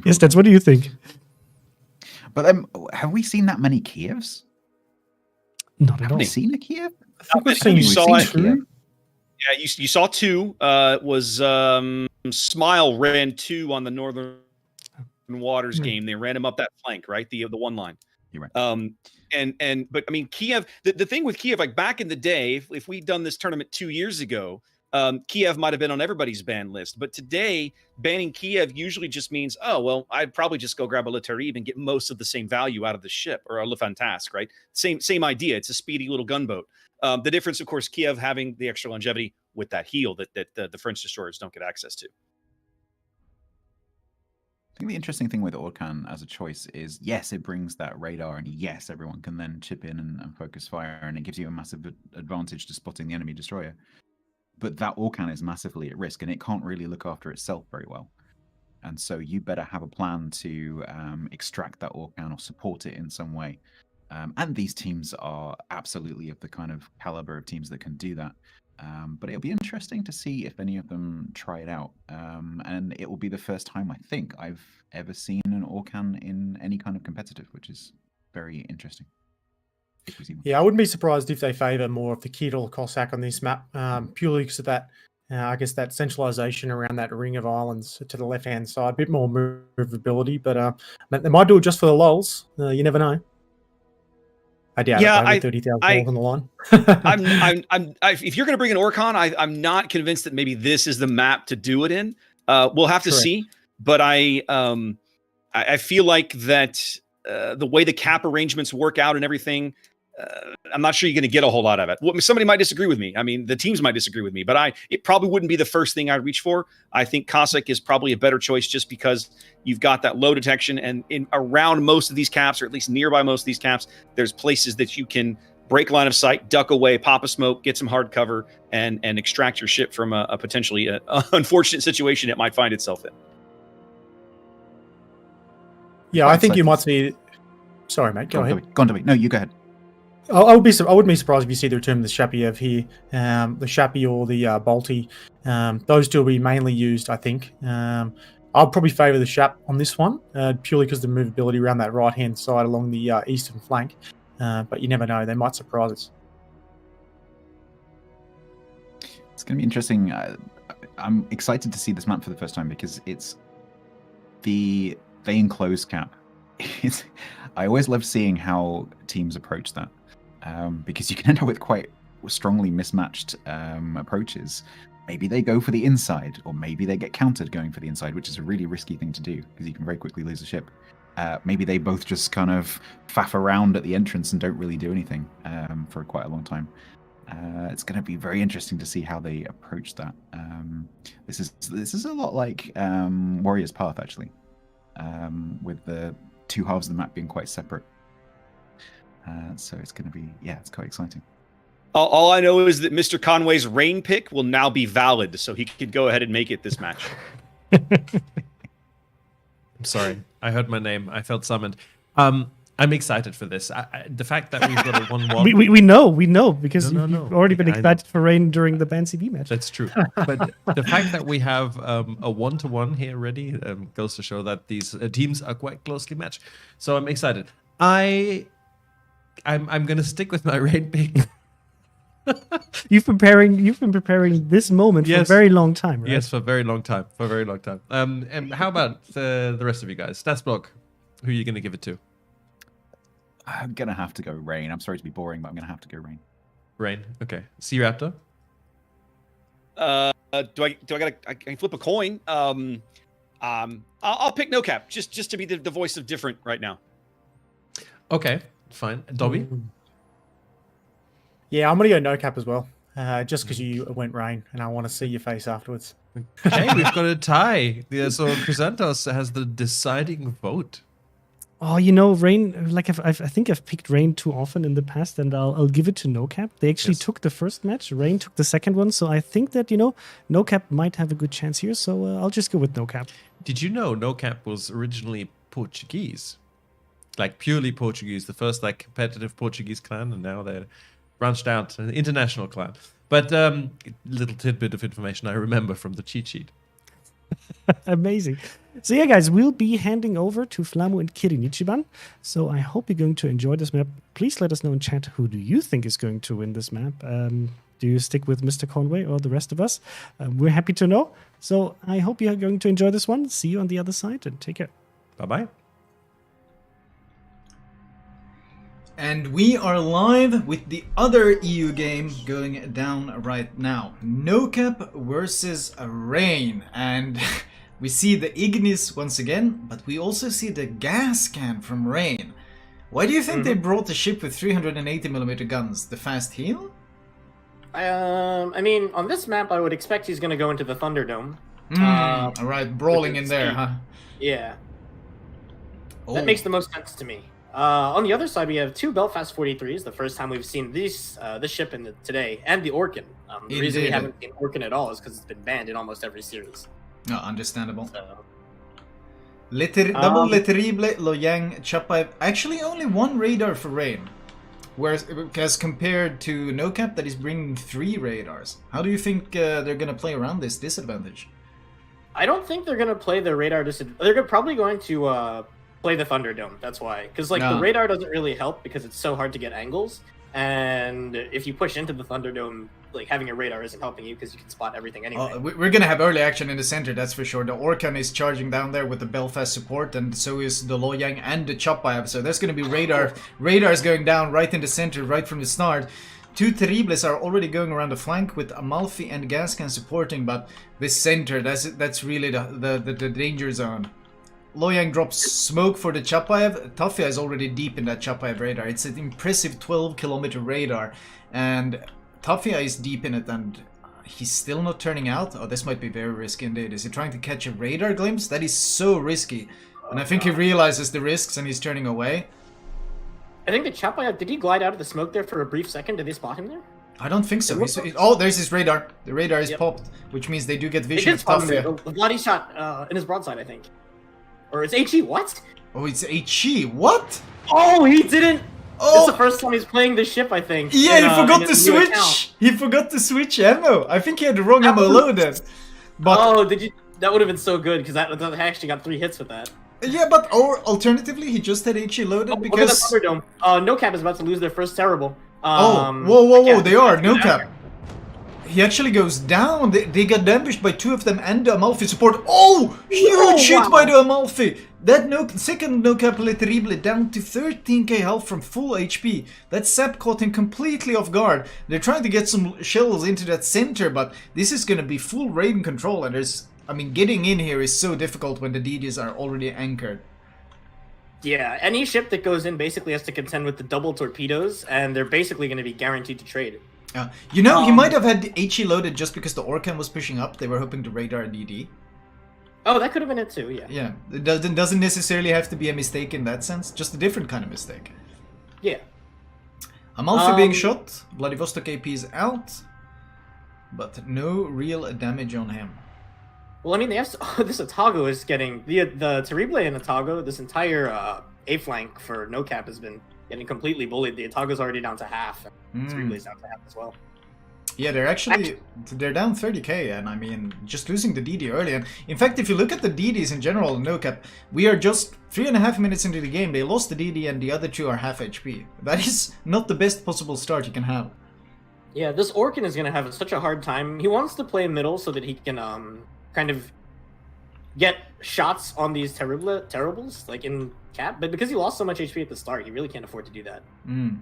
Yes, that's what do you think? But have we seen that many Kievs? Not at all. Have we seen a Kiev? I think we've seen two. Yeah, you saw 2. Was Smile ran 2 on the Northern Waters game. They ran him up that flank, right? The one line. You're right. But I mean, Kiev. The thing with Kiev, like back in the day, if we'd done this tournament 2 years ago, Kiev might have been on everybody's ban list. But today, banning Kiev usually just means, oh, well, I'd probably just go grab a Le Terrible and get most of the same value out of the ship, or a Le Fantasque, right? Same idea. It's a speedy little gunboat. The difference, of course, Kiev having the extra longevity with that heel that the French destroyers don't get access to. I think the interesting thing with Orkan as a choice is, yes, it brings that radar, and yes, everyone can then chip in and focus fire, and it gives you a massive advantage to spotting the enemy destroyer. But that Orkan is massively at risk, and it can't really look after itself very well. And so you better have a plan to extract that Orkan or support it in some way. And these teams are absolutely of the kind of caliber of teams that can do that. But it'll be interesting to see if any of them try it out. And it will be the first time, I think, I've ever seen an Orkan in any kind of competitive, which is very interesting. Yeah, I wouldn't be surprised if they favour more of the Kid or Cossack on this map, purely because of that, I guess, that centralisation around that ring of islands to the left-hand side, a bit more movability, but they might do it just for the lulz. You never know. I doubt it. 30,000 balls on the line. If you're going to bring an Orkan, I'm not convinced that maybe this is the map to do it in. We'll have to see, but I feel like that the way the cap arrangements work out and everything, I'm not sure you're going to get a whole lot of it. Somebody might disagree with me. I mean, the teams might disagree with me, but it probably wouldn't be the first thing I'd reach for. I think Cossack is probably a better choice just because you've got that low detection, and around most of these caps, or at least nearby most of these caps, there's places that you can break line of sight, duck away, pop a smoke, get some hard cover, and extract your ship from a potentially unfortunate situation it might find itself in. Yeah, I think you might see. Sorry, mate. Go ahead. Go on, Toby. No, you go ahead. I wouldn't be surprised if you see the return of the Shapiev here, the Shapie or the Bolty. Those two will be mainly used, I think. I'll probably favour the Shap on this one, purely because of the movability around that right-hand side along the eastern flank. But you never know; they might surprise us. It's going to be interesting. I'm excited to see this map for the first time because it's the enclosed cap. I always love seeing how teams approach that. Because you can end up with quite strongly mismatched approaches. Maybe they go for the inside, or maybe they get countered going for the inside, which is a really risky thing to do because you can very quickly lose a ship. Maybe they both just kind of faff around at the entrance and don't really do anything for quite a long time. It's going to be very interesting to see how they approach that. This is a lot like Warrior's Path, actually, with the two halves of the map being quite separate. So it's going to be, it's quite exciting. All I know is that Mr. Conway's rain pick will now be valid, so he could go ahead and make it this match. I'm sorry. I heard my name. I felt summoned. I'm excited for this. The fact that we've got a 1-1... we know, because you've already been excited for rain during the BANCV match. That's true. But the fact that we have a 1-1 here already goes to show that these teams are quite closely matched. So I'm excited. I'm gonna stick with my rain pick. You've been preparing this moment for a very long time, right? Yes, for a very long time. And how about the rest of you guys? Statsblock, who are you gonna give it to? I'm gonna have to go rain. I'm sorry to be boring, but I'm gonna have to go rain. Rain. Okay. Sea Raptor. I can flip a coin. I'll pick no cap just to be the voice of different right now. Okay. Fine. Dobby? Yeah, I'm going to go no cap as well, just because you went rain, and I want to see your face afterwards. Okay, we've got a tie. So Chrysanthos has the deciding vote. Oh, rain, like I think I've picked rain too often in the past, and I'll give it to no cap. They actually took the first match. Rain took the second one, so I think that, no cap might have a good chance here, so I'll just go with no cap. Did you know no cap was originally Portuguese? Like purely Portuguese, the first competitive Portuguese clan, and now they're branched out to an international clan. But little tidbit of information I remember from the cheat sheet. Amazing. So yeah, guys, we'll be handing over to Flamu and Kirinichiban. So I hope you're going to enjoy this map. Please let us know in chat, who do you think is going to win this map? Do you stick with Mr. Conway or the rest of us? We're happy to know. So I hope you're going to enjoy this one. See you on the other side, and take care. Bye-bye. And we are live with the other EU game going down right now. No cap versus rain. And we see the Ignis once again, but we also see the gas can from rain. Why do you think they brought the ship with 380mm guns? The fast heal? I mean, on this map, I would expect he's going to go into the Thunderdome. Alright, brawling in there, huh? Yeah. That makes the most sense to me. On the other side, we have two Belfast 43s. The first time we've seen this ship today, and the Orkan. The reason we haven't seen Orkan at all is because it's been banned in almost every series. No, understandable. Double Le Terrible, Loyang, Chapaev. Actually, only one radar for Rain. Whereas, as compared to NoCap, that is bringing 3 radars. How do you think they're going to play around this disadvantage? I don't think they're going to play the radar disadvantage. They're probably going to play the Thunderdome. That's why. Because like the radar doesn't really help because it's so hard to get angles. And if you push into the Thunderdome, like having a radar isn't helping you because you can spot everything anyway. We're gonna have early action in the center, that's for sure. The Orkan is charging down there with the Belfast support, and so is the Loyang and the Chapaev. So there's gonna be radars going down right in the center, right from the start. 2 Terribles are already going around the flank with Amalfi and Gascan supporting, but this center, that's really the danger zone. Loyang drops smoke for the Chapaev. Tafia is already deep in that Chapaev radar. It's an impressive 12-kilometer radar, and Tafia is deep in it, and he's still not turning out. Oh, this might be very risky indeed. Is he trying to catch a radar glimpse? That is so risky. And I think he realizes the risks and he's turning away. I think the Chapaev, did he glide out of the smoke there for a brief second? Did they spot him there? I don't think so. Oh, there's his radar. The radar is popped, which means they do get vision of Tafia. A bloody shot in his broadside, I think. Or it's HE, what? Oh, it's HE, what? Oh, he didn't! Oh. It's the first time he's playing the ship, I think. Yeah, he forgot to switch! He forgot to switch ammo. I think he had the wrong ammo loaded. But oh, did you? That would have been so good, because that actually got 3 hits with that. Yeah, but or alternatively, he just had HE loaded because... Look at the Thunderdome. NoCap is about to lose their first terrible. Whoa, yeah, they are. NoCap. He actually goes down. They got ambushed by 2 of them and the Amalfi support. Oh! Huge hit by the Amalfi! That second NoCap Le Terrible down to 13k health from full HP. That sap caught him completely off guard. They're trying to get some shells into that center, but this is gonna be full Raiden control, and getting in here is so difficult when the DDs are already anchored. Yeah, any ship that goes in basically has to contend with the double torpedoes, and they're basically going to be guaranteed to trade. He might have had HE loaded just because the Orkan was pushing up. They were hoping to radar DD. Oh, that could have been it too, yeah. Yeah, it doesn't necessarily have to be a mistake in that sense, just a different kind of mistake. Yeah. Amalfi being shot, Vladivostok AP is out, but no real damage on him. Well, I mean, they have this Atago is getting the Terrible and Atago. This entire A flank for NoCap has been getting completely bullied. The Atago's already down to half. And Terrible is down to half as well. Yeah, they're down 30k, and I mean, just losing the DD early. And in fact, if you look at the DDs in general in NoCap, we are just 3.5 minutes into the game. They lost the DD, and the other 2 are half HP. That is not the best possible start you can have. Yeah, this Orkan is going to have such a hard time. He wants to play middle so that he can kind of get shots on these terribles, like in cap, but because he lost so much HP at the start, he really can't afford to do that.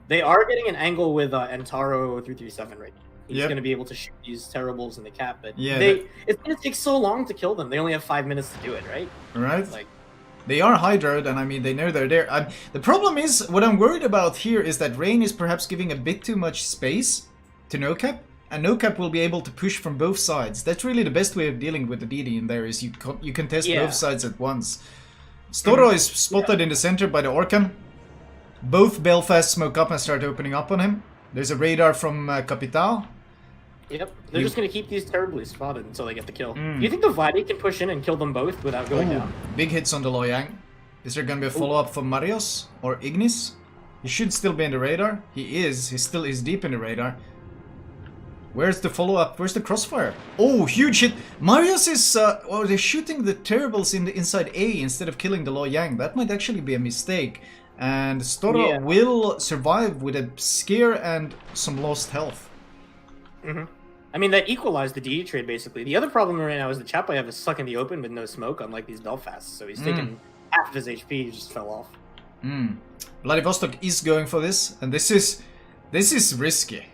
They are getting an angle with Entaro 337 right now. He's going to be able to shoot these terribles in the cap, but it's going to take so long to kill them. They only have 5 minutes to do it, right? Right. Like, they are hydroed, and I mean, they know they're there. The problem is, what I'm worried about here is that Rain is perhaps giving a bit too much space to NoCap, and NoCap will be able to push from both sides. That's really the best way of dealing with the DD in there, is you contest both sides at once. Storo is spotted in the center by the Orkan. Both Belfast smoke up and start opening up on him. There's a radar from Capital. Yep, they're just going to keep these terribly spotted until they get the kill. Do you think the Vladi can push in and kill them both without going down? Big hits on the Loyang. Is there going to be a follow-up from Marios or Ignis? He should still be in the radar. He is. He still is deep in the radar. Where's the follow-up? Where's the crossfire? Oh, huge hit. Marios is... they're shooting the terribles in the inside A instead of killing the Loyang. That might actually be a mistake. And Storo will survive with a scare and some lost health. I mean, that equalized the DD trade, basically. The other problem right now is the Chapaev is stuck in the open with no smoke, unlike these Belfasts. So he's taken half of his HP, he just fell off. Vladivostok is going for this, and this is risky.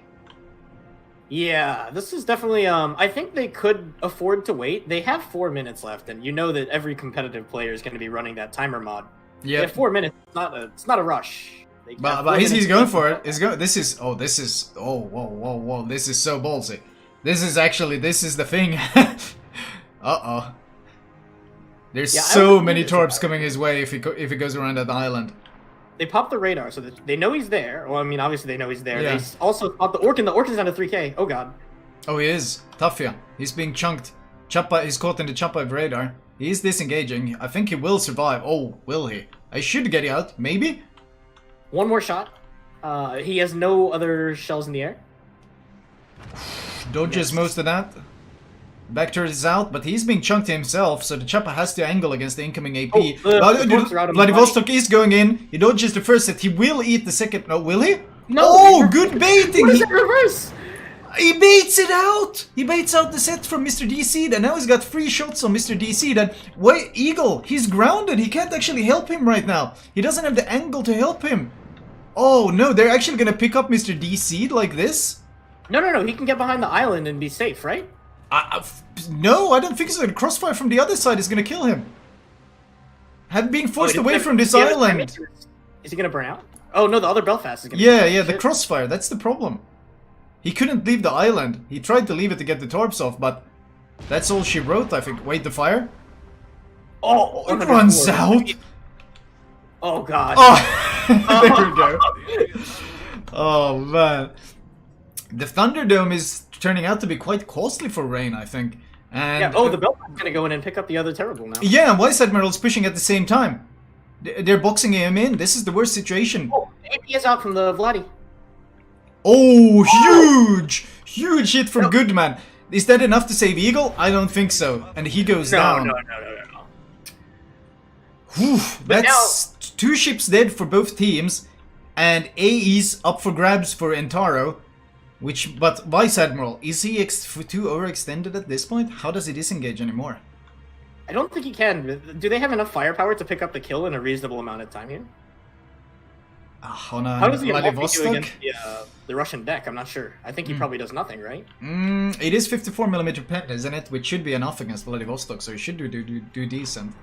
Yeah, this is definitely, I think they could afford to wait. They have 4 minutes left, and you know that every competitive player is going to be running that timer mod. Yeah, 4 minutes, it's not a rush. But he's going for it. This is whoa, this is so ballsy. This is the thing. There's so many torps coming his way if he goes around that island. They pop the radar so that they know he's there. Well, I mean, obviously they know he's there. Yeah. They also pop the Orkan. The Orkan's down to 3k. Oh god. Oh, he is. Tafia. He's being chunked. Chapa is caught in the Chapaev radar. He's disengaging. I think he will survive. Oh, will he? I should get out. Maybe? One more shot. He has no other shells in the air. Dodges most of that. Back turret is out, but he's being chunked himself, so the chopper has to angle against the incoming AP. Vladivostok is going in. He dodges the first hit. He will eat the second. No, will he? No. Oh, good baiting! What is that reverse? He baits it out! He baits out the set from Mr. DC, and now he's got 3 shots on Mr. DC. Then, wait, Eagle, he's grounded. He can't actually help him right now. He doesn't have the angle to help him. Oh no, they're actually gonna pick up Mr. DC like this? No. He can get behind the island and be safe, right? No, I don't think so. The crossfire from the other side is gonna kill him. Being forced away from this island. Is he gonna burn out? Oh no, the other Belfast is gonna. Yeah, the crossfire. That's the problem. He couldn't leave the island. He tried to leave it to get the torps off, but that's all she wrote, I think. Wait, the fire? Oh, it runs out. Oh god. Oh, there we go. Oh man, the Thunderdome is turning out to be quite costly for Rain, I think. And yeah. Oh, the Belfast's gonna go in and pick up the other Terrible now. Yeah, and Vice Admiral's pushing at the same time. They're boxing him in. This is the worst situation. Oh, AP is out from the Vladdy. Oh, huge hit from Goodman. Is that enough to save Eagle? I don't think so. And he goes down. No. Whew, that's 2 ships dead for both teams, and AE's up for grabs for Entaro. But Vice Admiral, is he too overextended at this point? How does he disengage anymore? I don't think he can. Do they have enough firepower to pick up the kill in a reasonable amount of time here? On How does he do Vladivostok? against the Russian deck? I'm not sure. I think he probably does nothing, right? It is 54mm pen, isn't it? Which should be enough against Vladivostok, so he should do decent.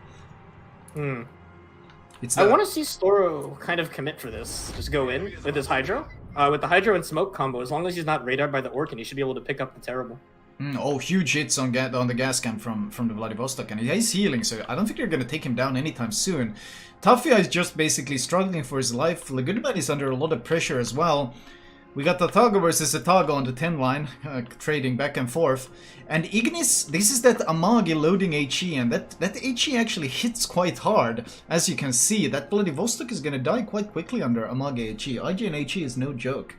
I want to see Storo kind of commit for this. Just go in with his Hydro. With the Hydro and Smoke combo, as long as he's not radared by the Orkan, he should be able to pick up the Terrible. Oh, huge hits on the gas cam from the Vladivostok, and he's healing, so I don't think they're going to take him down anytime soon. Tafia is just basically struggling for his life. Goodman is under a lot of pressure as well. We got Tatago versus Atago on the 10 line, trading back and forth. And Ignis, this is that Amagi loading HE, and that HE actually hits quite hard. As you can see, that Vladivostok is going to die quite quickly under Amagi HE. IGN HE is no joke.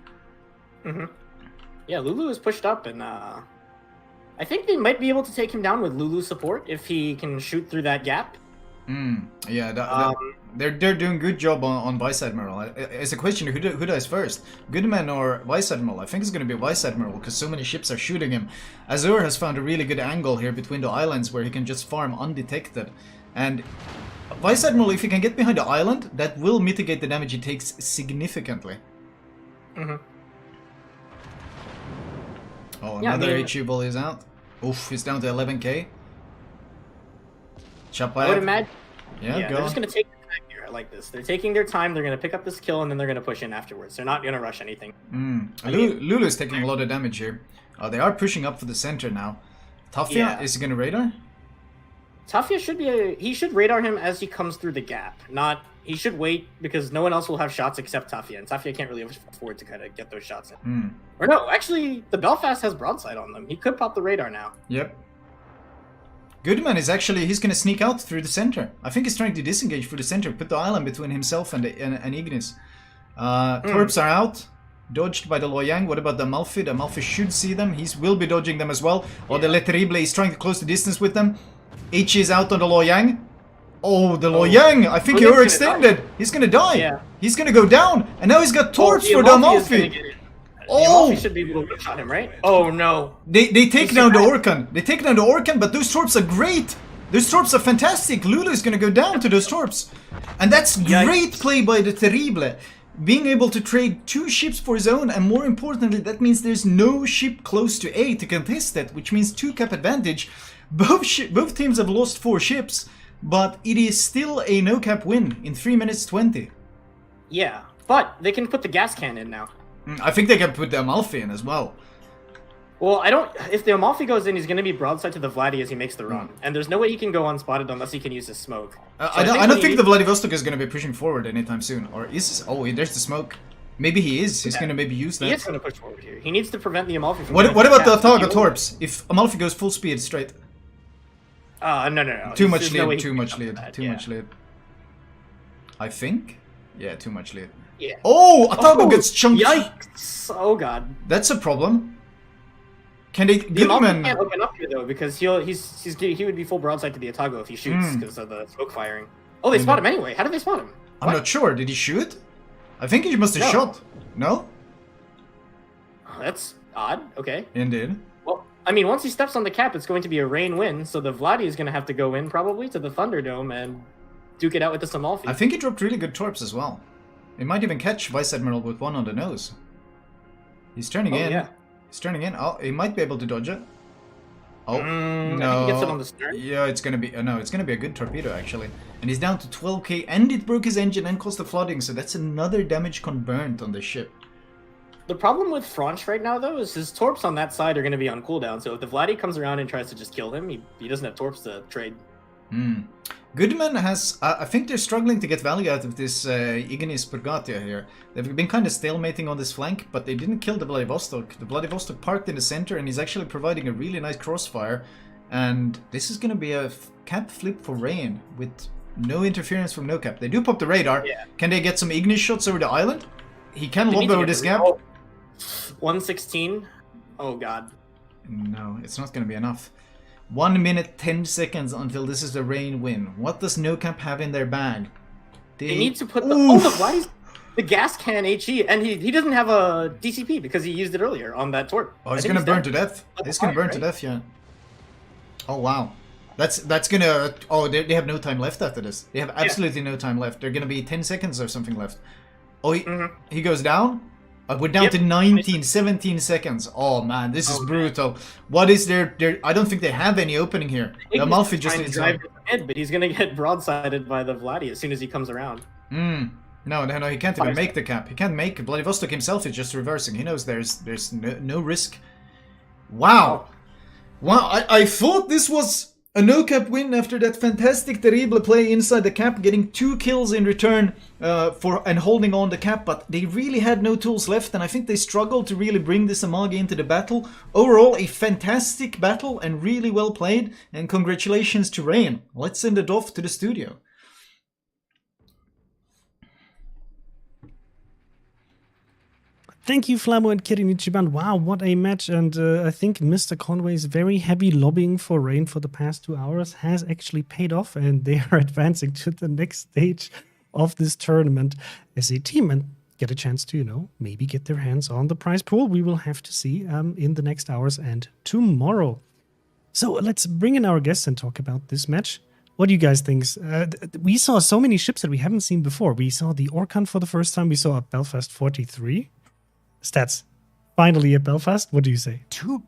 Yeah, Lulu is pushed up, and I think they might be able to take him down with Lulu support if he can shoot through that gap. Yeah, they're doing good job on Vice Admiral. It's a question who dies first, Goodman or Vice Admiral. I think it's going to be Vice Admiral because so many ships are shooting him. Azur has found a really good angle here between the islands where he can just farm undetected. And Vice Admiral, if he can get behind the island, that will mitigate the damage he takes significantly. Oh, another HE ball is out. Oof, he's down to 11k. Chapayev. I would imagine. Yeah, they're just going to take their time here. I like this. They're taking their time. They're going to pick up this kill, and then they're going to push in afterwards. They're not going to rush anything. Lulu is taking a lot of damage here. They are pushing up for the center now. Tafia, is he going to radar? Tafia should be he should radar him as he comes through the gap. He should wait because no one else will have shots except Tafia, and Tafia can't really afford to kind of get those shots in. Or no, actually, the Belfast has broadside on them. He could pop the radar now. Yep. Goodman is actually, he's going to sneak out through the center. I think he's trying to disengage through the center, put the island between himself and Ignis. Torps are out, dodged by the Loyang. What about the Amalfi? The Amalfi should see them. He will be dodging them as well. Or the Le Terrible is trying to close the distance with them. H is out on the Loyang. Oh, the Loyang! I think he overextended. He's going to die. Yeah. He's going to go down. And now he's got Torps for the Amalfi. Oh! Should be able to shot him, right? Oh no! They take down the Orkan. They take down the Orkan, but those torps are great. Those torps are fantastic. Lulu is gonna go down to those torps, and that's great play by the Terrible, being able to trade 2 ships for his own, and more importantly, that means there's no ship close to A to contest that, which means 2 cap advantage. Both teams have lost 4 ships, but it is still a no cap win in 3 minutes 20. Yeah, but they can put the gas cannon now. I think they can put the Amalfi in as well. Well, if the Amalfi goes in, he's going to be broadside to the Vladdy as he makes the run. And there's no way he can go unspotted unless he can use his smoke. I don't think the Vladivostok is going to be pushing forward anytime soon. Or is... Oh, there's the smoke. Maybe he is. He's going to maybe use that. He is going to push forward here. He needs to prevent the Amalfi from... What about the Ataga Torps? If Amalfi goes full speed straight? No. Too much There's no way lead. he Too can much jump to lead. that, Too yeah. much lead. I think. Yeah, too much lead. Yeah. Oh, Atago gets chunked. Yikes! Oh god. That's a problem. Can they? The Amalfi Goodman. can't open up here though because he would be full broadside to the Atago if he shoots because of the smoke firing. Oh, they spot him anyway. How did they spot him? I'm not sure. Did he shoot? I think he must have shot. No? Oh, that's odd. Okay. Indeed. Well, I mean, once he steps on the cap, it's going to be a rain win, so the Vladdy is going to have to go in probably to the Thunderdome and duke it out with the Amalfi. I think he dropped really good torps as well. He might even catch Vice Admiral with one on the nose. He's turning in. Yeah. He's turning in. Oh, he might be able to dodge it. Oh, no. I think he gets it on the stern. Yeah, it's gonna be... no, it's gonna be a good torpedo, actually. And he's down to 12k, and it broke his engine and caused the flooding, so that's another damage con burnt on the ship. The problem with Franch right now, though, is his torps on that side are going to be on cooldown, so if the Vladdy comes around and tries to just kill him, he doesn't have torps to trade. Goodman has... I think they're struggling to get value out of this Ignis Purgatia here. They've been kind of stalemating on this flank, but they didn't kill the Vladivostok. The Vladivostok parked in the center, and he's actually providing a really nice crossfire. And this is going to be a cap flip for Rain, with no interference from no cap. They do pop the radar. Yeah. Can they get some Ignis shots over the island? He can They lob need to over get this the- gap. oh, 116. Oh god. No, it's not going to be enough. 1 minute 10 seconds until this is the Rain win. What does no cap have in their bag? They need to put the Vladdy's the gas can HE, and he doesn't have a DCP because he used it earlier on that torp. Oh, he's gonna burn to death. He's gonna burn to death, yeah. Oh wow, that's gonna. Oh, they have no time left after this. They have absolutely no time left. They're gonna be 10 seconds or something left. Oh, he goes down. We're down to 19, 17 seconds. Oh man, this is brutal. What is their? I don't think they have any opening here. The Amalfi just needs drive to the mid, but he's gonna get broadsided by the Vladdy as soon as he comes around. No, he can't even make the cap. He can't make Vladivostok himself. Is just reversing. He knows there's no risk. Wow, I thought this was a no cap win after that fantastic terrible play inside the cap, getting 2 kills in return and holding on the cap. But they really had no tools left, and I think they struggled to really bring this Amagi into the battle. Overall, a fantastic battle and really well played. And congratulations to Rain. Let's send it off to the studio. Thank you, Flamo and Kirinichiban. Wow, what a match. And I think Mr. Conway's very heavy lobbying for Rain for the past 2 hours has actually paid off, and they are advancing to the next stage of this tournament as a team and get a chance to, maybe get their hands on the prize pool. We will have to see in the next hours and tomorrow. So let's bring in our guests and talk about this match. What do you guys think? We saw so many ships that we haven't seen before. We saw the Orkan for the first time. We saw a Belfast 43. Stats. Finally at Belfast. What do you say? Two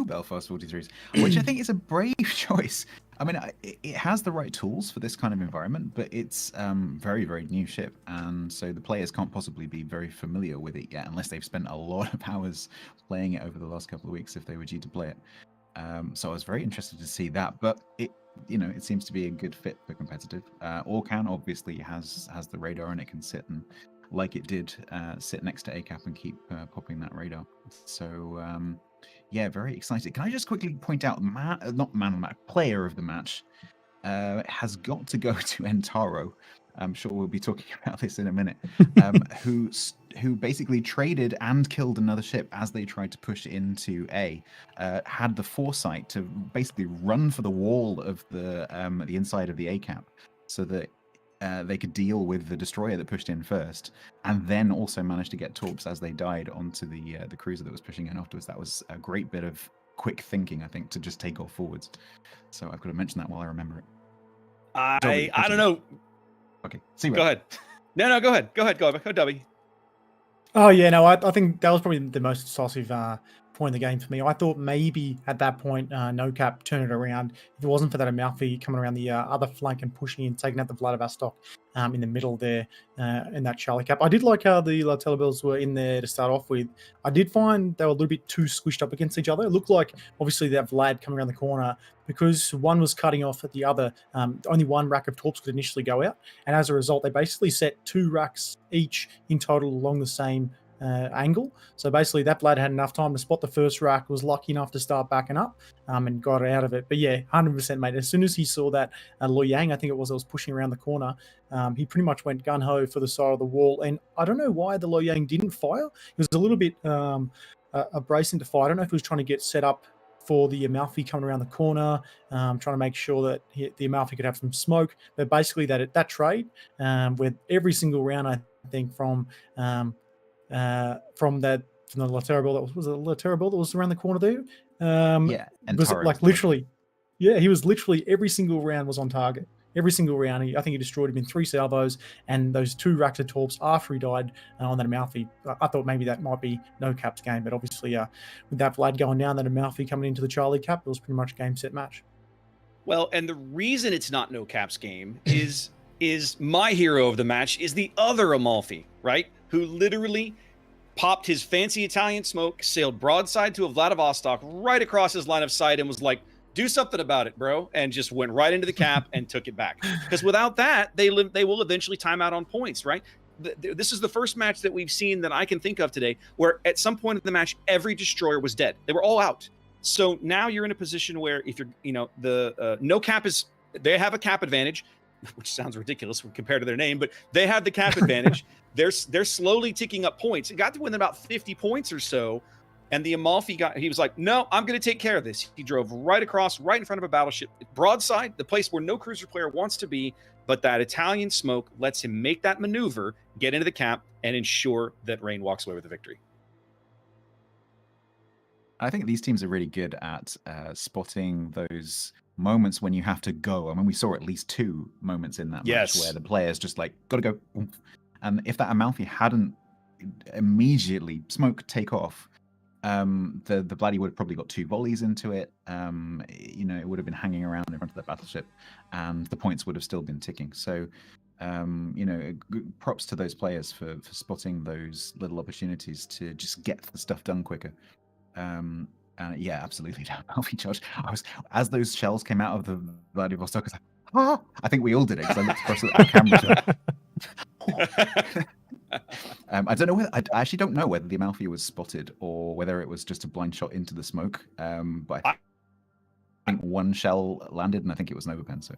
Belfast 43s, which I think is a brave choice. I mean, it has the right tools for this kind of environment, but it's very, very new ship, and so the players can't possibly be very familiar with it yet, unless they've spent a lot of hours playing it over the last couple of weeks if they were due to play it. So I was very interested to see that, but it seems to be a good fit for competitive. Orkan obviously has the radar, and it can sit and, like it did, sit next to ACAP and keep popping that radar. So yeah, very excited. Can I just quickly point out, not man of the match, player of the match has got to go to Entaro. I'm sure we'll be talking about this in a minute. Who basically traded and killed another ship as they tried to push into A. Had the foresight to basically run for the wall of the inside of the ACAP, so that they could deal with the destroyer that pushed in first, and then also managed to get torps as they died onto the cruiser that was pushing in afterwards. That was a great bit of quick thinking, I think, to just take off forwards. So I've got to mention that while I remember it. I don't know. Okay, see. Go ahead. No, go ahead. Go, Dubby. Oh yeah, no, I think that was probably the most decisive point of the game for me. I thought maybe at that point, no cap turn it around. If it wasn't for that Amalfi coming around the other flank and pushing in, taking out the Vladivostok in the middle there in that Charlie cap. I did like how the Telebels were in there to start off with. I did find they were a little bit too squished up against each other. It looked like obviously that Vlad coming around the corner, because one was cutting off at the other. Only one rack of torps could initially go out, and as a result, they basically set 2 racks each in total along the same angle. So basically, that blade had enough time to spot the first rack, was lucky enough to start backing up, and got out of it. But yeah, 100%, mate. As soon as he saw that Lo Yang, I think it was pushing around the corner, he pretty much went gun ho for the side of the wall. And I don't know why the Lo Yang didn't fire. It was a little bit bracing to fire. I don't know if he was trying to get set up for the Amalfi coming around the corner, trying to make sure that the Amalfi could have some smoke. But basically, that trade, with every single round, I think from the Laterra ball, was it a Laterra ball that was around the corner there? And was it like literally? Yeah, he was literally every single round was on target. Every single round, I think he destroyed him in 3 salvos, and those 2 Raptor torps after he died on that Amalfi. I thought maybe that might be no caps game, but obviously with that Vlad going down, that Amalfi coming into the Charlie cap, it was pretty much game, set, match. Well, and the reason it's not no caps game is my hero of the match is the other Amalfi, right? Who literally popped his fancy Italian smoke, sailed broadside to a Vladivostok right across his line of sight, and was like, do something about it, bro, and just went right into the cap and took it back. Because without that, they will eventually time out on points, right? This is the first match that we've seen that I can think of today where at some point in the match, every destroyer was dead. They were all out. So now you're in a position where if you're, the no cap is, they have a cap advantage, which sounds ridiculous compared to their name, but they have the cap advantage. They're slowly ticking up points. It got to within about 50 points or so. And the Amalfi he was like, no, I'm going to take care of this. He drove right across, right in front of a battleship, broadside, the place where no cruiser player wants to be. But that Italian smoke lets him make that maneuver, get into the cap, and ensure that Rain walks away with the victory. I think these teams are really good at spotting those moments when you have to go. I mean, we saw at least 2 moments in that match where the players just like, got to go. And if that Amalfi hadn't immediately take off, the Bloody would have probably got 2 volleys into it. It would have been hanging around in front of the battleship, and the points would have still been ticking. So, props to those players for spotting those little opportunities to just get the stuff done quicker. And yeah, absolutely. Amalfi charge. As those shells came out of the Vladivostok, I was like, ah! I think we all did it because I looked across at the camera. I don't know I actually don't know whether the Amalfi was spotted or whether it was just a blind shot into the smoke. But I think 1 shell landed, and I think it was an overpen. So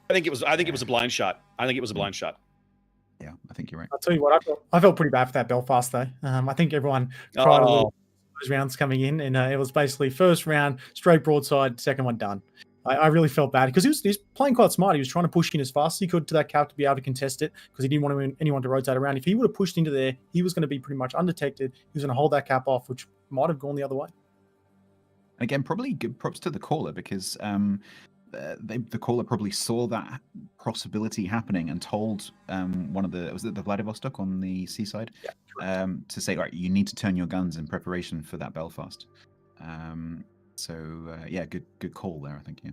I think it was a blind shot. Yeah, I think you're right. I'll tell you what, I felt pretty bad for that Belfast though. I think everyone tried a little those rounds coming in, and it was basically first round straight broadside, second one done. I really felt bad because he was playing quite smart. He was trying to push in as fast as he could to that cap to be able to contest it because he didn't want anyone to rotate around. If he would have pushed into there, he was going to be pretty much undetected. He was going to hold that cap off, which might have gone the other way. And again, probably good props to the caller because the caller probably saw that possibility happening and told one of was it the Vladivostok on the seaside to say, right, you need to turn your guns in preparation for that Belfast. So yeah, good call there, I think. Yeah.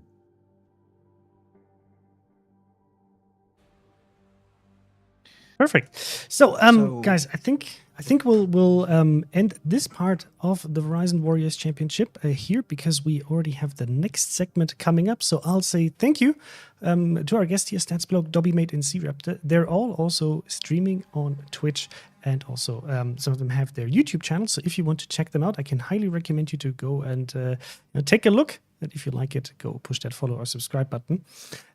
Perfect. So, guys, I think we'll end this part of the Verizon Warriors Championship here because we already have the next segment coming up. So I'll say thank you to our guest here, StatsBlog, Dobbymate, and C-Raptor. They're all also streaming on Twitch, and also some of them have their YouTube channel. So if you want to check them out, I can highly recommend you to go and take a look. And if you like it, go push that follow or subscribe button.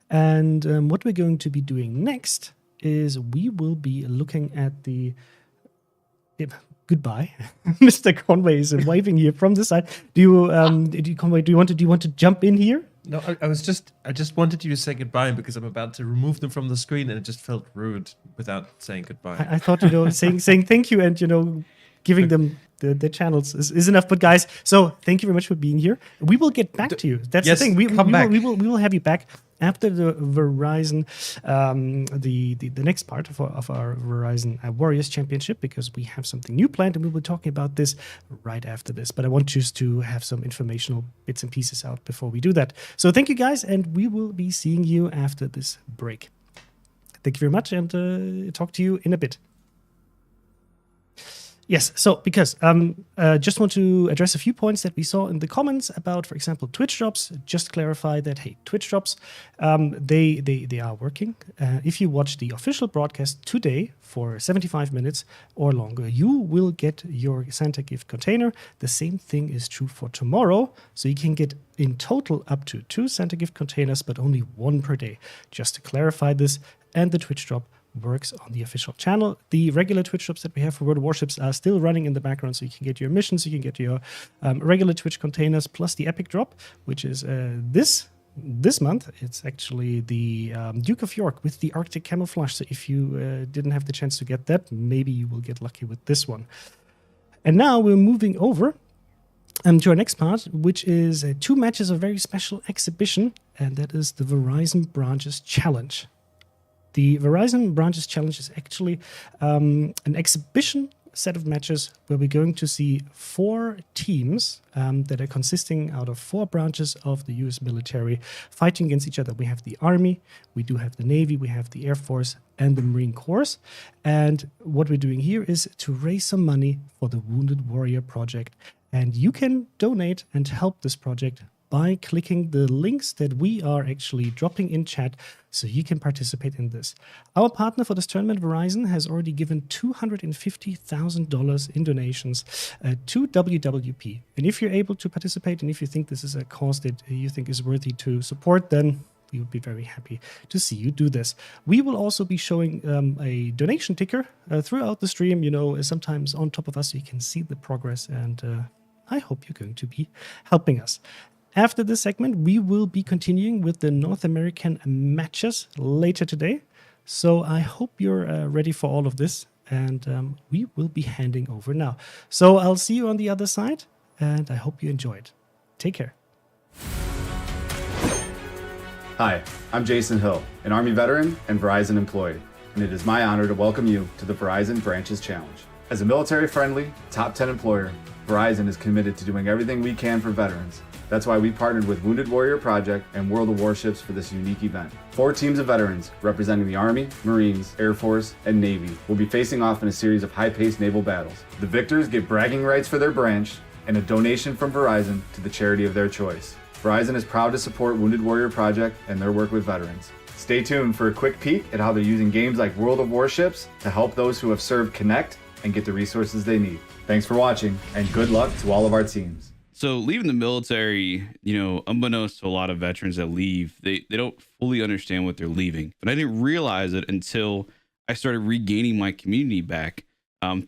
And what we're going to be doing next is we will be looking at the goodbye. Mr. Conway is waving here from the side. Do you want to jump in here? No, I just wanted you to say goodbye because I'm about to remove them from the screen, and it just felt rude without saying goodbye. I thought saying thank you and giving them the channels is enough. But guys, so thank you very much for being here. We will get back to you. That's the thing. We will have you back after the Verizon, the next part of our Verizon Warriors Championship, because we have something new planned, and we'll be talking about this right after this. But I want you to have some informational bits and pieces out before we do that. So thank you, guys, and we will be seeing you after this break. Thank you very much, and talk to you in a bit. Yes, so because just want to address a few points that we saw in the comments about, for example, Twitch drops. Just clarify that, hey, Twitch drops, they are working. If you watch the official broadcast today for 75 minutes or longer, you will get your Santa gift container. The same thing is true for tomorrow. So you can get in total up to 2 Santa gift containers, but only 1 per day. Just to clarify this, and the Twitch drop works on the official channel. The regular Twitch drops that we have for World of Warships are still running in the background, so you can get your missions, you can get your regular Twitch containers, plus the epic drop, which is this month. It's actually the Duke of York with the Arctic camouflage. So if you didn't have the chance to get that, maybe you will get lucky with this one. And now we're moving over to our next part, which is 2 matches of very special exhibition, and that is the Verizon Branches Challenge. The Verizon Branches Challenge is actually an exhibition set of matches where we're going to see 4 teams that are consisting out of 4 branches of the US military fighting against each other. We have the Army, we do have the Navy, we have the Air Force, and the Marine Corps. And what we're doing here is to raise some money for the Wounded Warrior Project. And you can donate and help this project by clicking the links that we are actually dropping in chat, so you can participate in this. Our partner for this tournament, Verizon, has already given $250,000 in donations to WWP. And if you're able to participate, and if you think this is a cause that you think is worthy to support, then we would be very happy to see you do this. We will also be showing a donation ticker throughout the stream, sometimes on top of us, so you can see the progress, and I hope you're going to be helping us. After this segment, we will be continuing with the North American matches later today. So I hope you're ready for all of this, and we will be handing over now. So I'll see you on the other side, and I hope you enjoyed. Take care. Hi, I'm Jason Hill, an Army veteran and Verizon employee, and it is my honor to welcome you to the Verizon Branches Challenge. As a military-friendly, top 10 employer, Verizon is committed to doing everything we can for veterans. That's why we partnered with Wounded Warrior Project and World of Warships for this unique event. 4 teams of veterans representing the Army, Marines, Air Force, and Navy will be facing off in a series of high-paced naval battles. The victors get bragging rights for their branch and a donation from Verizon to the charity of their choice. Verizon is proud to support Wounded Warrior Project and their work with veterans. Stay tuned for a quick peek at how they're using games like World of Warships to help those who have served connect and get the resources they need. Thanks for watching, and good luck to all of our teams. So leaving the military, unbeknownst to a lot of veterans that leave, they don't fully understand what they're leaving. But I didn't realize it until I started regaining my community back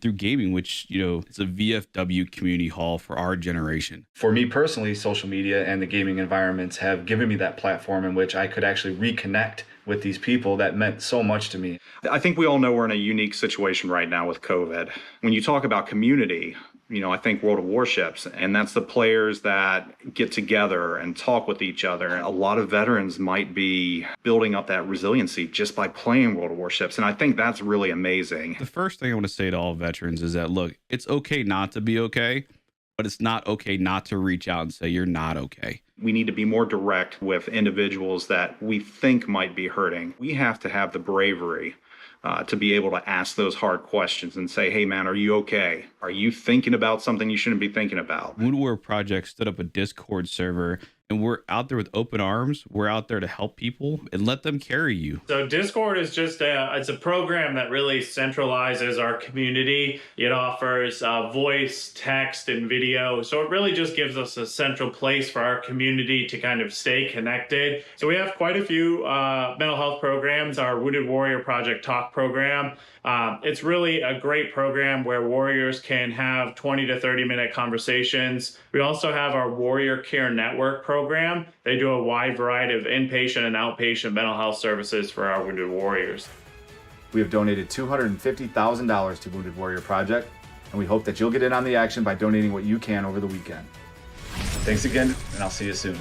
through gaming, which, it's a VFW community hall for our generation. For me personally, social media and the gaming environments have given me that platform in which I could actually reconnect with these people that meant so much to me. I think we all know we're in a unique situation right now with COVID. When you talk about community, I think World of Warships, and that's the players that get together and talk with each other. A lot of veterans might be building up that resiliency just by playing World of Warships, and I think that's really amazing. The first thing I want to say to all veterans is that, look, it's okay not to be okay, but it's not okay not to reach out and say you're not okay. We need to be more direct with individuals that we think might be hurting. We have to have the bravery to be able to ask those hard questions and say, hey, man, are you okay? Are you thinking about something you shouldn't be thinking about? Wounded Warrior Project stood up a Discord server, and we're out there with open arms. We're out there to help people and let them carry you. So Discord is just it's a program that really centralizes our community. It offers voice, text, and video. So it really just gives us a central place for our community to kind of stay connected. So we have quite a few mental health programs. Our Wounded Warrior Project Talk program. It's really a great program where warriors can have 20 to 30 minute conversations. We also have our Warrior Care Network program. They do a wide variety of inpatient and outpatient mental health services for our wounded warriors. We have donated $250,000 to Wounded Warrior Project, and we hope that you'll get in on the action by donating what you can over the weekend. Thanks again, and I'll see you soon.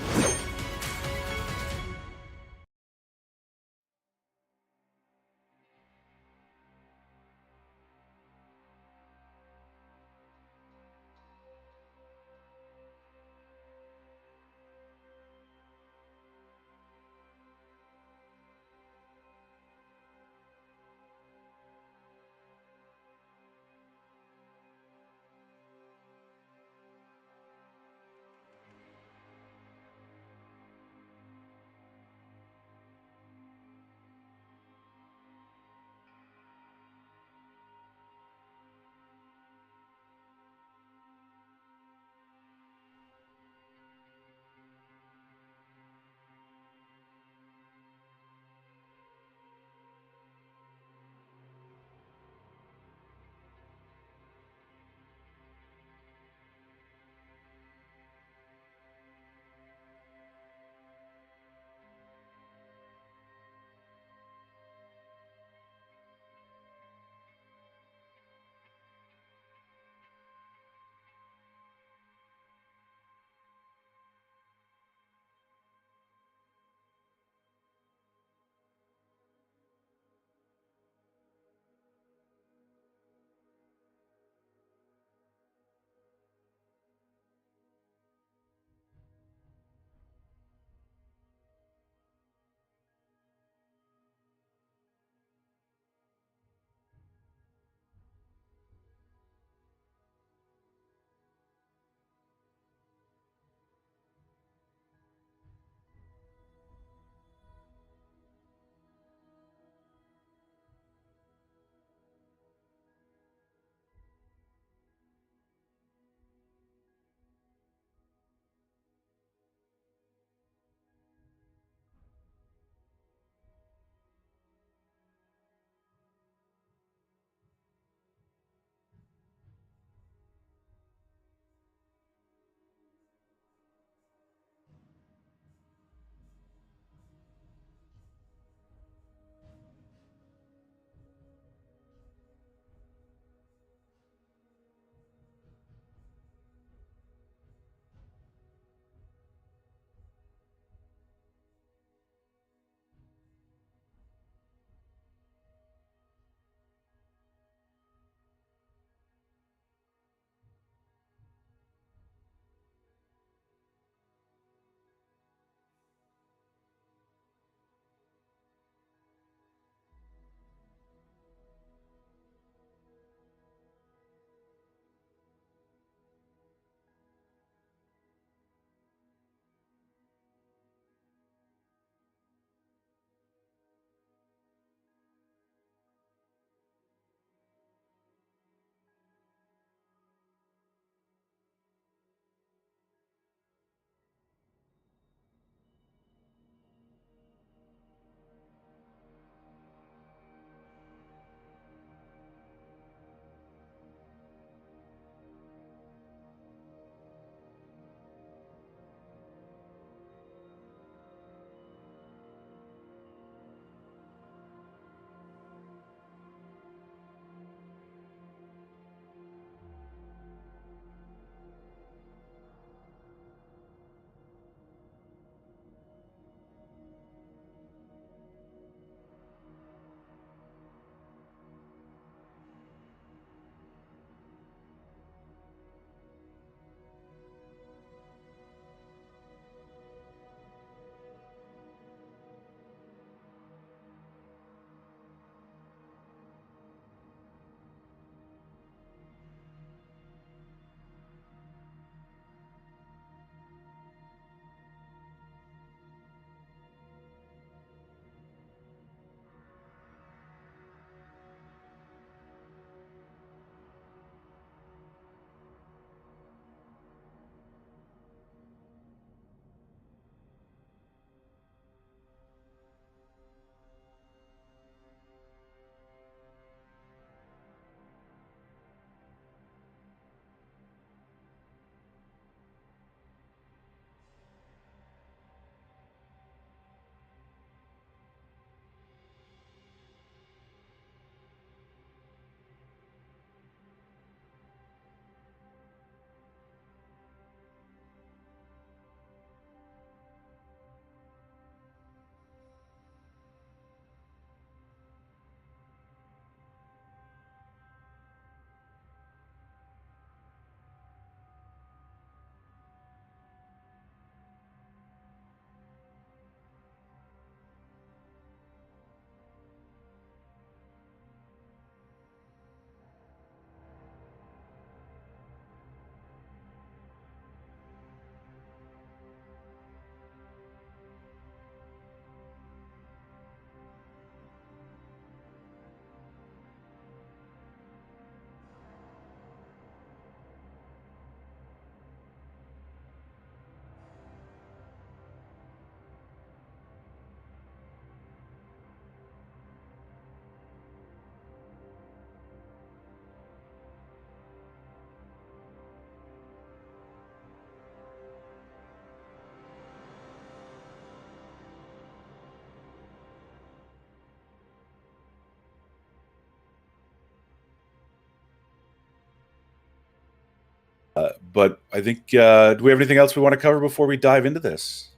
But I think, do we have anything else we want to cover before we dive into this?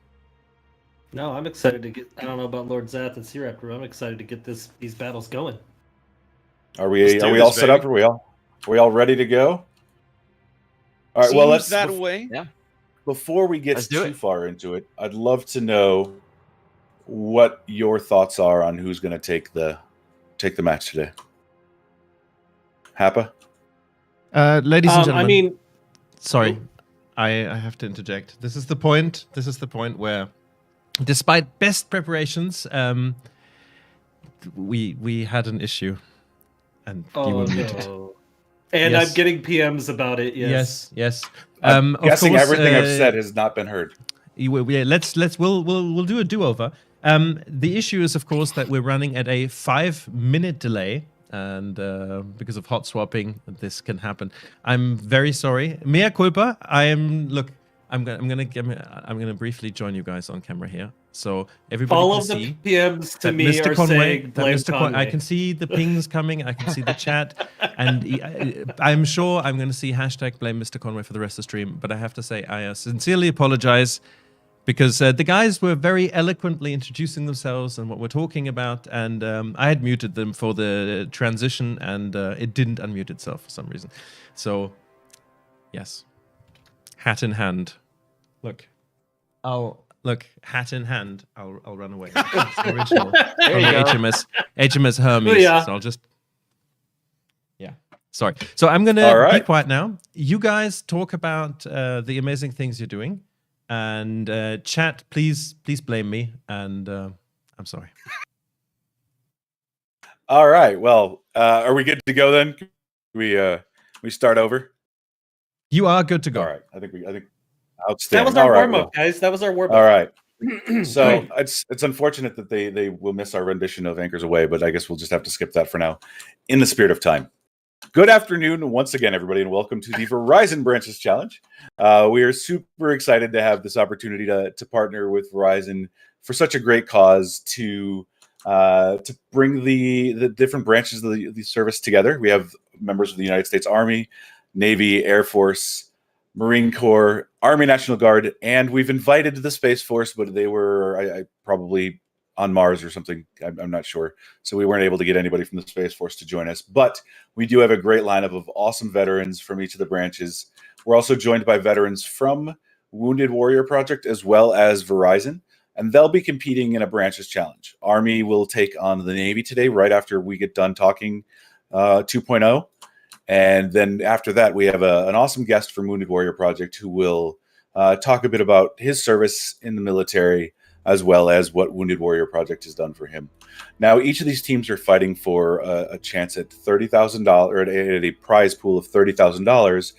No, I'm excited to get. I don't know about Lord Zath and Searaptor. I'm excited to get these battles going. Are we all set up? Are we all ready to go? All right. Well, let's that way. Yeah. Before we get too far into it, I'd love to know what your thoughts are on who's going to take the match today. HAFA? Ladies and gentlemen. I mean, sorry, I have to interject. This is the point where, despite best preparations, we had an issue, and you were muted. And Yes. I'm getting PMs about it. Yes. Yes. I'm Of guessing course, everything I've said has not been heard. We'll do a do-over. The issue is, of course, that we're running at a 5-minute delay, and because of hot swapping, this can happen. I'm very sorry. Mea culpa. I'm gonna briefly join you guys on camera here, so everybody All can of the see PMs to that me Mr. are Conway, saying blame Conway. I can see the pings coming. I can see the chat, and I'm sure I'm going to see #blame Mr. Conway for the rest of the stream. But I have to say, I sincerely apologize, because the guys were very eloquently introducing themselves and what we're talking about, and I had muted them for the transition, and it didn't unmute itself for some reason. So, yes, hat in hand. Hat in hand. I'll run away. It's the original from the HMS Hermes. Yeah. So I'll just. Yeah. Sorry. So I'm gonna be quiet now. You guys talk about the amazing things you're doing. And chat, please blame me, and I'm sorry. All right. Well, are we good to go then? We start over. You are good to go. All right. I think outstanding. That was our All right, warm up, guys. That was our warm up. All right. So it's unfortunate that they will miss our rendition of Anchors Away, but I guess we'll just have to skip that for now. In the spirit of time. Good afternoon once again, everybody, and welcome to the Verizon Branches Challenge. We are super excited to have this opportunity to partner with Verizon for such a great cause to bring the different branches of the service together. We have members of the United States Army, Navy, Air Force, Marine Corps, Army National Guard, and we've invited the Space Force, but they were probably on Mars or something. I'm not sure. So we weren't able to get anybody from the Space Force to join us. But we do have a great lineup of awesome veterans from each of the branches. We're also joined by veterans from Wounded Warrior Project as well as Verizon, and they'll be competing in a branches challenge. Army will take on the Navy today right after we get done talking 2.0. And then after that, we have an awesome guest from Wounded Warrior Project who will talk a bit about his service in the military, as well as what Wounded Warrior Project has done for him. Now, each of these teams are fighting for a chance at $30,000, or at a prize pool of $30,000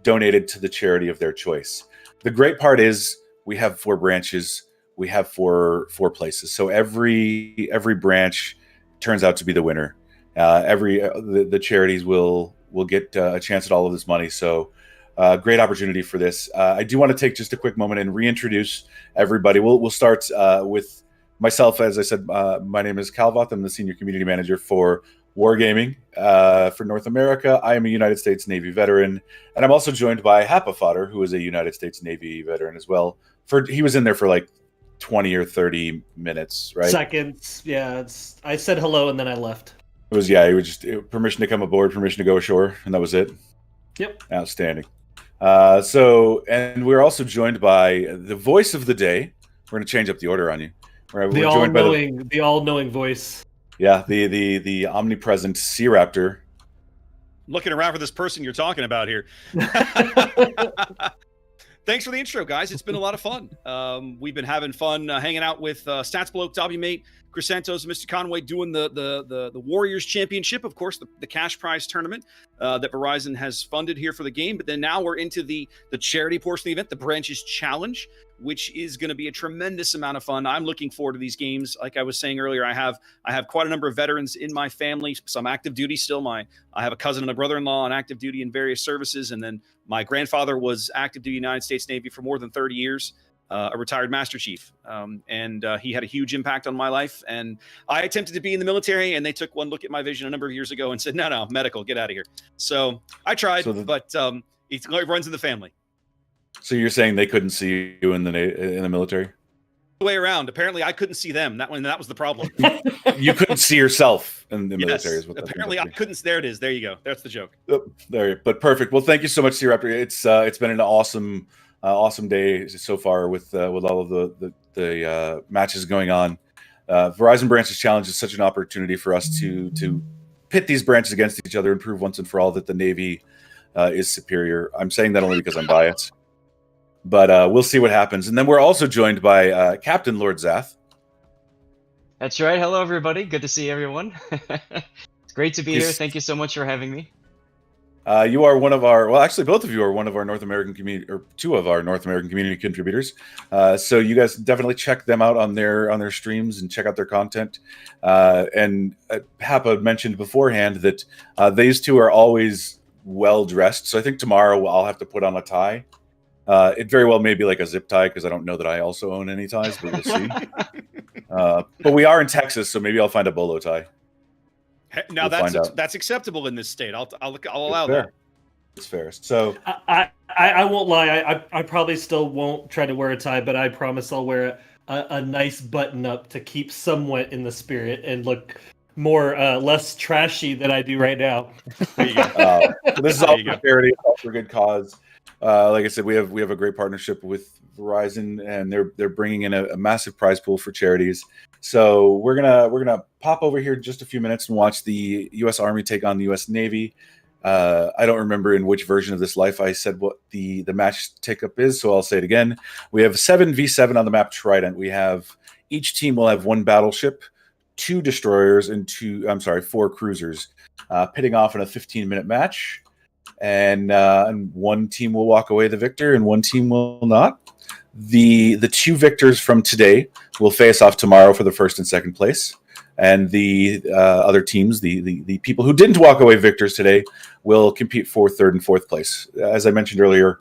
donated to the charity of their choice. The great part is we have 4 branches, we have four places. So every branch turns out to be the winner. The charities will get a chance at all of this money. So great opportunity for this. I do want to take just a quick moment and reintroduce everybody. We'll start with myself. As I said, my name is Calvoth. I'm the Senior Community Manager for Wargaming for North America. I am a United States Navy veteran, and I'm also joined by HAFA Fodder, who is a United States Navy veteran as well. He was in there for like 20 or 30 minutes, right? Seconds. Yeah, I said hello and then I left. He was just permission to come aboard, permission to go ashore, and that was it. Yep. Outstanding. And we're also joined by the voice of the day. We're going to change up the order on you. The all-knowing voice. Yeah, the omnipresent Sea Raptor. Looking around for this person you're talking about here. Thanks for the intro, guys. It's been a lot of fun. We've been having fun hanging out with Stats Bloke, WMate, Chris Santos, and Mr. Conway doing the Warriors Championship, of course, the cash prize tournament that Verizon has funded here for the game. But then now we're into the charity portion of the event, the Branches Challenge, which is going to be a tremendous amount of fun. I'm looking forward to these games. Like I was saying earlier, I have quite a number of veterans in my family, some active duty still. I have a cousin and a brother-in-law on active duty in various services, and then my grandfather was active duty United States Navy for more than 30 years, a retired Master Chief, and he had a huge impact on my life. And I attempted to be in the military, and they took one look at my vision a number of years ago and said, no, medical, get out of here. So I tried, but it runs in the family. So you're saying they couldn't see you in the military? The way around. Apparently, I couldn't see them. That was the problem. You couldn't see yourself in the Yes, military. Is what apparently, I couldn't. There it is. There you go. That's the joke. There, but perfect. Well, thank you so much, C-Raptor. It's been an awesome day so far with all of the matches going on. Verizon Branches Challenge is such an opportunity for us to pit these branches against each other and prove once and for all that the Navy is superior. I'm saying that only because I'm biased, but we'll see what happens. And then we're also joined by Captain Lord Zath. That's right. Hello, everybody. Good to see everyone. It's great to be here. Thank you so much for having me. You are one of our, well, actually, both of you are one of our North American community, or two of our North American community contributors. So you guys definitely check them out on their streams and check out their content. And HAFA mentioned beforehand that these two are always well dressed. So I think tomorrow I'll have to put on a tie. It very well may be like a zip tie because I don't know that I also own any ties, but we'll see. But we are in Texas, so maybe I'll find a bolo tie. Now that's acceptable in this state. I'll allow fair. that. It's fair. So I won't lie. I probably still won't try to wear a tie, but I promise I'll wear a nice button up to keep somewhat in the spirit and look more less trashy than I do right now. There you go. This is all for charity, all for good cause. Like I said, we have a great partnership with Verizon, and they're bringing in a massive prize pool for charities. So we're gonna pop over here in just a few minutes and watch the U.S. Army take on the U.S. Navy. I don't remember in which version of this life I said what the match take-up is, so I'll say it again. We have 7v7 on the map Trident. We have each team will have one battleship, 2 destroyers, and 4 cruisers, pitting off in a 15-minute match. And one team will walk away the victor, and one team will not. The 2 victors from today will face off tomorrow for the first and second place, and the other teams, the people who didn't walk away victors today, will compete for third and fourth place. As I mentioned earlier,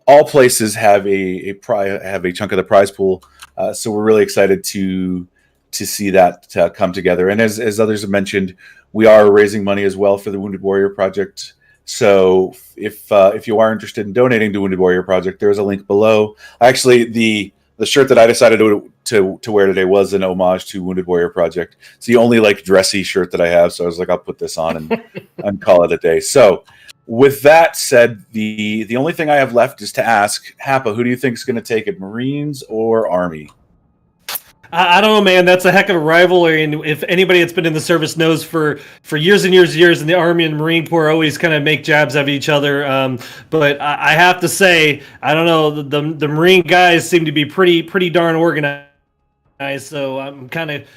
all places have a chunk of the prize pool, so we're really excited to see that come together. And as others have mentioned, we are raising money as well for the Wounded Warrior Project. So if you are interested in donating to Wounded Warrior Project, there's a link below. Actually, the shirt that I decided to wear today was an homage to Wounded Warrior Project. It's the only dressy shirt that I have, so I was like, I'll put this on and call it a day. So with that said, the only thing I have left is to ask HAFA, who do you think is going to take it, Marines or Army? I don't know, man. That's a heck of a rivalry, and if anybody that's been in the service knows, for years and years and years, and the Army and Marine Corps always kind of make jabs at each other. But I have to say, I don't know, the Marine guys seem to be pretty darn organized. So I'm kind of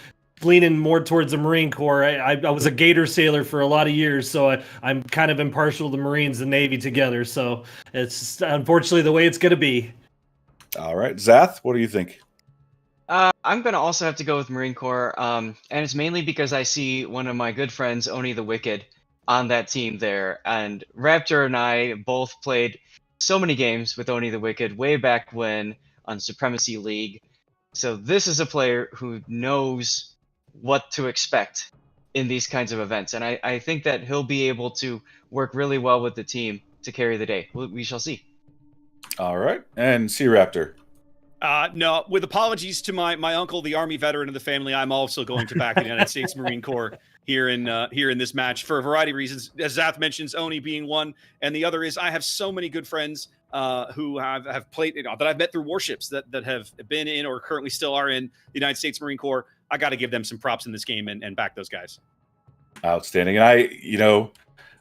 leaning more towards the Marine Corps. I was a Gator sailor for a lot of years, so I'm kind of impartial to the Marines and Navy together. So it's unfortunately the way it's going to be. All right, Zath, what do you think? I'm going to also have to go with Marine Corps, and it's mainly because I see one of my good friends, Oni the Wicked, on that team there. And Raptor and I both played so many games with Oni the Wicked way back when on Supremacy League. So this is a player who knows what to expect in these kinds of events. And I think that he'll be able to work really well with the team to carry the day. We shall see. All right. And C-Raptor. No, with apologies to my uncle, the Army veteran of the family, I'm also going to back the United States Marine Corps here in this match for a variety of reasons. As Zath mentions, Oni being one, and the other is I have so many good friends who have played, that I've met through Warships that have been in or currently still are in the United States Marine Corps. I got to give them some props in this game and back those guys. Outstanding. And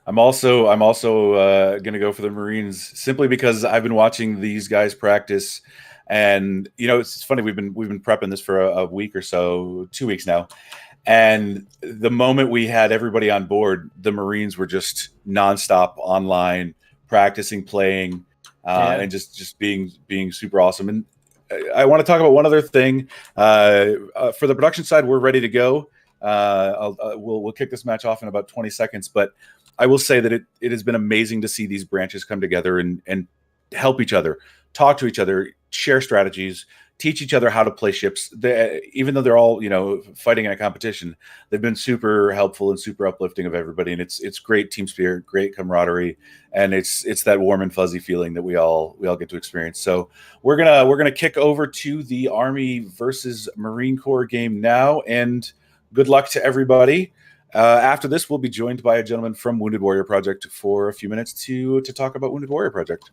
I'm also going to go for the Marines simply because I've been watching these guys practice. And it's funny, we've been prepping this for a week or so, 2 weeks now, and the moment we had everybody on board, the Marines were just nonstop online practicing, playing, and just being super awesome. And I want to talk about one other thing. For the production side, we're ready to go. We'll kick this match off in about 20 seconds, but I will say that it has been amazing to see these branches come together and help each other, talk to each other, share strategies, teach each other how to play ships. Even though they're all, fighting in a competition, they've been super helpful and super uplifting of everybody. And it's great team spirit, great camaraderie, and it's that warm and fuzzy feeling that we all get to experience. So we're gonna kick over to the Army versus Marine Corps game now, and good luck to everybody. After this, we'll be joined by a gentleman from Wounded Warrior Project for a few minutes to talk about Wounded Warrior Project.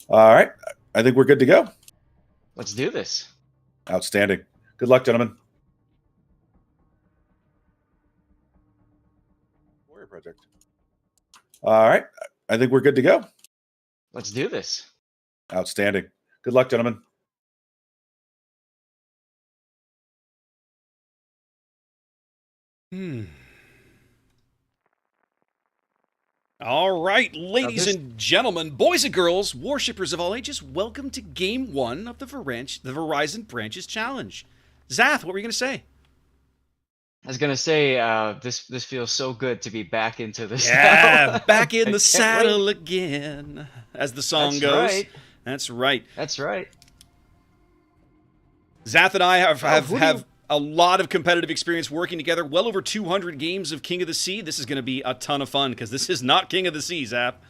All right, I think we're good to go. Let's do this. Outstanding. Good luck, gentlemen. Warrior Project. All right, I think we're good to go. Let's do this. Outstanding. Good luck, gentlemen. All right, ladies and gentlemen, boys and girls, worshippers of all ages, welcome to Game 1 of the Verizon Branches Challenge. Zath, what were you going to say? I was going to say, this feels so good to be back into this. Yeah, back in the saddle again, as the song goes. Right. That's right. That's right. Zath and I have a lot of competitive experience working together, well over 200 games of King of the Sea. This is going to be a ton of fun, because this is not King of the Sea, Zap.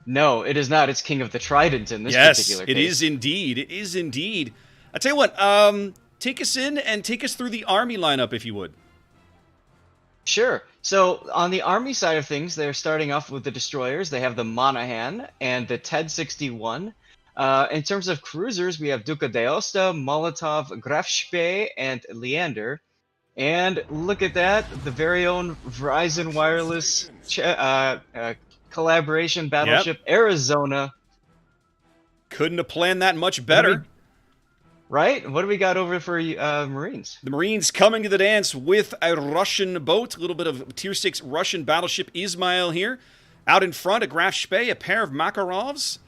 No, it is not. It's King of the Trident in this particular case. Yes, it is indeed. It is indeed. I tell you what, take us in and take us through the Army lineup, if you would. Sure. So on the Army side of things, they're starting off with the destroyers. They have the Monahan and the TED-61. In terms of cruisers, we have Duca d'Aosta, Molotov, Graf Spee, and Leander. And look at that, the very own Verizon Wireless collaboration battleship, Arizona. Couldn't have planned that much better. Right? What do we got over for Marines? The Marines coming to the dance with a Russian boat, a little bit of Tier 6 Russian battleship Ismail here. Out in front, a Graf Spee, a pair of Makarovs.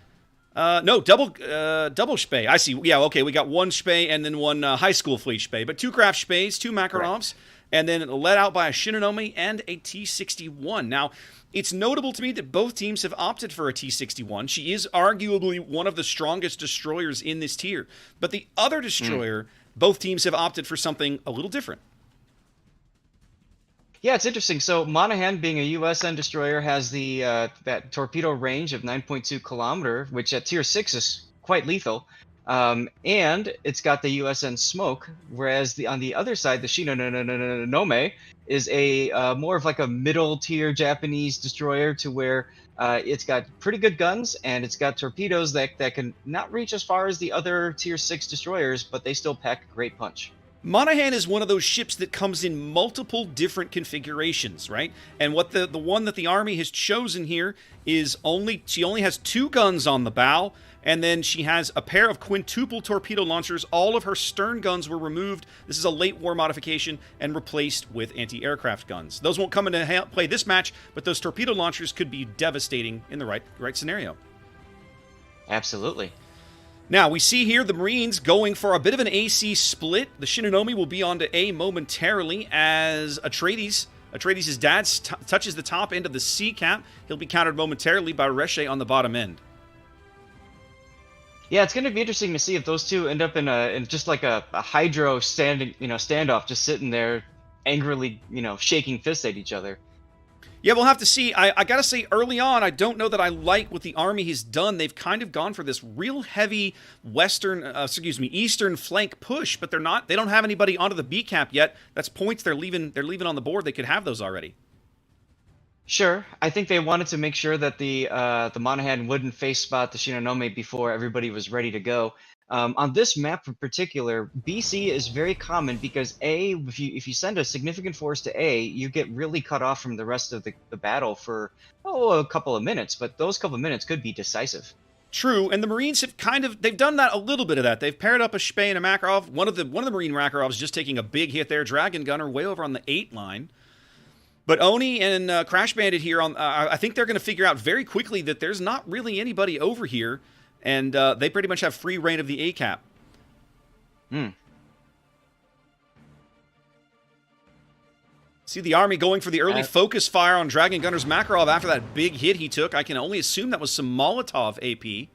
No, double Spee. I see. Yeah, okay, we got one Spee and then one high school fleet Spee, but two Graf Spees, two Makarovs, and then led out by a Shinonome and a T-61. Now, it's notable to me that both teams have opted for a T-61. She is arguably one of the strongest destroyers in this tier, but the other destroyer, both teams have opted for something a little different. Yeah, it's interesting. So Monahan, being a USN destroyer, has the that torpedo range of 9.2 kilometer, which at Tier 6 is quite lethal. And it's got the USN Smoke, whereas on the other side, the Shinonome is a more of like a middle tier Japanese destroyer, to where it's got pretty good guns and it's got torpedoes that can not reach as far as the other Tier 6 destroyers, but they still pack a great punch. Monahan is one of those ships that comes in multiple different configurations, right? And what the one that the Army has chosen here is she only has 2 guns on the bow, and then she has a pair of quintuple torpedo launchers. All of her stern guns were removed. This is a late war modification, and replaced with anti-aircraft guns. Those won't come into play this match, but those torpedo launchers could be devastating in the right scenario. Absolutely. Now, we see here the Marines going for a bit of an AC split. The Shinonome will be on to A momentarily as Atreides' dad touches the top end of the C cap. He'll be countered momentarily by Reshe on the bottom end. Yeah, it's going to be interesting to see if those two end up in just like a hydro standoff, just sitting there angrily, shaking fists at each other. Yeah, we'll have to see. I gotta say, early on, I don't know that I like what the Army has done. They've kind of gone for this real heavy eastern flank push, but they don't have anybody onto the B cap yet. That's points they're leaving on the board. They could have those already. Sure, I think they wanted to make sure that the Monahan wouldn't face spot the Shinonome before everybody was ready to go. On this map in particular, BC is very common because if you send a significant force to A, you get really cut off from the rest of the battle for a couple of minutes, but those couple of minutes could be decisive. True, and the Marines have they've done that, a little bit of that. They've paired up a Spee and a Makarov. One of the Marine Makarovs just taking a big hit there. Dragon Gunner way over on the 8 line. But Oni and Crash Bandit here, I think they're going to figure out very quickly that there's not really anybody over here, and they pretty much have free reign of the A cap. See the Army going for the early focus fire on Dragon Gunner's Makarov after that big hit he took. I can only assume that was some Molotov AP.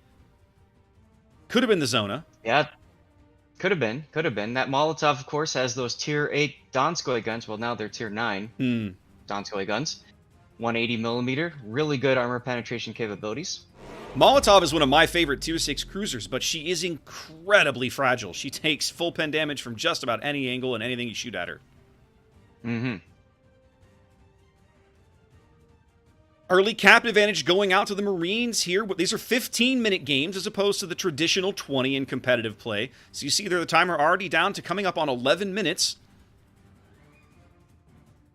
Could have been the Zona. Yeah, could have been. Could have been. That Molotov, of course, has those Tier 8 Donskoy guns. Well, now they're Tier 9 Donskoy guns. 180 millimeter. Really good armor penetration capabilities. Molotov is one of my favorite Tier 6 cruisers, but she is incredibly fragile. She takes full pen damage from just about any angle and anything you shoot at her. Mm-hmm. Early cap advantage going out to the Marines here. These are 15-minute games as opposed to the traditional 20 in competitive play. So you see there the timer already down to coming up on 11 minutes.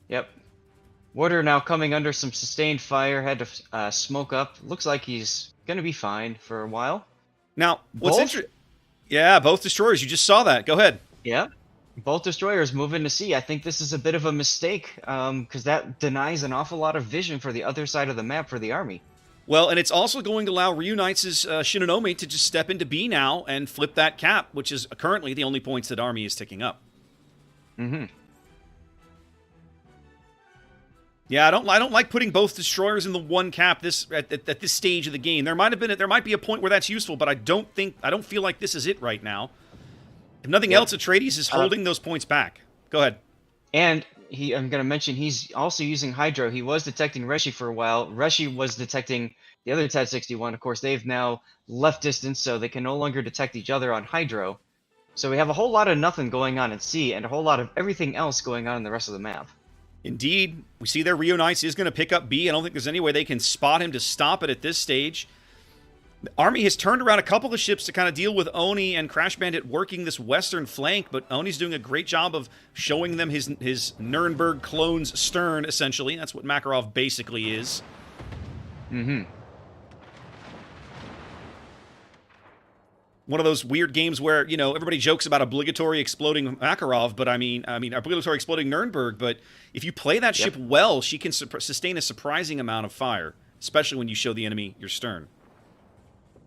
Yep. Warder now coming under some sustained fire. Had to smoke up. Looks like he's going to be fine for a while. Now, what's interesting... Yeah, both destroyers. You just saw that. Go ahead. Yeah. Both destroyers move into sea. I think this is a bit of a mistake because that denies an awful lot of vision for the other side of the map for the army. Well, and it's also going to allow Reunites' Shinonome to just step into B now and flip that cap, which is currently the only points that army is ticking up. Mm-hmm. Yeah, I don't like putting both destroyers in the one cap at this stage of the game. There might be a point where that's useful, but I don't feel like this is it right now. If nothing else, Atreides is holding those points back. Go ahead. And I'm going to mention he's also using Hydro. He was detecting Reshi for a while. Reshi was detecting the other TED 61. Of course, they've now left distance, so they can no longer detect each other on Hydro. So we have a whole lot of nothing going on at sea and a whole lot of everything else going on in the rest of the map. Indeed. We see there Reunites is going to pick up B. I don't think there's any way they can spot him to stop it at this stage. The Army has turned around a couple of ships to kind of deal with Oni and Crash Bandit working this western flank, but Oni's doing a great job of showing them his Nuremberg clone's stern, essentially. That's what Makarov basically is. Mm-hmm. One of those weird games where, you know, everybody jokes about obligatory exploding Makarov, but I mean obligatory exploding Nuremberg, but if you play that ship well, she can sustain a surprising amount of fire, especially when you show the enemy your stern.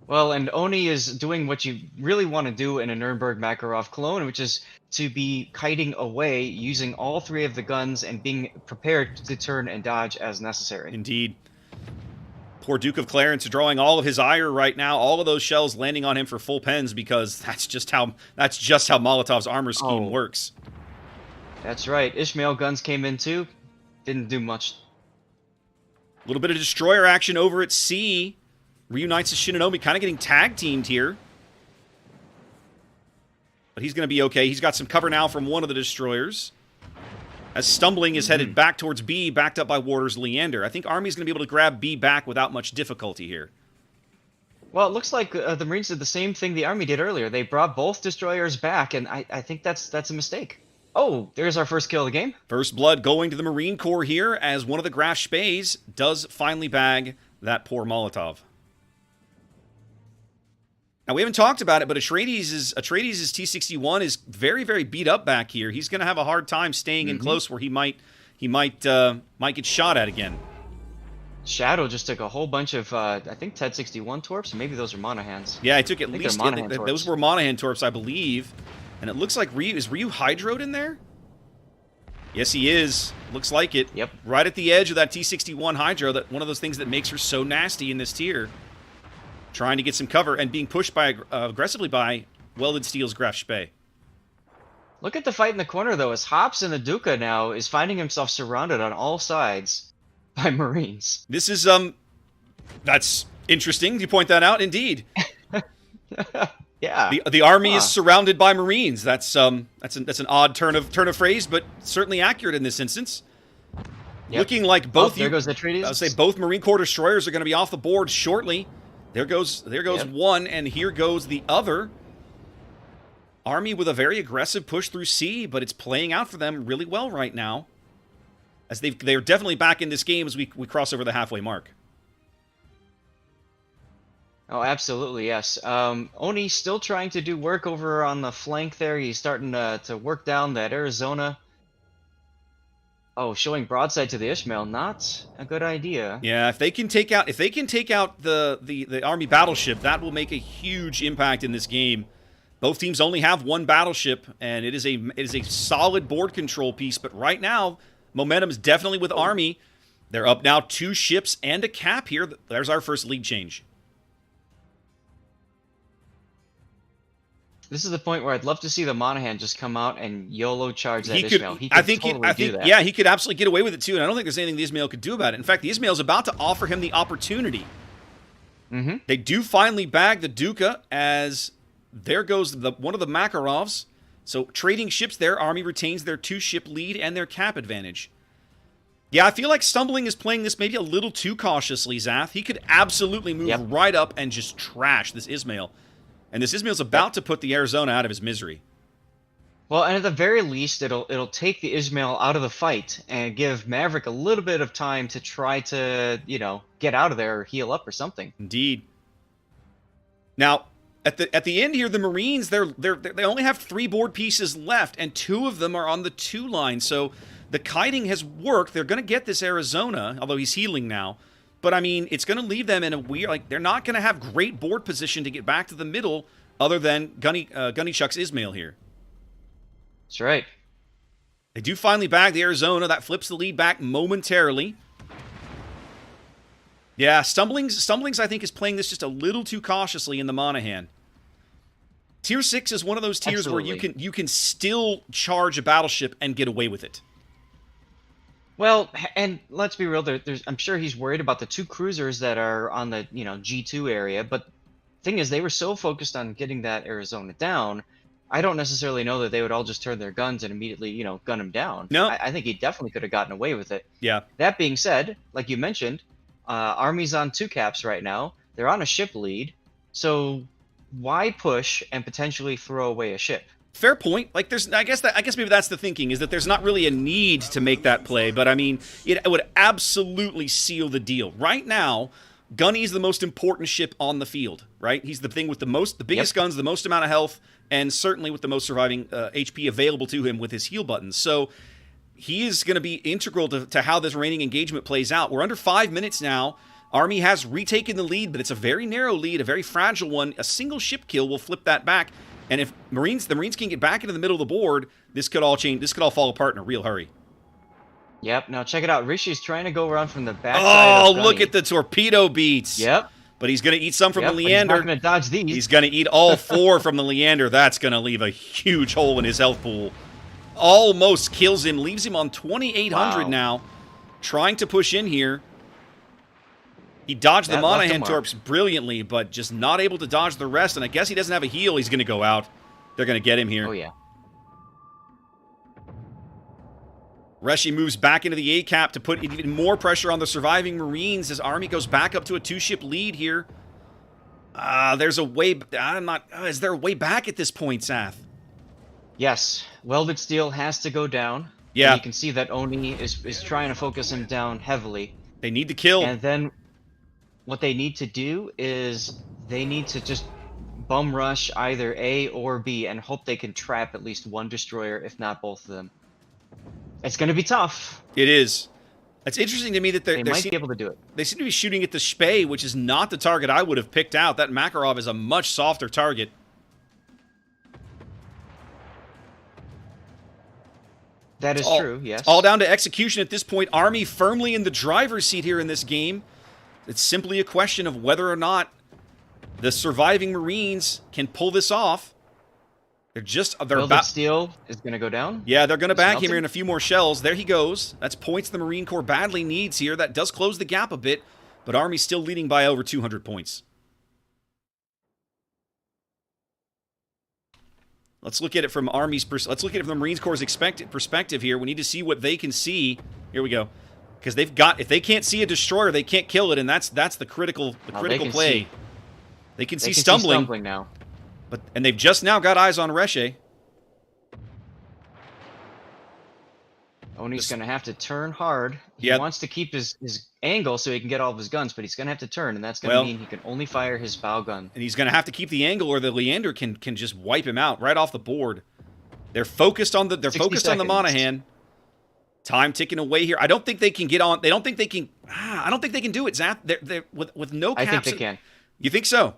Well, and Oni is doing what you really want to do in a Nuremberg Makarov clone, which is to be kiting away using all three of the guns and being prepared to turn and dodge as necessary. Indeed. Poor Duke of Clarence drawing all of his ire right now, all of those shells landing on him for full pens because that's just how Molotov's armor scheme works. That's right. Ishmael guns came in too. Didn't do much. A little bit of destroyer action over at C. Reunites his Shinonome, kind of getting tag-teamed here. But he's going to be okay. He's got some cover now from one of the destroyers. As Stumbling is headed back towards B, backed up by Warder's Leander. I think Army's going to be able to grab B back without much difficulty here. Well, it looks like the Marines did the same thing the Army did earlier. They brought both destroyers back, and I think that's a mistake. Oh, there's our first kill of the game. First blood going to the Marine Corps here as one of the Graf Speys does finally bag that poor Molotov. Now, we haven't talked about it, but Atreides' T-61 is very, very beat up back here. He's going to have a hard time staying in close where he might get shot at again. Shadow just took a whole bunch of, I think, TED 61 torps. Maybe those are Monahans. Yeah, he took at least, those were Monahan torps, I believe. And it looks like is Ryu hydroed in there? Yes, he is. Looks like it. Yep. Right at the edge of that T-61 hydro, that one of those things that makes her so nasty in this tier. Trying to get some cover and being pushed by aggressively by Welded Steel's Graf Spee. Look at the fight in the corner, though, as Hops in the Duca now is finding himself surrounded on all sides by Marines. This is, that's interesting. You point that out, indeed. Yeah. The army is surrounded by Marines. That's an odd turn of phrase, but certainly accurate in this instance. Yep. Looking like both. There goes Atreides. I would say both Marine Corps destroyers are going to be off the board shortly. There goes one, and here goes the other. Army with a very aggressive push through C, but it's playing out for them really well right now. As they're definitely back in this game as we cross over the halfway mark. Oh, absolutely, yes. Oni still trying to do work over on the flank there. He's starting to work down that Arizona. Oh, showing broadside to the Ishmael, not a good idea. Yeah, if they can take out the Army battleship, that will make a huge impact in this game. Both teams only have one battleship, and it is a solid board control piece. But right now, momentum is definitely with Army. They're up now 2 ships and a cap here. There's our first lead change. This is the point where I'd love to see the Monahan just come out and YOLO charge that He Ishmael. could, He I could think, totally do that. yeah, he could absolutely get away with it too. And I don't think there's anything the Ismail could do about it. In fact, the Ismail's about to offer him the opportunity. Mm-hmm. They do finally bag the Duca as there goes one of the Makarovs. So trading ships there, Army retains their 2-ship lead and their cap advantage. Yeah, I feel like Stumbling is playing this maybe a little too cautiously, Zath. He could absolutely move right up and just trash this Ismail. And this Ismail's about to put the Arizona out of his misery. Well, and at the very least, it'll take the Ishmael out of the fight and give Maverick a little bit of time to try to, get out of there or heal up or something. Indeed. Now, at the end here, the Marines they only have 3 board pieces left, and 2 of them are on the 2 line. So the kiting has worked. They're going to get this Arizona, although he's healing now. But I mean, it's going to leave them in a weird they're not going to have great board position to get back to the middle, other than Gunny Chuck's Ismail here. That's right. They do finally bag the Arizona. That flips the lead back momentarily. Yeah, Stumblings I think is playing this just a little too cautiously in the Monahan. Tier 6 is one of those tiers where you can still charge a battleship and get away with it. Well, and let's be real, I'm sure he's worried about the 2 cruisers that are on the, G2 area, but the thing is, they were so focused on getting that Arizona down, I don't necessarily know that they would all just turn their guns and immediately, gun him down. No. I think he definitely could have gotten away with it. Yeah. That being said, like you mentioned, Army's on 2 caps right now. They're on a ship lead, so why push and potentially throw away a ship? Fair point. Like, I guess maybe that's the thinking, is that there's not really a need to make that play, but I mean, it would absolutely seal the deal. Right now, Gunny's the most important ship on the field, right? He's the thing with the biggest guns, the most amount of health, and certainly with the most surviving HP available to him with his heal buttons. So he is going to be integral to how this remaining engagement plays out. We're under 5 minutes now. Army has retaken the lead, but it's a very narrow lead, a very fragile one. A single ship kill will flip that back. And if the Marines can get back into the middle of the board, this could all change. This could all fall apart in a real hurry. Yep. Now check it out. Rishi's trying to go around from the backside. Oh, of Gunny. look at the torpedo beats. Yep. But he's going to eat some from the Leander. He's not going to dodge these. He's going to eat all 4 from the Leander. That's going to leave a huge hole in his health pool. Almost kills him. Leaves him on 2,800 now. Trying to push in here. He dodged the Monahan torps brilliantly, but just not able to dodge the rest. And I guess he doesn't have a heal. He's going to go out. They're going to get him here. Oh, yeah. Reshi moves back into the A-cap to put even more pressure on the surviving Marines as Army goes back up to a 2-ship lead here. There's a way... is there a way back at this point, Sath? Yes. Welded steel has to go down. Yeah. And you can see that Oni is trying to focus him down heavily. They need to kill. And then what they need to do is they need to just bum rush either A or B and hope they can trap at least one destroyer, if not both of them. It's going to be tough. It is. It's interesting to me that they might be able to do it. They seem to be shooting at the Spey, which is not the target I would have picked out. That Makarov is a much softer target. That is true, yes. All down to execution at this point. Army firmly in the driver's seat here in this game. It's simply a question of whether or not the surviving Marines can pull this off. Welded steel is going to go down. Yeah, they're going to bag him here in a few more shells. There he goes. That's points the Marine Corps badly needs here. That does close the gap a bit, but Army's still leading by over 200 points. Let's look at it from let's look at it from the Marine Corps' perspective here. We need to see what they can see. Here we go. Because if they can't see a destroyer, they can't kill it, and that's the critical play. They can see stumbling now. And they've just now got eyes on Reshe. Oni's going to have to turn hard. He wants to keep his angle so he can get all of his guns, but he's going to have to turn, and that's going to mean he can only fire his bow gun. And he's going to have to keep the angle, or the Leander can just wipe him out right off the board. They're focused on the Monahan. Time ticking away here. I don't think they can get on. I don't think they can do it, Zap. They're with no caps. I think they can. You think so?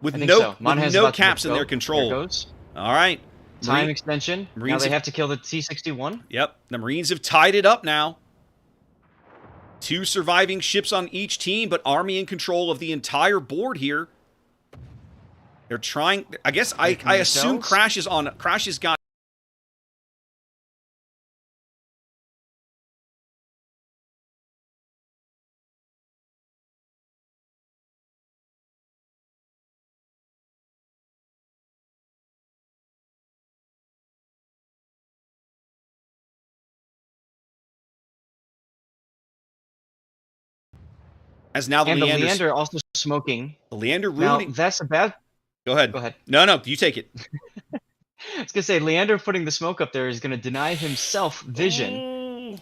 With no caps in their control. There goes. All right. Time extension. Now they have to kill the T-61. Yep. The Marines have tied it up now. 2 surviving ships on each team, but Army in control of the entire board here. They're trying. I guess I assume Crash has got. As now the and Leander's, the Leander also smoking. The Leander ruining. Now, that's a bad. Go ahead. Go ahead. No, you take it. I was gonna say Leander putting the smoke up there is gonna deny himself vision. Oh,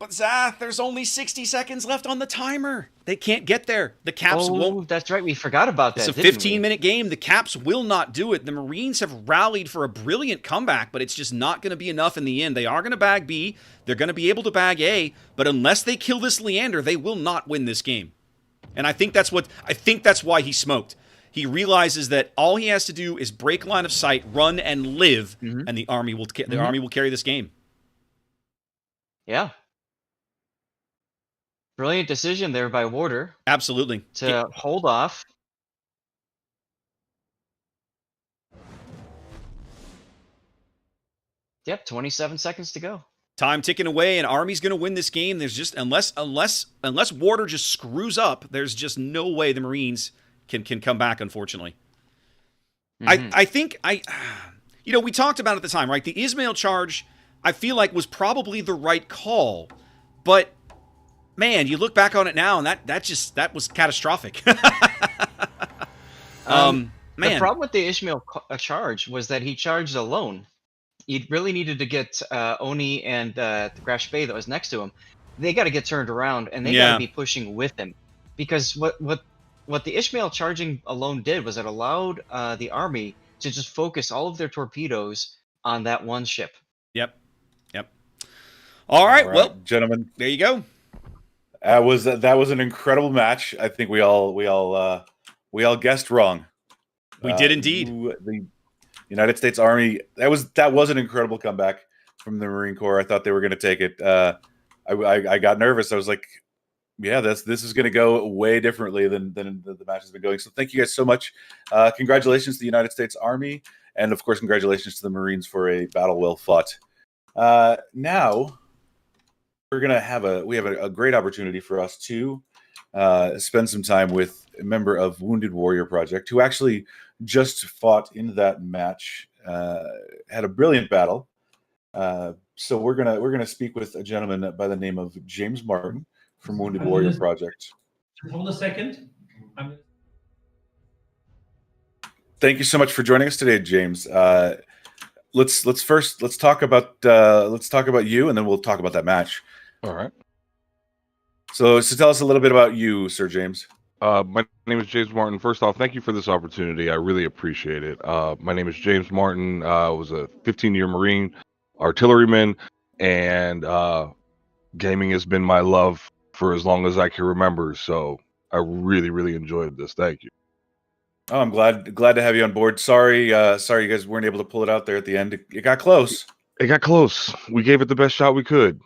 but Zath, there's only 60 seconds left on the timer. They can't get there. The Caps won't. That's right. We forgot about that. It's a 15-minute game. The Caps will not do it. The Marines have rallied for a brilliant comeback, but it's just not going to be enough in the end. They are going to bag B. They're going to be able to bag A, but unless they kill this Leander, they will not win this game. And I think that's why he smoked. He realizes that all he has to do is break line of sight, run and live, and the Army will carry this game. Yeah. Brilliant decision there by Warder. Absolutely. To hold off. Yep, 27 seconds to go. Time ticking away, and Army's going to win this game. There's just unless Warder just screws up, there's just no way the Marines can come back. Unfortunately, I think we talked about it at the time, right? The Ismail charge, I feel like was probably the right call, but man, you look back on it now, and that was catastrophic. Man, the problem with the Ishmael charge was that he charged alone. He really needed to get Oni and the Grash Bay that was next to him. They got to get turned around, and they got to be pushing with him, because what the Ishmael charging alone did was it allowed the Army to just focus all of their torpedoes on that one ship. Yep. All right, well, gentlemen, there you go. That was an incredible match. I think we all guessed wrong. We did indeed. The United States Army, that was an incredible comeback from the Marine Corps. I thought they were going to take it. I got nervous. I was like, yeah, this is going to go way differently than the match has been going. So thank you guys so much. Congratulations to the United States Army, and of course, congratulations to the Marines for a battle well fought. Now we're gonna have a great opportunity for us to spend some time with a member of Wounded Warrior Project who actually just fought in that match, had a brilliant battle. So we're gonna speak with a gentleman by the name of James Martin from Wounded Warrior Project. Hold a second. Thank you so much for joining us today, James. Let's first talk about you, and then we'll talk about that match. All right. So tell us a little bit about you, Sir James. My name is James Martin. First off, thank you for this opportunity. I really appreciate it. My name is James Martin. I was a 15-year Marine artilleryman, and gaming has been my love for as long as I can remember. So I really, really enjoyed this. Thank you. Oh, I'm glad to have you on board. Sorry you guys weren't able to pull it out there at the end. It got close. It got close. We gave it the best shot we could.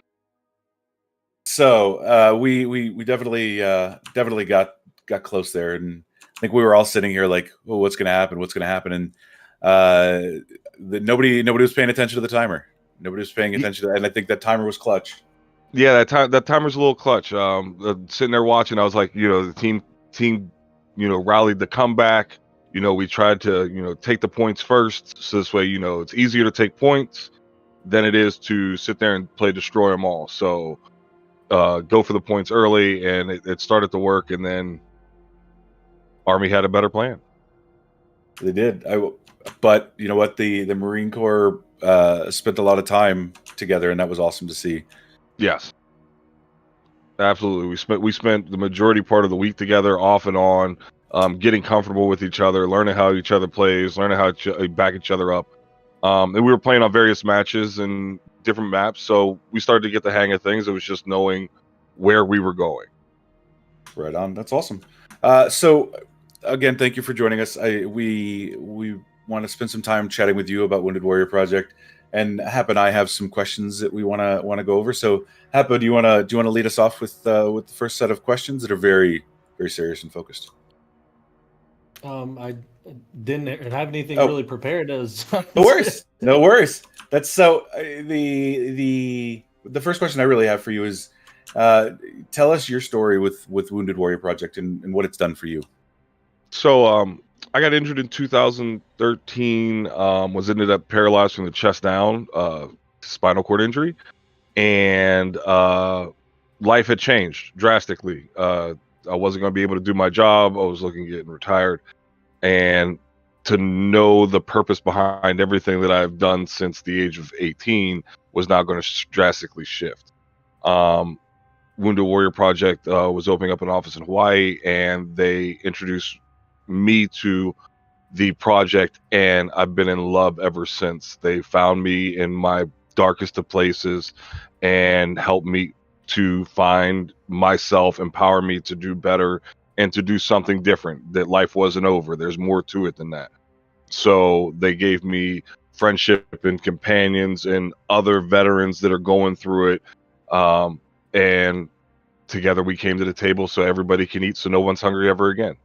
So we definitely got close there, and I think we were all sitting here like, oh, what's going to happen? What's going to happen? And nobody was paying attention to the timer. Nobody was paying attention, and I think that timer was clutch. Yeah, that timer's a little clutch. Sitting there watching, I was like, the team, rallied the comeback. We tried to, take the points first, so this way, it's easier to take points than it is to sit there and play destroy them all. So go for the points early, and it started to work, and then Army had a better plan. They did. But you know what? The Marine Corps spent a lot of time together, and that was awesome to see. Yes, absolutely. We spent the majority part of the week together, off and on, getting comfortable with each other, learning how each other plays, learning how to back each other up. And we were playing on various matches and different maps, so we started to get the hang of things. It was just knowing where we were going. Right on. That's awesome. So again, thank you for joining us. We want to spend some time chatting with you about Wounded Warrior Project, and Hap and I have some questions that we want to go over. So Hap, do you want to lead us off with the first set of questions that are very, very serious and focused? I didn't have anything Oh. really prepared as. No worries. No worries. That's so. The first question I really have for you is, tell us your story with Wounded Warrior Project and what it's done for you. So I got injured in 2013. Was ended up paralyzed from the chest down, spinal cord injury, and life had changed drastically. I wasn't going to be able to do my job. I was looking at getting retired, and to know the purpose behind everything that I've done since the age of 18 was now going to drastically shift. Wounded Warrior Project was opening up an office in Hawaii, and they introduced me to the project, and I've been in love ever since. They found me in my darkest of places and helped me to find myself, empower me to do better and to do something different, that life wasn't over. There's more to it than that. So they gave me friendship and companions and other veterans that are going through it. And together we came to the table so everybody can eat, so no one's hungry ever again.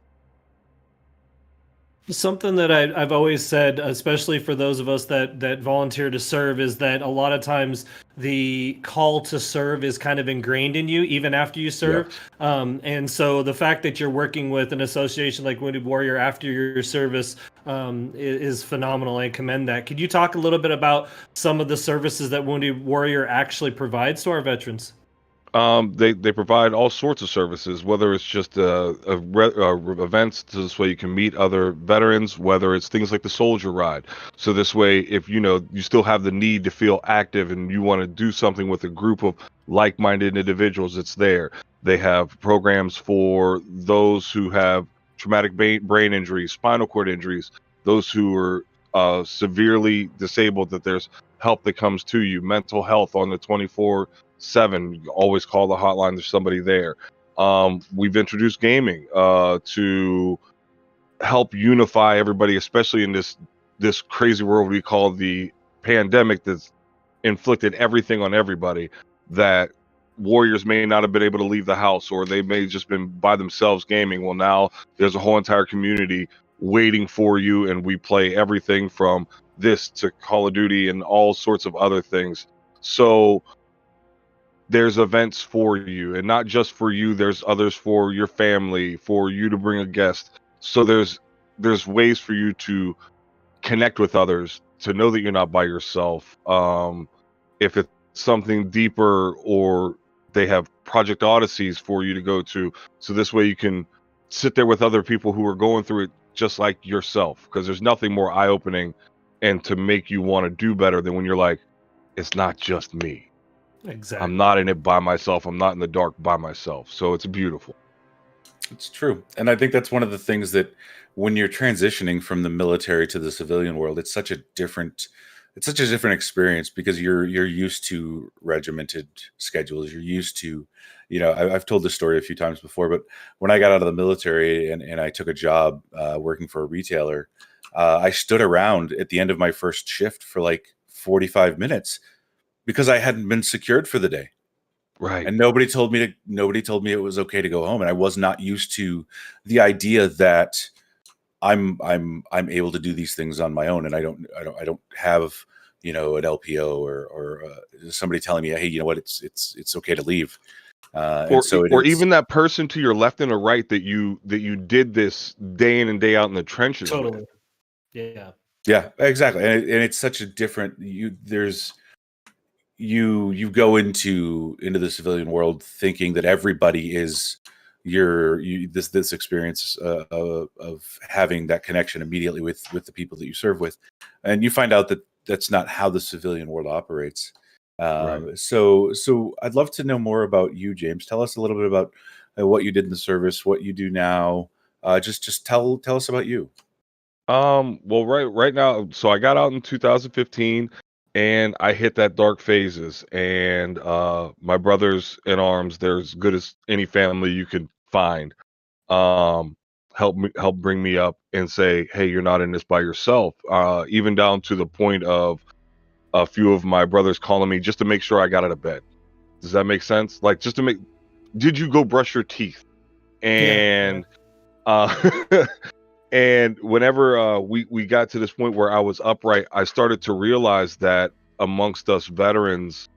Something that I've always said, especially for those of us that volunteer to serve, is that a lot of times the call to serve is kind of ingrained in you even after you serve. Yeah. And so the fact that you're working with an association like Wounded Warrior after your service is phenomenal. I commend that. Could you talk a little bit about some of the services that Wounded Warrior actually provides to our veterans? They provide all sorts of services, whether it's just events, so this way you can meet other veterans, whether it's things like the Soldier Ride. So this way, if you still have the need to feel active and you want to do something with a group of like-minded individuals, it's there. They have programs for those who have traumatic brain injuries, spinal cord injuries, those who are severely disabled, that there's help that comes to you, mental health on the 24/7. You always call the hotline, there's somebody there. We've introduced gaming to help unify everybody, especially in this crazy world we call the pandemic that's inflicted everything on everybody, that warriors may not have been able to leave the house, or they may have just been by themselves gaming. Well, now there's a whole entire community waiting for you, and we play everything from this to Call of Duty and all sorts of other things. So there's events for you, and not just for you, there's others for your family, for you to bring a guest. So there's ways for you to connect with others, to know that you're not by yourself. If it's something deeper, or they have Project Odysseys for you to go to, so this way you can sit there with other people who are going through it just like yourself, because there's nothing more eye-opening and to make you want to do better than when you're like, it's not just me. Exactly. I'm not in it by myself. I'm not in the dark by myself. So it's beautiful. It's true. And I think that's one of the things that when you're transitioning from the military to the civilian world, it's such a different experience, because you're used to regimented schedules. You're used to, I've told this story a few times before, but when I got out of the military and I took a job working for a retailer, I stood around at the end of my first shift for like 45 minutes because I hadn't been secured for the day. Right. And nobody told me it was okay to go home. And I was not used to the idea that I'm able to do these things on my own, and I don't have an LPO or somebody telling me, hey, you know what, it's okay to leave. Or even that person to your left and or right that you did this day in and day out in the trenches. Totally. With. Yeah, exactly. And it's such a different, you go into the civilian world thinking that everybody is this experience of having that connection immediately with the people that you serve with, and you find out that that's not how the civilian world operates. Right. So I'd love to know more about you, James. Tell us a little bit about what you did in the service, what you do now. Just tell us about you. Well, right now, so I got out in 2015, and I hit that dark phases, and my brothers in arms, they're as good as any family you could find. Help bring me up and say, hey, you're not in this by yourself. Even down to the point of a few of my brothers calling me just to make sure I got out of bed. Does that make sense? Like, just to make, did you go brush your teeth? And And whenever we got to this point where I was upright, I started to realize that amongst us veterans,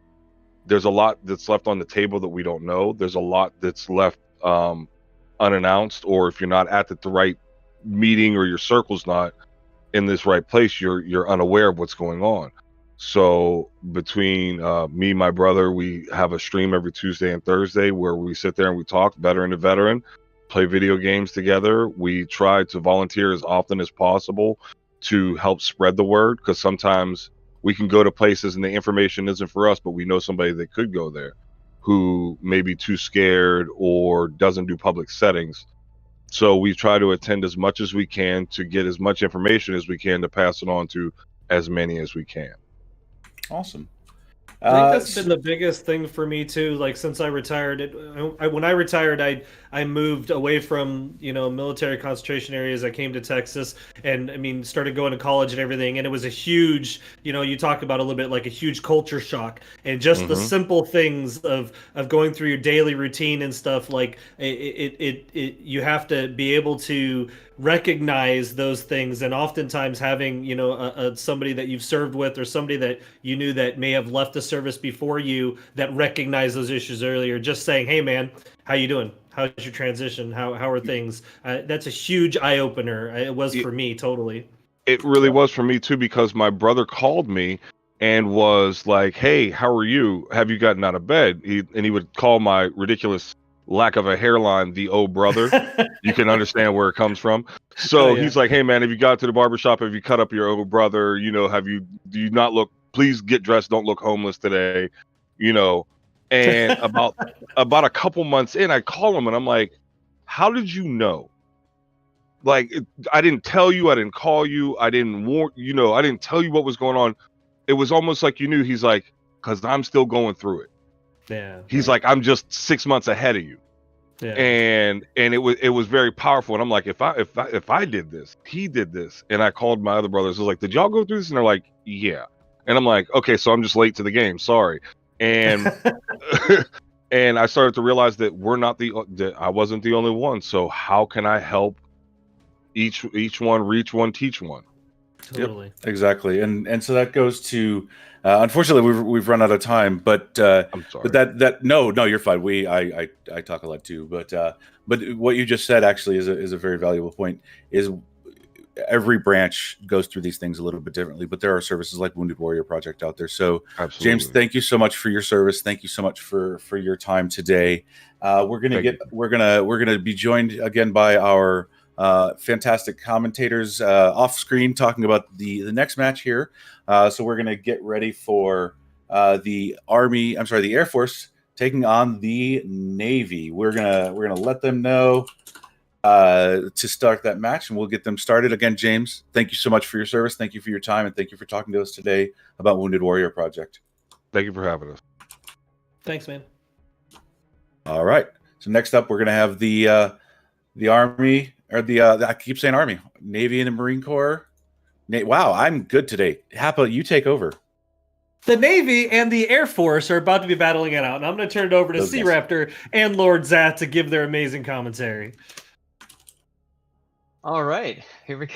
there's a lot that's left on the table that we don't know. There's a lot that's left unannounced, or if you're not at the right meeting or your circle's not in this right place, you're unaware of what's going on. So between me and my brother, we have a stream every Tuesday and Thursday where we sit there and we talk veteran to veteran, play video games together. We try to volunteer as often as possible to help spread the word, because sometimes we can go to places and the information isn't for us, but we know somebody that could go there who may be too scared or doesn't do public settings. So we try to attend as much as we can to get as much information as we can to pass it on to as many as we can. Awesome. I think that's been the biggest thing for me too. Like since I retired, when I retired, I moved away from military concentration areas. I came to Texas, and I mean started going to college and everything. And it was a huge, you talk about a little bit like a huge culture shock, and just the simple things of going through your daily routine and stuff. Like you have to be able to recognize those things, and oftentimes having somebody that you've served with or somebody that you knew that may have left the service before you that recognized those issues earlier, just saying, hey man, how you doing, how's your transition, how are things, that's a huge eye-opener. It was for me. Totally, it really was for me too, because my brother called me and was like, hey, how are you, have you gotten out of bed? He would call my ridiculous lack of a hairline the oh brother. You can understand where it comes from. So he's like, hey man, have you got to the barbershop, have you cut up your oh brother, do you not look, please get dressed, don't look homeless today, and about a couple months in, I call him and I'm like, how did you know? Like, I didn't tell you, I didn't call you, I didn't warn, I didn't tell you what was going on. It was almost like you knew. He's like, because I'm still going through it. Yeah. He's like, I'm just 6 months ahead of you. Yeah. And it was very powerful. And I'm like, if I did this, he did this. And I called my other brothers. I was like, did y'all go through this? And they're like, yeah. And I'm like, okay, so I'm just late to the game. Sorry. And and I started to realize that that I wasn't the only one. So how can I help each one, reach one, teach one? Totally. Yep, exactly. And so that goes to unfortunately we've run out of time, but I'm sorry. But no, you're fine. I talk a lot too, but what you just said actually is a very valuable point. Is every branch goes through these things a little bit differently, but there are services like Wounded Warrior Project out there. So absolutely. James, thank you so much for your service. Thank you so much for your time today. We're gonna be joined again by our fantastic commentators off screen talking about the next match here. So we're gonna get ready for the Air Force taking on the Navy. We're gonna let them know to start that match, and we'll get them started. Again, James, thank you so much for your service. Thank you for your time, and thank you for talking to us today about Wounded Warrior Project. Thank you for having us. Thanks, man. All right. So next up, we're gonna have the Army, or I keep saying Army, Navy and the Marine Corps. Wow, I'm good today. HAFA, you take over. The Navy and the Air Force are about to be battling it out, and I'm going to turn it over to Sea Raptor and Lord Zat to give their amazing commentary. All right, here we go.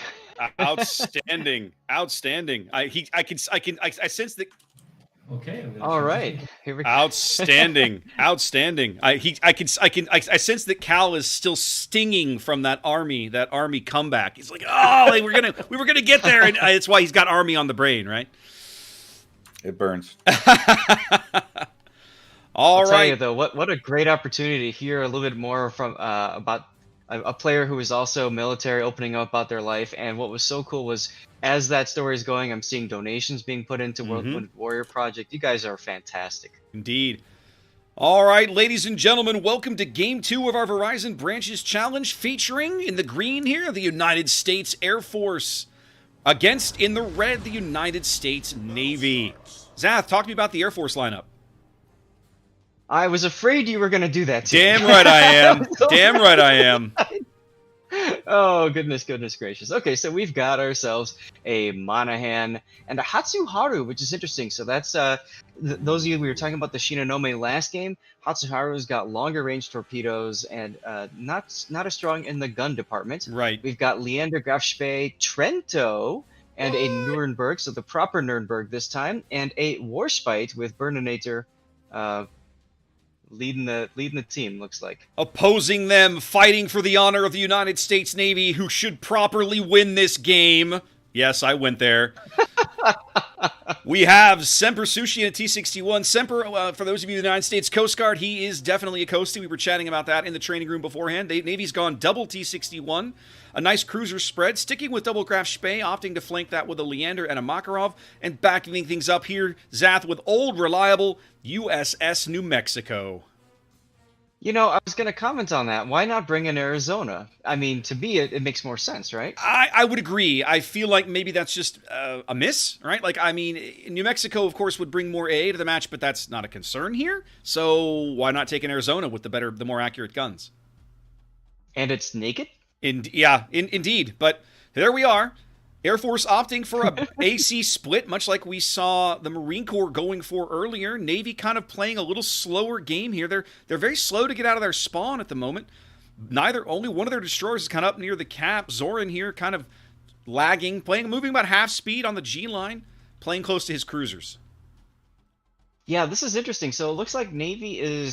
Outstanding. I sense that. Okay. All right, here we go. Outstanding. I sense that Cal is still stinging from that army comeback. He's like, oh, we were gonna get there, and it's why he's got Army on the brain, right? It burns. I'll tell you though, what a great opportunity to hear a little bit more from about a player who is also military opening up about their life. And what was so cool was, as that story is going, I'm seeing donations being put into World Wounded Warrior Project. You guys are fantastic. Indeed. All right, ladies and gentlemen, welcome to Game 2 of our Verizon Branches Challenge, featuring in the green here, the United States Air Force, against, in the red, the United States Navy. Zath, talk to me about the Air Force lineup. I was afraid you were going to do that to me. Damn right I am. Damn right I am. Oh, goodness gracious. Okay, so we've got ourselves a Monahan and a Hatsuharu, which is interesting. So that's those of you we were talking about the Shinonome last game. Hatsuharu's got longer range torpedoes and not as strong in the gun department. Right. We've got Leander Graf Spee Trento and a Nuremberg, so the proper Nuremberg this time, and a Warspite with Berninator leading the team, looks like. Opposing them, fighting for the honor of the United States Navy, who should properly win this game. Yes, I went there. We have Semper Sushi and a T-61. Semper, for those of you in the United States Coast Guard, he is definitely a coastie. We were chatting about that in the training room beforehand. Navy's gone double T-61. A nice cruiser spread, sticking with double Graf Spee, opting to flank that with a Leander and a Makarov, and backing things up here, Zath, with old, reliable USS New Mexico. You know, I was going to comment on that. Why not bring in Arizona? I mean, to me, it makes more sense, right? I would agree. I feel like maybe that's just a miss, right? Like, I mean, New Mexico, of course, would bring more AA to the match, but that's not a concern here. So why not take an Arizona with the more accurate guns? And it's naked? Indeed. But there we are. Air Force opting for a AC split, much like we saw the Marine Corps going for earlier. Navy kind of playing a little slower game here. They're very slow to get out of their spawn at the moment. Only one of their destroyers is kind of up near the cap. Zoran here kind of lagging, moving about half speed on the G line, playing close to his cruisers. Yeah, this is interesting. So it looks like Navy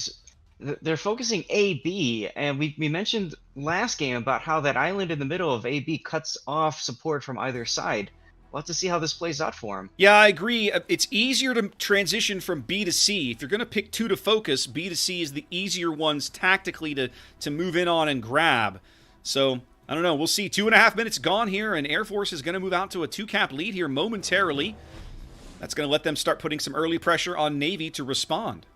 they're focusing AB, and we mentioned last game about how that island in the middle of AB cuts off support from either side. We'll have to see how this plays out for him. Yeah, I agree. It's easier to transition from B to C. If you're going to pick two to focus, B to C is the easier ones tactically to move in on and grab. So, I don't know. We'll see. 2.5 minutes gone here, and Air Force is going to move out to a 2-cap lead here momentarily. That's going to let them start putting some early pressure on Navy to respond.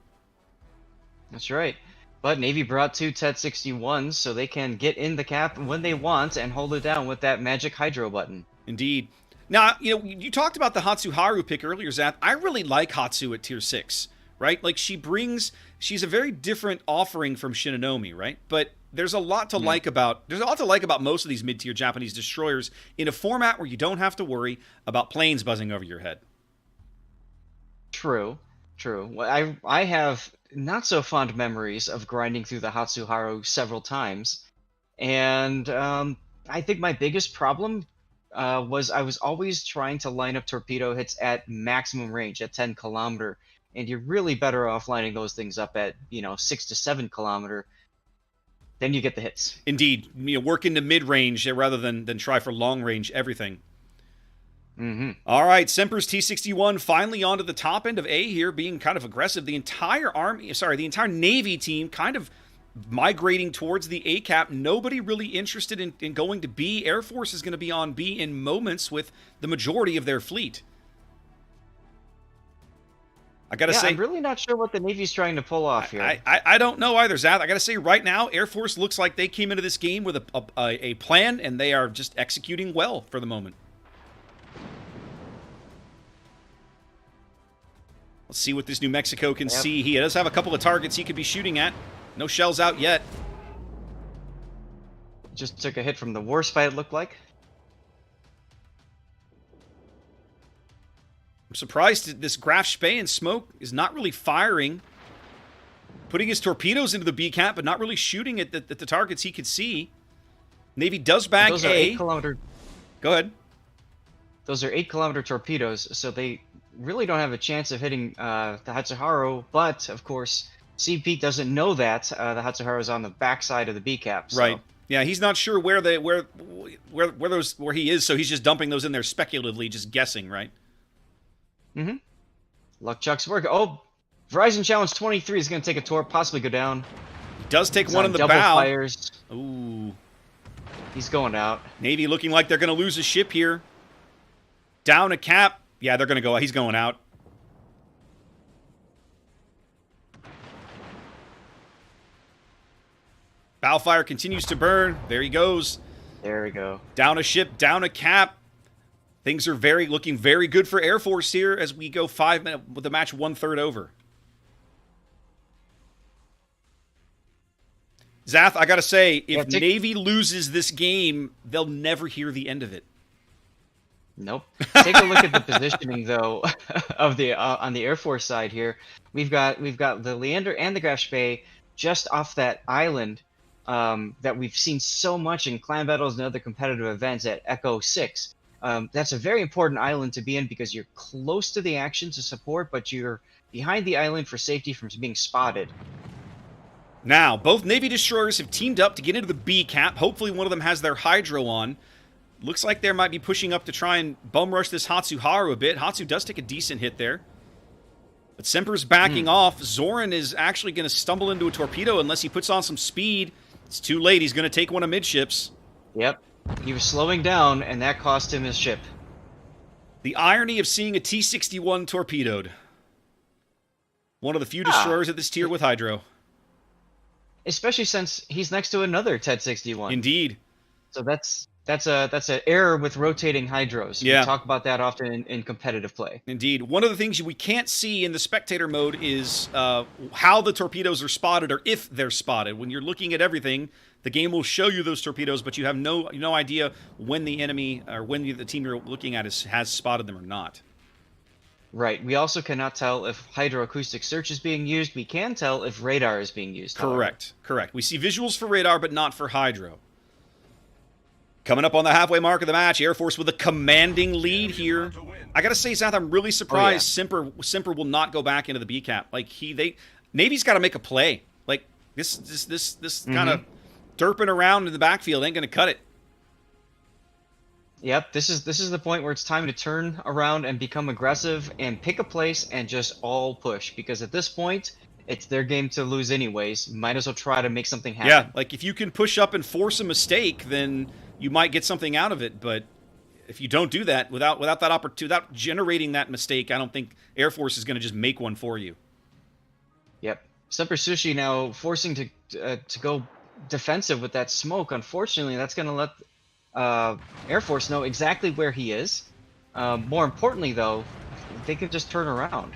That's right. But Navy brought 2 TED-61s, so they can get in the cap when they want and hold it down with that magic hydro button. Indeed. Now, you talked about the Hatsuharu pick earlier, Zath. I really like Hatsu at tier 6, right? Like, she's a very different offering from Shinonome, right? But there's a lot to like about most of these mid-tier Japanese destroyers in a format where you don't have to worry about planes buzzing over your head. True. Well, I have not so fond memories of grinding through the Hatsuharu several times, and I think my biggest problem was I was always trying to line up torpedo hits at maximum range at 10 kilometer, and you're really better off lining those things up at 6 to 7 kilometer. Then you get the hits. Indeed, work into mid range rather than try for long range everything. Mm-hmm. All right, Semper's T-61 finally onto the top end of A here, being kind of aggressive. The entire Navy team kind of migrating towards the A cap. Nobody really interested in going to B. Air Force is going to be on B in moments with the majority of their fleet. I gotta say, I'm really not sure what the Navy's trying to pull off here. I don't know either, Zath. I gotta say, right now, Air Force looks like they came into this game with a plan, and they are just executing well for the moment. Let's see what this New Mexico can see. He does have a couple of targets he could be shooting at. No shells out yet. Just took a hit from the Warspite, it looked like. I'm surprised this Graf Spee and smoke is not really firing. Putting his torpedoes into the B cap, but not really shooting at the targets he could see. Navy does bag Those are 8-kilometer. Go ahead. Those are 8-kilometer torpedoes, so they really don't have a chance of hitting the Hatsuharu, but of course CP doesn't know that the Hatsuharu is on the backside of the B cap. So. Right. Yeah, he's not sure where he is, so he's just dumping those in there speculatively, just guessing, right? Mm-hmm. Luck Chuck's work. Oh, Verizon Challenge 23 is going to take a tour, possibly go down. He does take He's one on in the double bow. Fires. Ooh. He's going out. Navy looking like they're going to lose a ship here. Down a cap. Yeah, they're going to go. He's going out. Bow fire continues to burn. There he goes. There we go. Down a ship, down a cap. Things are looking very good for Air Force here as we go 5 minutes with the match 1/3 over. Zath, I gotta say, if Yeah, Navy loses this game, they'll never hear the end of it. Nope. Take a look at the positioning though of the on the Air Force side here. We've got the Leander and the Graf Spee just off that island that we've seen so much in clan battles and other competitive events at Echo 6. That's a very important island to be in because you're close to the action to support, but you're behind the island for safety from being spotted. Now, both Navy destroyers have teamed up to get into the B cap. Hopefully one of them has their Hydro on. Looks like they might be pushing up to try and bum rush this Hatsuharu a bit. Hatsu does take a decent hit there. But Semper's backing off. Zoran is actually going to stumble into a torpedo unless he puts on some speed. It's too late. He's going to take one of midships. Yep. He was slowing down, and that cost him his ship. The irony of seeing a T-61 torpedoed. One of the few destroyers at this tier with Hydro. Especially since he's next to another TED-61. Indeed. So that's an error with rotating hydros. Yeah. We talk about that often in competitive play. Indeed. One of the things we can't see in the spectator mode is how the torpedoes are spotted or if they're spotted. When you're looking at everything, the game will show you those torpedoes, but you have no idea when the enemy or when the team you're looking at has spotted them or not. Right. We also cannot tell if hydroacoustic search is being used. We can tell if radar is being used. Correct. Correct. We see visuals for radar, but not for hydro. Coming up on the halfway mark of the match, Air Force with a commanding lead here. I gotta say, Zath, I'm really surprised Semper will not go back into the B cap. Like Navy's got to make a play. Like this kind of derping around in the backfield ain't gonna cut it. Yep, this is the point where it's time to turn around and become aggressive and pick a place and just all push, because at this point it's their game to lose anyways. Might as well try to make something happen. Yeah, like if you can push up and force a mistake, then you might get something out of it. But if you don't do that without that opportunity, without generating that mistake, I don't think Air Force is going to just make one for you. Yep, Semper Sushi now forcing to go defensive with that smoke. Unfortunately, that's going to let Air Force know exactly where he is. More importantly, though, they can just turn around.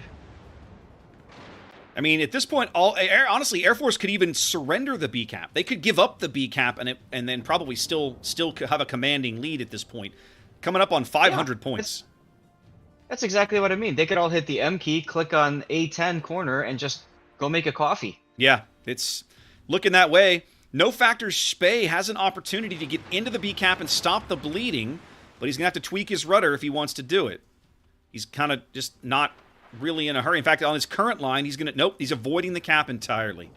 I mean, at this point, honestly, Air Force could even surrender the B cap. They could give up the B cap and then probably still have a commanding lead at this point, coming up on 500 points. That's exactly what I mean. They could all hit the M key, click on A10 corner, and just go make a coffee. Yeah, it's looking that way. No Factor Spey has an opportunity to get into the B cap and stop the bleeding, but he's gonna have to tweak his rudder if he wants to do it. He's kind of just not really in a hurry. In fact, on his current line, he's avoiding the cap entirely.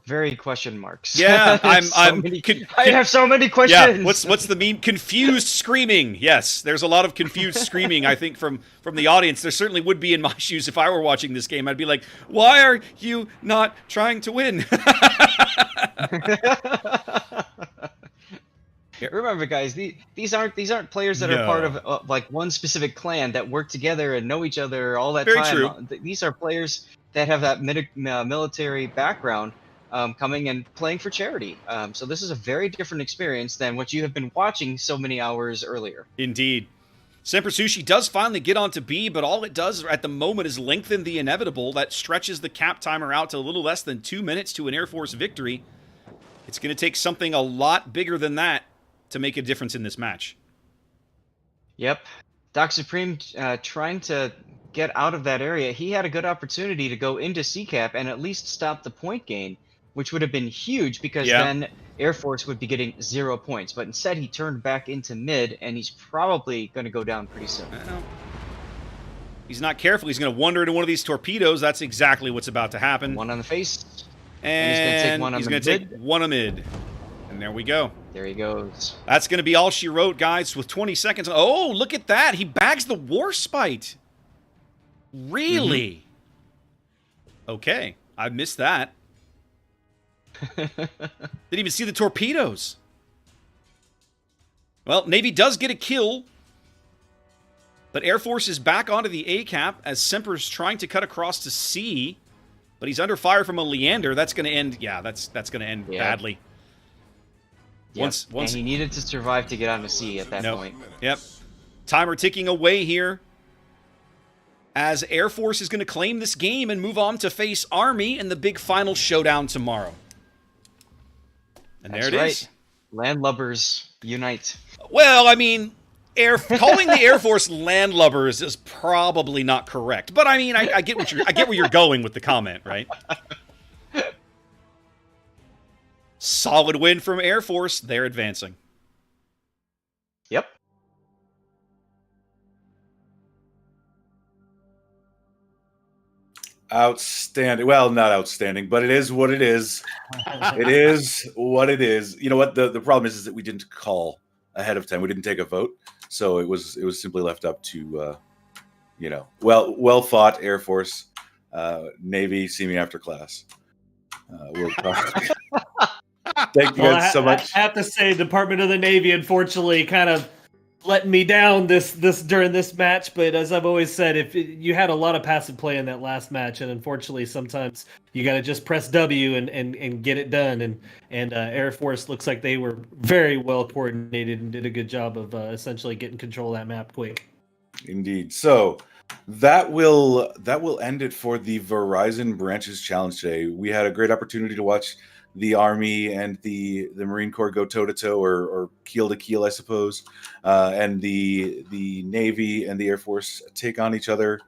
Very question marks. Yeah, I have so many questions. Yeah, what's the meme? Confused screaming. Yes, there's a lot of confused screaming, I think, from the audience. There certainly would be in my shoes if I were watching this game. I'd be like, why are you not trying to win? Remember, guys, these aren't players that are part of like one specific clan that work together and know each other all that Very time. True. These are players that have that military background, coming and playing for charity. So this is a very different experience than what you have been watching so many hours earlier. Indeed. Semper Sushi does finally get onto B, but all it does at the moment is lengthen the inevitable. That stretches the cap timer out to a little less than 2 minutes to an Air Force victory. It's going to take something a lot bigger than that to make a difference in this match. Yep. Doc Supreme trying to get out of that area. He had a good opportunity to go into C-Cap and at least stop the point gain, which would have been huge because then Air Force would be getting 0 points. But instead, he turned back into mid, and he's probably going to go down pretty soon. He's not careful. He's going to wander into one of these torpedoes. That's exactly what's about to happen. One on the face. And he's going to take one on mid. And there we go. There he goes. That's going to be all she wrote, guys, with 20 seconds. Oh, look at that. He bags the Warspite. Really? Okay. I missed that. Didn't even see the torpedoes. Well, Navy does get a kill. But Air Force is back onto the A cap as Semper's trying to cut across to C. But he's under fire from a Leander. That's going to end. Yeah, that's going to end badly. Yep. And he needed to survive to get onto C at that point. Yep. Timer ticking away here. as Air Force is going to claim this game and move on to face Army in the big final showdown tomorrow. And That's there it right. is. Landlubbers unite. Well, I mean, calling the Air Force landlubbers is probably not correct. But I mean, I get where you're going with the comment, right? Solid win from Air Force. They're advancing. Yep. Outstanding. Well, not outstanding, but it is what it is. It is what it is. You know what? The problem is that we didn't call ahead of time. We didn't take a vote, so it was simply left up to well fought Air Force, Navy. See me after class. We'll talk. Thank you guys so much. I have to say, Department of the Navy, unfortunately, kind of letting me down this during this match. But as I've always said, you had a lot of passive play in that last match, and unfortunately, sometimes you got to just press W and get it done. And Air Force looks like they were very well coordinated and did a good job of essentially getting control of that map quick. Indeed. So that will end it for the Verizon Branches Challenge today. We had a great opportunity to watch the Army and the Marine Corps go toe-to-toe or keel-to-keel, I suppose, and the Navy and the Air Force take on each other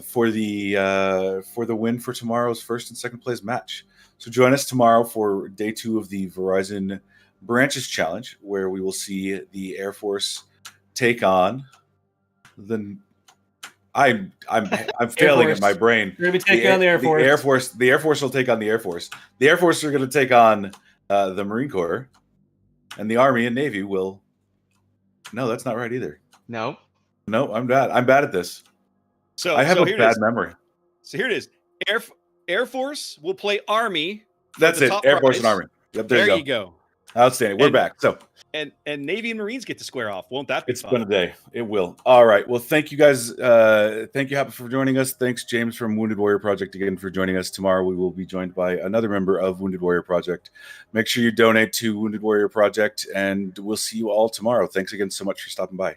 for the win for tomorrow's first and second place match. So join us tomorrow for day 2 of the Verizon Branches Challenge, where we will see the Air Force take on the... I'm failing at my brain. We're going to be taking on the Air Force. The Air Force will take on the Air Force. The Air Force are going to take on the Marine Corps, and the Army and Navy will. No, that's not right either. No, I'm bad. I'm bad at this. So I have a bad memory. So here it is. Air Force will play Army. That's it. Air Force and Army. Yep, there you go. Outstanding. We're back. So. And Navy and Marines get to square off. Won't that be fun? It's been a day. It will. All right. Well, thank you guys. Thank you, HAFA, for joining us. Thanks, James from Wounded Warrior Project, again for joining us. Tomorrow we will be joined by another member of Wounded Warrior Project. Make sure you donate to Wounded Warrior Project, and we'll see you all tomorrow. Thanks again so much for stopping by.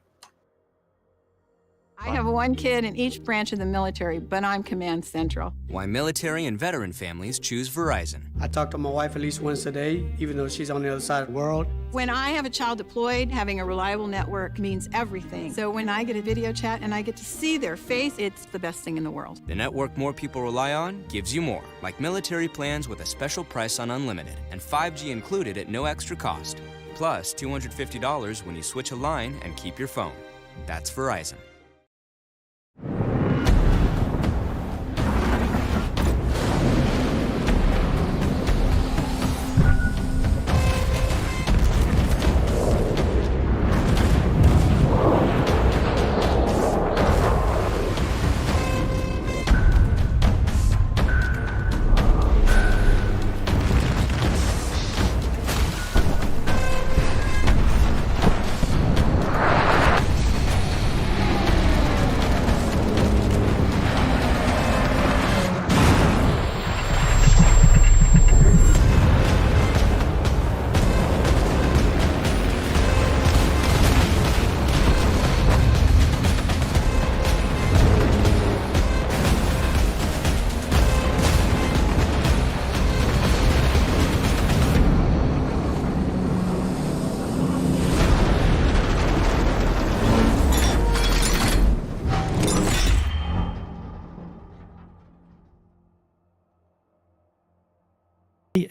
I have one kid in each branch of the military, but I'm Command Central. Why military and veteran families choose Verizon. I talk to my wife at least once a day, even though she's on the other side of the world. When I have a child deployed, having a reliable network means everything. So when I get a video chat and I get to see their face, it's the best thing in the world. The network more people rely on gives you more, like military plans with a special price on unlimited and 5G included at no extra cost. Plus $250 when you switch a line and keep your phone. That's Verizon.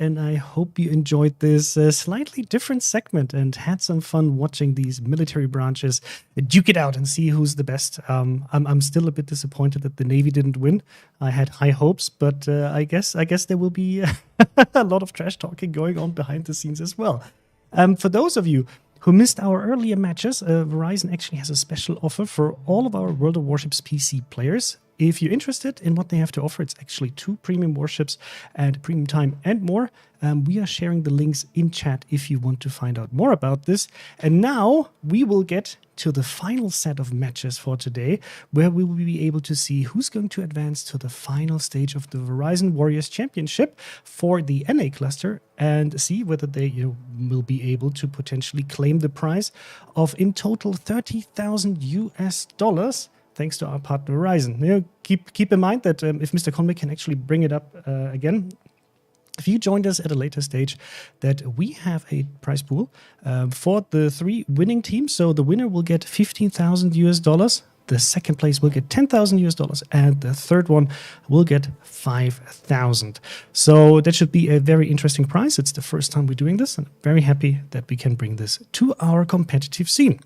And I hope you enjoyed this slightly different segment and had some fun watching these military branches duke it out and see who's the best. I'm still a bit disappointed that the Navy didn't win. I had high hopes, but I guess there will be a lot of trash talking going on behind the scenes as well. For those of you who missed our earlier matches, Verizon actually has a special offer for all of our World of Warships PC players. If you're interested in what they have to offer, it's actually 2 premium warships and premium time and more. We are sharing the links in chat if you want to find out more about this. And now we will get to the final set of matches for today, where we will be able to see who's going to advance to the final stage of the Verizon Warriors Championship for the NA cluster and see whether they will be able to potentially claim the prize of in total $30,000 US thanks to our partner Verizon. Keep in mind that if Mr. Conway can actually bring it up again, if you joined us at a later stage, that we have a prize pool for the 3 winning teams. So the winner will get $15,000. The second place will get $10,000, and the third one will get $5,000. So that should be a very interesting prize. It's the first time we're doing this, and I'm very happy that we can bring this to our competitive scene.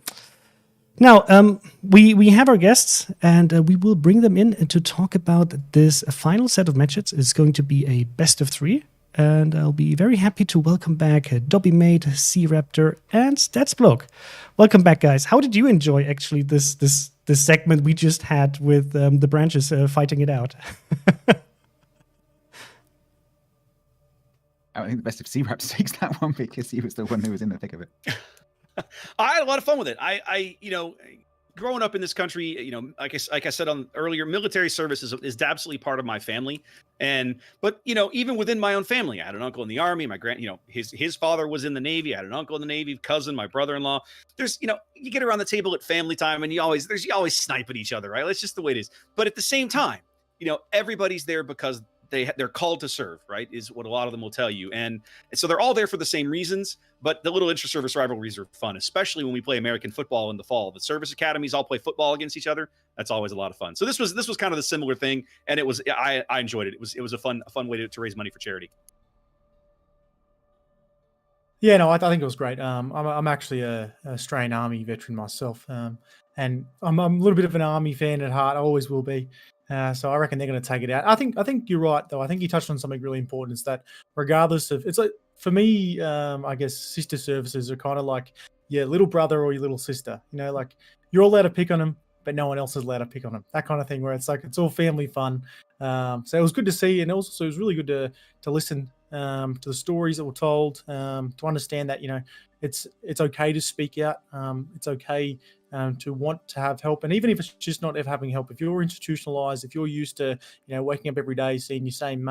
Now, we have our guests, and we will bring them in to talk about this final set of matches. It's going to be a best of 3. And I'll be very happy to welcome back Dobby Mate, C-Raptor, and Statsbloke. Welcome back, guys. How did you enjoy actually this segment we just had with the branches fighting it out? I think the best of C-Raps takes that one because he was the one who was in the thick of it. I had a lot of fun with it. I growing up in this country, like I said earlier, military service is absolutely part of my family. But even within my own family, I had an uncle in the Army. My his father was in the Navy. I had an uncle in the Navy, cousin, my brother-in-law. There's, you get around the table at family time, and you always snipe at each other, right? That's just the way it is. But at the same time, everybody's there because they're called to serve, right? Is what a lot of them will tell you. And so they're all there for the same reasons, but the little intra-service rivalries are fun, especially when we play American football in the fall. The service academies all play football against each other. That's always a lot of fun. So this was kind of the similar thing, and I enjoyed it. It was a fun way to raise money for charity. Yeah, no, I think it was great. I'm actually a Australian Army veteran myself, and I'm a little bit of an Army fan at heart. I always will be. So I reckon they're going to take it out. I think you're right, though. I think you touched on something really important. Is that regardless of, it's like, for me, I guess sister services are kind of like your little brother or your little sister. Like you're allowed to pick on them, but no one else is allowed to pick on them. That kind of thing, where it's like it's all family fun. So it was good to see, and also it was really good to listen to the stories that were told, to understand that it's okay to speak out. It's okay to want to have help, and even if it's just not ever having help, if you're institutionalized, if you're used to waking up every day seeing the same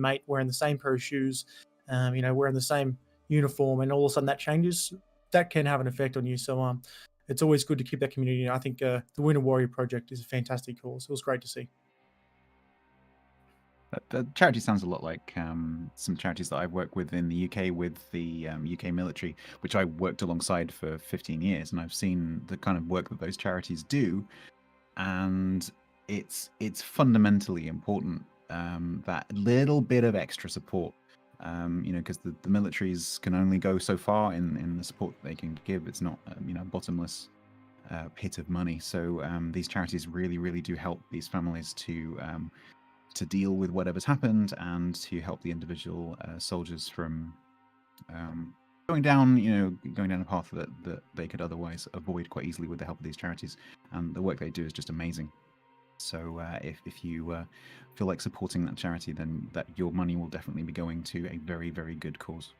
mate wearing the same pair of shoes, wearing the same uniform, and all of a sudden that changes, that can have an effect on you. So it's always good to keep that community. I think the Winter Warrior Project is a fantastic cause. It was great to see. The charity sounds a lot like some charities that I've worked with in the UK with the UK military, which I worked alongside for 15 years, and I've seen the kind of work that those charities do, and it's fundamentally important, that little bit of extra support, because the militaries can only go so far in the support that they can give. It's not a bottomless pit of money. So these charities really, really do help these families to deal with whatever's happened, and to help the individual soldiers from going down a path that they could otherwise avoid quite easily with the help of these charities. And the work they do is just amazing. So if you feel like supporting that charity, then that your money will definitely be going to a very, very good cause.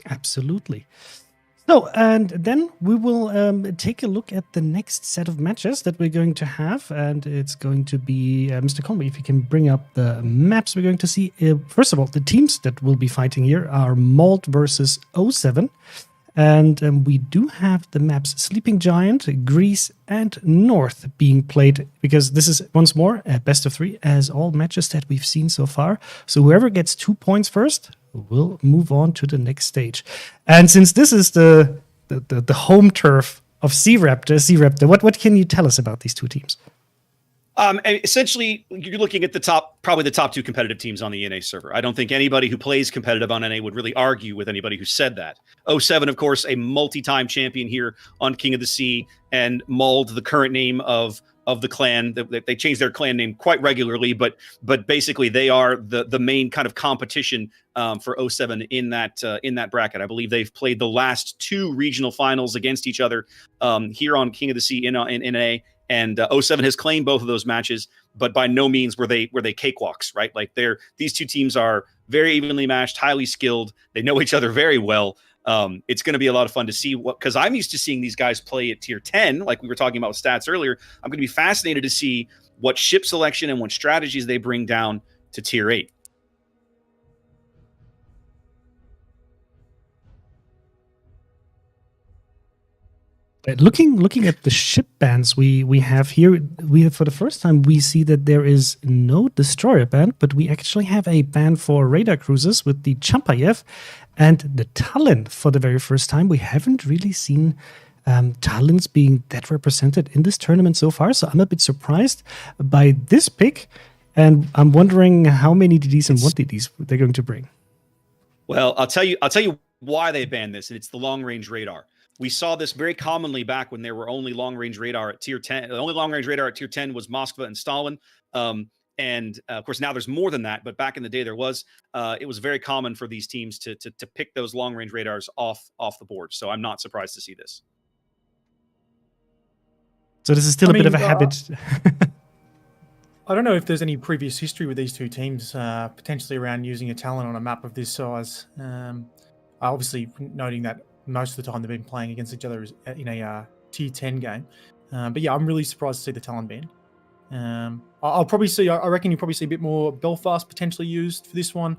Absolutely. So, and then we will take a look at the next set of matches that we're going to have. And it's going to be, Mr. Conway, if you can bring up the maps we're going to see. First of all, the teams that will be fighting here are Malt versus 07. And we do have the maps Sleeping Giant, Greece, and North being played, because this is, once more, a best of 3, as all matches that we've seen so far. So whoever gets 2 points first will move on to the next stage. And since this is the home turf of C-Raptor, what can you tell us about these 2 teams? Essentially, you're looking at probably the top 2 competitive teams on the NA server. I don't think anybody who plays competitive on NA would really argue with anybody who said that. 07, of course, a multi-time champion here on King of the Sea, and Mauld, the current name of the clan. They change their clan name quite regularly, but basically they are the main kind of competition for 07 in that bracket. I believe they've played the last 2 regional finals against each other here on King of the Sea in NA. And 07 has claimed both of those matches, but by no means were they cakewalks, right? Like these 2 teams are very evenly matched, highly skilled. They know each other very well. It's going to be a lot of fun to see because I'm used to seeing these guys play at tier 10, like we were talking about with stats earlier. I'm going to be fascinated to see what ship selection and what strategies they bring down to tier 8. Looking at the ship bans we have here, for the first time we see that there is no destroyer ban, but we actually have a ban for radar cruisers with the Champayev and the Talon. For the very first time, we haven't really seen Talons being that represented in this tournament so far. So I'm a bit surprised by this pick, and I'm wondering how many DDs and what DDs they're going to bring. Well, I'll tell you why they banned this, and it's the long range radar. We saw this very commonly back when there were only long-range radar at tier 10. The only long-range radar at tier 10 was Moskva and Stalin. And of course, now there's more than that. But back in the day, there was. It was very common for these teams to pick those long-range radars off the board. So I'm not surprised to see this. So this is still a bit of a habit. I don't know if there's any previous history with these two teams, potentially around using a Talon on a map of this size. Obviously, noting that most of the time they've been playing against each other in a tier 10 game. But yeah, I'm really surprised to see the Talon ban. I'll probably see, I reckon you'll probably see a bit more Belfast potentially used for this one.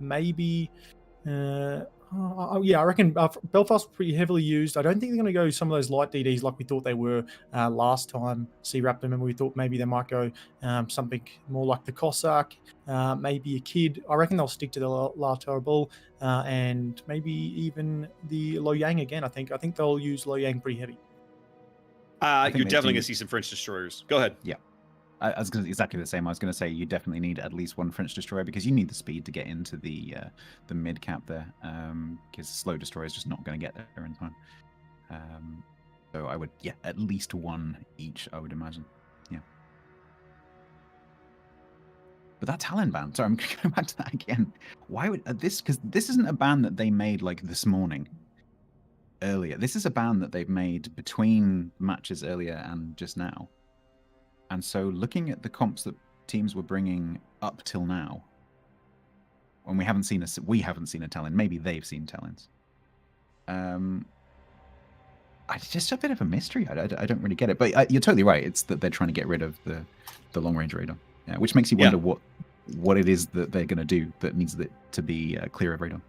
Maybe, I reckon Belfast pretty heavily used. I don't think they're going to go some of those light DDs like we thought they were last time. C-Raptor, remember we thought maybe they might go something more like the Cossack, maybe a Kid. I reckon they'll stick to the La Terrible and maybe even the Lo Yang again. I think they'll use Lo Yang pretty heavy. You're definitely going to see some French destroyers. Go ahead. Yeah. I was exactly the same. I was going to say you definitely need at least one French destroyer because you need the speed to get into the mid cap there. Because slow destroyer is just not going to get there in time. So I would, at least one each. I would imagine. Yeah. But that Talon ban. Sorry, I'm going to go back to that again. Why would this? Because this isn't a ban that they made like this morning. Earlier, this is a ban that they've made between matches earlier and just now. And so looking at the comps that teams were bringing up till now, when we haven't seen a Talon, maybe they've seen Talons. It's just a bit of a mystery. I don't really get it. But you're totally right. It's that they're trying to get rid of the long-range radar, which makes you wonder what it is that they're going to do that needs it to be clear of radar.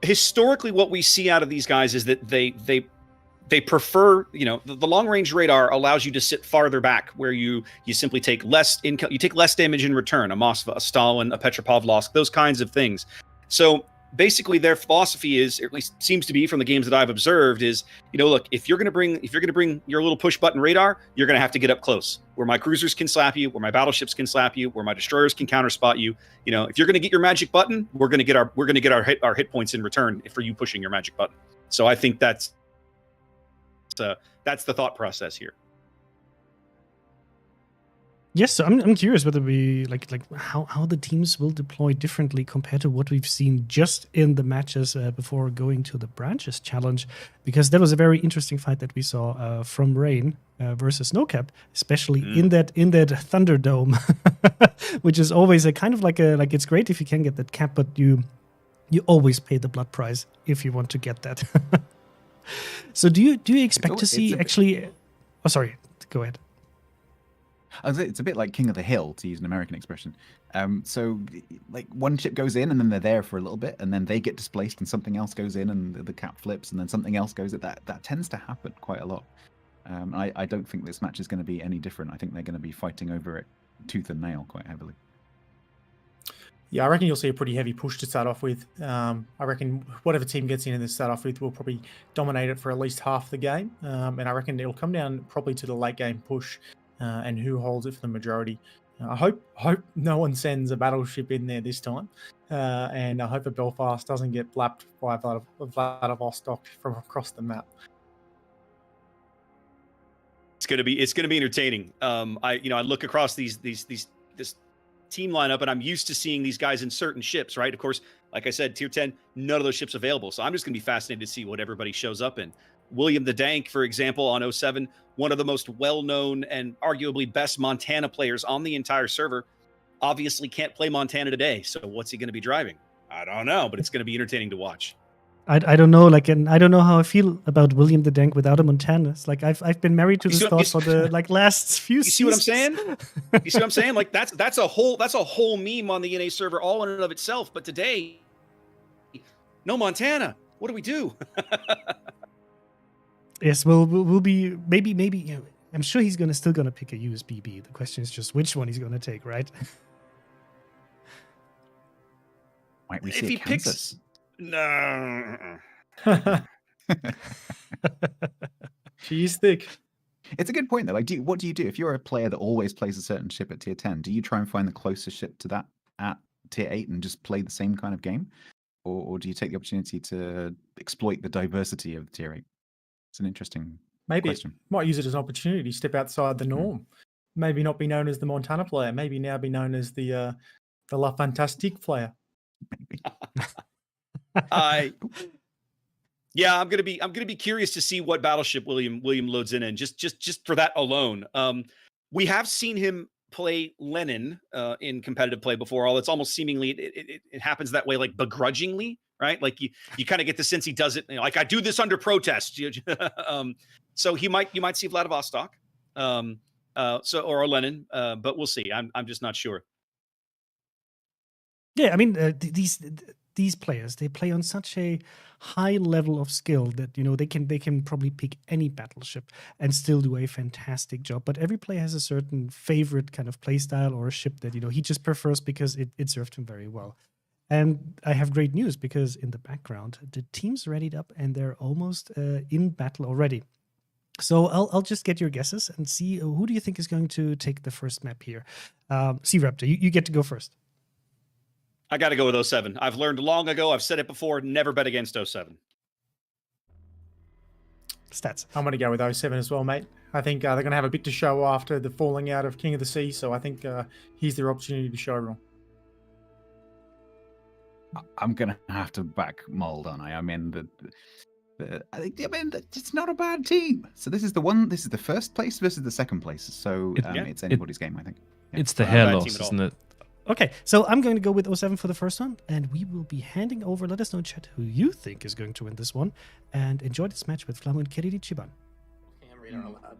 Historically, what we see out of these guys is that they prefer, the long range radar allows you to sit farther back where you simply take less income, you take less damage in return, a Moskva, a Stalin, a Petropavlovsk, those kinds of things. So basically their philosophy is, or at least seems to be from the games that I've observed, is, look, if you're going to bring your little push button radar, you're going to have to get up close where my cruisers can slap you, where my battleships can slap you, where my destroyers can counter spot you. If you're going to get your magic button, we're going to get our hit points in return for you pushing your magic button. So I think that's the thought process here. Yes, so I'm curious whether we like how the teams will deploy differently compared to what we've seen just in the matches before going to the Branches Challenge, because that was a very interesting fight that we saw from Rain versus NoCap, especially in that Thunderdome, which is always a kind of like it's great if you can get that cap, but you always pay the blood price if you want to get that. So do you expect to see actually? Oh, sorry. Go ahead. It's a bit like King of the Hill, to use an American expression. So, like, one ship goes in, and then they're there for a little bit, and then they get displaced, and something else goes in, and the cap flips, and then something else goes in. That tends to happen quite a lot. I don't think this match is going to be any different. I think they're going to be fighting over it tooth and nail quite heavily. Yeah, I reckon you'll see a pretty heavy push to start off with. I reckon whatever team gets in to start off with will probably dominate it for at least half the game. And I reckon it'll come down probably to the late game push and who holds it for the majority. I hope no one sends a battleship in there this time. And I hope that Belfast doesn't get blapped by Vladivostok from across the map. It's gonna be entertaining. I look across this team lineup, and I'm used to seeing these guys in certain ships, right? Of course, like I said, tier 10, none of those ships available. So I'm just going to be fascinated to see what everybody shows up in. William the Dank, for example, on 07, one of the most well-known and arguably best Montana players on the entire server, obviously can't play Montana today. So what's he going to be driving? I don't know, but it's going to be entertaining to watch. I don't know, and I don't know how I feel about William the Dank without a Montana. It's like I've been married to this thought for the last few seasons. You see what I'm saying? You see what I'm saying? Like that's a whole meme on the NA server all in and of itself. But today, no Montana. What do we do? Yes, we'll be maybe. You know, I'm sure he's still gonna pick a USBB. The question is just which one he's gonna take, right? Might we If see he a picks, Kansas? no. She is thick. It's a good point though. Like, what do you do if you're a player that always plays a certain ship at tier 10? Do you try and find the closest ship to that at tier 8 and just play the same kind of game, or do you take the opportunity to exploit the diversity of tier 8? It's an interesting Maybe question. might use it as an opportunity, step outside the norm. Maybe not be known as the Montana player. Maybe now be known as the La Fantastique player. Maybe. Yeah, I'm gonna be curious to see what battleship William loads in, just for that alone. We have seen him play Lenin in competitive play before. It's almost seemingly it happens that way, like begrudgingly, right? Like you kind of get the sense he does it, you know, like I do this under protest. So you might see Vladivostok, or Lenin, but we'll see. I'm just not sure. Yeah, I mean these players, they play on such a high level of skill that, you know, they can probably pick any battleship and still do a fantastic job. But every player has a certain favorite kind of play style or a ship that, you know, he just prefers because it served him very well. And I have great news, because in the background the team's readied up and they're almost in battle already. So I'll just get your guesses and see who do you think is going to take the first map here. Sea Raptor, you get to go first. I got to go with 07. I've learned long ago. I've said it before. Never bet against 07. Stats. I'm going to go with 07 as well, mate. I think they're going to have a bit to show after the falling out of King of the Sea. So I think here's their opportunity to show everyone. I'm gonna have to back Mold, aren't I? I mean, it's not a bad team. So this is the first place versus the second place. So it's anybody's game, I think. Yeah. It's the hair loss, isn't it? Okay, so I'm going to go with 07 for the first one, and we will be handing over. Let us know in chat who you think is going to win this one, and enjoy this match with Flamu and Kiriri Chiban. I'm reading out loud.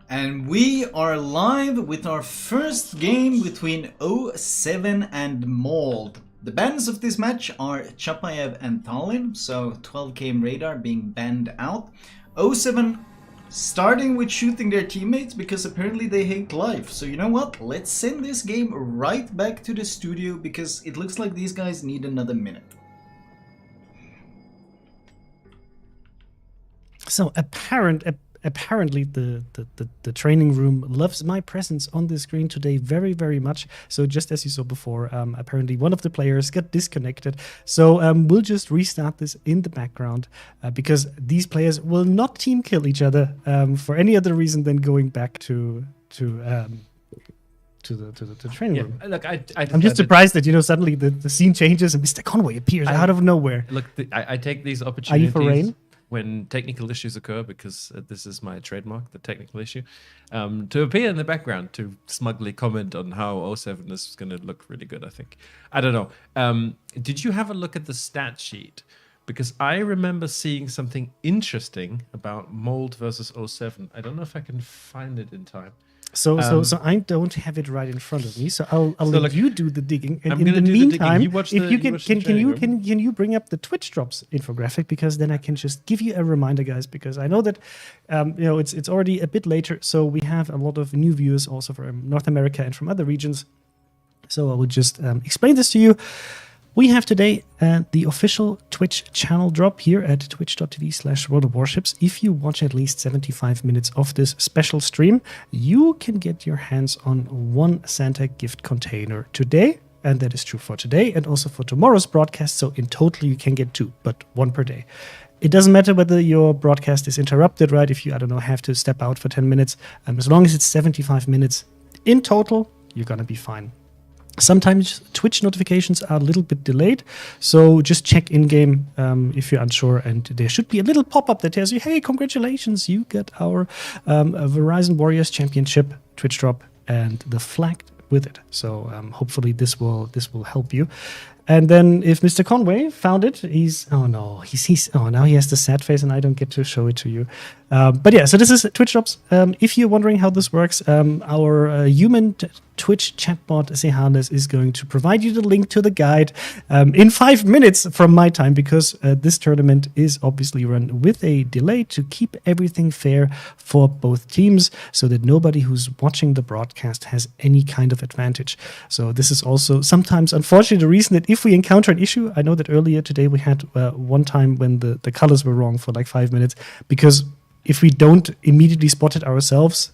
And we are live with our first game between 07 and Mold. The bans of this match are Chapayev and Tallinn, so 12k radar being banned out. 07 starting with shooting their teammates because apparently they hate life. So you know what? Let's send this game right back to the studio because it looks like these guys need another minute. So apparently the training room loves my presence on the screen today very, very much. So just as you saw before, apparently one of the players got disconnected. So we'll just restart this in the background because these players will not team kill each other for any other reason than going back to the training room. Look, I'm just surprised that, you know, suddenly the scene changes and Mr. Conway appears out of nowhere. Look, I take these Are you opportunities for rain? when technical issues occur, because this is my trademark, the technical issue, to appear in the background to smugly comment on how 07 is going to look really good, I think. I don't know. Did you have a look at the stat sheet? Because I remember seeing something interesting about Mold versus 07. I don't know if I can find it in time. So I don't have it right in front of me. So I'll let you do the digging. And in the do meantime, the digging. Can you bring up the Twitch drops infographic, because then I can just give you a reminder, guys. Because I know that it's already a bit later, so we have a lot of new viewers also from North America and from other regions. So I will just explain this to you. We have today the official Twitch channel drop here at twitch.tv/World of Warships. If you watch at least 75 minutes of this special stream, you can get your hands on one Santa gift container today. And that is true for today and also for tomorrow's broadcast. So in total, you can get 2, but 1 per day. It doesn't matter whether your broadcast is interrupted, right? If you, have to step out for 10 minutes. As long as it's 75 minutes in total, you're going to be fine. Sometimes Twitch notifications are a little bit delayed, so just check in-game if you're unsure, and there should be a little pop-up that tells you, hey, congratulations, you got our Verizon Warriors Championship Twitch drop and the flag with it. So hopefully this will help you. And then if Mr. Conway found it, now he has the sad face and I don't get to show it to you. But yeah, so this is Twitch Drops. If you're wondering how this works, our human Twitch chatbot, Sehanes, is going to provide you the link to the guide in 5 minutes from my time, because this tournament is obviously run with a delay to keep everything fair for both teams, so that nobody who's watching the broadcast has any kind of advantage. So this is also sometimes, unfortunately, the reason that if we encounter an issue, I know that earlier today we had one time when the colors were wrong for like 5 minutes, because if we don't immediately spot it ourselves,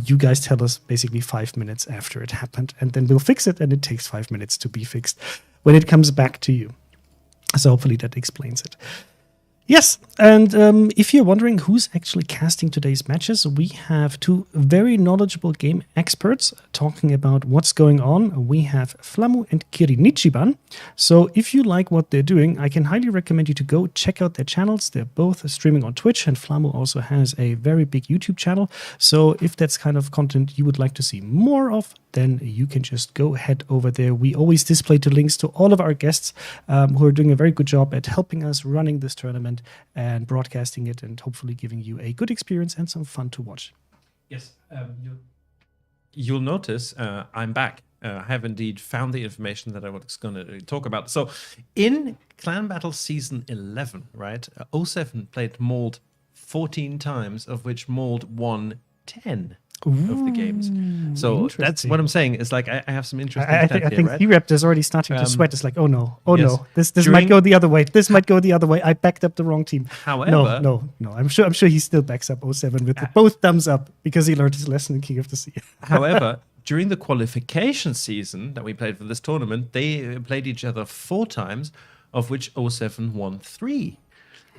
you guys tell us basically 5 minutes after it happened, and then we'll fix it, and it takes 5 minutes to be fixed when it comes back to you. So hopefully that explains it. Yes, and if you're wondering who's actually casting today's matches, we have two very knowledgeable game experts talking about what's going on. We have Flamu and Kirinichiban. So if you like what they're doing, I can highly recommend you to go check out their channels. They're both streaming on Twitch, and Flamu also has a very big YouTube channel. So if that's kind of content you would like to see more of, then you can just go head over there. We always display the links to all of our guests who are doing a very good job at helping us running this tournament and broadcasting it, and hopefully giving you a good experience and some fun to watch. Yes, you'll notice I'm back. I have indeed found the information that I was going to talk about. So in Clan Battle Season 11, right, 07 played Mold 14 times, of which Mold won 10. Of the games. So that's what I'm saying. Is like I have some interesting I think right? C-Raptor is already starting to sweat. It's like, oh no, this During, might go the other way. This might go the other way. I backed up the wrong team. However, no. I'm sure he still backs up 07 with both thumbs up, because he learned his lesson in King of the Sea. However, during the qualification season that we played for this tournament, they played each other 4 times, of which 07 won 3.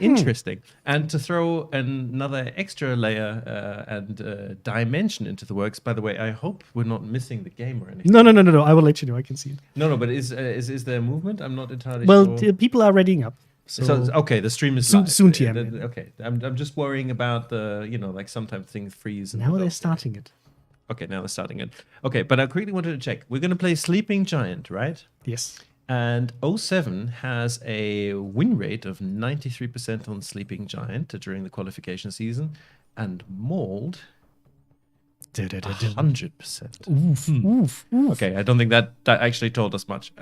Interesting. And to throw another extra layer and dimension into the works, by the way, I hope we're not missing the game or anything. No. I will let you know. I can see it. No, but is there movement? I'm not entirely sure. Well, people are readying up. So okay, the stream is soon live. TM. Okay, I'm just worrying about the, like sometimes things freeze. Now they're starting it. Okay, now they're starting it. Okay, but I quickly wanted to check. We're going to play Sleeping Giant, right? Yes. And 07 has a win rate of 93% on Sleeping Giant during the qualification season, and Mold 100%. Oof. Okay, I don't think that actually told us much.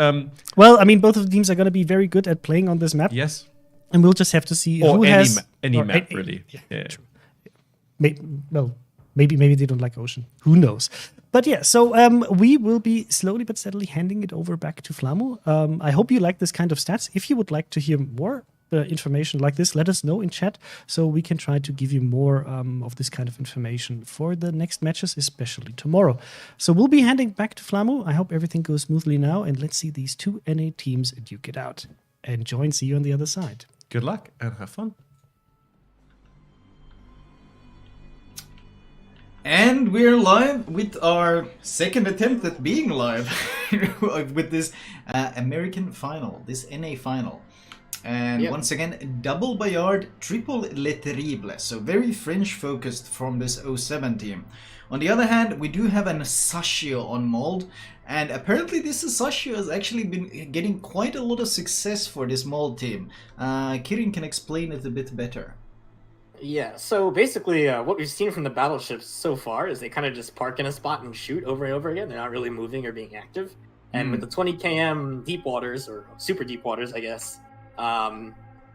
Well, I mean, both of the teams are going to be very good at playing on this map. Yes. And we'll just have to see or who any has... any map, really. Yeah. True. Maybe they don't like Ocean. Who knows? But yeah, so we will be slowly but steadily handing it over back to Flamu. I hope you like this kind of stats. If you would like to hear more information like this, let us know in chat, so we can try to give you more of this kind of information for the next matches, especially tomorrow. So we'll be handing back to Flamu. I hope everything goes smoothly now, and let's see these two NA teams duke it out. Enjoy and see you on the other side. Good luck and have fun. And we're live with our second attempt at being live with this American final, this NA final. And once again, double Bayard, triple Le Terrible. So very French focused from this 07 team. On the other hand, we do have an Asashio on Mold. And apparently this Asashio has actually been getting quite a lot of success for this Mold team. Kirin can explain it a bit better. Yeah, so basically what we've seen from the battleships so far is they kind of just park in a spot and shoot over and over again. They're not really moving or being active. And with the 20 km deep waters, or super deep waters, I guess,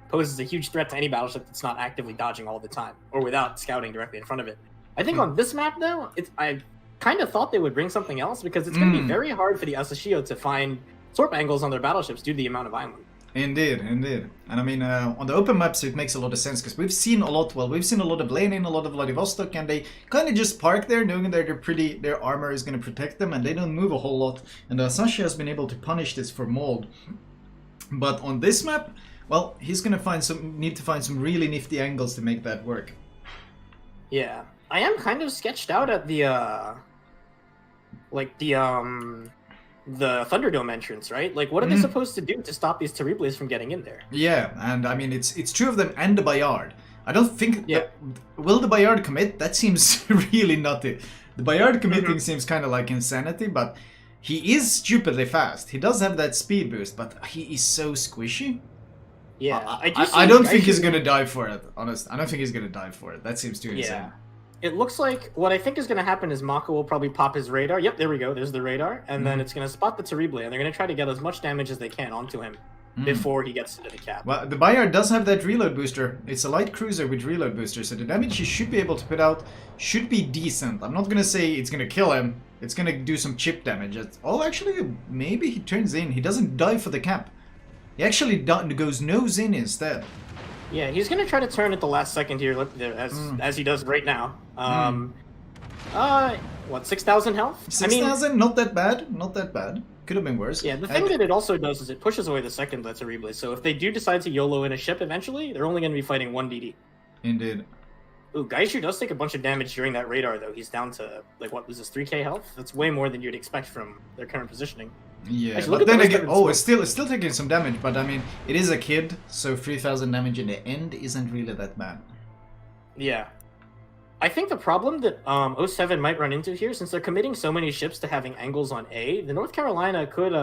poses a huge threat to any battleship that's not actively dodging all the time or without scouting directly in front of it. I think on this map, though, I kind of thought they would bring something else, because it's going to be very hard for the Asashio to find SORP angles on their battleships due to the amount of island. Indeed. And I mean, on the open maps, it makes a lot of sense, because we've seen a lot of Lenin, a lot of Vladivostok, and they kind of just park there, knowing that their armor is going to protect them, and they don't move a whole lot. And Asashio has been able to punish this for Mold. But on this map, well, he's going to need to find some really nifty angles to make that work. Yeah, I am kind of sketched out at the Thunderdome entrance, right? Like, what are they supposed to do to stop these Terribles from getting in there? Yeah, and I mean, it's two of them and the Bayard. I don't think... will the Bayard commit? That seems really nutty. The Bayard committing seems kind of like insanity, but He is stupidly fast. He does have that speed boost, but he is so squishy. Yeah, I don't think he's gonna die for it. Honest, I don't think he's gonna die for it. That seems too insane. It looks like what I think is going to happen is Mako will probably pop his radar. Yep, there we go. There's the radar. And then it's going to spot the Terrible, and they're going to try to get as much damage as they can onto him before he gets to the cap. Well, the Bayard does have that reload booster. It's a light cruiser with reload booster, so the damage he should be able to put out should be decent. I'm not going to say it's going to kill him. It's going to do some chip damage. Oh, actually, maybe he turns in. He doesn't die for the cap. He actually goes nose in instead. Yeah, he's gonna try to turn at the last second here, as he does right now. What, 6,000 health? 6,000, not that bad. Not that bad. Could have been worse. Yeah, the thing that it also does is it pushes away the second Let's Terrible. So if they do decide to YOLO in a ship eventually, they're only gonna be fighting 1 DD. Indeed. Ooh, Gaishu does take a bunch of damage during that radar though. He's down to like what was this 3k health? That's way more than you'd expect from their current positioning. Yeah, actually, but then again, it's still taking some damage, but I mean, it is a kid, so 3,000 damage in the end isn't really that bad. Yeah. I think the problem that 07 might run into here, since they're committing so many ships to having angles on A, the North Carolina could,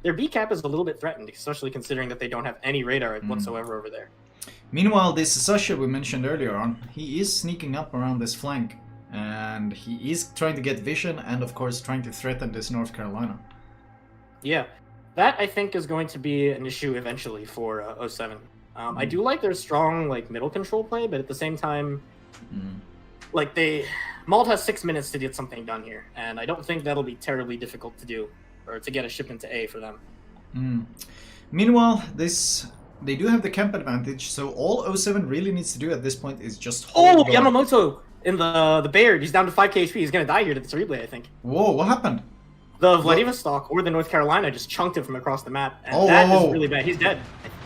their B cap is a little bit threatened, especially considering that they don't have any radar whatsoever over there. Meanwhile, this Sasha we mentioned earlier on, he is sneaking up around this flank, and he is trying to get vision, and of course trying to threaten this North Carolina. Yeah, that I think is going to be an issue eventually for 07. I do like their strong like middle control play, but at the same time, like Malt has 6 minutes to get something done here, and I don't think that'll be terribly difficult to do, or to get a ship into A for them. Meanwhile, they do have the camp advantage, so all 07 really needs to do at this point is just hold on. Yamamoto in the Bayard, he's down to 5k HP. He's gonna die here to the Cereble, I think. Whoa, what happened? The Vladivostok or the North Carolina just chunked him from across the map, and that is really bad. He's dead.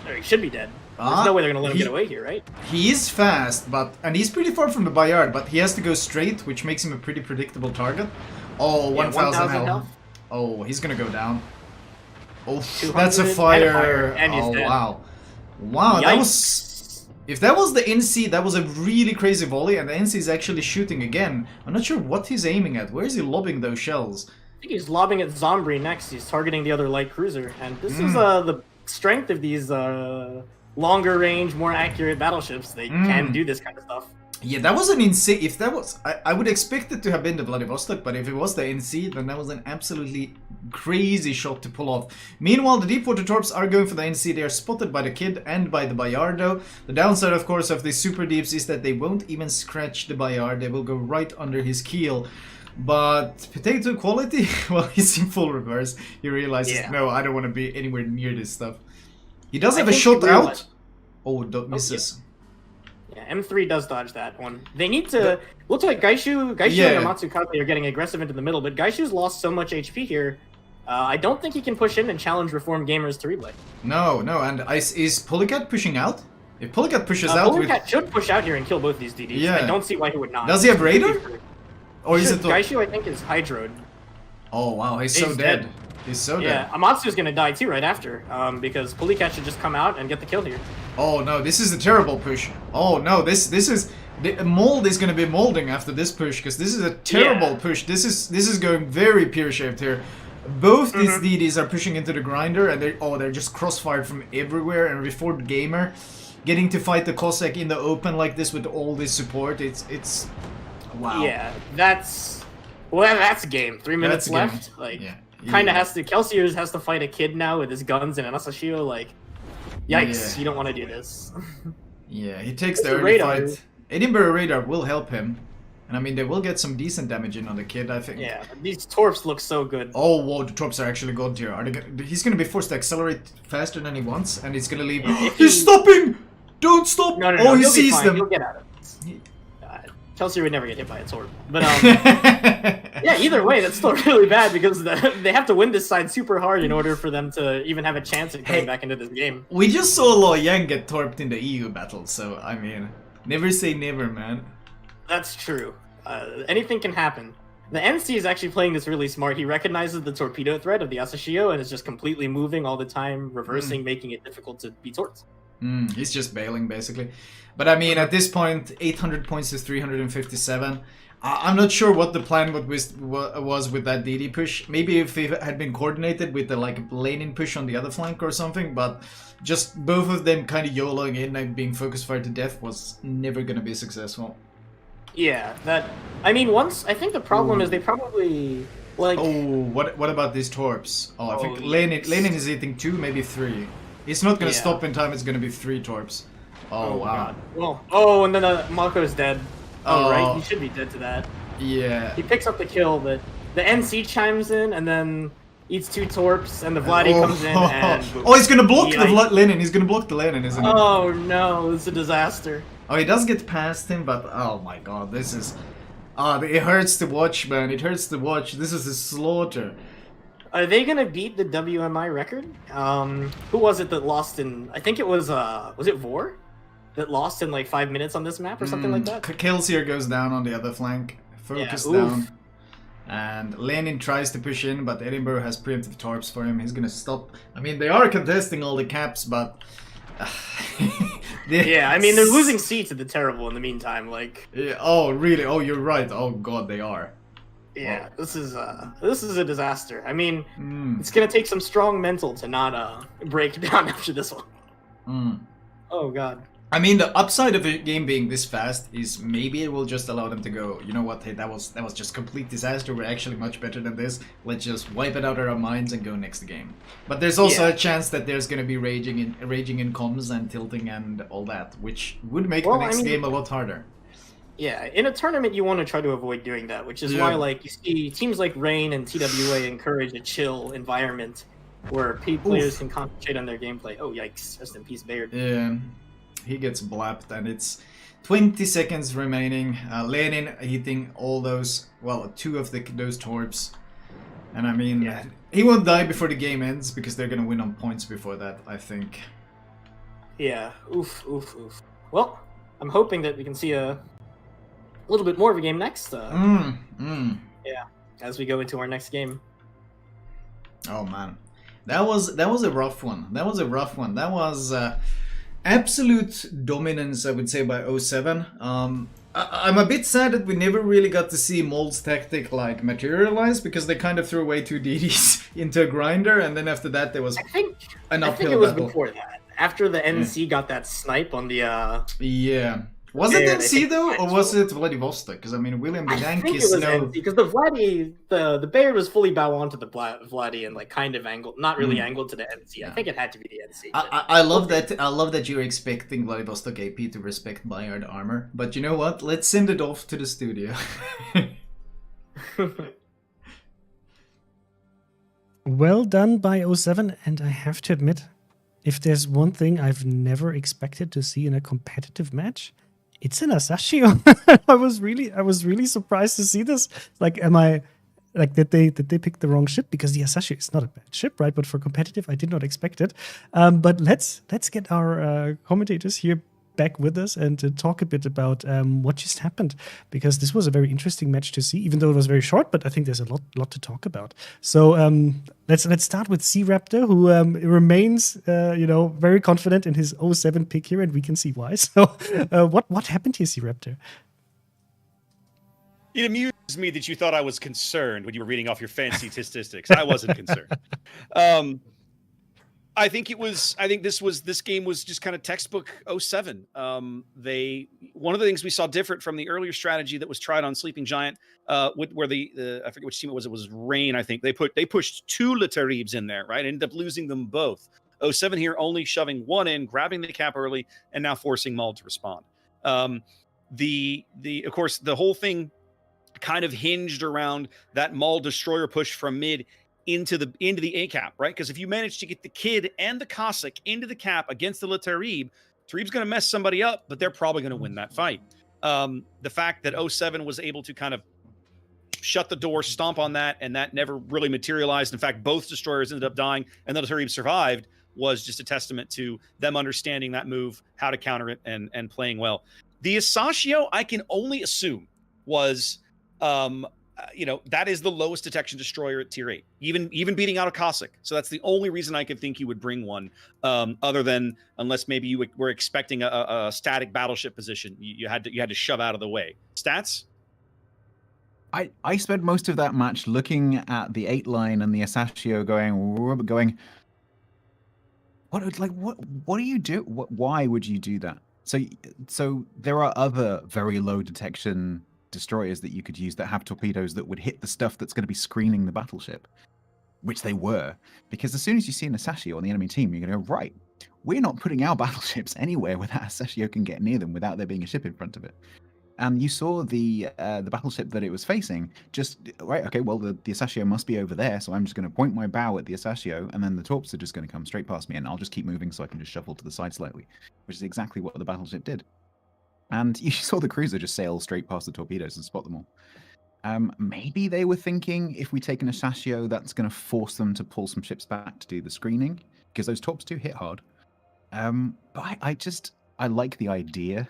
Or he should be dead. There's no way they're gonna let him get away here, right? He is fast, and he's pretty far from the Bayard, but he has to go straight, which makes him a pretty predictable target. Oh, 1,000 health. Oh, he's gonna go down. Oh, that's a fire. And he's dead. Wow. Wow, that was... If that was the NC, that was a really crazy volley, and the NC is actually shooting again. I'm not sure what he's aiming at. Where is he lobbing those shells? I think he's lobbing at Zombie next. He's targeting the other light cruiser, and this is the strength of these longer range, more accurate battleships. They can do this kind of stuff. Yeah, that was an insane. If that was, I would expect it to have been the Vladivostok, but if it was the NC, then that was an absolutely crazy shot to pull off. Meanwhile, the Deepwater Torps are going for the NC. They are spotted by the Kid and by the Bayardo. The downside, of course, of the Super Deeps is that they won't even scratch the Bayard. They will go right under his keel. But potato quality, well, he's in full reverse. He realizes, no, I don't want to be anywhere near this stuff. He does have a shot out. Oh, misses. Yeah, M3 does dodge that one. They need to... Looks like Gaishu and Matsukaze are getting aggressive into the middle, but Gaishu's lost so much HP here. I don't think he can push in and challenge Reformed Gamers to replay. No, and is Polycat pushing out? If Polycat pushes out... Polycat should push out here and kill both these DDs. Yeah. I don't see why he would not. Does he have radar? Or is it... Gaishu, I think, is hydroed. Oh, wow, he's so dead. He's so dead. Yeah, Amatsu's gonna die too right after, because Polycat should just come out and get the kill here. Oh no, this is a terrible push. Oh no, this is... The mold is gonna be molding after this push, because this is a terrible push. This is going very pear-shaped here. Both these DDs are pushing into the grinder, and they're just crossfired from everywhere, and Reformed Gamer getting to fight the Cossack in the open like this with all this support, it's... Wow. Yeah, that's game. 3 minutes left. Like, kind of has to... Kelsier has to fight a Kid now with his guns and an Asashio. Like, yikes! You don't want to do this. Yeah, he takes the early fight. Edinburgh radar will help him, and I mean they will get some decent damage in on the Kid, I think. Yeah, these Torps look so good. Oh, whoa! The Torps are actually good here. He's gonna be forced to accelerate faster than he wants, and he's gonna leave. He's stopping! Don't stop! No, oh, he sees them. He'll get out of it. Kelsier would never get hit by a Torp. But yeah, either way, that's still really bad because they have to win this side super hard in order for them to even have a chance at coming back into this game. We just saw Lo Yang get Torped in the EU battle, so I mean, never say never, man. That's true. Anything can happen. The NC is actually playing this really smart. He recognizes the torpedo threat of the Asashio and is just completely moving all the time, reversing, making it difficult to be torped. He's just bailing, basically. But I mean, at this point, 800 points to 357. I'm not sure what the plan was with that DD push. Maybe if it had been coordinated with the like lane-in push on the other flank or something, but just both of them kind of YOLOing in and being focus fire to death was never gonna be successful. Yeah, that. I mean, once I think the problem is they probably like. Oh, what about these torps? Oh, I think Lenin is eating 2, maybe 3. It's not gonna stop in time. It's gonna be 3 torps. Oh wow. God. Well, and then Malko is dead. Oh, right, he should be dead to that. Yeah. He picks up the kill, but the NC chimes in and then eats 2 torps, and the Vladdy comes in and. Oh, he's gonna block the Lenin. He's gonna block the Lenin, isn't he? Oh no, it's a disaster. Oh, he does get past him, but oh my god, this is. It hurts to watch, man. It hurts to watch. This is a slaughter. Are they gonna beat the WMI record? Who was it that lost in? I think it was it Vor? That lost in like 5 minutes on this map or something like that? Kelsier goes down on the other flank. Focus down. And Lenin tries to push in, but Edinburgh has preemptive torps for him. He's gonna stop. I mean, they are contesting all the caps, but... yeah, I mean, they're losing seats at the Terrible in the meantime, like... Yeah, oh, really? Oh, you're right. Oh, God, they are. Yeah, this is a disaster. I mean, it's gonna take some strong mental to not break down after this one. Oh, God. I mean, the upside of a game being this fast is maybe it will just allow them to go, you know what, hey, that was just complete disaster, we're actually much better than this, let's just wipe it out of our minds and go next game. But there's also a chance that there's going to be raging in comms and tilting and all that, which would make the next game a lot harder. Yeah, in a tournament you want to try to avoid doing that, which is why like you see teams like Rain and TWA encourage a chill environment where players can concentrate on their gameplay. Oh, yikes, rest in peace, Bayard. Yeah. He gets blapped, and it's 20 seconds remaining. Lenin hitting all those, well, 2 of those torps. And I mean, he won't die before the game ends, because they're gonna win on points before that, I think. Yeah, oof. Well, I'm hoping that we can see a little bit more of a game next. Yeah, as we go into our next game. Oh man, that was a rough one. That was absolute dominance, I would say, by 07. I'm a bit sad that we never really got to see Mold's tactic like materialize, because they kind of threw away 2 DDs into a grinder, and then after that there was an uphill battle. I think it was before that. After the NC got that snipe on the yeah. Was it NC though, or was it Vladivostok? Because I mean, William the Yankees. NC, because the Vladdy, the Bayard was fully bow onto the Vladdy and like kind of angled, not really angled to the NC. I think it had to be the NC. I love that. I love that you're expecting Vladivostok AP to respect Bayard armor. But you know what? Let's send it off to the studio. Well done by 07, and I have to admit, if there's one thing I've never expected to see in a competitive match, it's an Asashio. I was really surprised to see this. Like, did they pick the wrong ship? Because the Asashio is not a bad ship, right? But for competitive, I did not expect it. But let's get our commentators here back with us and to talk a bit about what just happened, because this was a very interesting match to see, even though it was very short. But I think there's a lot to talk about. So let's start with C-Raptor, who remains very confident in his 07 pick here, and we can see why. So what happened here, C-Raptor? It amuses me that you thought I was concerned when you were reading off your fancy statistics. I wasn't concerned. I think this game was just kind of textbook 07. One of the things we saw different from the earlier strategy that was tried on Sleeping Giant, where the I forget which team it was Rain, I think. They pushed 2 Lataribs in there, right? Ended up losing them both. 07 here only shoving 1 in, grabbing the cap early, and now forcing Maul to respond. Of course, the whole thing kind of hinged around that Maul destroyer push from mid into the A cap, right? Because if you manage to get the Kid and the Cossack into the cap against the Latarib, Tarib's going to mess somebody up, but they're probably going to win that fight. The fact that 07 was able to kind of shut the door, stomp on that, and that never really materialized. In fact, both destroyers ended up dying, and the Latarib survived, was just a testament to them understanding that move, how to counter it, and playing well. The Asashio, I can only assume, was that is the lowest detection destroyer at tier 8, even beating out a Cossack. So that's the only reason I could think you would bring one, other than unless maybe you were expecting a static battleship position. You had to shove out of the way. Stats? I spent most of that match looking at the 8 line and the Asashio going, what do you do? Why would you do that? So there are other very low detection destroyers that you could use that have torpedoes that would hit the stuff that's going to be screening the battleship, which they were. Because as soon as you see an Asashio on the enemy team, you're going to go, right, we're not putting our battleships anywhere where that Asashio can get near them without there being a ship in front of it. And you saw the battleship that it was facing just, right, okay, well, the Asashio must be over there, so I'm just going to point my bow at the Asashio, and then the torps are just going to come straight past me, and I'll just keep moving so I can just shuffle to the side slightly, which is exactly what the battleship did. And you saw the cruiser just sail straight past the torpedoes and spot them all. Maybe they were thinking, if we take an Asashio, that's going to force them to pull some ships back to do the screening, because those torps do hit hard. But I like the idea.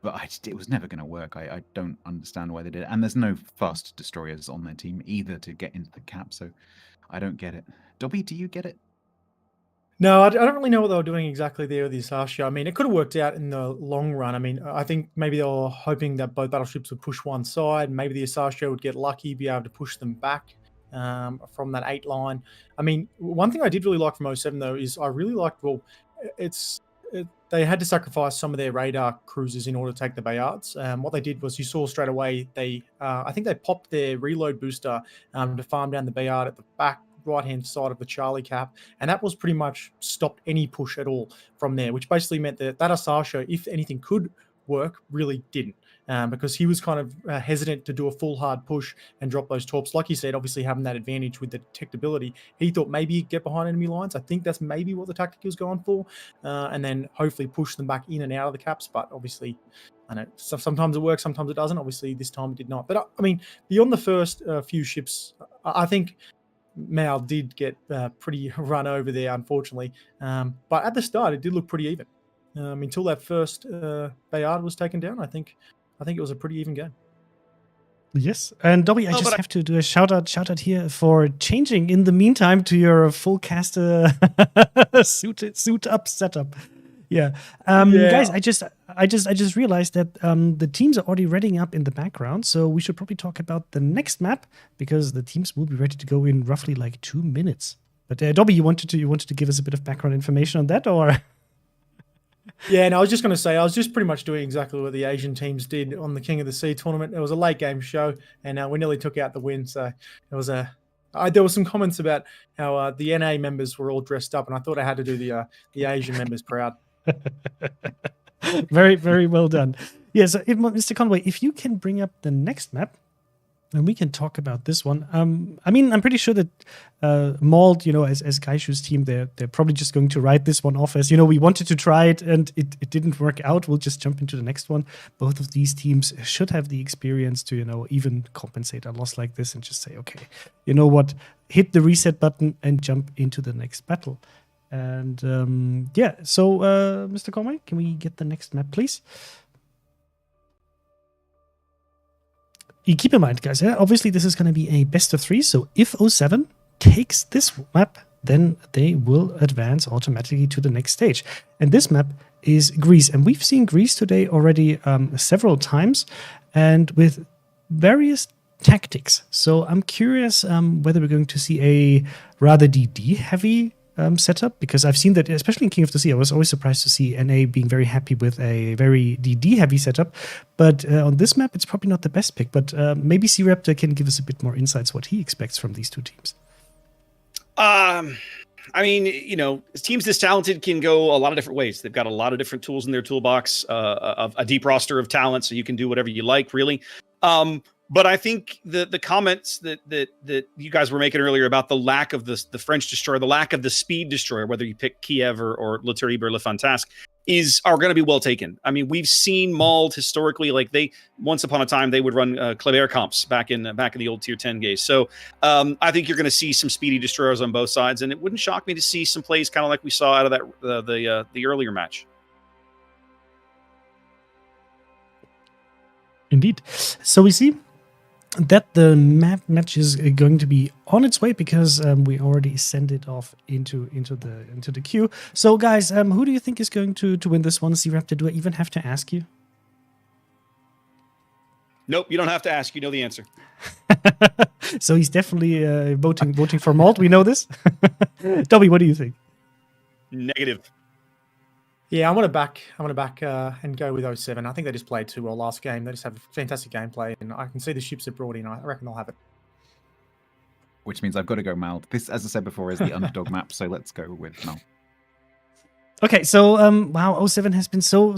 But it was never going to work. I don't understand why they did it. And there's no fast destroyers on their team either to get into the cap, so I don't get it. Dobby, do you get it? No, I don't really know what they were doing exactly there with the Asashio. I mean, it could have worked out in the long run. I mean, I think maybe they were hoping that both battleships would push one side. Maybe the Asashio would get lucky, be able to push them back from that 8 line. I mean, one thing I did really like from 07, though, is I really liked, they had to sacrifice some of their radar cruisers in order to take the Bayards. What they did was, you saw straight away, I think they popped their reload booster to farm down the Bayard at the back right-hand side of the Charlie cap, and that was pretty much stopped any push at all from there, which basically meant that Asashio, if anything could work, really didn't. Because he was kind of hesitant to do a full hard push and drop those torps. Like you said, obviously having that advantage with the detectability, he thought maybe he'd get behind enemy lines. I think that's maybe what the tactic was going for, and then hopefully push them back in and out of the caps. But obviously, I know sometimes it works, sometimes it doesn't. Obviously, this time it did not. But I mean, beyond the first few ships, I think Mal did get pretty run over there, unfortunately. But at the start, it did look pretty even. Until that first Bayard was taken down, I think it was a pretty even game. Yes, and Dobby, I just have to do a shout out here for changing in the meantime to your full caster suit up setup. Yeah. Guys, I just realized that the teams are already readying up in the background, so we should probably talk about the next map, because the teams will be ready to go in roughly like 2 minutes. But Dobby, you wanted to give us a bit of background information on that, or? Yeah, and I was just going to say, I was just pretty much doing exactly what the Asian teams did on the King of the Sea tournament. It was a late game show, and we nearly took out the win. So it was there were some comments about how the NA members were all dressed up, and I thought I had to do the Asian members proud. Very, very well done. Yeah, so Mr. Conway, if you can bring up the next map, and we can talk about this one. I mean, I'm pretty sure that Mauled, as Kaishu's team, they're probably just going to write this one off as, we wanted to try it and it didn't work out. We'll just jump into the next one. Both of these teams should have the experience to, even compensate a loss like this and just say, okay, you know what, hit the reset button and jump into the next battle. And so Mr. Conway, can we get the next map, please? You keep in mind, guys, obviously this is going to be a best of 3, so if 07 takes this map, then they will advance automatically to the next stage. And this map is Greece, and we've seen Greece today already several times, and with various tactics. So I'm curious whether we're going to see a rather DD-heavy setup, because I've seen that, especially in King of the Sea, I was always surprised to see NA being very happy with a very DD-heavy setup. But on this map, it's probably not the best pick. But maybe C-Raptor can give us a bit more insights what he expects from these two teams. I mean, teams this talented can go a lot of different ways. They've got a lot of different tools in their toolbox, of a deep roster of talent, so you can do whatever you like, really. But I think the comments that you guys were making earlier about the lack of the French destroyer, the lack of the speed destroyer, whether you pick Kiev or Le Terrible or Le Fantasque, are going to be well taken. I mean, we've seen Mauled historically, like once upon a time they would run Kleber comps back in the old tier 10 gaze. So I think you're going to see some speedy destroyers on both sides, and it wouldn't shock me to see some plays kind of like we saw out of that the earlier match. Indeed. So we see that the match is going to be on its way, because we already sent it off into the queue. So guys, who do you think is going to win this one? C-Raptor, do I even have to ask you? Nope, you don't have to ask. You know the answer. So he's definitely voting for Malt. We know this. Dobby, what do you think? Negative. Yeah, I'm gonna back and go with 07. I think they just played too well last game. They just have fantastic gameplay, and I can see the ships are brought in. I reckon they'll have it. Which means I've got to go Mal. This, as I said before, is the underdog map, so let's go with Mal. Okay, so wow, 07 has been so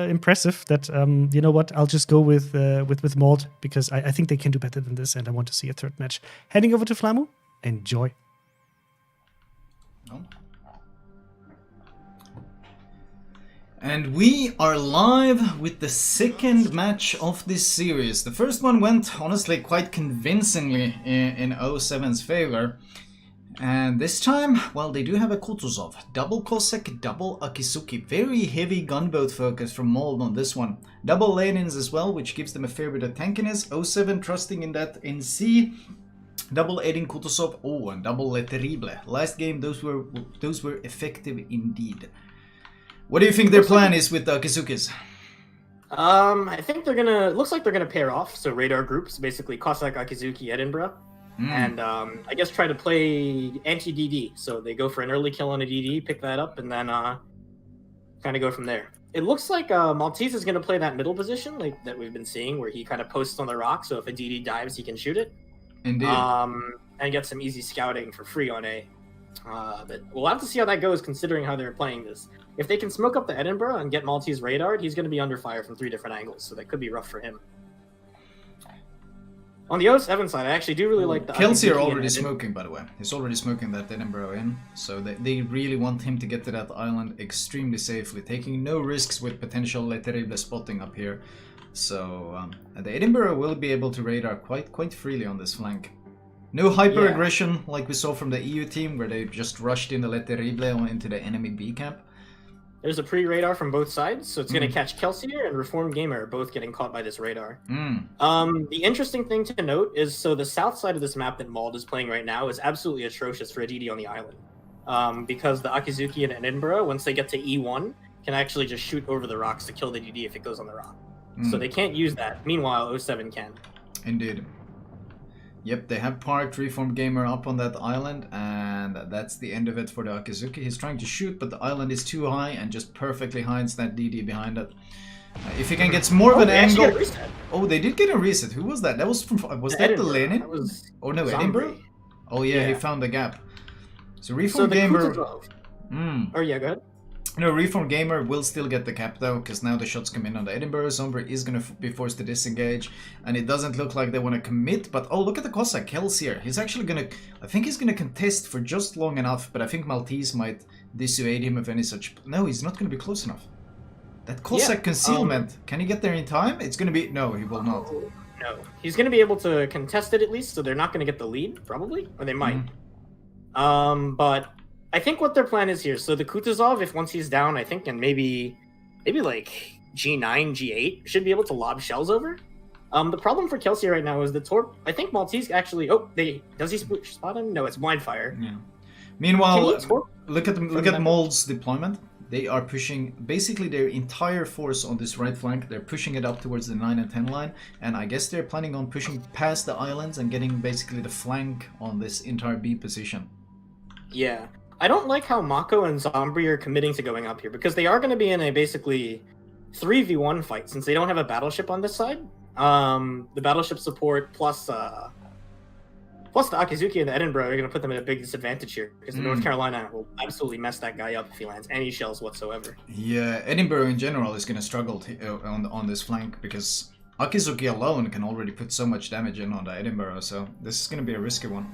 impressive that you know what? I'll just go with Malt because I think they can do better than this, and I want to see a third match. Heading over to Flamu, enjoy. Oh. And we are live with the second match of this series. The first one went, honestly, quite convincingly in 07's favor. And this time, well, they do have a Kutuzov. Double Cossack, double Akizuki. Very heavy gunboat focus from Mold on this one. Double Lenins as well, which gives them a fair bit of tankiness. 07 trusting in that NC. Double Edin Kutuzov. Oh, and double Le Terrible. Last game, those were effective indeed. What do you think their plan is with the Akizukis? I think looks like they're gonna pair off. So radar groups, basically Cossack, Akizuki, Edinburgh. And I guess try to play anti-DD. So they go for an early kill on a DD, pick that up, and then kind of go from there. It looks like Maltese is going to play that middle position like that we've been seeing, where he kind of posts on the rock, so if a DD dives, he can shoot it. Indeed. And get some easy scouting for free on A. But we'll have to see how that goes, considering how they're playing this. If they can smoke up the Edinburgh and get Maltese radared, he's going to be under fire from 3 different angles, so that could be rough for him. On the 07 side, I actually do really like the... Kelsey are already smoking, by the way. He's already smoking that Edinburgh in, so they really want him to get to that island extremely safely, taking no risks with potential Le Terrible spotting up here. So the Edinburgh will be able to radar quite freely on this flank. No hyper-aggression like we saw from the EU team, where they just rushed in the Le Terrible into the enemy B camp. There's a pre-radar from both sides, so it's going to catch Kelsier and Reformed Gamer both getting caught by this radar. The interesting thing to note is, so the south side of this map that Mauld is playing right now is absolutely atrocious for a DD on the island. Because the Akizuki and Edinburgh, once they get to E1, can actually just shoot over the rocks to kill the DD if it goes on the rock. So they can't use that. Meanwhile, 07 can. Indeed. Yep, they have parked Reformed Gamer up on that island, and that's the end of it for the Akizuki. He's trying to shoot, but the island is too high and just perfectly hides that DD behind it. If he can get more of an angle... Oh, they did get a reset. Who was that? That was from... Was that the Lenin? Oh no, Edinburgh? Oh yeah, he found the gap. So Reformed Gamer... Oh yeah, go ahead. No, Reformed Gamer will still get the cap though, because now the shots come in on the Edinburgh. Zombie is going to be forced to disengage, and it doesn't look like they want to commit, but oh, look at the Cossack, Kelsier. He's actually going to... I think he's going to contest for just long enough, but I think Maltese might dissuade him of any such... No, he's not going to be close enough. That Cossack concealment, can he get there in time? It's going to be... No, he will not. No, he's going to be able to contest it at least, so they're not going to get the lead, probably, or they might. But... I think what their plan is here, so the Kutuzov, if once he's down, I think, and maybe like G9, G8, should be able to lob shells over. The problem for Kelsey right now is the Torp. I think Maltese actually... Oh, does he spot him? No, it's blind fire. Yeah. Meanwhile, look at Mould's deployment. They are pushing basically their entire force on this right flank. They're pushing it up towards the 9 and 10 line, and I guess they're planning on pushing past the islands and getting basically the flank on this entire B position. Yeah. I don't like how Mako and Zombie are committing to going up here, because they are going to be in a basically 3v1 fight, since they don't have a battleship on this side. The battleship support plus the Akizuki and the Edinburgh are going to put them at a big disadvantage here, because the North Carolina will absolutely mess that guy up if he lands any shells whatsoever. Yeah, Edinburgh in general is going to struggle on this flank, because Akizuki alone can already put so much damage in on the Edinburgh, so this is going to be a risky one.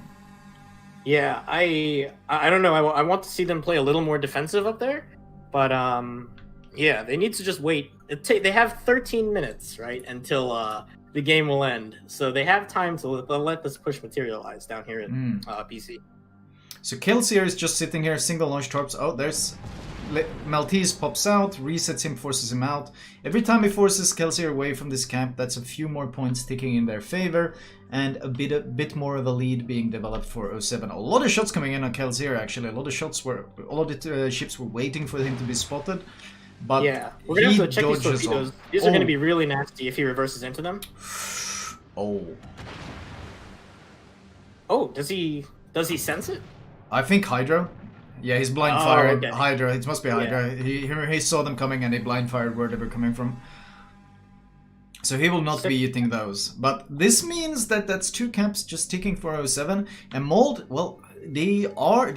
Yeah, I don't know. I want to see them play a little more defensive up there, but yeah, they need to just wait. They have 13 minutes, right, until the game will end, so they have time to let this push materialize down here in PC. So Kelsier is just sitting here, single launch torps. Oh, there's Maltese pops out, resets him, forces him out. Every time he forces Kelsier away from this camp, that's a few more points ticking in their favor, and a bit more of a lead being developed for 07. A lot of shots coming in on Kelsier, actually. A lot of ships were waiting for him to be spotted. But yeah, we're gonna he have to check these dodges torpedoes. on- These are gonna be really nasty if he reverses into them. Oh, Oh, does he sense it? I think Hydra. Yeah, he's blind Oh, fired. okay. Hydra. It must be Hydra. He saw them coming and he blind fired where they were coming from. So he will not be eating those. But this means that that's 2 caps just ticking for 07. And Mold, well, they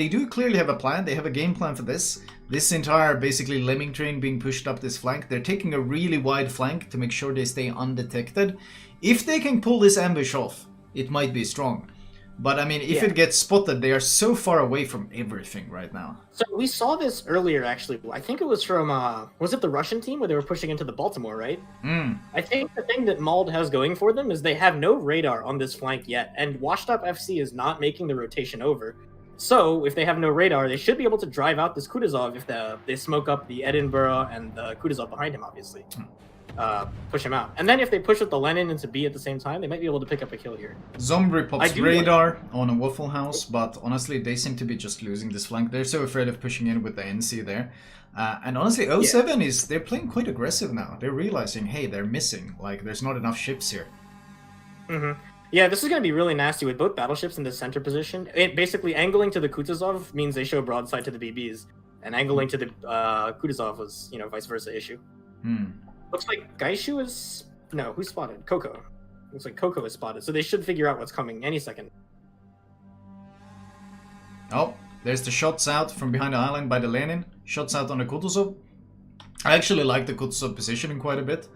do clearly have a plan. They have a game plan for this. This entire basically lemming train being pushed up this flank. They're taking a really wide flank to make sure they stay undetected. If they can pull this ambush off, it might be strong. But I mean, if it gets spotted, they are so far away from everything right now. So we saw this earlier, actually. I think it was from, was it the Russian team where they were pushing into the Baltimore, right? I think the thing that Mauld has going for them is they have no radar on this flank yet, and Washed Up FC is not making the rotation over. So if they have no radar, they should be able to drive out this Kutuzov if they smoke up the Edinburgh and the Kutuzov behind him, obviously. Push him out. And then if they push with the Lenin into B at the same time, they might be able to pick up a kill here. Zombie pops radar on a Waffle House, but honestly, they seem to be just losing this flank. They're so afraid of pushing in with the NC there. And honestly, 07 they're playing quite aggressive now. They're realizing, hey, they're missing. Like, there's not enough ships here. Yeah, this is going to be really nasty with both battleships in the center position. Basically, angling to the Kutuzov means they show broadside to the BBs, and angling to the Kutuzov was, vice versa issue. Looks like Gaishu is... No, who's spotted? Coco. Looks like Coco is spotted, so they should figure out what's coming any second. Oh, there's the shots out from behind the island by the Lenin. Shots out on the Kutuzov. I actually like the Kutuzov positioning quite a bit.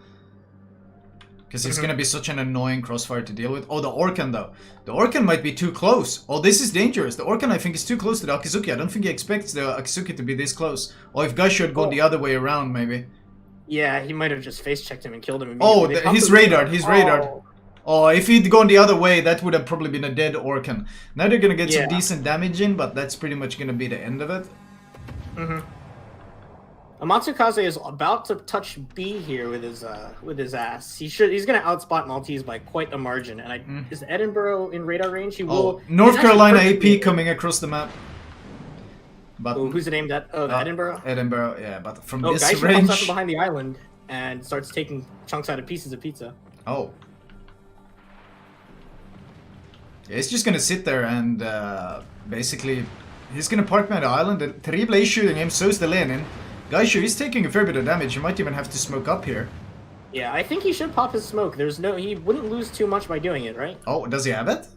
Because it's going to be such an annoying crossfire to deal with. Oh, the Orkan though. The Orkan might be too close. Oh, this is dangerous. The Orkan, I think, is too close to the Akizuki. I don't think he expects the Akizuki to be this close. Or if Gaishu had gone the other way around, maybe. Yeah, he might have just face-checked him and killed him immediately. Oh, he's radared. He's radared. Oh, if he'd gone the other way, that would have probably been a dead Orkan. Now they're going to get some decent damage in, but that's pretty much going to be the end of it. Amatsukaze is about to touch B here with his ass. He's going to outspot Maltese by quite a margin. And is Edinburgh in radar range? He will. North Carolina AP coming across the map. But who's it aimed at? Oh, Edinburgh? Edinburgh, yeah, but from this Gaishu range... pops up behind the island and starts taking chunks out of pieces of pizza. Oh. Yeah, he's just gonna sit there and basically... He's gonna park behind the island. The Terrible is shooting him, so is the Lenin. Gaishu is taking a fair bit of damage. He might even have to smoke up here. Yeah, I think he should pop his smoke. He wouldn't lose too much by doing it, right? Oh, does he have it?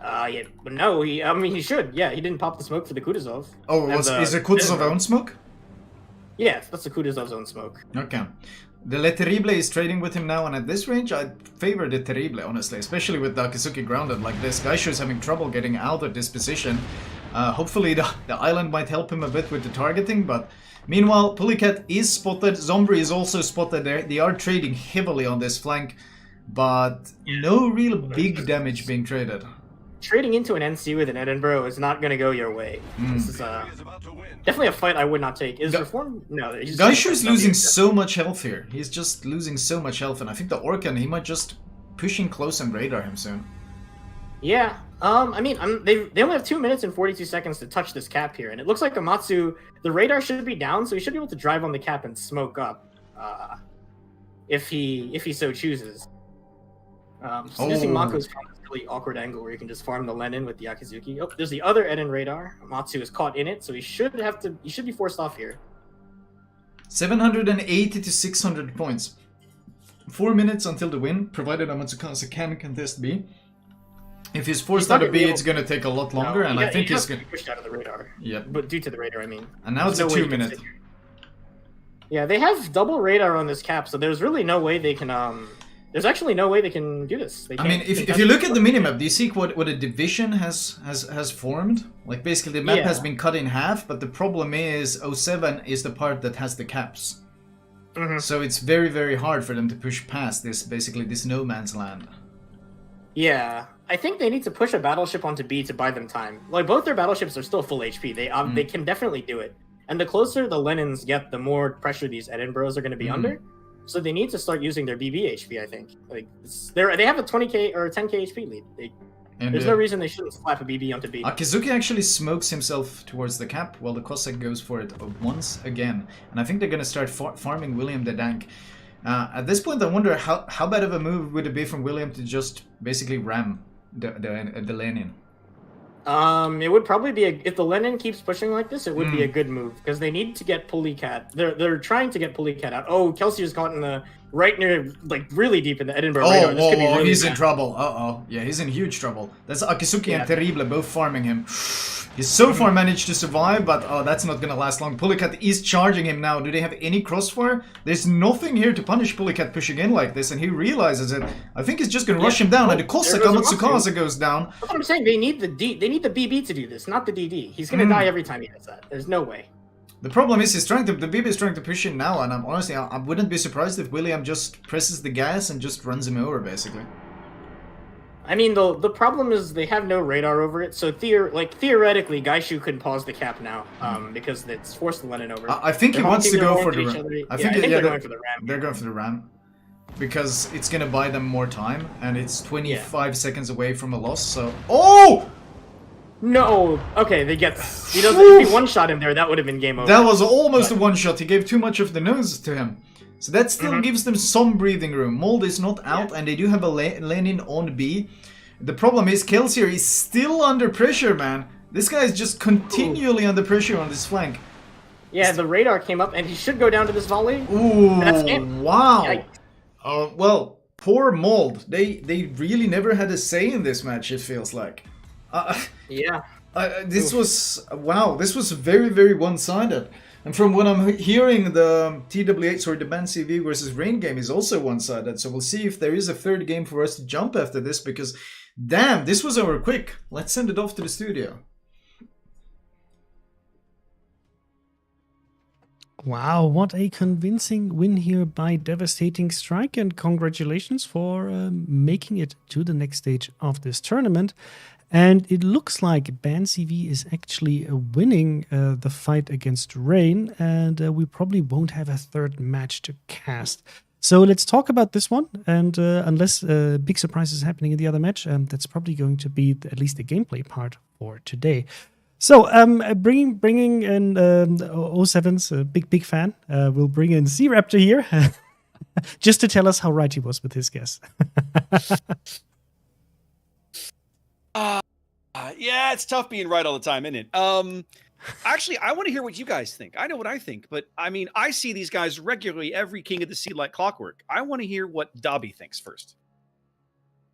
Yeah, but no, he should. Yeah, he didn't pop the smoke for the Kutuzov. Oh, is it Kutuzov's own smoke? Yeah, that's the Kutuzov's own smoke. Okay. The Le Terrible is trading with him now, and at this range, I favor the Terrible, honestly, especially with the Akizuki grounded like this. Gaishu is having trouble getting out of this position. Hopefully the island might help him a bit with the targeting, but meanwhile, Pulicat is spotted, Zombie is also spotted there. They are trading heavily on this flank, but no real big damage being traded. Trading into an NC with an Edinburgh is not going to go your way. This is definitely a fight I would not take. Is Reform? No. Gaishu is losing so much health here. He's just losing so much health, and I think the Orkan, he might just push in close and radar him soon. Yeah. I mean, they only have 2 minutes and 42 seconds to touch this cap here, and it looks like Amatsu, the radar should be down, so he should be able to drive on the cap and smoke up, if he so chooses. Using Mako's from this really awkward angle where you can just farm the Lenin with the Akizuki. Oh, there's the other Eden radar. Amatsu is caught in it, so he should be forced off here. 780 to 600 points. 4 minutes until the win, provided Amatsukaze can contest B. If he's forced out of B, it's going to take a lot longer, and I think he's going to be pushed out of the radar. Yep. But due to the radar, I mean. And now it's a 2 minute. Yeah, they have double radar on this cap, so there's really no way they can. There's actually no way they can do this. I mean, if you look at the minimap, do you see what a division has formed? Like, basically, the map has been cut in half, but the problem is 07 is the part that has the caps. So it's very, very hard for them to push past this, basically, this no man's land. Yeah, I think they need to push a battleship onto B to buy them time. Like, both their battleships are still full HP. They can definitely do it. And the closer the Lenins get, the more pressure these Edinburghs are going to be under. So they need to start using their BB HP, I think. Like, they have a 20k or 10k HP lead. And, There's no reason they shouldn't slap a BB onto B. Akizuki actually smokes himself towards the cap while the Cossack goes for it once again. And I think they're going to start farming William the Dank. At this point, I wonder how bad of a move would it be from William to just basically ram the Lenin. It would probably be if the Lenin keeps pushing like this, it would be a good move because they need to get Pulleycat. They're trying to get Pulleycat out. Oh, Kelsey's caught in the right near, like really deep in the Edinburgh radar. This could be really he's bad. in trouble. Yeah, he's in huge trouble. That's Akisuki and Terrible both farming him. He's so far managed to survive, but that's not gonna last long. Pulleycat is charging him now. Do they have any crossfire? There's nothing here to punish Pulleycat pushing in like this, and he realizes it. I think he's just gonna rush him down, and the Cossack Amatsukasa goes down. That's what I'm saying. They need the BB to do this, not the DD. He's gonna die every time he does that. There's no way. The problem is the BB is trying to push in now, and honestly, I wouldn't be surprised if William just presses the gas and just runs him over, basically. I mean, the problem is they have no radar over it, so theoretically, Gaishu could pause the cap now, because it's forced the Lenin over. I think he wants to go for the ram. I think they're going for the ram. They're going for the ram. Because it's gonna buy them more time, and it's 25 seconds away from a loss, so... Oh! No! Okay, they get this. If he one-shot him there, that would have been game over. That was almost a one-shot. He gave too much of the nose to him. So that still gives them some breathing room. Mold is not out, and they do have a Lenin on B. The problem is Kelsier is still under pressure, man. This guy is just continually under pressure on this flank. Yeah, the radar came up, and he should go down to this volley. Ooh, that's game. Wow. Well, poor Mold. They really never had a say in this match, it feels like. Yeah. This was very, very one-sided. And from what I'm hearing, the TWH, or the BANCV versus Rain game is also one-sided. So we'll see if there is a third game for us to jump after this, because damn, this was over quick. Let's send it off to the studio. Wow, what a convincing win here by Devastating Strike, and congratulations for making it to the next stage of this tournament. And it looks like BANCV is actually winning the fight against Rain, and we probably won't have a third match to cast. So let's talk about this one, and unless big surprise is happening in the other match, that's probably going to be at least the gameplay part for today. So bringing in 07's a big fan, we'll bring in C-Raptor here, just to tell us how right he was with his guess. Yeah, it's tough being right all the time, isn't it? Actually, I want to hear what you guys think. I know what I think, but I mean, I see these guys regularly every King of the Sea like clockwork. I want to hear what Dobby thinks first.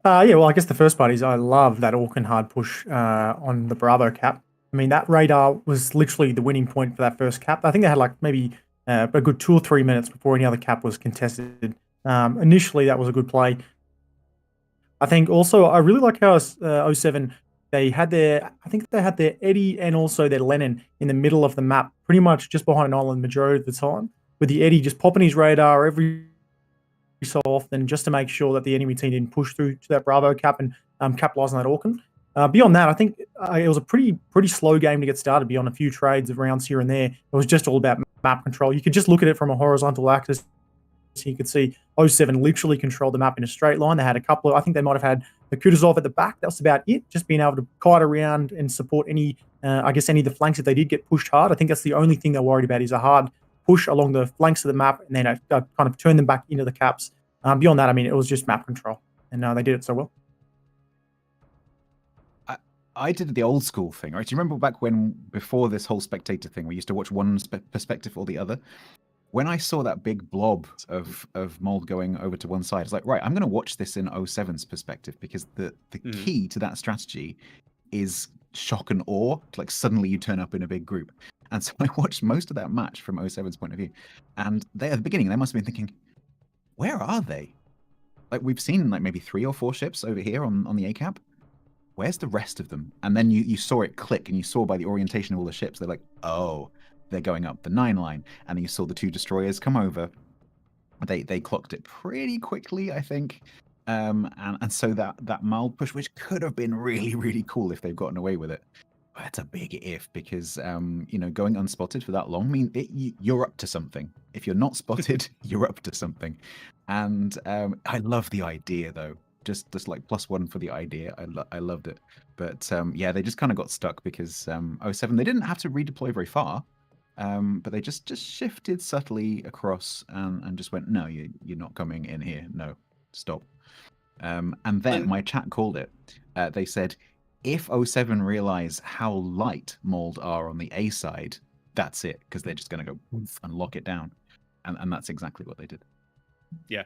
Yeah, well, I guess the first part is I love that Orkin hard push on the Bravo cap. I mean, that radar was literally the winning point for that first cap. I think they had like maybe a good 2 or 3 minutes before any other cap was contested. Initially, that was a good play. I think also I really like how 07 they had their Eddie and also their Lenin in the middle of the map, pretty much just behind an island majority of the time, with the Eddie just popping his radar every so often just to make sure that the enemy team didn't push through to that Bravo cap and capitalize on that Orkin. Beyond that, I think it was a pretty slow game to get started beyond a few trades of rounds here and there. It was just all about map control. You could just look at it from a horizontal axis. So you could see 07 literally controlled the map in a straight line. They had a couple of, I think they might have had the Kutuzov at the back. That was about it. Just being able to kite around and support any of the flanks if they did get pushed hard. I think that's the only thing they're worried about is a hard push along the flanks of the map and then kind of turn them back into the caps. Beyond that, I mean, it was just map control. And they did it so well. I did the old school thing, right? Do you remember back when, before this whole spectator thing, we used to watch one perspective or the other? When I saw that big blob of Mold going over to one side, it's like, right, I'm going to watch this in 07's perspective, because the key to that strategy is shock and awe. Like suddenly you turn up in a big group. And so I watched most of that match from 07's point of view. And they, at the beginning, they must have been thinking, where are they? Like we've seen like maybe 3 or 4 ships over here on the A cap. Where's the rest of them? And then you saw it click, and you saw by the orientation of all the ships, they're like, oh, they're going up the 9 line. And then you saw the 2 destroyers come over. They clocked it pretty quickly, I think. And so that mild push, which could have been really, really cool if they've gotten away with it. But it's a big if, because going unspotted for that long, I mean, you're up to something. If you're not spotted, you're up to something. And I love the idea, though, just like +1 for the idea. I loved it. But yeah, they just kind of got stuck because 07, they didn't have to redeploy very far. But they just shifted subtly across and just went, no, you're not coming in here. No, stop. And then my chat called it. They said, if 07 realize how light Mold are on the A side, that's it, because they're just going to go poof and lock it down. And that's exactly what they did. Yeah.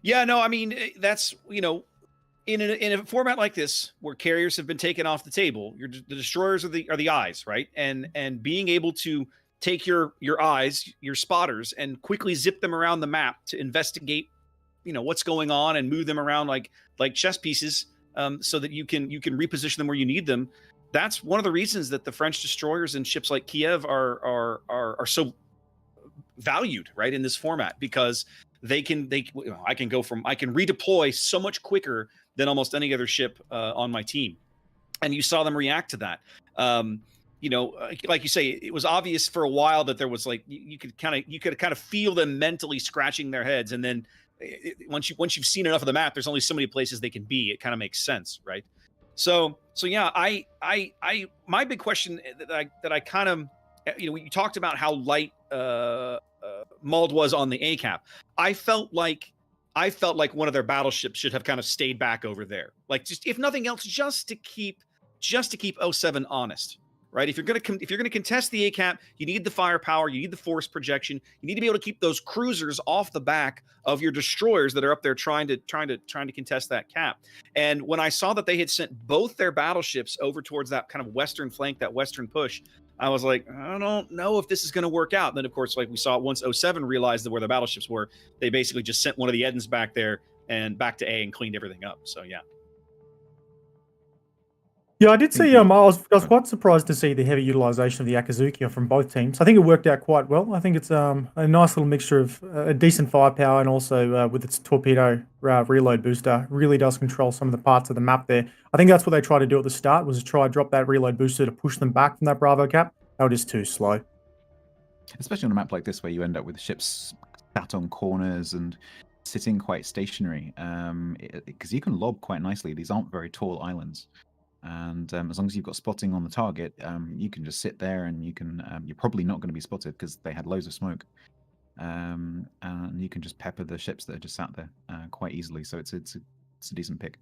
Yeah, no, I mean, that's, you know, in a format like this where carriers have been taken off the table, the destroyers are the eyes, right? And being able to take your eyes, your spotters, and quickly zip them around the map to investigate, you know, what's going on and move them around like chess pieces, so that you can reposition them where you need them. That's one of the reasons that the French destroyers and ships like Kiev are so valued, right, in this format, because I can redeploy so much quicker than almost any other ship on my team. And you saw them react to that. You know, like you say, it was obvious for a while that there was like, you could kind of feel them mentally scratching their heads. And then once you've seen enough of the map, there's only so many places they can be. It kind of makes sense, right? So yeah, my big question that I kind of, you know, you talked about how light Mauled was on the ACAP. I felt like one of their battleships should have kind of stayed back over there, like, just if nothing else, just to keep 07 honest, right? If you're gonna contest the ACAP, you need the firepower, you need the force projection, you need to be able to keep those cruisers off the back of your destroyers that are up there trying to contest that cap. And when I saw that they had sent both their battleships over towards that kind of western flank, that western push, I was like, I don't know if this is going to work out. And then, of course, like we saw, once 07 realized where the battleships were, they basically just sent one of the Edens back there and back to A and cleaned everything up. So, yeah. Yeah, I did see. I was quite surprised to see the heavy utilization of the Akazuki from both teams. I think it worked out quite well. I think it's a nice little mixture of a decent firepower, and also with its torpedo reload booster, really does control some of the parts of the map there. I think that's what they tried to do at the start, was to try to drop that reload booster to push them back from that Bravo cap. They were just too slow. Especially on a map like this, where you end up with ships sat on corners and sitting quite stationary, because you can lob quite nicely. These aren't very tall islands. And as long as you've got spotting on the target, you can just sit there, and you can. You're probably not going to be spotted because they had loads of smoke, and you can just pepper the ships that are just sat there quite easily. So it's a decent pick.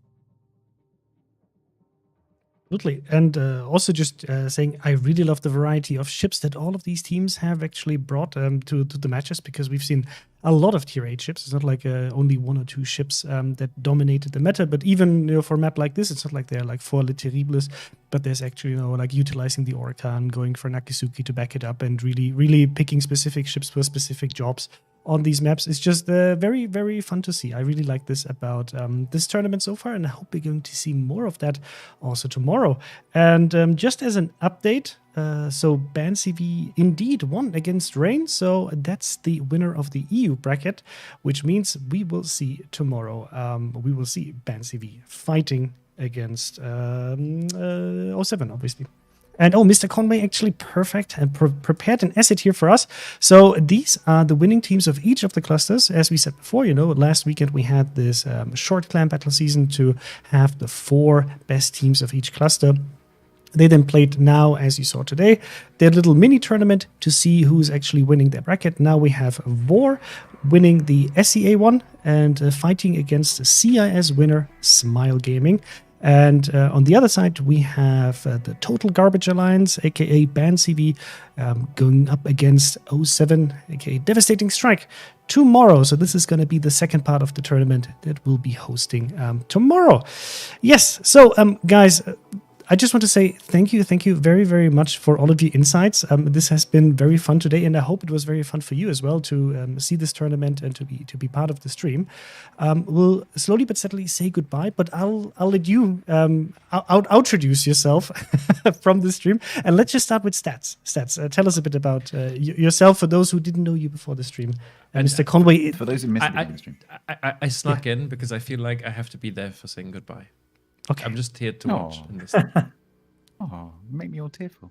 Absolutely. And also just saying, I really love the variety of ships that all of these teams have actually brought to the matches, because we've seen a lot of tier 8 ships. It's not like only one or two ships that dominated the meta, but even, you know, for a map like this, it's not like they're like 4 Le Terribles, but there's actually, you know, like utilizing the Orca and going for Nakisuki to back it up, and really picking specific ships for specific jobs on these maps. It's just very, very fun to see. I really like this about this tournament so far, and I hope we're going to see more of that also tomorrow. And just as an update, so BANCV indeed won against Rain, so that's the winner of the EU bracket, which means we will see tomorrow, we will see BANCV fighting against 07, obviously. And Mr. Conway actually perfect and prepared an asset here for us. So these are the winning teams of each of the clusters. As we said before, you know, last weekend we had this short clan battle season to have the 4 best teams of each cluster. They then played now, as you saw today, their little mini tournament to see who's actually winning their bracket. Now we have War winning the SEA one and fighting against the CIS winner, Smile Gaming. And on the other side, we have the Total Garbage Alliance, aka BANCV, going up against 07, aka Devastating Strike, tomorrow. So this is going to be the second part of the tournament that we'll be hosting tomorrow. Yes, so guys, I just want to say thank you very, very much for all of your insights. This has been very fun today, and I hope it was very fun for you as well to see this tournament and to be part of the stream. We'll slowly but steadily say goodbye, but I'll let you outintroduce yourself from the stream, and let's just start with Stats. Tell us a bit about yourself for those who didn't know you before the stream. And Mr. Conway, for those who missed the stream, I snuck in because I feel like I have to be there for saying goodbye. Okay. I'm just here to watch. In this. Oh, make me all tearful.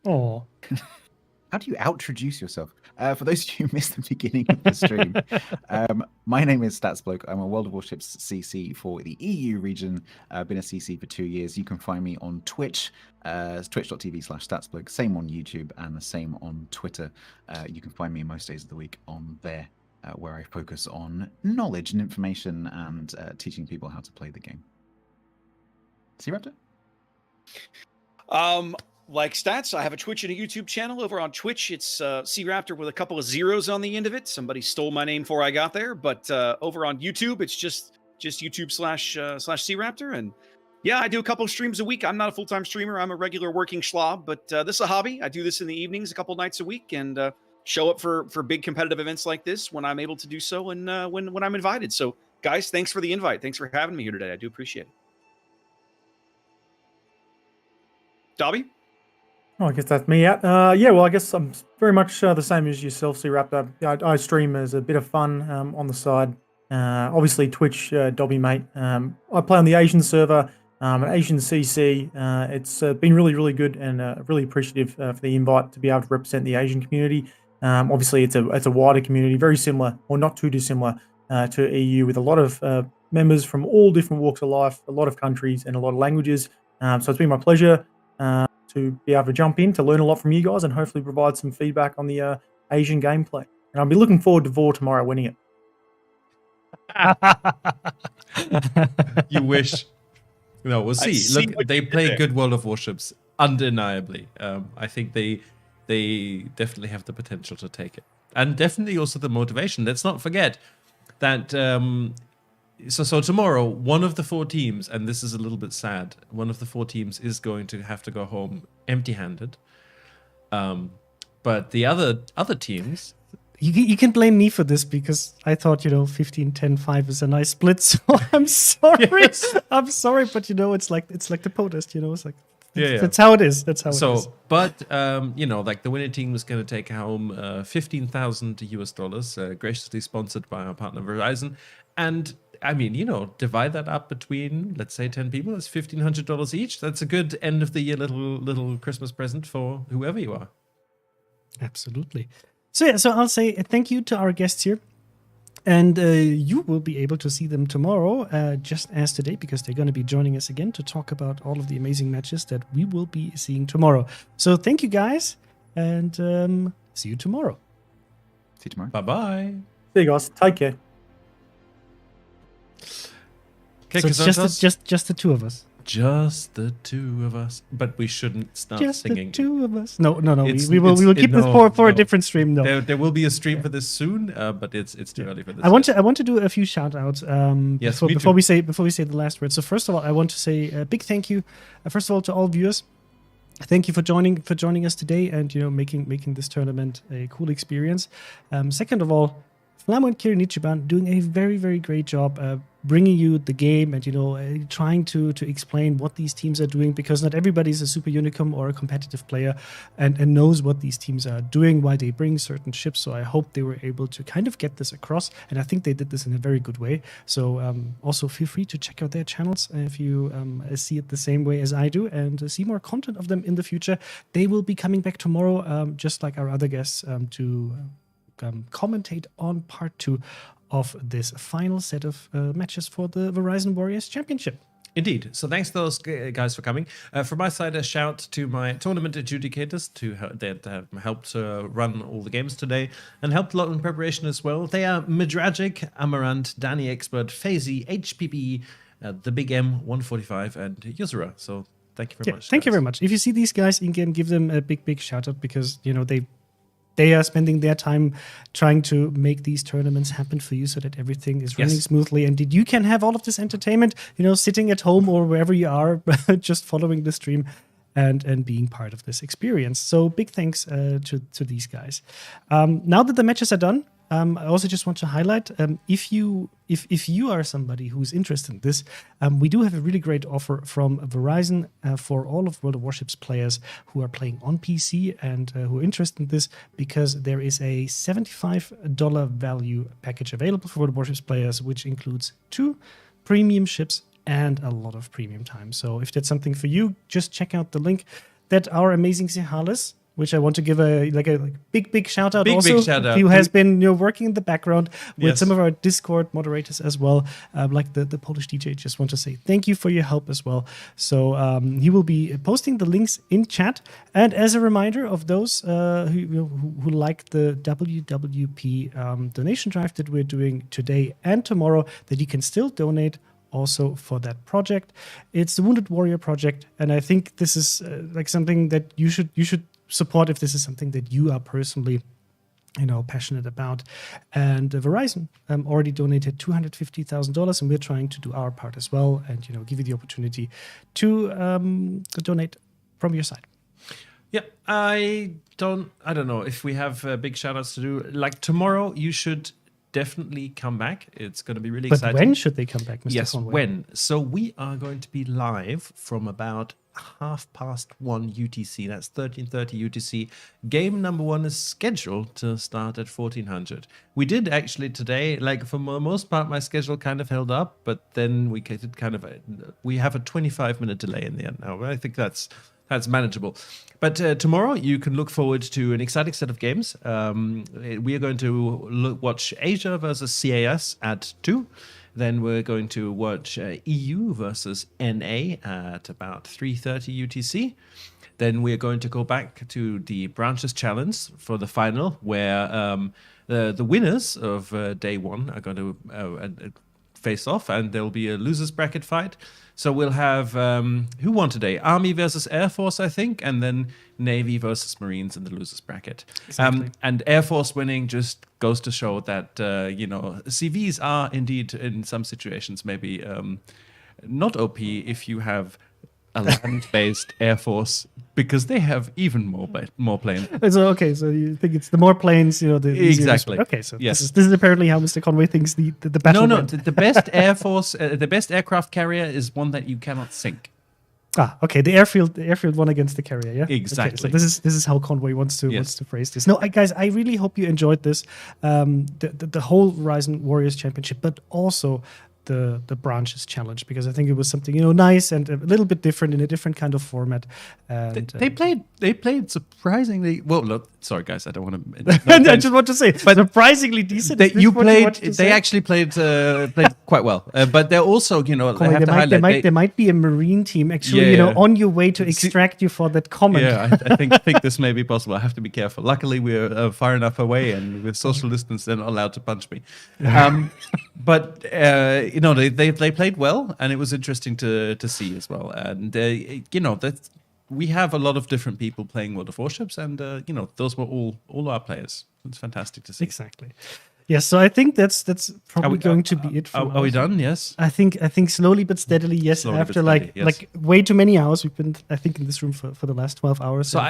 Oh. How do you outroduce yourself? For those of you who missed the beginning of the stream, my name is Statsbloke. I'm a World of Warships CC for the EU region. I've been a CC for 2 years. You can find me on Twitch, twitch.tv/Statsbloke, same on YouTube and the same on Twitter. You can find me most days of the week on there, where I focus on knowledge and information and teaching people how to play the game. See, Raptor? Like Stats, I have a Twitch and a YouTube channel. Over on Twitch, it's C-Raptor with a couple of zeros on the end of it. Somebody stole my name before I got there. But over on YouTube, it's just YouTube slash C-Raptor. And yeah, I do a couple of streams a week. I'm not a full-time streamer. I'm a regular working schlob, but this is a hobby. I do this in the evenings a couple nights a week and show up for big competitive events like this when I'm able to do so and when I'm invited. So guys, thanks for the invite. Thanks for having me here today. I do appreciate it. Dobby? Oh, I guess that's me out. Yeah, well, I guess I'm very much the same as yourself, C-Raptor. I stream as a bit of fun on the side. Obviously, Twitch, Dobby, mate. I play on the Asian server, an Asian CC. It's been really, really good and really appreciative for the invite to be able to represent the Asian community. Obviously, it's a wider community, very similar, or not too dissimilar to EU, with a lot of members from all different walks of life, a lot of countries, and a lot of languages. So it's been my pleasure to be able to jump in, to learn a lot from you guys, and hopefully provide some feedback on the Asian gameplay. And I'll be looking forward to Vor tomorrow winning it. You wish. No, we'll see. Look, they play good World of Warships, undeniably. I think they definitely have the potential to take it. And definitely also the motivation. Let's not forget that... So tomorrow, one of the 4 teams, and this is a little bit sad, one of the 4 teams is going to have to go home empty-handed. But the other teams... You can blame me for this because I thought, 15-10-5 is a nice split. So I'm sorry. Yes. I'm sorry, but it's like the protest, it's like that's how it is. That's how it is. But like the winning team was going to take home $15,000 graciously sponsored by our partner Verizon. And I mean, divide that up between, let's say, 10 people. It's $1,500 each. That's a good end of the year little Christmas present for whoever you are. Absolutely. So I'll say thank you to our guests here. And you will be able to see them tomorrow, just as today, because they're going to be joining us again to talk about all of the amazing matches that we will be seeing tomorrow. So thank you, guys, and see you tomorrow. See you tomorrow. Bye-bye. See you guys. Take care. Okay, so it's just the 2 of us. Just the 2 of us. But we shouldn't start singing. Just the 2 of us. No. We will keep this for a different stream. No, there will be a stream for this soon, but it's too early for this. I want to do a few shout outs before we say the last word. So first of all, I want to say a big thank you. First of all, to all viewers. Thank you for joining us today and making this tournament a cool experience. Second of all, Flamo and Kiri Nichiban doing a very, very great job bringing you the game and, trying to explain what these teams are doing, because not everybody is a super unicum or a competitive player and knows what these teams are doing, why they bring certain ships. So I hope they were able to kind of get this across, and I think they did this in a very good way. So also feel free to check out their channels if you see it the same way as I do, and see more content of them in the future. They will be coming back tomorrow, just like our other guests, to commentate on part 2 of this final set of matches for the Verizon Warriors Championship. Indeed. So thanks to those guys for coming. From my side, a shout to my tournament adjudicators that have helped run all the games today and helped a lot in preparation as well. They are Midragic, Amarant, Danny Expert, Fazy, HPP, the Big M, 145, and Yuzura. So thank you very much. Thank you very much. If you see these guys in game, give them a big shout out, because they are spending their time trying to make these tournaments happen for you so that everything is running smoothly and that you can have all of this entertainment, sitting at home or wherever you are, just following the stream and being part of this experience. So big thanks to these guys. Now that the matches are done, I also just want to highlight, if you are somebody who's interested in this, we do have a really great offer from Verizon for all of World of Warships players who are playing on PC and who are interested in this, because there is a $75 value package available for World of Warships players, which includes 2 premium ships and a lot of premium time. So if that's something for you, just check out the link that our amazing Sehales which I want to give a big shout out. Big shout out. Who has been working in the background with Yes. some of our Discord moderators as well, like the Polish DJ. Just want to say thank you for your help as well. So he will be posting the links in chat. And as a reminder of those who like the WWP donation drive that we're doing today and tomorrow, that you can still donate also for that project. It's the Wounded Warrior project, and I think this is something that you should support if this is something that you are personally passionate about. And Verizon already donated $250,000, and we're trying to do our part as well, and give you the opportunity to donate from your side. Yeah, I don't know if we have big shout outs to do. Like tomorrow, you should definitely come back. It's going to be really exciting. But when should they come back, Mr. Yes, Conway? when? So we are going to be live from about 1:30 UTC. That's 13:30 UTC. Game number 1 is scheduled to start at 1400. We did actually today, for the most part, my schedule kind of held up, but then we we have a 25-minute delay in the end now. I think that's manageable. But tomorrow, you can look forward to an exciting set of games. We are going to watch Asia versus CAS at 2. Then we're going to watch EU versus NA at about 3:30 UTC. Then we're going to go back to the Branches Challenge for the final, where the winners of day 1 are going to face off, and there'll be a losers bracket fight. So we'll have who won today? Army versus Air Force, I think, and then Navy versus Marines in the losers bracket. Exactly. And Air Force winning just goes to show that CVs are indeed in some situations maybe not OP if you have a land-based Air Force, because they have even more planes. So you think it's the more planes, the easier. Exactly. Okay, so Yes. this is apparently how Mr. Conway thinks the battle No, went. the best Air Force, the best aircraft carrier is one that you cannot sink. Okay, the airfield one against the carrier, yeah. Exactly. Okay, so this is how Conway wants to phrase this. No, guys, I really hope you enjoyed this, the whole Verizon Warriors Championship, but also the Branches Challenge, because I think it was something nice and a little bit different in a different kind of format. And They played surprisingly well. Look, sorry guys, I don't want to. I just want to say, but surprisingly decent. They actually played quite well, but they're also there might be a Marine team actually on your way to extract you for that comment. Yeah, I think this may be possible. I have to be careful. Luckily, we're far enough away, and with social distance, they're not allowed to punch me. But they played well, and it was interesting to see as well. And that we have a lot of different people playing World of Warships, and those were all our players. It's fantastic to see. Exactly. Yes, so I think that's probably going to be it. Are we done? Yes. I think slowly but steadily. Yes, Slowly but after steady, yes. like way too many hours. We've been, I think, in this room for the last 12 hours. So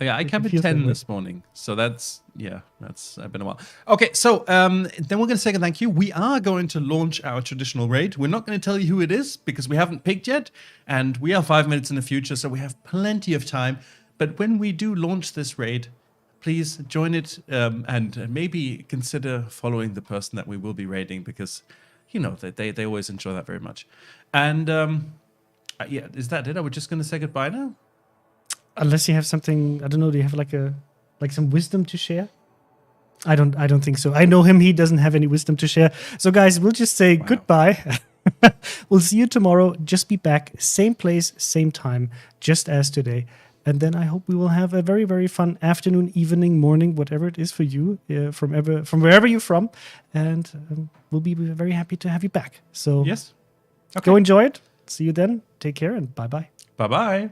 I came at 10 this morning. So that's been a while. Okay, so then we're going to say a thank you. We are going to launch our traditional raid. We're not going to tell you who it is because we haven't picked yet, and we are 5 minutes in the future, so we have plenty of time. But when we do launch this raid, please join it and maybe consider following the person that we will be raiding, because they always enjoy that very much. And is that it? Are we just going to say goodbye now? Unless you have something, I don't know. Do you have like some wisdom to share? I don't think so. I know him. He doesn't have any wisdom to share. So guys, we'll just say goodbye. We'll see you tomorrow. Just be back, same place, same time, just as today. And then I hope we will have a very, very fun afternoon, evening, morning, whatever it is for you, from wherever you're from. And we'll be very happy to have you back. So yes, go enjoy it. See you then. Take care and bye-bye. Bye-bye.